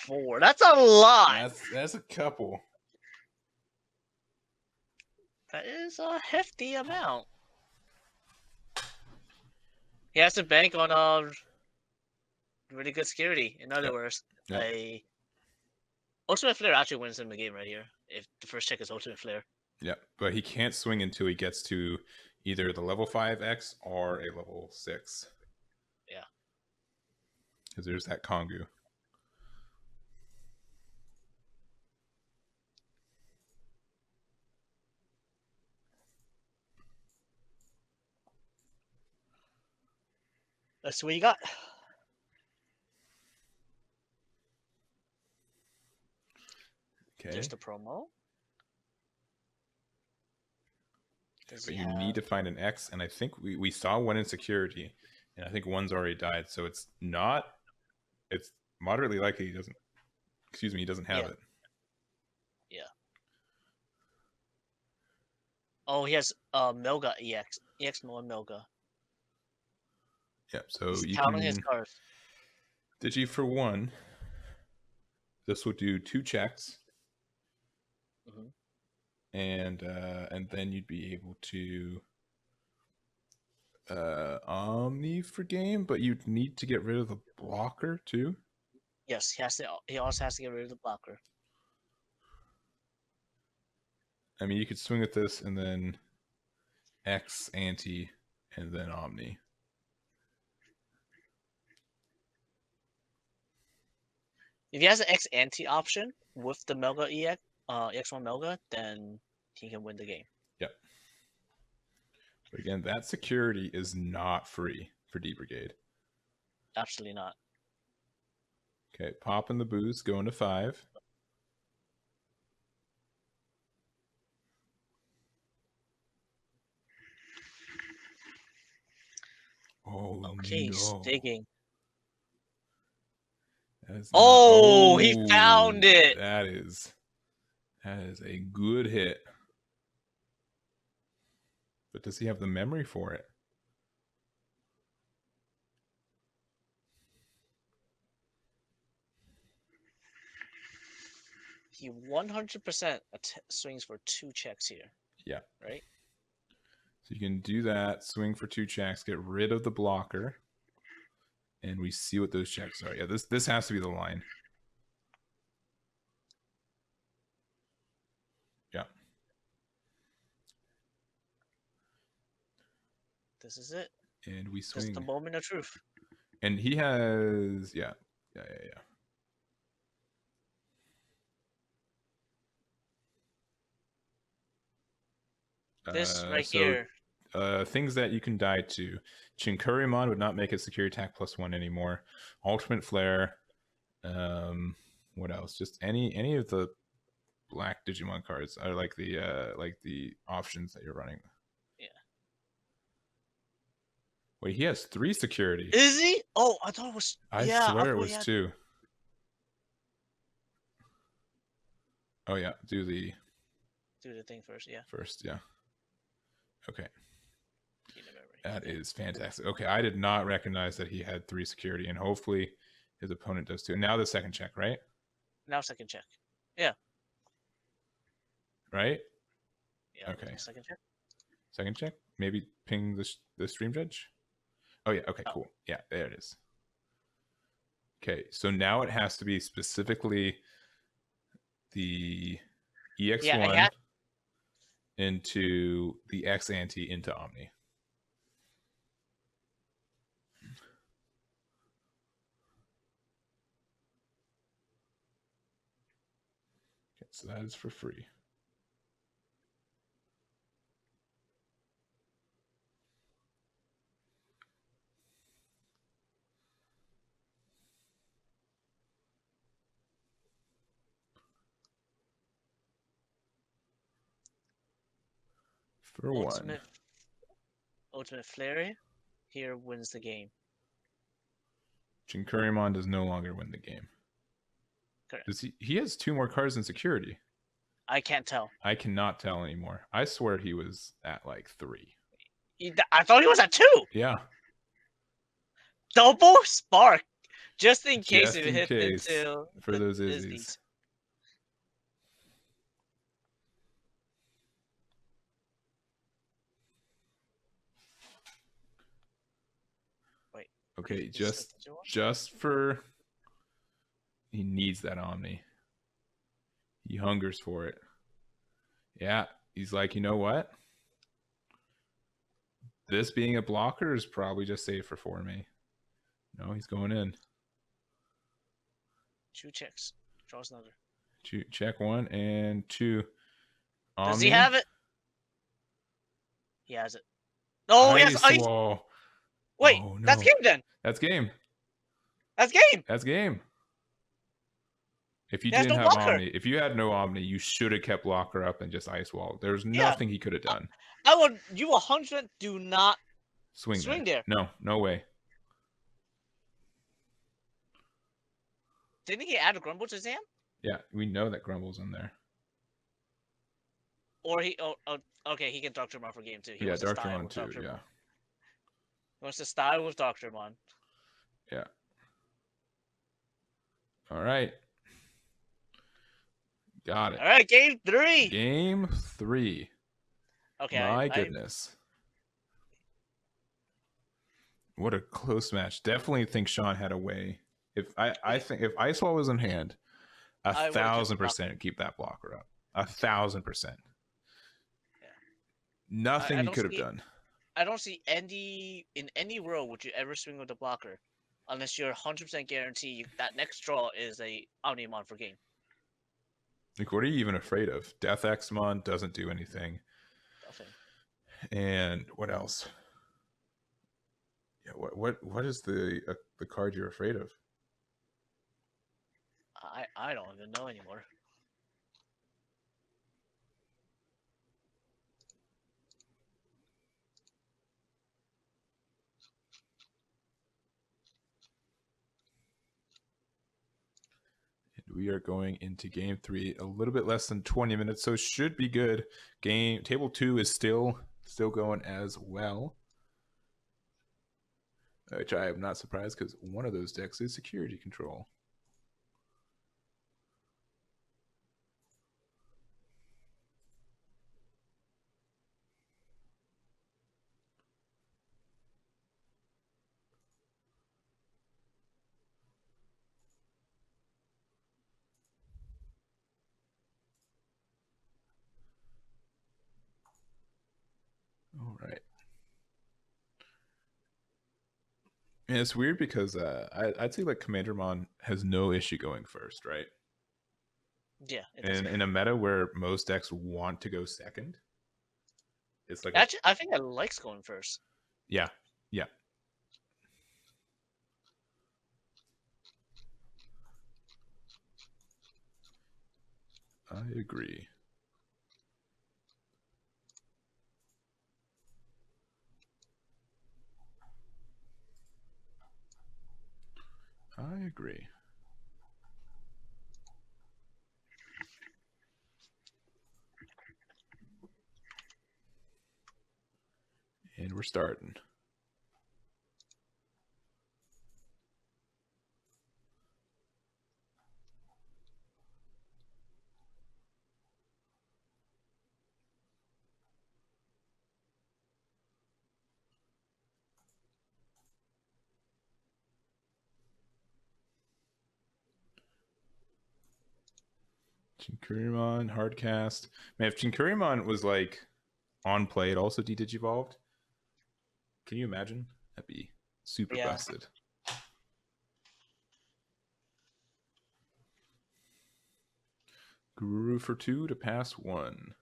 4. That's a lot. That's a couple. That is a hefty amount. He has to bank on really good security. In other words, a Ultimate Flare actually wins him the game right here. If the first check is Ultimate Flare. Yeah, but he can't swing until he gets to either the level 5X or a level 6. Yeah. Because there's that Kongu. Let's see what you got. Okay. There's the promo. But you need to find an X, and I think we saw one in security, and I think one's already died. So it's moderately likely he doesn't. Excuse me, he doesn't have it. Yeah. Oh, he has Melga EX Moa Melga. Yep. So He's you counting can his cards. Digi for 1. This will do 2 checks. Mm-hmm. And then you'd be able to Omni for game, but you'd need to get rid of the blocker too. Yes, he also has to get rid of the blocker. I mean, you could swing at this and then X anti and then Omni. If he has an X anti option with the Melga EX1 Melga, then he can win the game. Yep. But again, that security is not free for D-Brigade. Absolutely not. Okay, popping the boost, going to 5. Oh, okay, no. he's digging. Oh, he found it. That is a good hit. But does he have the memory for it? He 100% swings for 2 checks here. Yeah. Right? So you can do that, swing for 2 checks, get rid of the blocker. And we see what those checks are. Yeah, this has to be the line. Yeah. This is it. And we swing. This is the moment of truth. And he has, yeah. This here. Things that you can die to. Chinkurimon would not make its security attack +1 anymore. Ultimate Flare. What else? Just any of the black Digimon cards are like the options that you're running. Yeah. Wait, he has 3 security. Is he? Oh, I thought it was. I swear it was 2. Oh yeah, do the thing first. Yeah. First, yeah. Okay. That is fantastic. Okay, I did not recognize that he had 3 security, and hopefully his opponent does too. And now the second check, right? Now second check. Yeah. Right? Yeah. Okay. Second check. Second check? Maybe ping the stream judge? Oh, yeah. Okay, cool. Yeah, there it is. Okay, so now it has to be specifically the EX1 into the X anti into Omni. Okay, so that is for free. For Ultimate Flare here wins the game. Jinkurimon does no longer win the game. Correct. Does he has 2 more cards in security. I can't tell. I cannot tell anymore. I swear he was at like 3. I thought he was at 2. Yeah. Double spark. Just in case it hit into for those Izzies. Wait. Okay, just for he needs that Omni. He hungers for it. Yeah, he's like, you know what? This being a blocker is probably just safer for me. No, he's going in. 2 checks. Draws another. Check 1 and 2. Omni. Does he have it? He has it. Oh, yes. Ice. Wall. Wait, oh, no. That's game then. That's game. That's game. That's game. If you didn't have Omni, if you had no Omni, you should have kept blocker up and just ice wall. There's nothing he could have done. You 100% do not swing there. No, no way. Didn't he add a Grumble to his hand? Yeah, we know that Grumble's in there. Or he, okay, he can Doctormon for game 2. He Doctormon too, yeah. He wants to style with Doctormon. Yeah. All right. Got it. All right, game 3. Game 3. Okay. My goodness. What a close match. Definitely think Sean had a way. I think if Ice Wall was in hand, 1,000% keep that blocker up. 1,000%. Yeah. Nothing he could have done. I don't see in any row would you ever swing with the blocker, unless you're 100% guaranteed that next draw is a Omnimon for game. Like, what are you even afraid of? Death Xmon doesn't do anything. Nothing. And what else? Yeah, what is the card you're afraid of? I don't even know anymore. We are going into game 3, a little bit less than 20 minutes, so should be good. Table 2 is still going as well, which I am not surprised because one of those decks is security control. All right. And it's weird because I'd say like Commandermon has no issue going first, right? Yeah. And in a meta where most decks want to go second, it's like actually, I think I likes going first. Yeah. Yeah. I agree. I agree. And we're starting. Jinkurimon, Hardcast. Man, if Jinkurimon was like on play, it also de-digivolved. Can you imagine? That'd be super busted. Guru for 2 to pass 1.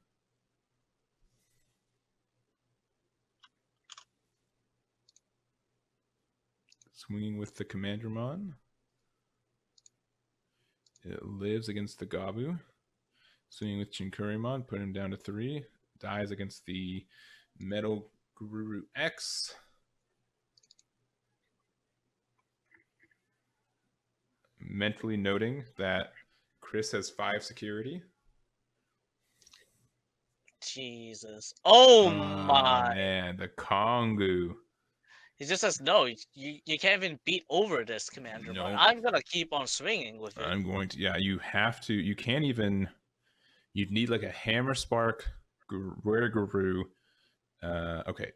Swinging with the Commandermon. It lives against the Gabu. Swinging with Jinkurimon, put him down to 3. Dies against the MetalGaru X. Mentally noting that Cres has 5 security. Jesus. Oh my. Man, the Kongu. He just says, no, you can't even beat over this commander. No. I'm going to keep on swinging with it. I'm going to, yeah, you have to, you can't even, you'd need like a Hammer Spark, Garu. Okay.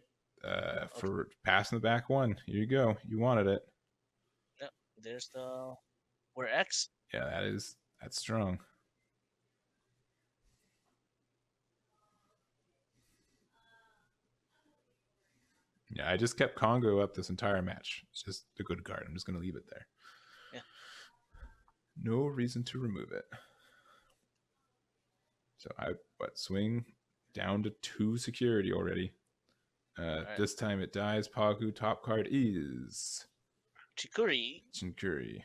For passing the back 1. Here you go. You wanted it. Yep. There's the, where X? Yeah, that's strong. Yeah, I just kept Congo up this entire match. It's just a good card. I'm just going to leave it there. Yeah. No reason to remove it. So I swing down to 2 security already. Right. This time it dies. Pagu. Top card is Chinkuri.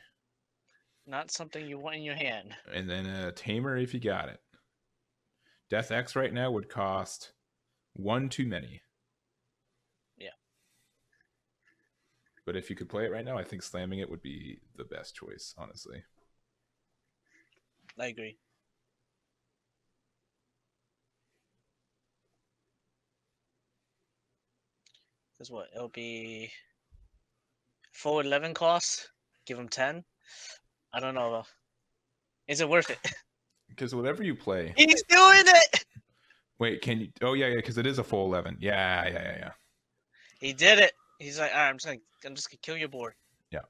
Not something you want in your hand. And then a Tamer if you got it. Death X right now would cost 1 too many. Yeah. But if you could play it right now, I think slamming it would be the best choice, honestly. I agree. Because what? It'll be 411 cost. Give him 10. I don't know. Is it worth it? Because whatever you play, he's doing it. Wait, can you? Oh yeah, because it is a full 11. Yeah. He did it. He's like, all right, I'm just gonna kill your board. Yeah.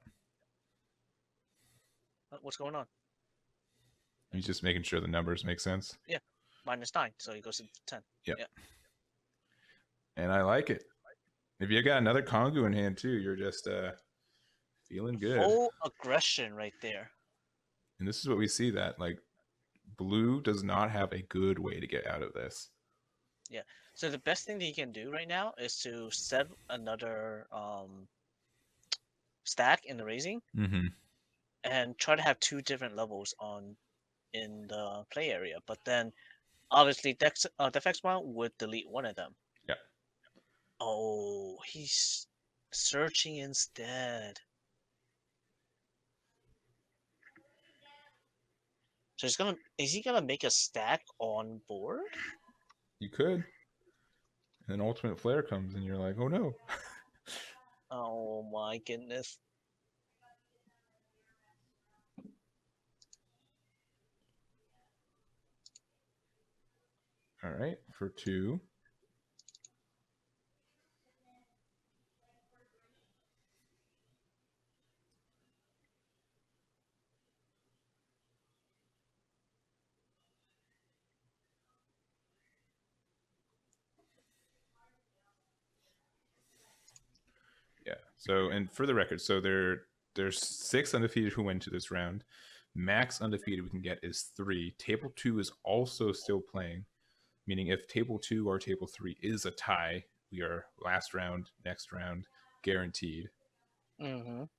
What's going on? He's just making sure the numbers make sense. Yeah, -9, so he goes to 10. Yep. Yeah. And I like it. If you got another Kongu in hand too, you're just feeling good. Full aggression right there. And this is what we see, that like blue does not have a good way to get out of this. Yeah. So the best thing that he can do right now is to set another stack in the raising, and try to have 2 different levels in the play area. But then, obviously, Defexmon would delete one of them. Yeah. Oh, he's searching instead. So is he gonna make a stack on board? You could. And then Ultimate Flare comes and you're like, oh no. Oh my goodness. All right, for 2. Yeah. So, and for the record, so there's 6 undefeated who went to this round. Max undefeated we can get is 3. Table 2 is also still playing, meaning if table 2 or table 3 is a tie, we are last round, next round, guaranteed. And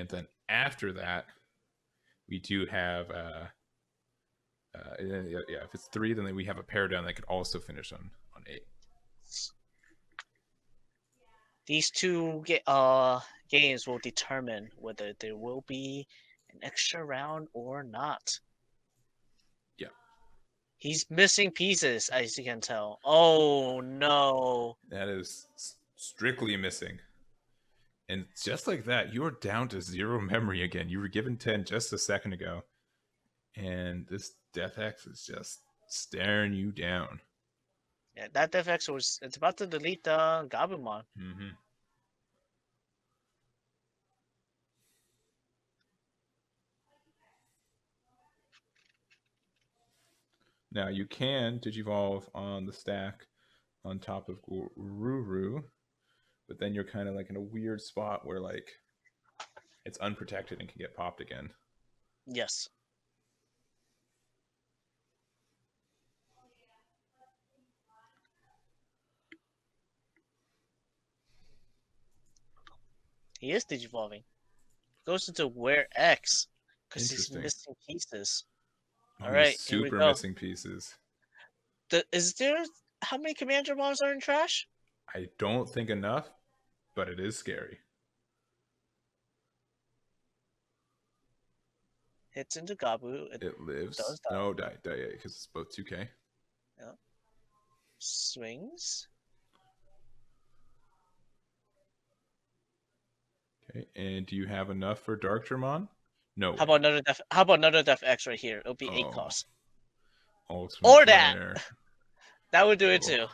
then after that, we do have if it's 3, then we have a pair down that could also finish on 8. These 2 games will determine whether there will be an extra round or not. Yeah. He's missing pieces, as you can tell. Oh, no. That is strictly missing. And just like that, you're down to 0 memory again. You were given 10 just a second ago. And this Death X is just staring you down. Yeah, that Death X it's about to delete the Gabumon. Now you can Digivolve on the stack on top of Garu, but then you're kind of like in a weird spot where like it's unprotected and can get popped again. Yes. He is Digivolving. Goes into Where X because he's missing pieces. Oh, all right, super missing pieces. Is there how many Commander Mons are in trash? I don't think enough, but it is scary. Hits into Gabu. It lives. No, die, because it's both 2K. Yeah. Swings. Okay, and do you have enough for Darkdramon? No. How about another Def? How about another Def X right here? It'll be 8 cost. Ultimate or that. Flare. That would do it too.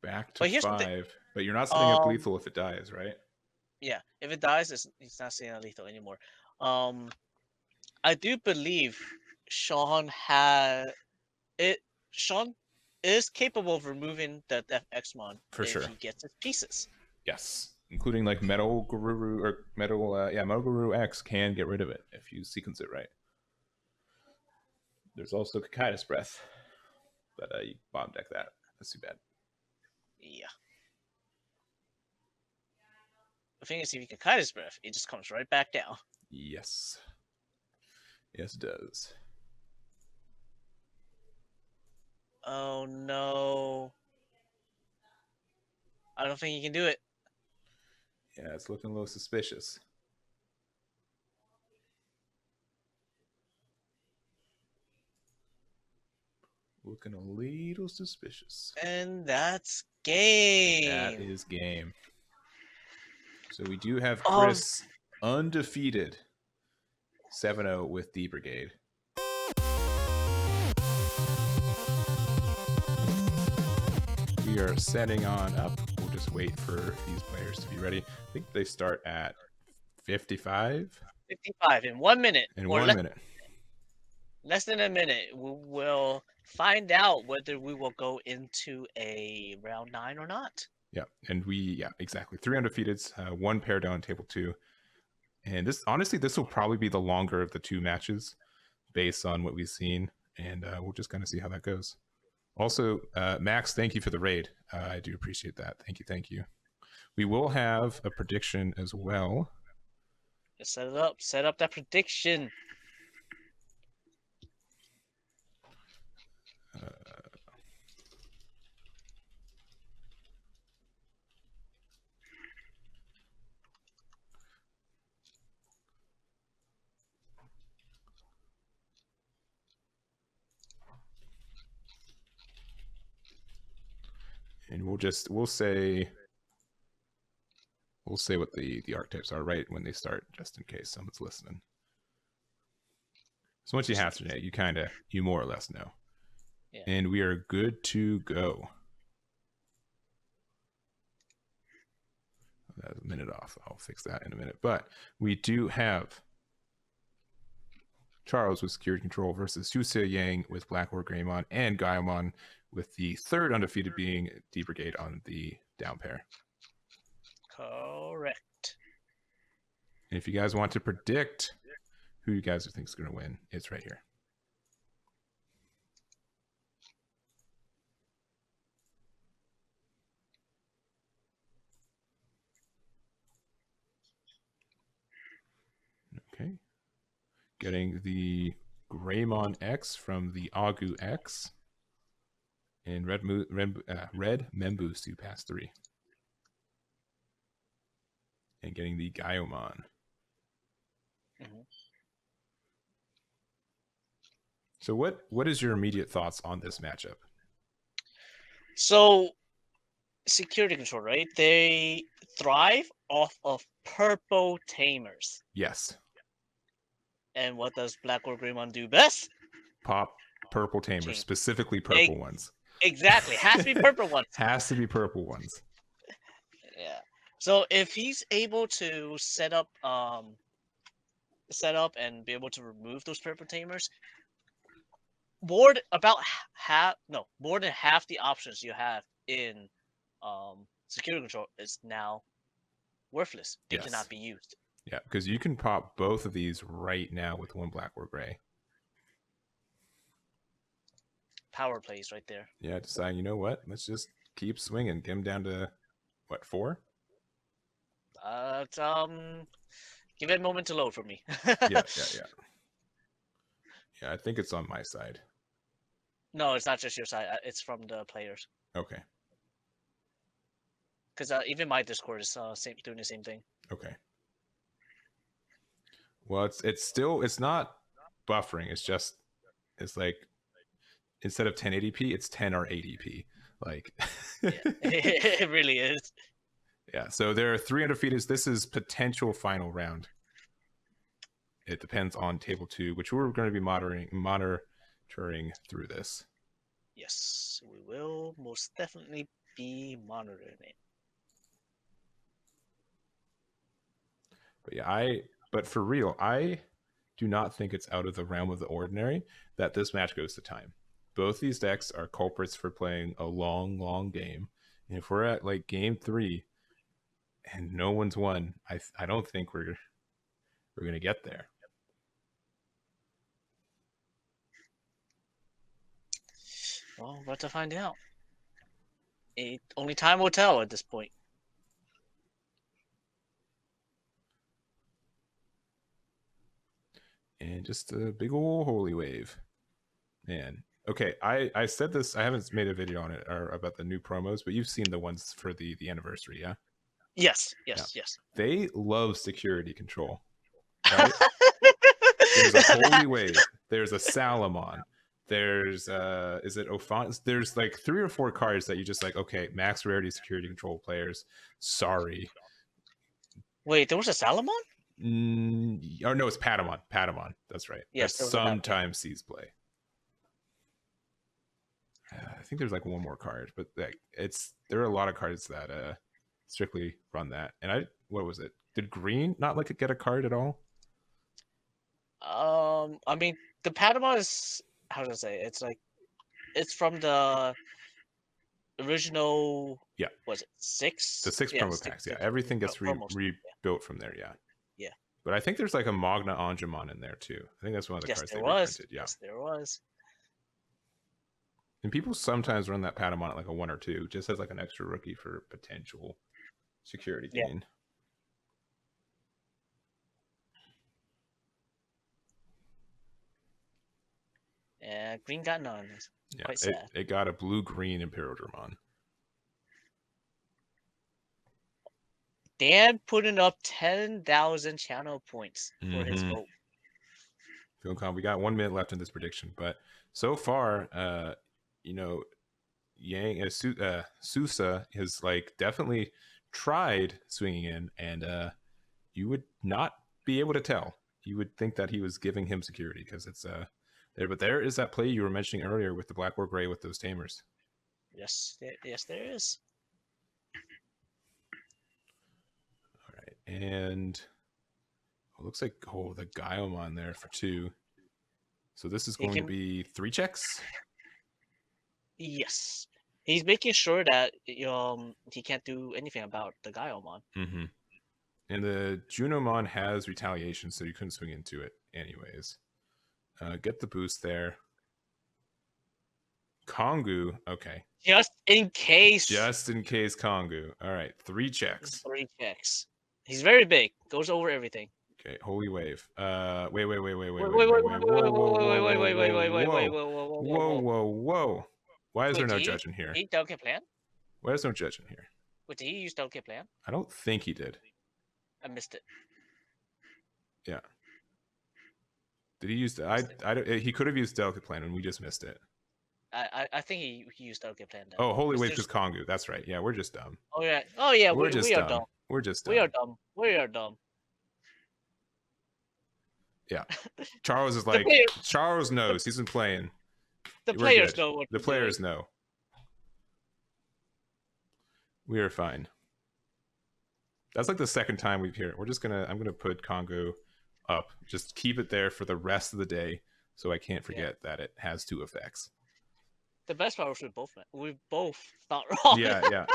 Back to 5. But you're not setting up lethal if it dies, right? Yeah, if it dies, it's not setting up lethal anymore. I do believe Sean had it. Sean is capable of removing the FXmon if he gets his pieces. Yes, including like MetalGaru or MetalGaru X can get rid of it if you sequence it right. There's also Kakaitis Breath, but you bomb deck that. That's too bad. Yeah. The thing is, if you Kakaitis Breath, it just comes right back down. Yes. Yes, it does. Oh no. I don't think you can do it. Yeah, it's looking a little suspicious. Looking a little suspicious. And that's game. That is game. So we do have Cres undefeated 7-0 with D-Brigade. We are setting on up. We'll just wait for these players to be ready. I think they start at 55. 55 in 1 minute. In 1 minute. Less than a minute. We will find out whether we will go into a round 9 or not. Yeah, and exactly. 3 undefeateds, 1 pair down table 2. And this, honestly, this will probably be the longer of the 2 matches based on what we've seen. And we'll just kind of see how that goes. Also, Max, thank you for the raid. I do appreciate that. Thank you. We will have a prediction as well. Just set it up. Set up that prediction. And we'll say what the archetypes are right when they start, just in case someone's listening. So once you have to, you more or less know. Yeah. And we are good to go. That's a minute off. I'll fix that in a minute. But we do have Charles with Security Control versus Xu Yang with Black or Greymon, and Gaiomon with the 3rd undefeated being D-Brigade on the down pair. Correct. And if you guys want to predict who you guys think is going to win, it's right here. Okay. Getting the Greymon X from the Agu X. And Red Membusu pass 3. And getting the Gaiomon. Mm-hmm. So what is your immediate thoughts on this matchup? So, Security Control, right? They thrive off of purple tamers. Yes. And what does Black or Greymon do best? Pop purple tamers, specifically purple ones. Exactly. Has to be purple ones. Has to be purple ones. Yeah. So if he's able to set up and be able to remove those purple tamers, more than half the options you have in security control is now worthless. They cannot be used. Yeah, because you can pop both of these right now with one black or gray. Power plays right there. Yeah, decide, you know what? Let's just keep swinging. Get him down to, what, 4? Give it a moment to load for me. Yeah. Yeah, I think it's on my side. No, it's not just your side. It's from the players. Okay. Because even my Discord is doing the same thing. Okay. Well, it's not buffering. It's like instead of 1080p, it's 10 or 80p. Like, yeah, it really is. Yeah. So there are 300 feet. This is potential final round. It depends on table 2, which we're going to be monitoring through this. Yes, we will most definitely be monitoring it. But yeah, but for real, I do not think it's out of the realm of the ordinary that this match goes to time. Both these decks are culprits for playing a long, long game. And if we're at like game 3 and no one's won, I don't think we're gonna get there. Well, we're to find out. Only time will tell at this point. And just a big old holy wave. Man. Okay, I said this, I haven't made a video on it or about the new promos, but you've seen the ones for the anniversary, yeah? Yes. They love security control. Right? There's a holy wave. There's a Salamon. There's is it Ophani? There's like 3 or 4 cards that you just like, okay, max rarity security control players. Sorry. Wait, there was a Salamon? Oh no, it's Patamon. That's right. Yes, that sometimes sees play. I think there's like one more card, but there are a lot of cards that strictly run that. And what was it? Did green not like get a card at all? I mean, the Patamon is, how to say, it's from the original. Yeah. Was it 6? The 6 promo packs. Yeah, everything gets rebuilt from there. Yeah. Yeah. But I think there's like a Magna Aandroidd in there too. I think that's one of the cards they reprinted. Yeah. Yes, there was. And people sometimes run that Patamon at like a 1 or 2, just as like an extra rookie for potential security gain. Yeah, green got none. Yeah, quite sad. It got a blue-green Fearofdark. Dan putting up 10,000 channel points for his vote. Feeling calm. We got 1 minute left in this prediction, but so far, Sousa has like definitely tried swinging in, and you would not be able to tell. You would think that he was giving him security because it's there. But there is that play you were mentioning earlier with the black or gray with those tamers. Yes, there is. All right, and it looks like the Gaiomon there for 2. So this is going to be 3 checks. Yes, he's making sure that he can't do anything about the Gaiomon. And the Junomon has retaliation, so you couldn't swing into it anyways. Get the boost there. Kongu, okay. Just in case Kongu. All right, 3 checks. 3 checks. He's very big. Goes over everything. Okay, holy wave. Wait. Whoa. Why is there no judge in here? Did he delicate plan? Why is no judge in here? Wait, did he use delicate plan? I don't think he did. I missed it. Yeah. Did he use he could have used delicate plan and we just missed it. I think he used delicate plan. Oh, holy wave is Kongu. That's right. Yeah, we're just dumb. Oh yeah. We are dumb. We're just dumb. We are dumb. Yeah. Charles is like Charles knows. He's been playing. The players know what the players know. We are fine. That's like the second time we've heard it. I'm gonna put Kongu up. Just keep it there for the rest of the day. so I can't forget that it has 2 effects. The best part was we both thought wrong. Yeah.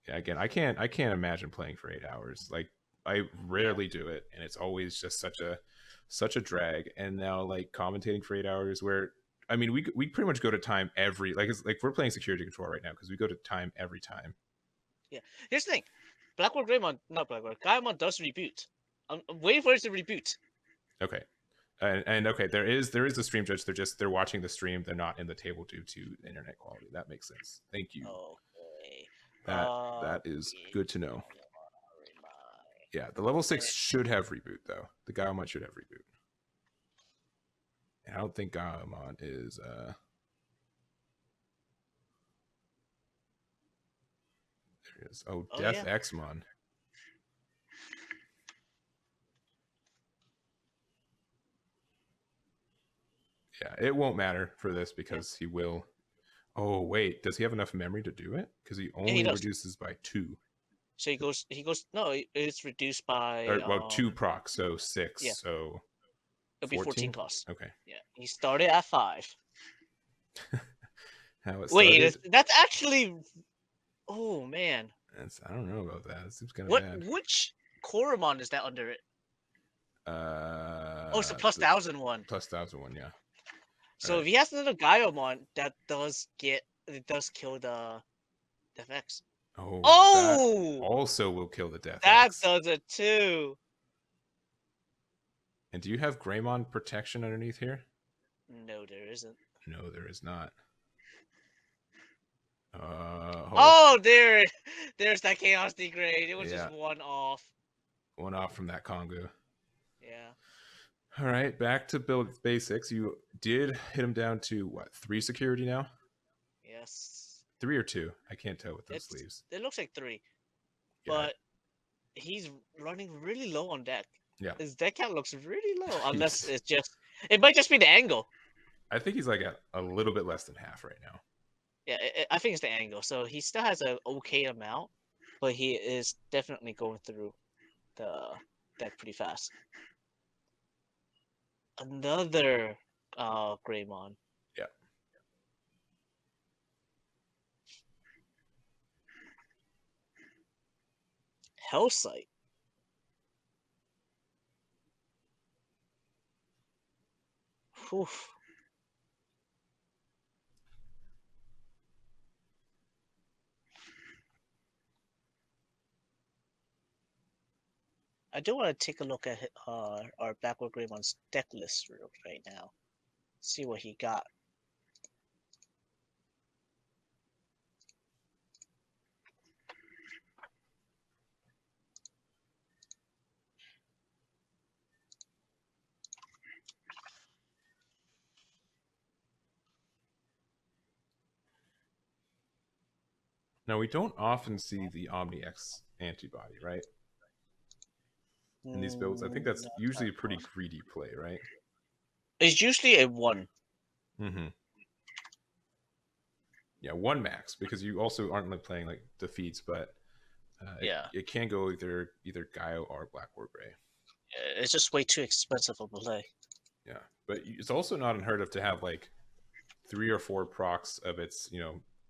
Yeah, again, I can't imagine playing for 8 hours. Like, I rarely do it, and it's always just such a drag. And now, like, commentating for 8 hours, where I mean, we pretty much go to time every it's like we're playing security control right now because we go to time every time. Yeah. Here's the thing, Gaimon does reboot. I'm waiting for it to reboot. Okay. And okay, there is a stream judge. They're watching the stream. They're not in the table due to internet quality. That makes sense. Thank you. Okay. That is good to know. Yeah, the level 6 should have reboot though. The Gaomon should have reboot. And I don't think Gaomon is there it is. Oh, Death Xmon. Yeah, it won't matter for this because he will. Oh wait, does he have enough memory to do it? Because he only reduces by 2. So he goes. No, it's reduced by 2 procs, so 6. Yeah. So it'll be 14 costs. Okay. Yeah, he started at 5. How it started? Wait, that's actually. Oh man. I don't know about that. It seems kind of bad. Which Koromon is that under it? It's the plus 1,000 one. Plus 1,000 one, yeah. So if he has another Gaiomon, that does kill the Death X. Oh! That also will kill the Death X. That does it too. And do you have Greymon protection underneath here? No, there isn't. No, there is not. There's that Chaos Degrade. It was just one off. One off from that Kongu. Yeah. All right, back to build basics. You did hit him down to what, 3 security now? Yes. 3 or 2? I can't tell with those sleeves. It looks like 3, but he's running really low on deck. Yeah, his deck count looks really low. Unless it might just be the angle. I think he's like at a little bit less than half right now. Yeah, I think it's the angle. So he still has an okay amount, but he is definitely going through the deck pretty fast. Another Greymon. Yeah. Hellsight. Oof. I do want to take a look at our Backward Greymon's deck list right now. See what he got. Now, we don't often see the Omni X antibody, right? In these builds, I think that's usually a pretty greedy play, right? It's usually a 1. Mm-hmm. Yeah, 1 max, because you also aren't like playing like defeats, but it can go either Gaio or Black War Gray. Yeah, it's just way too expensive of a play. Yeah, but it's also not unheard of to have like 3 or 4 procs of its,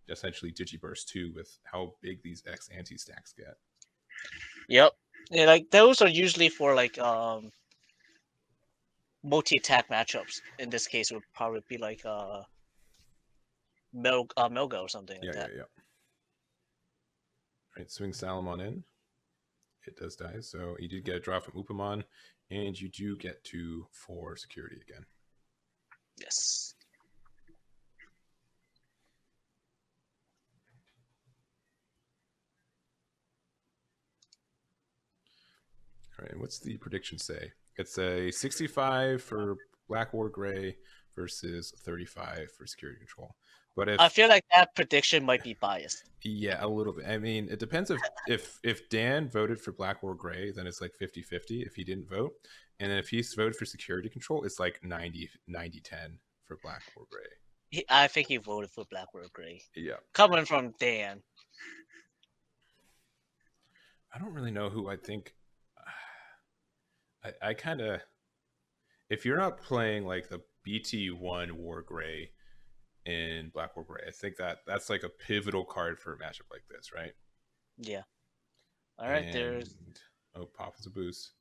essentially Digiburst 2 with how big these X anti-stacks get. Yep. Yeah, like those are usually for like multi-attack matchups. In this case, it would probably be like Melga or something like that. Yeah. Right, swing Salamon in. It does die, so you did get a draw from Upamon, and you do get 2 for security again. Yes. All right, what's the prediction say? It's a 65 for Black War Gray versus 35 for security control. But I feel like that prediction might be biased. Yeah, a little bit. I mean, it depends if Dan voted for Black War Gray, then it's like 50-50 if he didn't vote. And then if he's voted for security control, it's like 90-10 for Black War Gray. I think he voted for Black War Gray. Yeah. Coming from Dan. I don't really know who I think. I kind of... if you're not playing like the BT1 War Gray in Black War Gray, I think that's like a pivotal card for a matchup like this, right? Yeah. All right, there's Pop is a boost.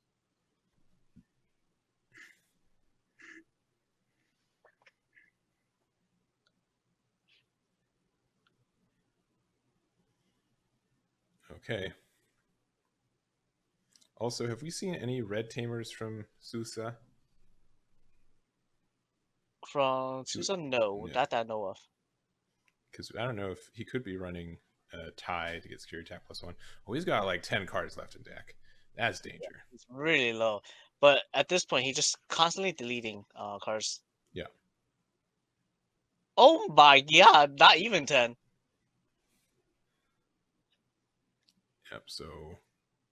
Okay. Also, have we seen any red tamers from Susa? From Susa, no, yeah. that I know of. Because I don't know if he could be running tie to get security attack +1. Well, he's got like 10 cards left in deck. That's danger. Yeah, it's really low. But at this point, he's just constantly deleting cards. Yeah. Oh my god, not even 10. Yep, so...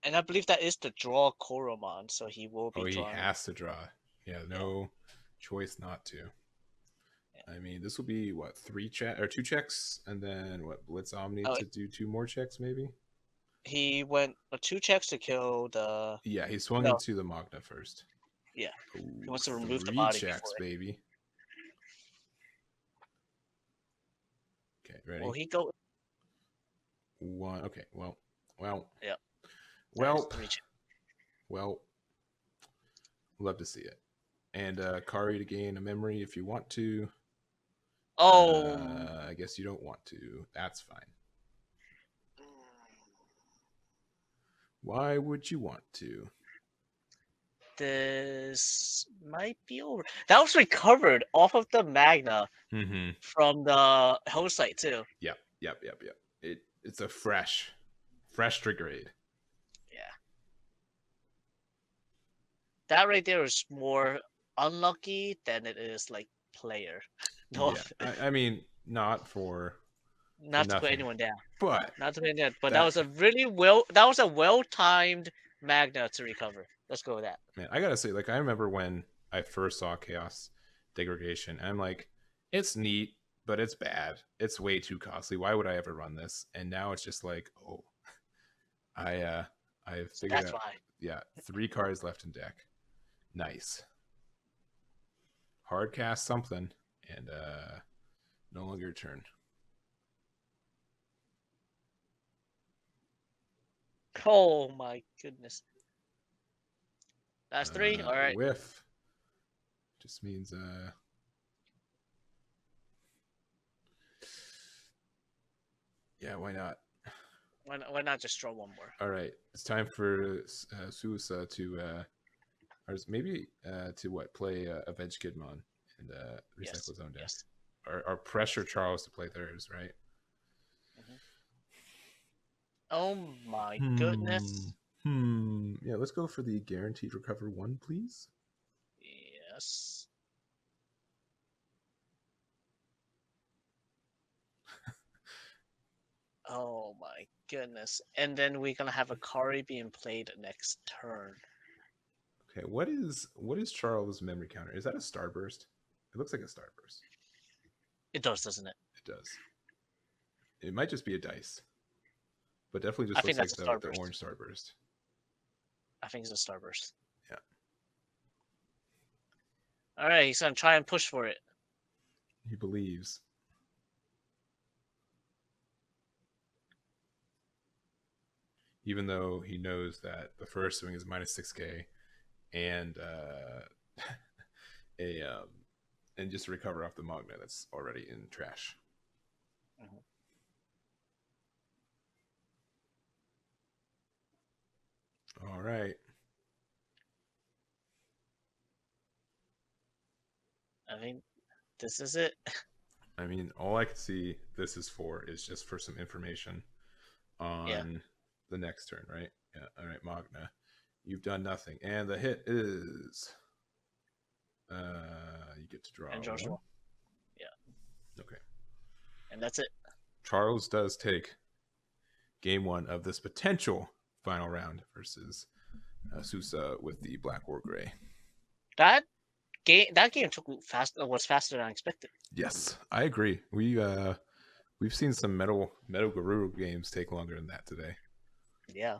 And I believe that is the draw Koromon, so he will be he drawing. has to draw. Yeah, no choice not to. Yeah. I mean, this will be, what, 2 checks? And then, what, Blitz Omni to do 2 more checks, maybe? He went 2 checks to kill the... Yeah, he swung into the Magna first. Yeah. Ooh, he wants to remove the body 3 checks, baby. Okay, ready? Well, he go... 1. Okay, well. Yeah. Well, love to see it. And Kari to gain a memory if you want to. Oh. I guess you don't want to. That's fine. Why would you want to? This might be over. That was recovered off of the Magna from the host site too. Yep. It's a fresh Degrade. Yeah. That right there is more unlucky than it is like player. No, yeah. I mean, not to put anyone down, but not to put anyone down. But that was a well-timed Magna to recover. Let's go with that. Man, I gotta say, like, I remember when I first saw Chaos Degradation, and I'm like, it's neat, but it's bad. It's way too costly. Why would I ever run this? And now it's just like, oh, I figured out. Why. Yeah, 3 cards left in deck. Nice. Hard cast something, and no longer your turn. Oh my goodness. That's 3. All right. Whiff. Just means yeah, why not? Why not just draw 1 more? All right, it's time for Susa to or maybe to what, play a Vegkidmon and recycle his own deck. Yes. Or pressure Charles to play theirs, right? Oh my goodness. Yeah, let's go for the guaranteed recover 1, please. Yes. Oh my goodness. And then we're gonna have a Kari being played next turn. Okay, what is Charles' memory counter? Is that a Starburst? It looks like a Starburst. It does, doesn't it? It does. It might just be a dice. But definitely just looks like the orange Starburst. I think it's a Starburst. Yeah. Alright, he's gonna try and push for it. He believes. Even though he knows that the first swing is minus 6k and and just recover off the Magna that's already in trash. All right. I think this is it. I mean, all I can see this is just for some information on the next turn, right? Yeah. All right, Magna, you've done nothing, and the hit is you get to draw. And draw 1. Yeah. Okay. And that's it. Charles does take game 1 of this potential final round versus Susa with the Black War Gray. That game took was faster than I expected. Yes, I agree. We've seen some MetalGaru games take longer than that today. Yeah.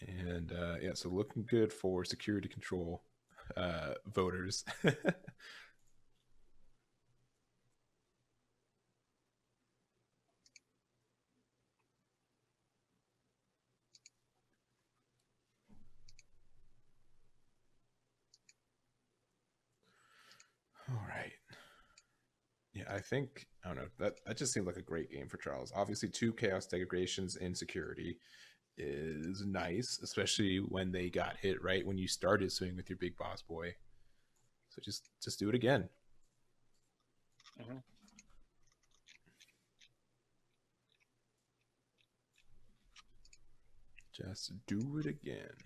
And yeah, so looking good for security control voters. All right. Yeah, I don't know, that just seemed like a great game for Charles. Obviously, 2 chaos degradations in security is nice, especially when they got hit right when you started swinging with your big boss boy. So just do it again. Mm-hmm. Just do it again.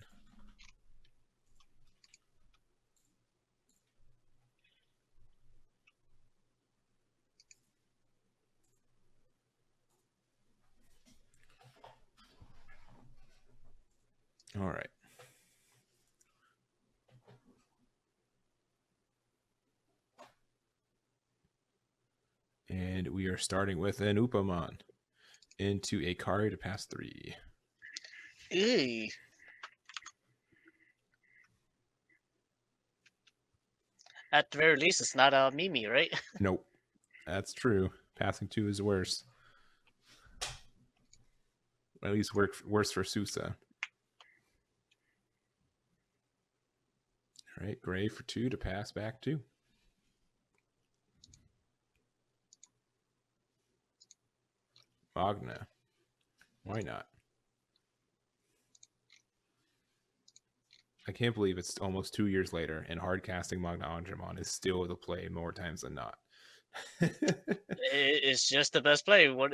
All right. And we are starting with an Upamon into a Kari to pass 3. Eee. At the very least, it's not a Mimi, right? Nope. That's true. Passing 2 is worse. At least worse for Sousa. All right, Gray for 2 to pass back 2. Magna. Why not? I can't believe it's almost 2 years later and hard casting Magna Aandroidd is still the play more times than not. It's just the best play. What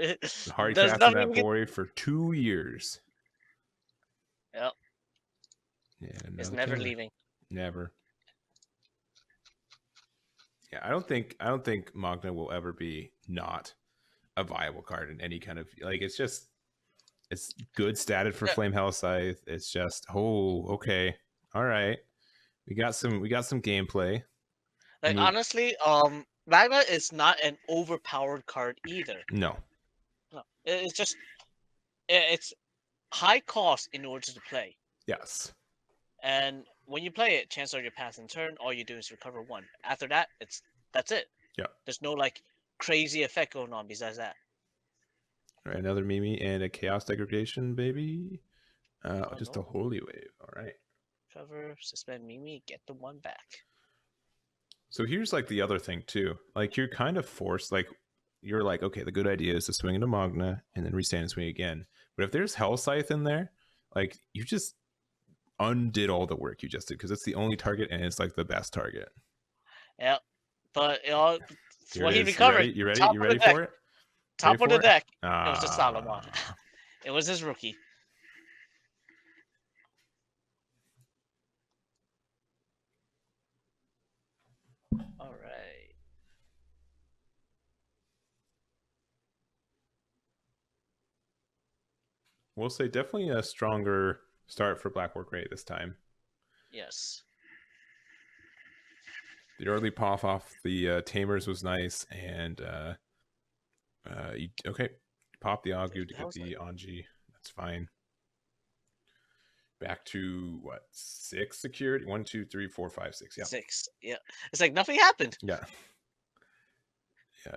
hard casting that boy for 2 years. Yep. Yeah, it's never leaving. Never. Yeah, I don't think Magna will ever be not a viable card in any kind of like. It's good statted for Flame Hell Scythe. It's just okay, all right. We got some gameplay. Like honestly, Magna is not an overpowered card either. No, it's just it's high cost in order to play. Yes. And when you play it, chances are you pass in turn. All you do is recover 1. After that, that's it. Yeah. There's no like crazy effect going on besides that. All right, another Mimi and a Chaos Degradation, baby. Just a Holy Wave. All right. Cover, suspend Mimi, get the 1 back. So here's like the other thing too. Like you're kind of forced. Like you're like, okay, the good idea is to swing into Magna and then restand and swing again. But if there's Hell Scythe in there, like you just undid all the work you just did because it's the only target and it's like the best target. Yeah, but it's what he recovered. You ready? You ready for it? Top of the deck. It was just Solomon. It was his rookie. All right. We'll say definitely a stronger start for Blackboard Gray this time. Yes. The early pop off the Tamers was nice, and pop the Agu to get the Anji. That's fine. Back to what, 6 security? 1, 2, 3, 4, 5, 6. Yeah, 6. Yeah, it's like nothing happened. Yeah.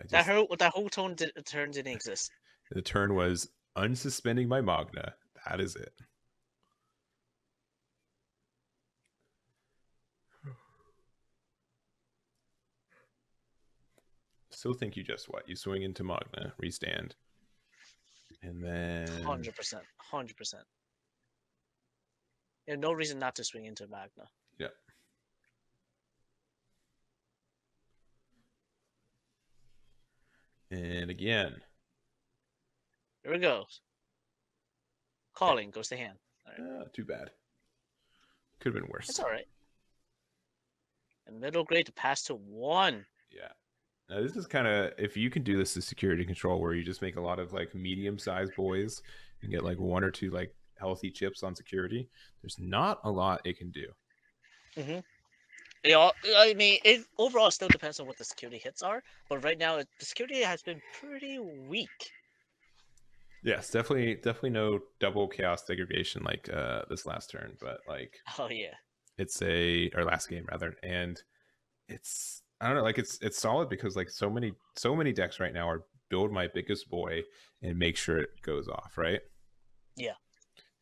That whole turn didn't exist. The turn was unsuspending my Magna. That is it. Still think you just what? You swing into Magna, restand. And then 100%. 100%. There's no reason not to swing into Magna. Yeah. And again. Here it goes. Calling goes to hand. Right. Too bad. Could have been worse. It's all right. And middle grade to pass to 1. Yeah. Now this is kind of, if you can do this to security control where you just make a lot of like medium-sized boys and get like 1 or 2 like healthy chips on security, there's not a lot it can do. Mm-hmm. Yeah, I mean, it overall still depends on what the security hits are, but right now the security has been pretty weak. Yes, definitely no double chaos degradation like this last turn, but like Oh yeah. it's our last game rather, and it's I don't know, like it's solid because like so many decks right now are build my biggest boy and make sure it goes off, right? Yeah.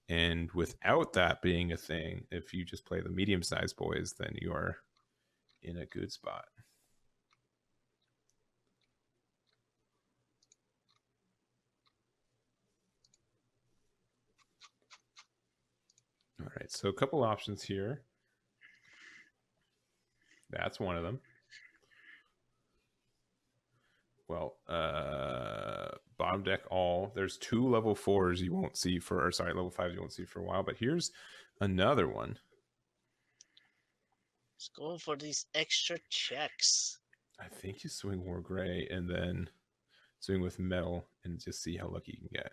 And without that being a thing, if you just play the medium-sized boys, then you are in a good spot. All right, so a couple options here. That's one of them. Well, bottom deck all. There's 2 level 4s you won't see for, or sorry, level 5s you won't see for a while. But here's another one. Let's go for these extra checks. I think you swing War Gray and then swing with metal and just see how lucky you can get.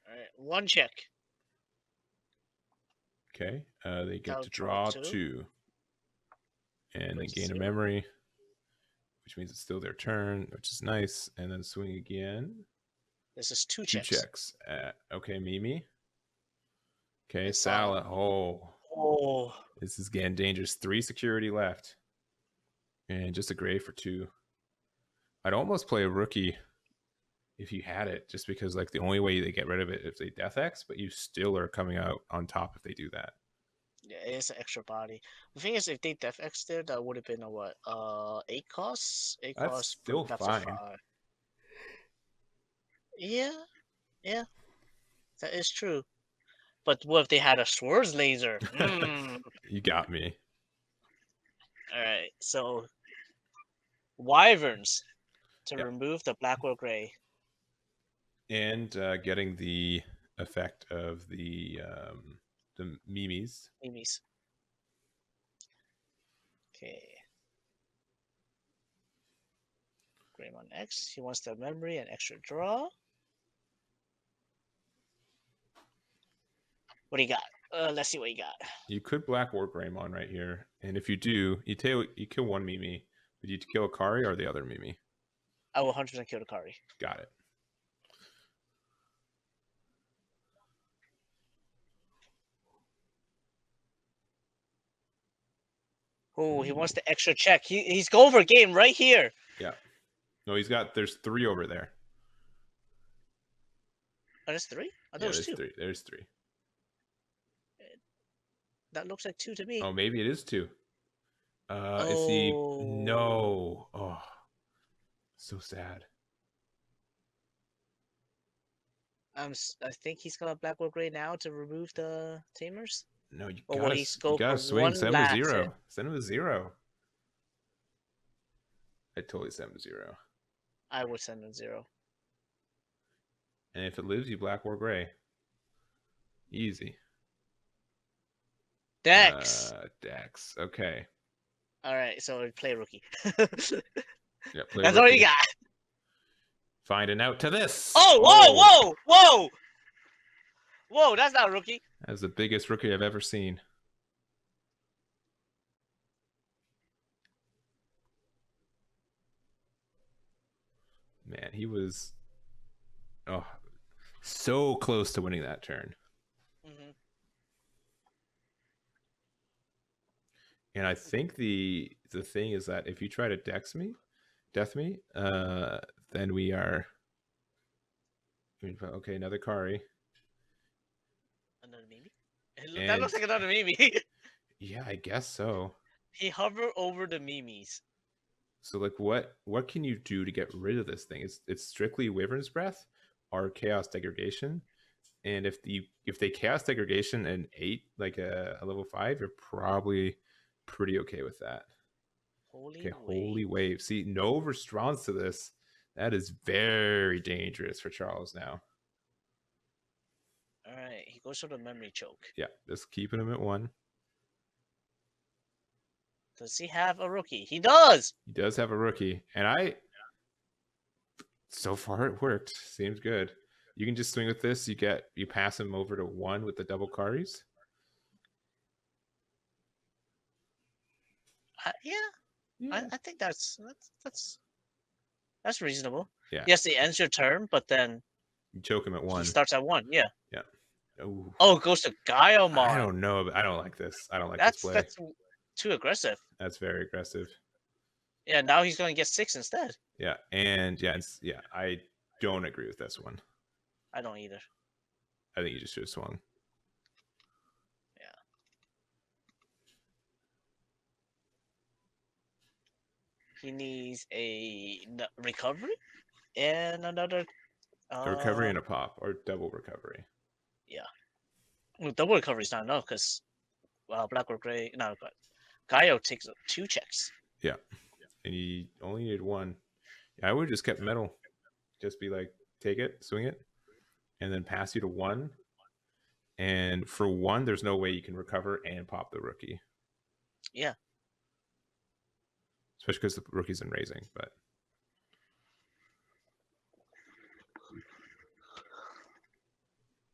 All right, 1 check. Okay, they get to draw 2. And they gain a memory, which means it's still their turn, which is nice. And then swing again. This is 2 checks. 2 checks. Okay, Mimi. Okay, Sala. Oh. This is getting dangerous. 3 security left. And just a gray for 2. I'd almost play a rookie if you had it, just because like the only way they get rid of it is if they Death X, but you still are coming out on top if they do that. Yeah, it's an extra body. The thing is, if they Death X there, that would have been a what? 8 costs? 8 That's costs. still fine. Yeah, that is true. But what if they had a Swords Laser? You got me. Alright, so Wyverns to remove the black or gray. And getting the effect of the Mimis. Okay. Greymon X. He wants the memory and extra draw. What do you got? Let's see what you got. You could Black War Greymon right here, and if you do, you kill one Mimi. Would you kill a Kari or the other Mimi? I will 100% kill the Kari. Got it. Oh, he wants the extra check. He's going for a game right here. Yeah. No, there's 3 over there. Oh, there's 3? I thought it was 2. There's 3. That looks like 2 to me. Oh, maybe it is 2. Is he? No. Oh, so sad. I think he's gonna Black or Gray now to remove the Tamers. No, you gotta swing. Send him to 0. Send him to 0. I totally send him to 0. I would send him 0. And if it lives, you Black or Gray. Easy. Dex. Dex. Okay. All right, so play rookie. Yeah, play That's all you got. Finding out to this. Oh, whoa! Whoa, that's not a rookie. That's the biggest rookie I've ever seen. Man, he was so close to winning that turn. Mm-hmm. And I think the thing is that if you try to death me, then we are. Okay, another Kari. Another Mimi? That looks like another Mimi. Yeah, I guess so. He hovered over the Mimis. So like what can you do to get rid of this thing? It's strictly Wyvern's Breath or Chaos Degradation. And if they Chaos Degradation and 8, like a level 5, you're probably pretty okay with that. Holy Wave. See, no response to this. That is very dangerous for Charles now. All right, he goes for the memory choke. Yeah, just keeping him at 1. Does he have a rookie? He does! He does have a rookie. And so far it worked. Seems good. You can just swing with this. You pass him over to 1 with the double Karis. Yeah. I think that's That's reasonable. Yeah. Yes, it ends your turn, but then you choke him at 1. He starts at 1. Yeah. Yeah. Ooh. Oh, it goes to Gaiomon. I don't know. But I don't like this. I don't like this play. That's too aggressive. That's very aggressive. Yeah. Now he's going to get 6 instead. Yeah, and yeah, I don't agree with this one. I don't either. I think you just should have swung. Yeah. He needs a recovery and another. A recovery and a pop, or double recovery. Yeah. Well, double recovery is not enough because, black or gray. No, but Gaio takes 2 checks. Yeah, and he only needed 1. I would have just kept metal. Just be like, take it, swing it, and then pass you to 1. And for 1, there's no way you can recover and pop the rookie. Yeah. Especially because the rookie's in raising, but.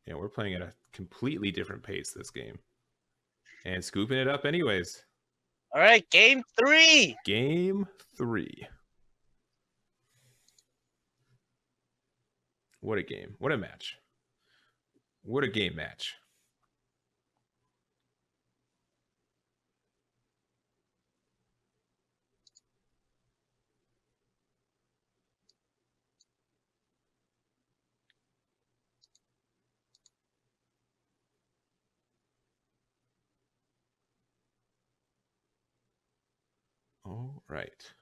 Yeah, we're playing at a completely different pace this game. And scooping it up anyways. All right, game 3. Game 3. What a game. What a match. What a game match. All right.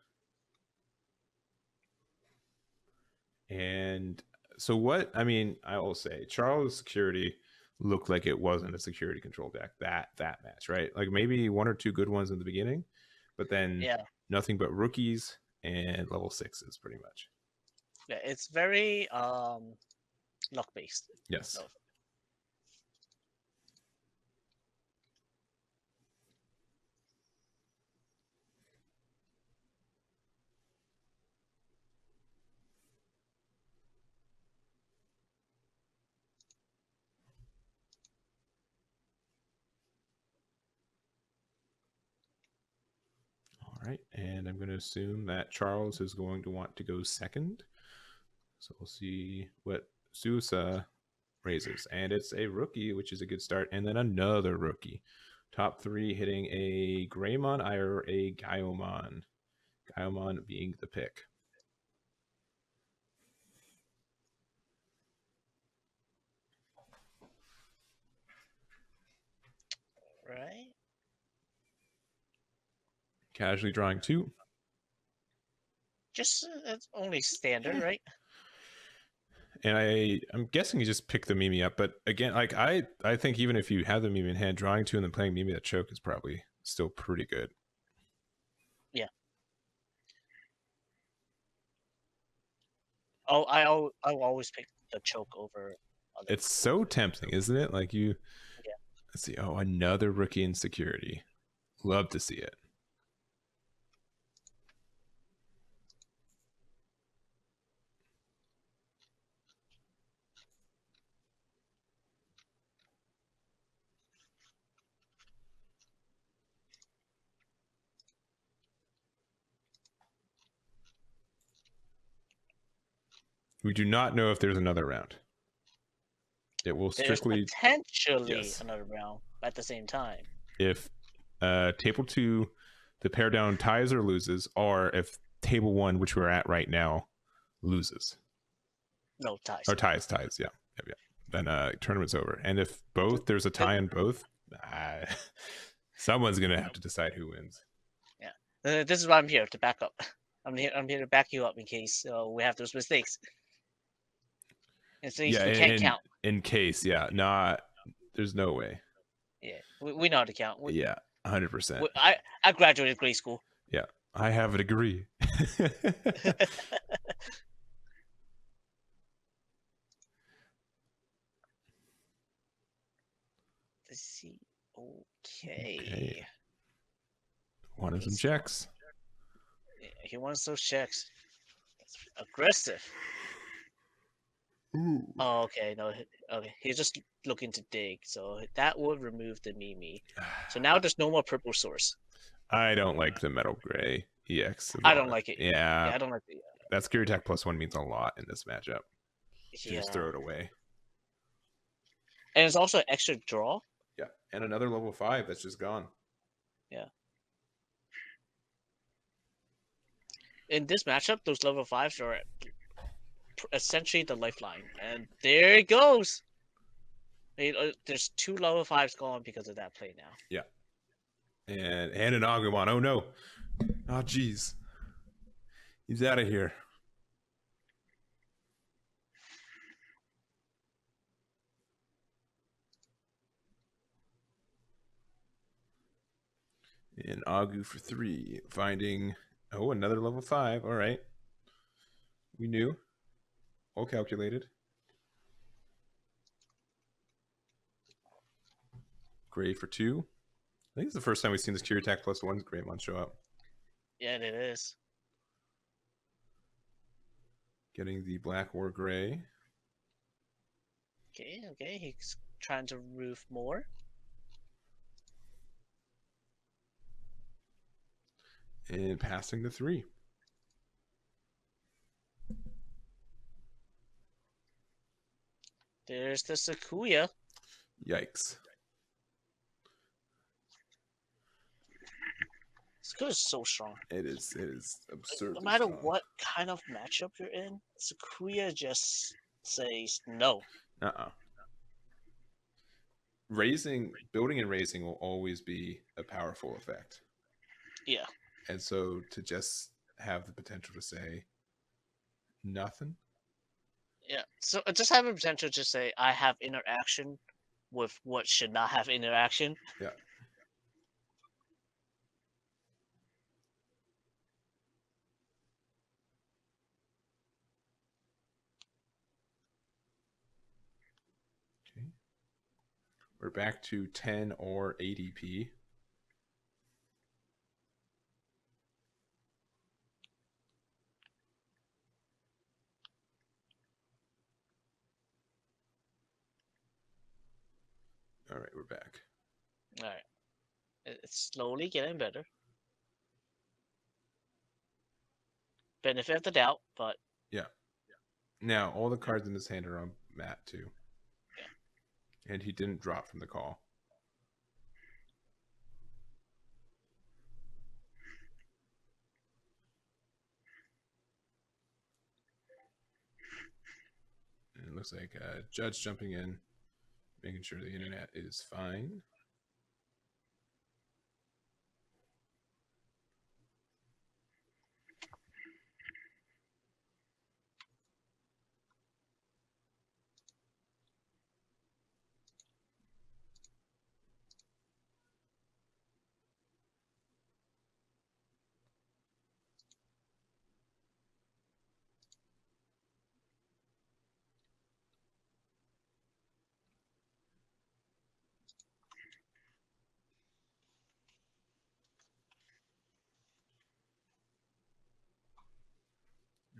And so what, I mean, I will say Charles' security looked like it wasn't a security control deck that match, right? Like maybe 1 or 2 good ones in the beginning, but then nothing but rookies and level 6s pretty much. Yeah, it's very luck based. Yes. So. All right, and I'm going to assume that Charles is going to want to go second. So we'll see what Sousa raises. And it's a rookie, which is a good start. And then another rookie. Top 3 hitting a Greymon or a Gaiomon. Gaiomon being the pick. Right. Casually drawing 2. Just it's only standard, right? And I'm guessing you just pick the Mimi up, but again, like I think even if you have the Mimi in hand, drawing 2 and then playing Mimi that choke is probably still pretty good. Yeah. Oh, I'll always pick the choke over. It's so tempting, isn't it? Like you. Yeah. Let's see. Oh, another rookie in security. Love to see it. We do not know if there's another round. It will strictly potentially another round at the same time. If table 2, the pair down ties or loses, or if table 1, which we're at right now, loses. No, ties. Or ties, yeah. Then tournament's over. And if both, there's a tie in both, someone's gonna have to decide who wins. Yeah, this is why I'm here to back up. I'm here to back you up in case we have those mistakes. And so we can't count. In case, there's no way. Yeah, we know how to count. 100%. I graduated grade school. Yeah, I have a degree. Let's see. Okay. Wanted some checks. Yeah, he wants those checks. That's aggressive. Ooh. Oh, okay. No, okay. He's just looking to dig, so that would remove the Mimi. So now there's no more purple source. I don't like the metal gray EX. I don't like it. Yeah. I don't like it. that security attack +1 means a lot in this matchup. Yeah. Just throw it away. And it's also an extra draw. Yeah, and another level 5 that's just gone. Yeah. In this matchup, those level 5s are essentially the lifeline. And there it goes. There's 2 level 5s gone because of that play now. Yeah. And an Agumon. Oh no. Oh jeez. He's out of here. And Agu for 3. Finding another level 5. All right. We knew. All calculated. Gray for 2. I think it's the first time we've seen this security attack +1 Greymon show up. Yeah, it is. Getting the black or gray. Okay, he's trying to roof more. And passing the 3. There's the Sakuya. Yikes. Sakuya's so strong. It is absurd. No matter what kind of matchup you're in, Sakuya just says no. Building and raising will always be a powerful effect. Yeah. And so to just have the potential to say nothing. Yeah. So just have the potential to say I have interaction with what should not have interaction. Yeah. Okay. We're back to 10 or ADP. All right, we're back. All right. It's slowly getting better. Benefit of the doubt, but yeah. Now all the cards in his hand are on Matt too. Yeah. And he didn't drop from the call. And it looks like Judge jumping in, making sure the internet is fine.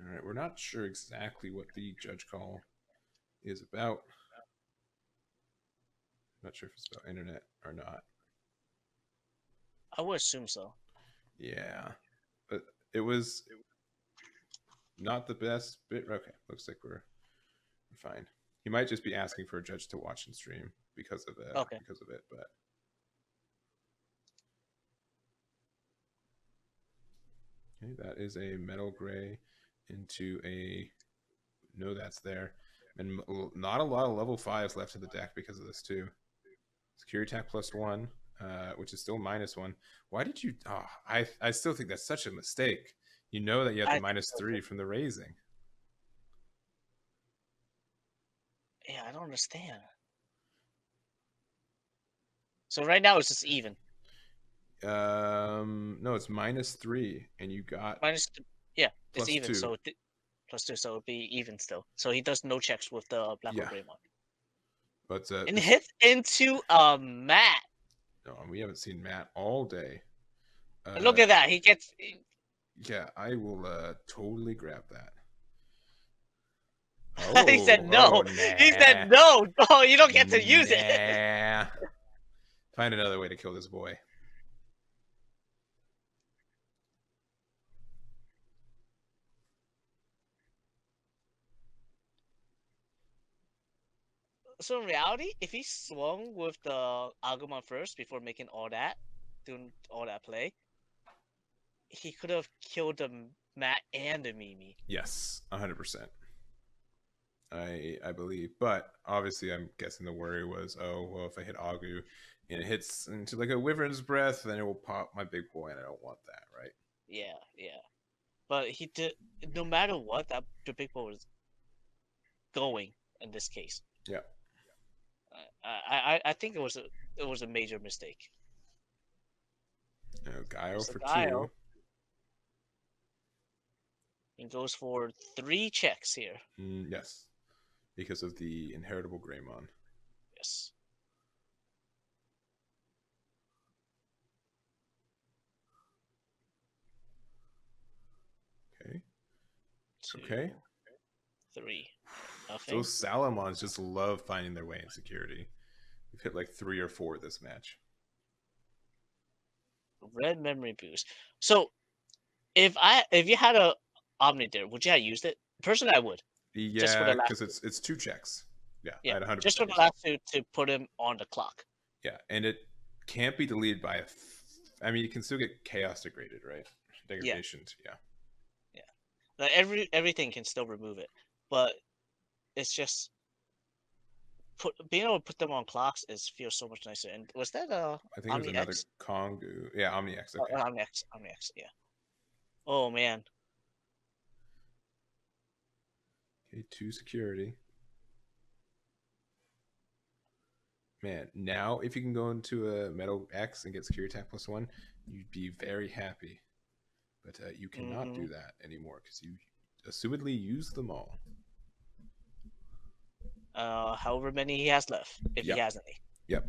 All right, we're not sure exactly what the judge call is about. Not sure if it's about internet or not. I would assume so. Yeah, but it was not the best bit. Okay, looks like we're fine. He might just be asking for a judge to watch and stream because of it. Okay. Because of it, but. Okay, that is a metal gray into a no, that's there, and not a lot of level 5s left in the deck because of this too. Security attack +1, which is still -1. Why did you? Oh, I still think that's such a mistake. You know that you have the -3 from the raising. Yeah, I don't understand. So right now it's just even. No, it's -3, and you got yeah, it's even. 2. So +2, so it'd be even still. So he does no checks with the black or gray one. But and hits into Matt. No, we haven't seen Matt all day. Look at that. He gets. Yeah, I will totally grab that. Oh, he said no. Nah. He said no. Oh, you don't get to use it. Find another way to kill this boy. in reality, if he swung with the Agumon first before making doing all that play, he could have killed the Matt and the Mimi. Yes, 100%. I believe, but obviously, I'm guessing the worry was, oh well, if I hit Agu and it hits into like a Wyvern's Breath, then it will pop my big boy, and I don't want that, right? Yeah. But he did. No matter what, that the big boy was going in this case. Yeah. I think it was a major mistake. Gaio for Gaio. 2. He goes for 3 checks here. Yes, because of the inheritable Greymon. Yes. Okay. 2, okay. 3. Nothing. Those Salamons just love finding their way in security. We've hit like 3 or 4 this match. Red memory boost. So, if you had a Omni there, would you have used it? Personally, I would. Yeah, because it's 2 checks. Yeah, yeah, 100%. Just for the last 2 to put him on the clock. Yeah, and it can't be deleted by I mean, you can still get chaos degraded, right? Degradation, yeah. Like everything can still remove it, but it's just being able to put them on clocks feels so much nicer. And was that I think Omni it was another X? Kongu. Yeah, Omni X. Okay. Omni X, yeah. Oh man. Okay, 2 security. Man, now if you can go into a Metal X and get security attack +1, you'd be very happy. But you cannot do that anymore because you assumedly used them all. However many he has left, if he has any. Yep.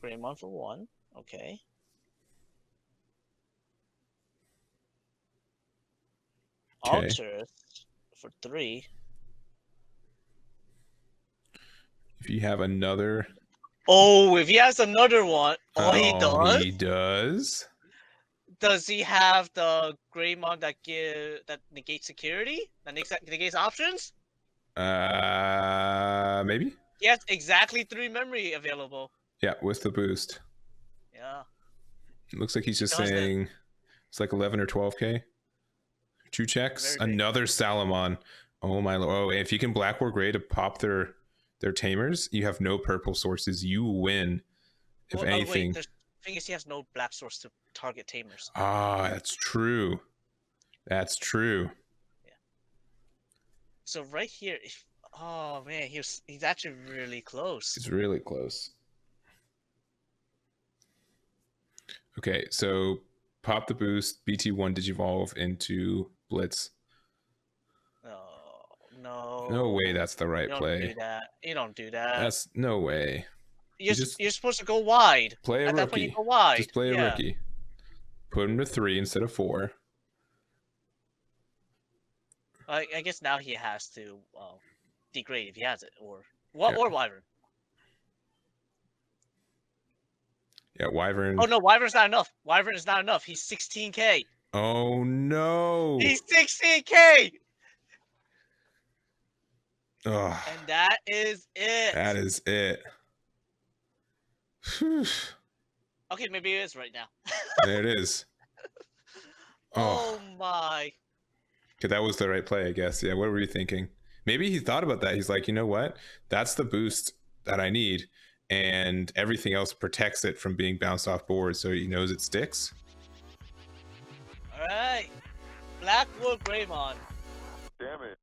Greymon for 1. Okay. Alter for 3. If you have another. Oh, if he has another one, he does. Does he have the Greymon that negates security? That negates options? Maybe. He has exactly 3 memory available. Yeah, with the boost. Yeah. It looks like he's just saying it's like 11 or 12k. 2 checks. Another Salamon. Oh my lord! Oh, if you can Black War Grey to pop their tamers, you have no purple sources. You win. If anything. The thing is, he has no black source to target tamers. Ah, that's true. That's true. Yeah. So right here, oh man, he's actually really close. He's really close. Okay, so pop the boost. BT1 Digivolve into Blitz. No. No way that's the right play. You don't do that. That's no way. You're supposed to go wide. Play a At rookie. That point you go wide. Just play a rookie. Put him to 3 instead of 4. I guess now he has to degrade if he has it, or Wyvern. Yeah, Wyvern. Oh no, Wyvern's not enough. Wyvern is not enough. He's 16k. Oh no. He's 16k. Ugh. And that is it. That is it. Okay, maybe it is right now. There it is. Oh my. Okay, that was the right play, I guess. Yeah, what were you thinking? Maybe he thought about that. He's like, you know what? That's the boost that I need. And everything else protects it from being bounced off board, so he knows it sticks. Alright. Black Wolf Greymon. Damn it.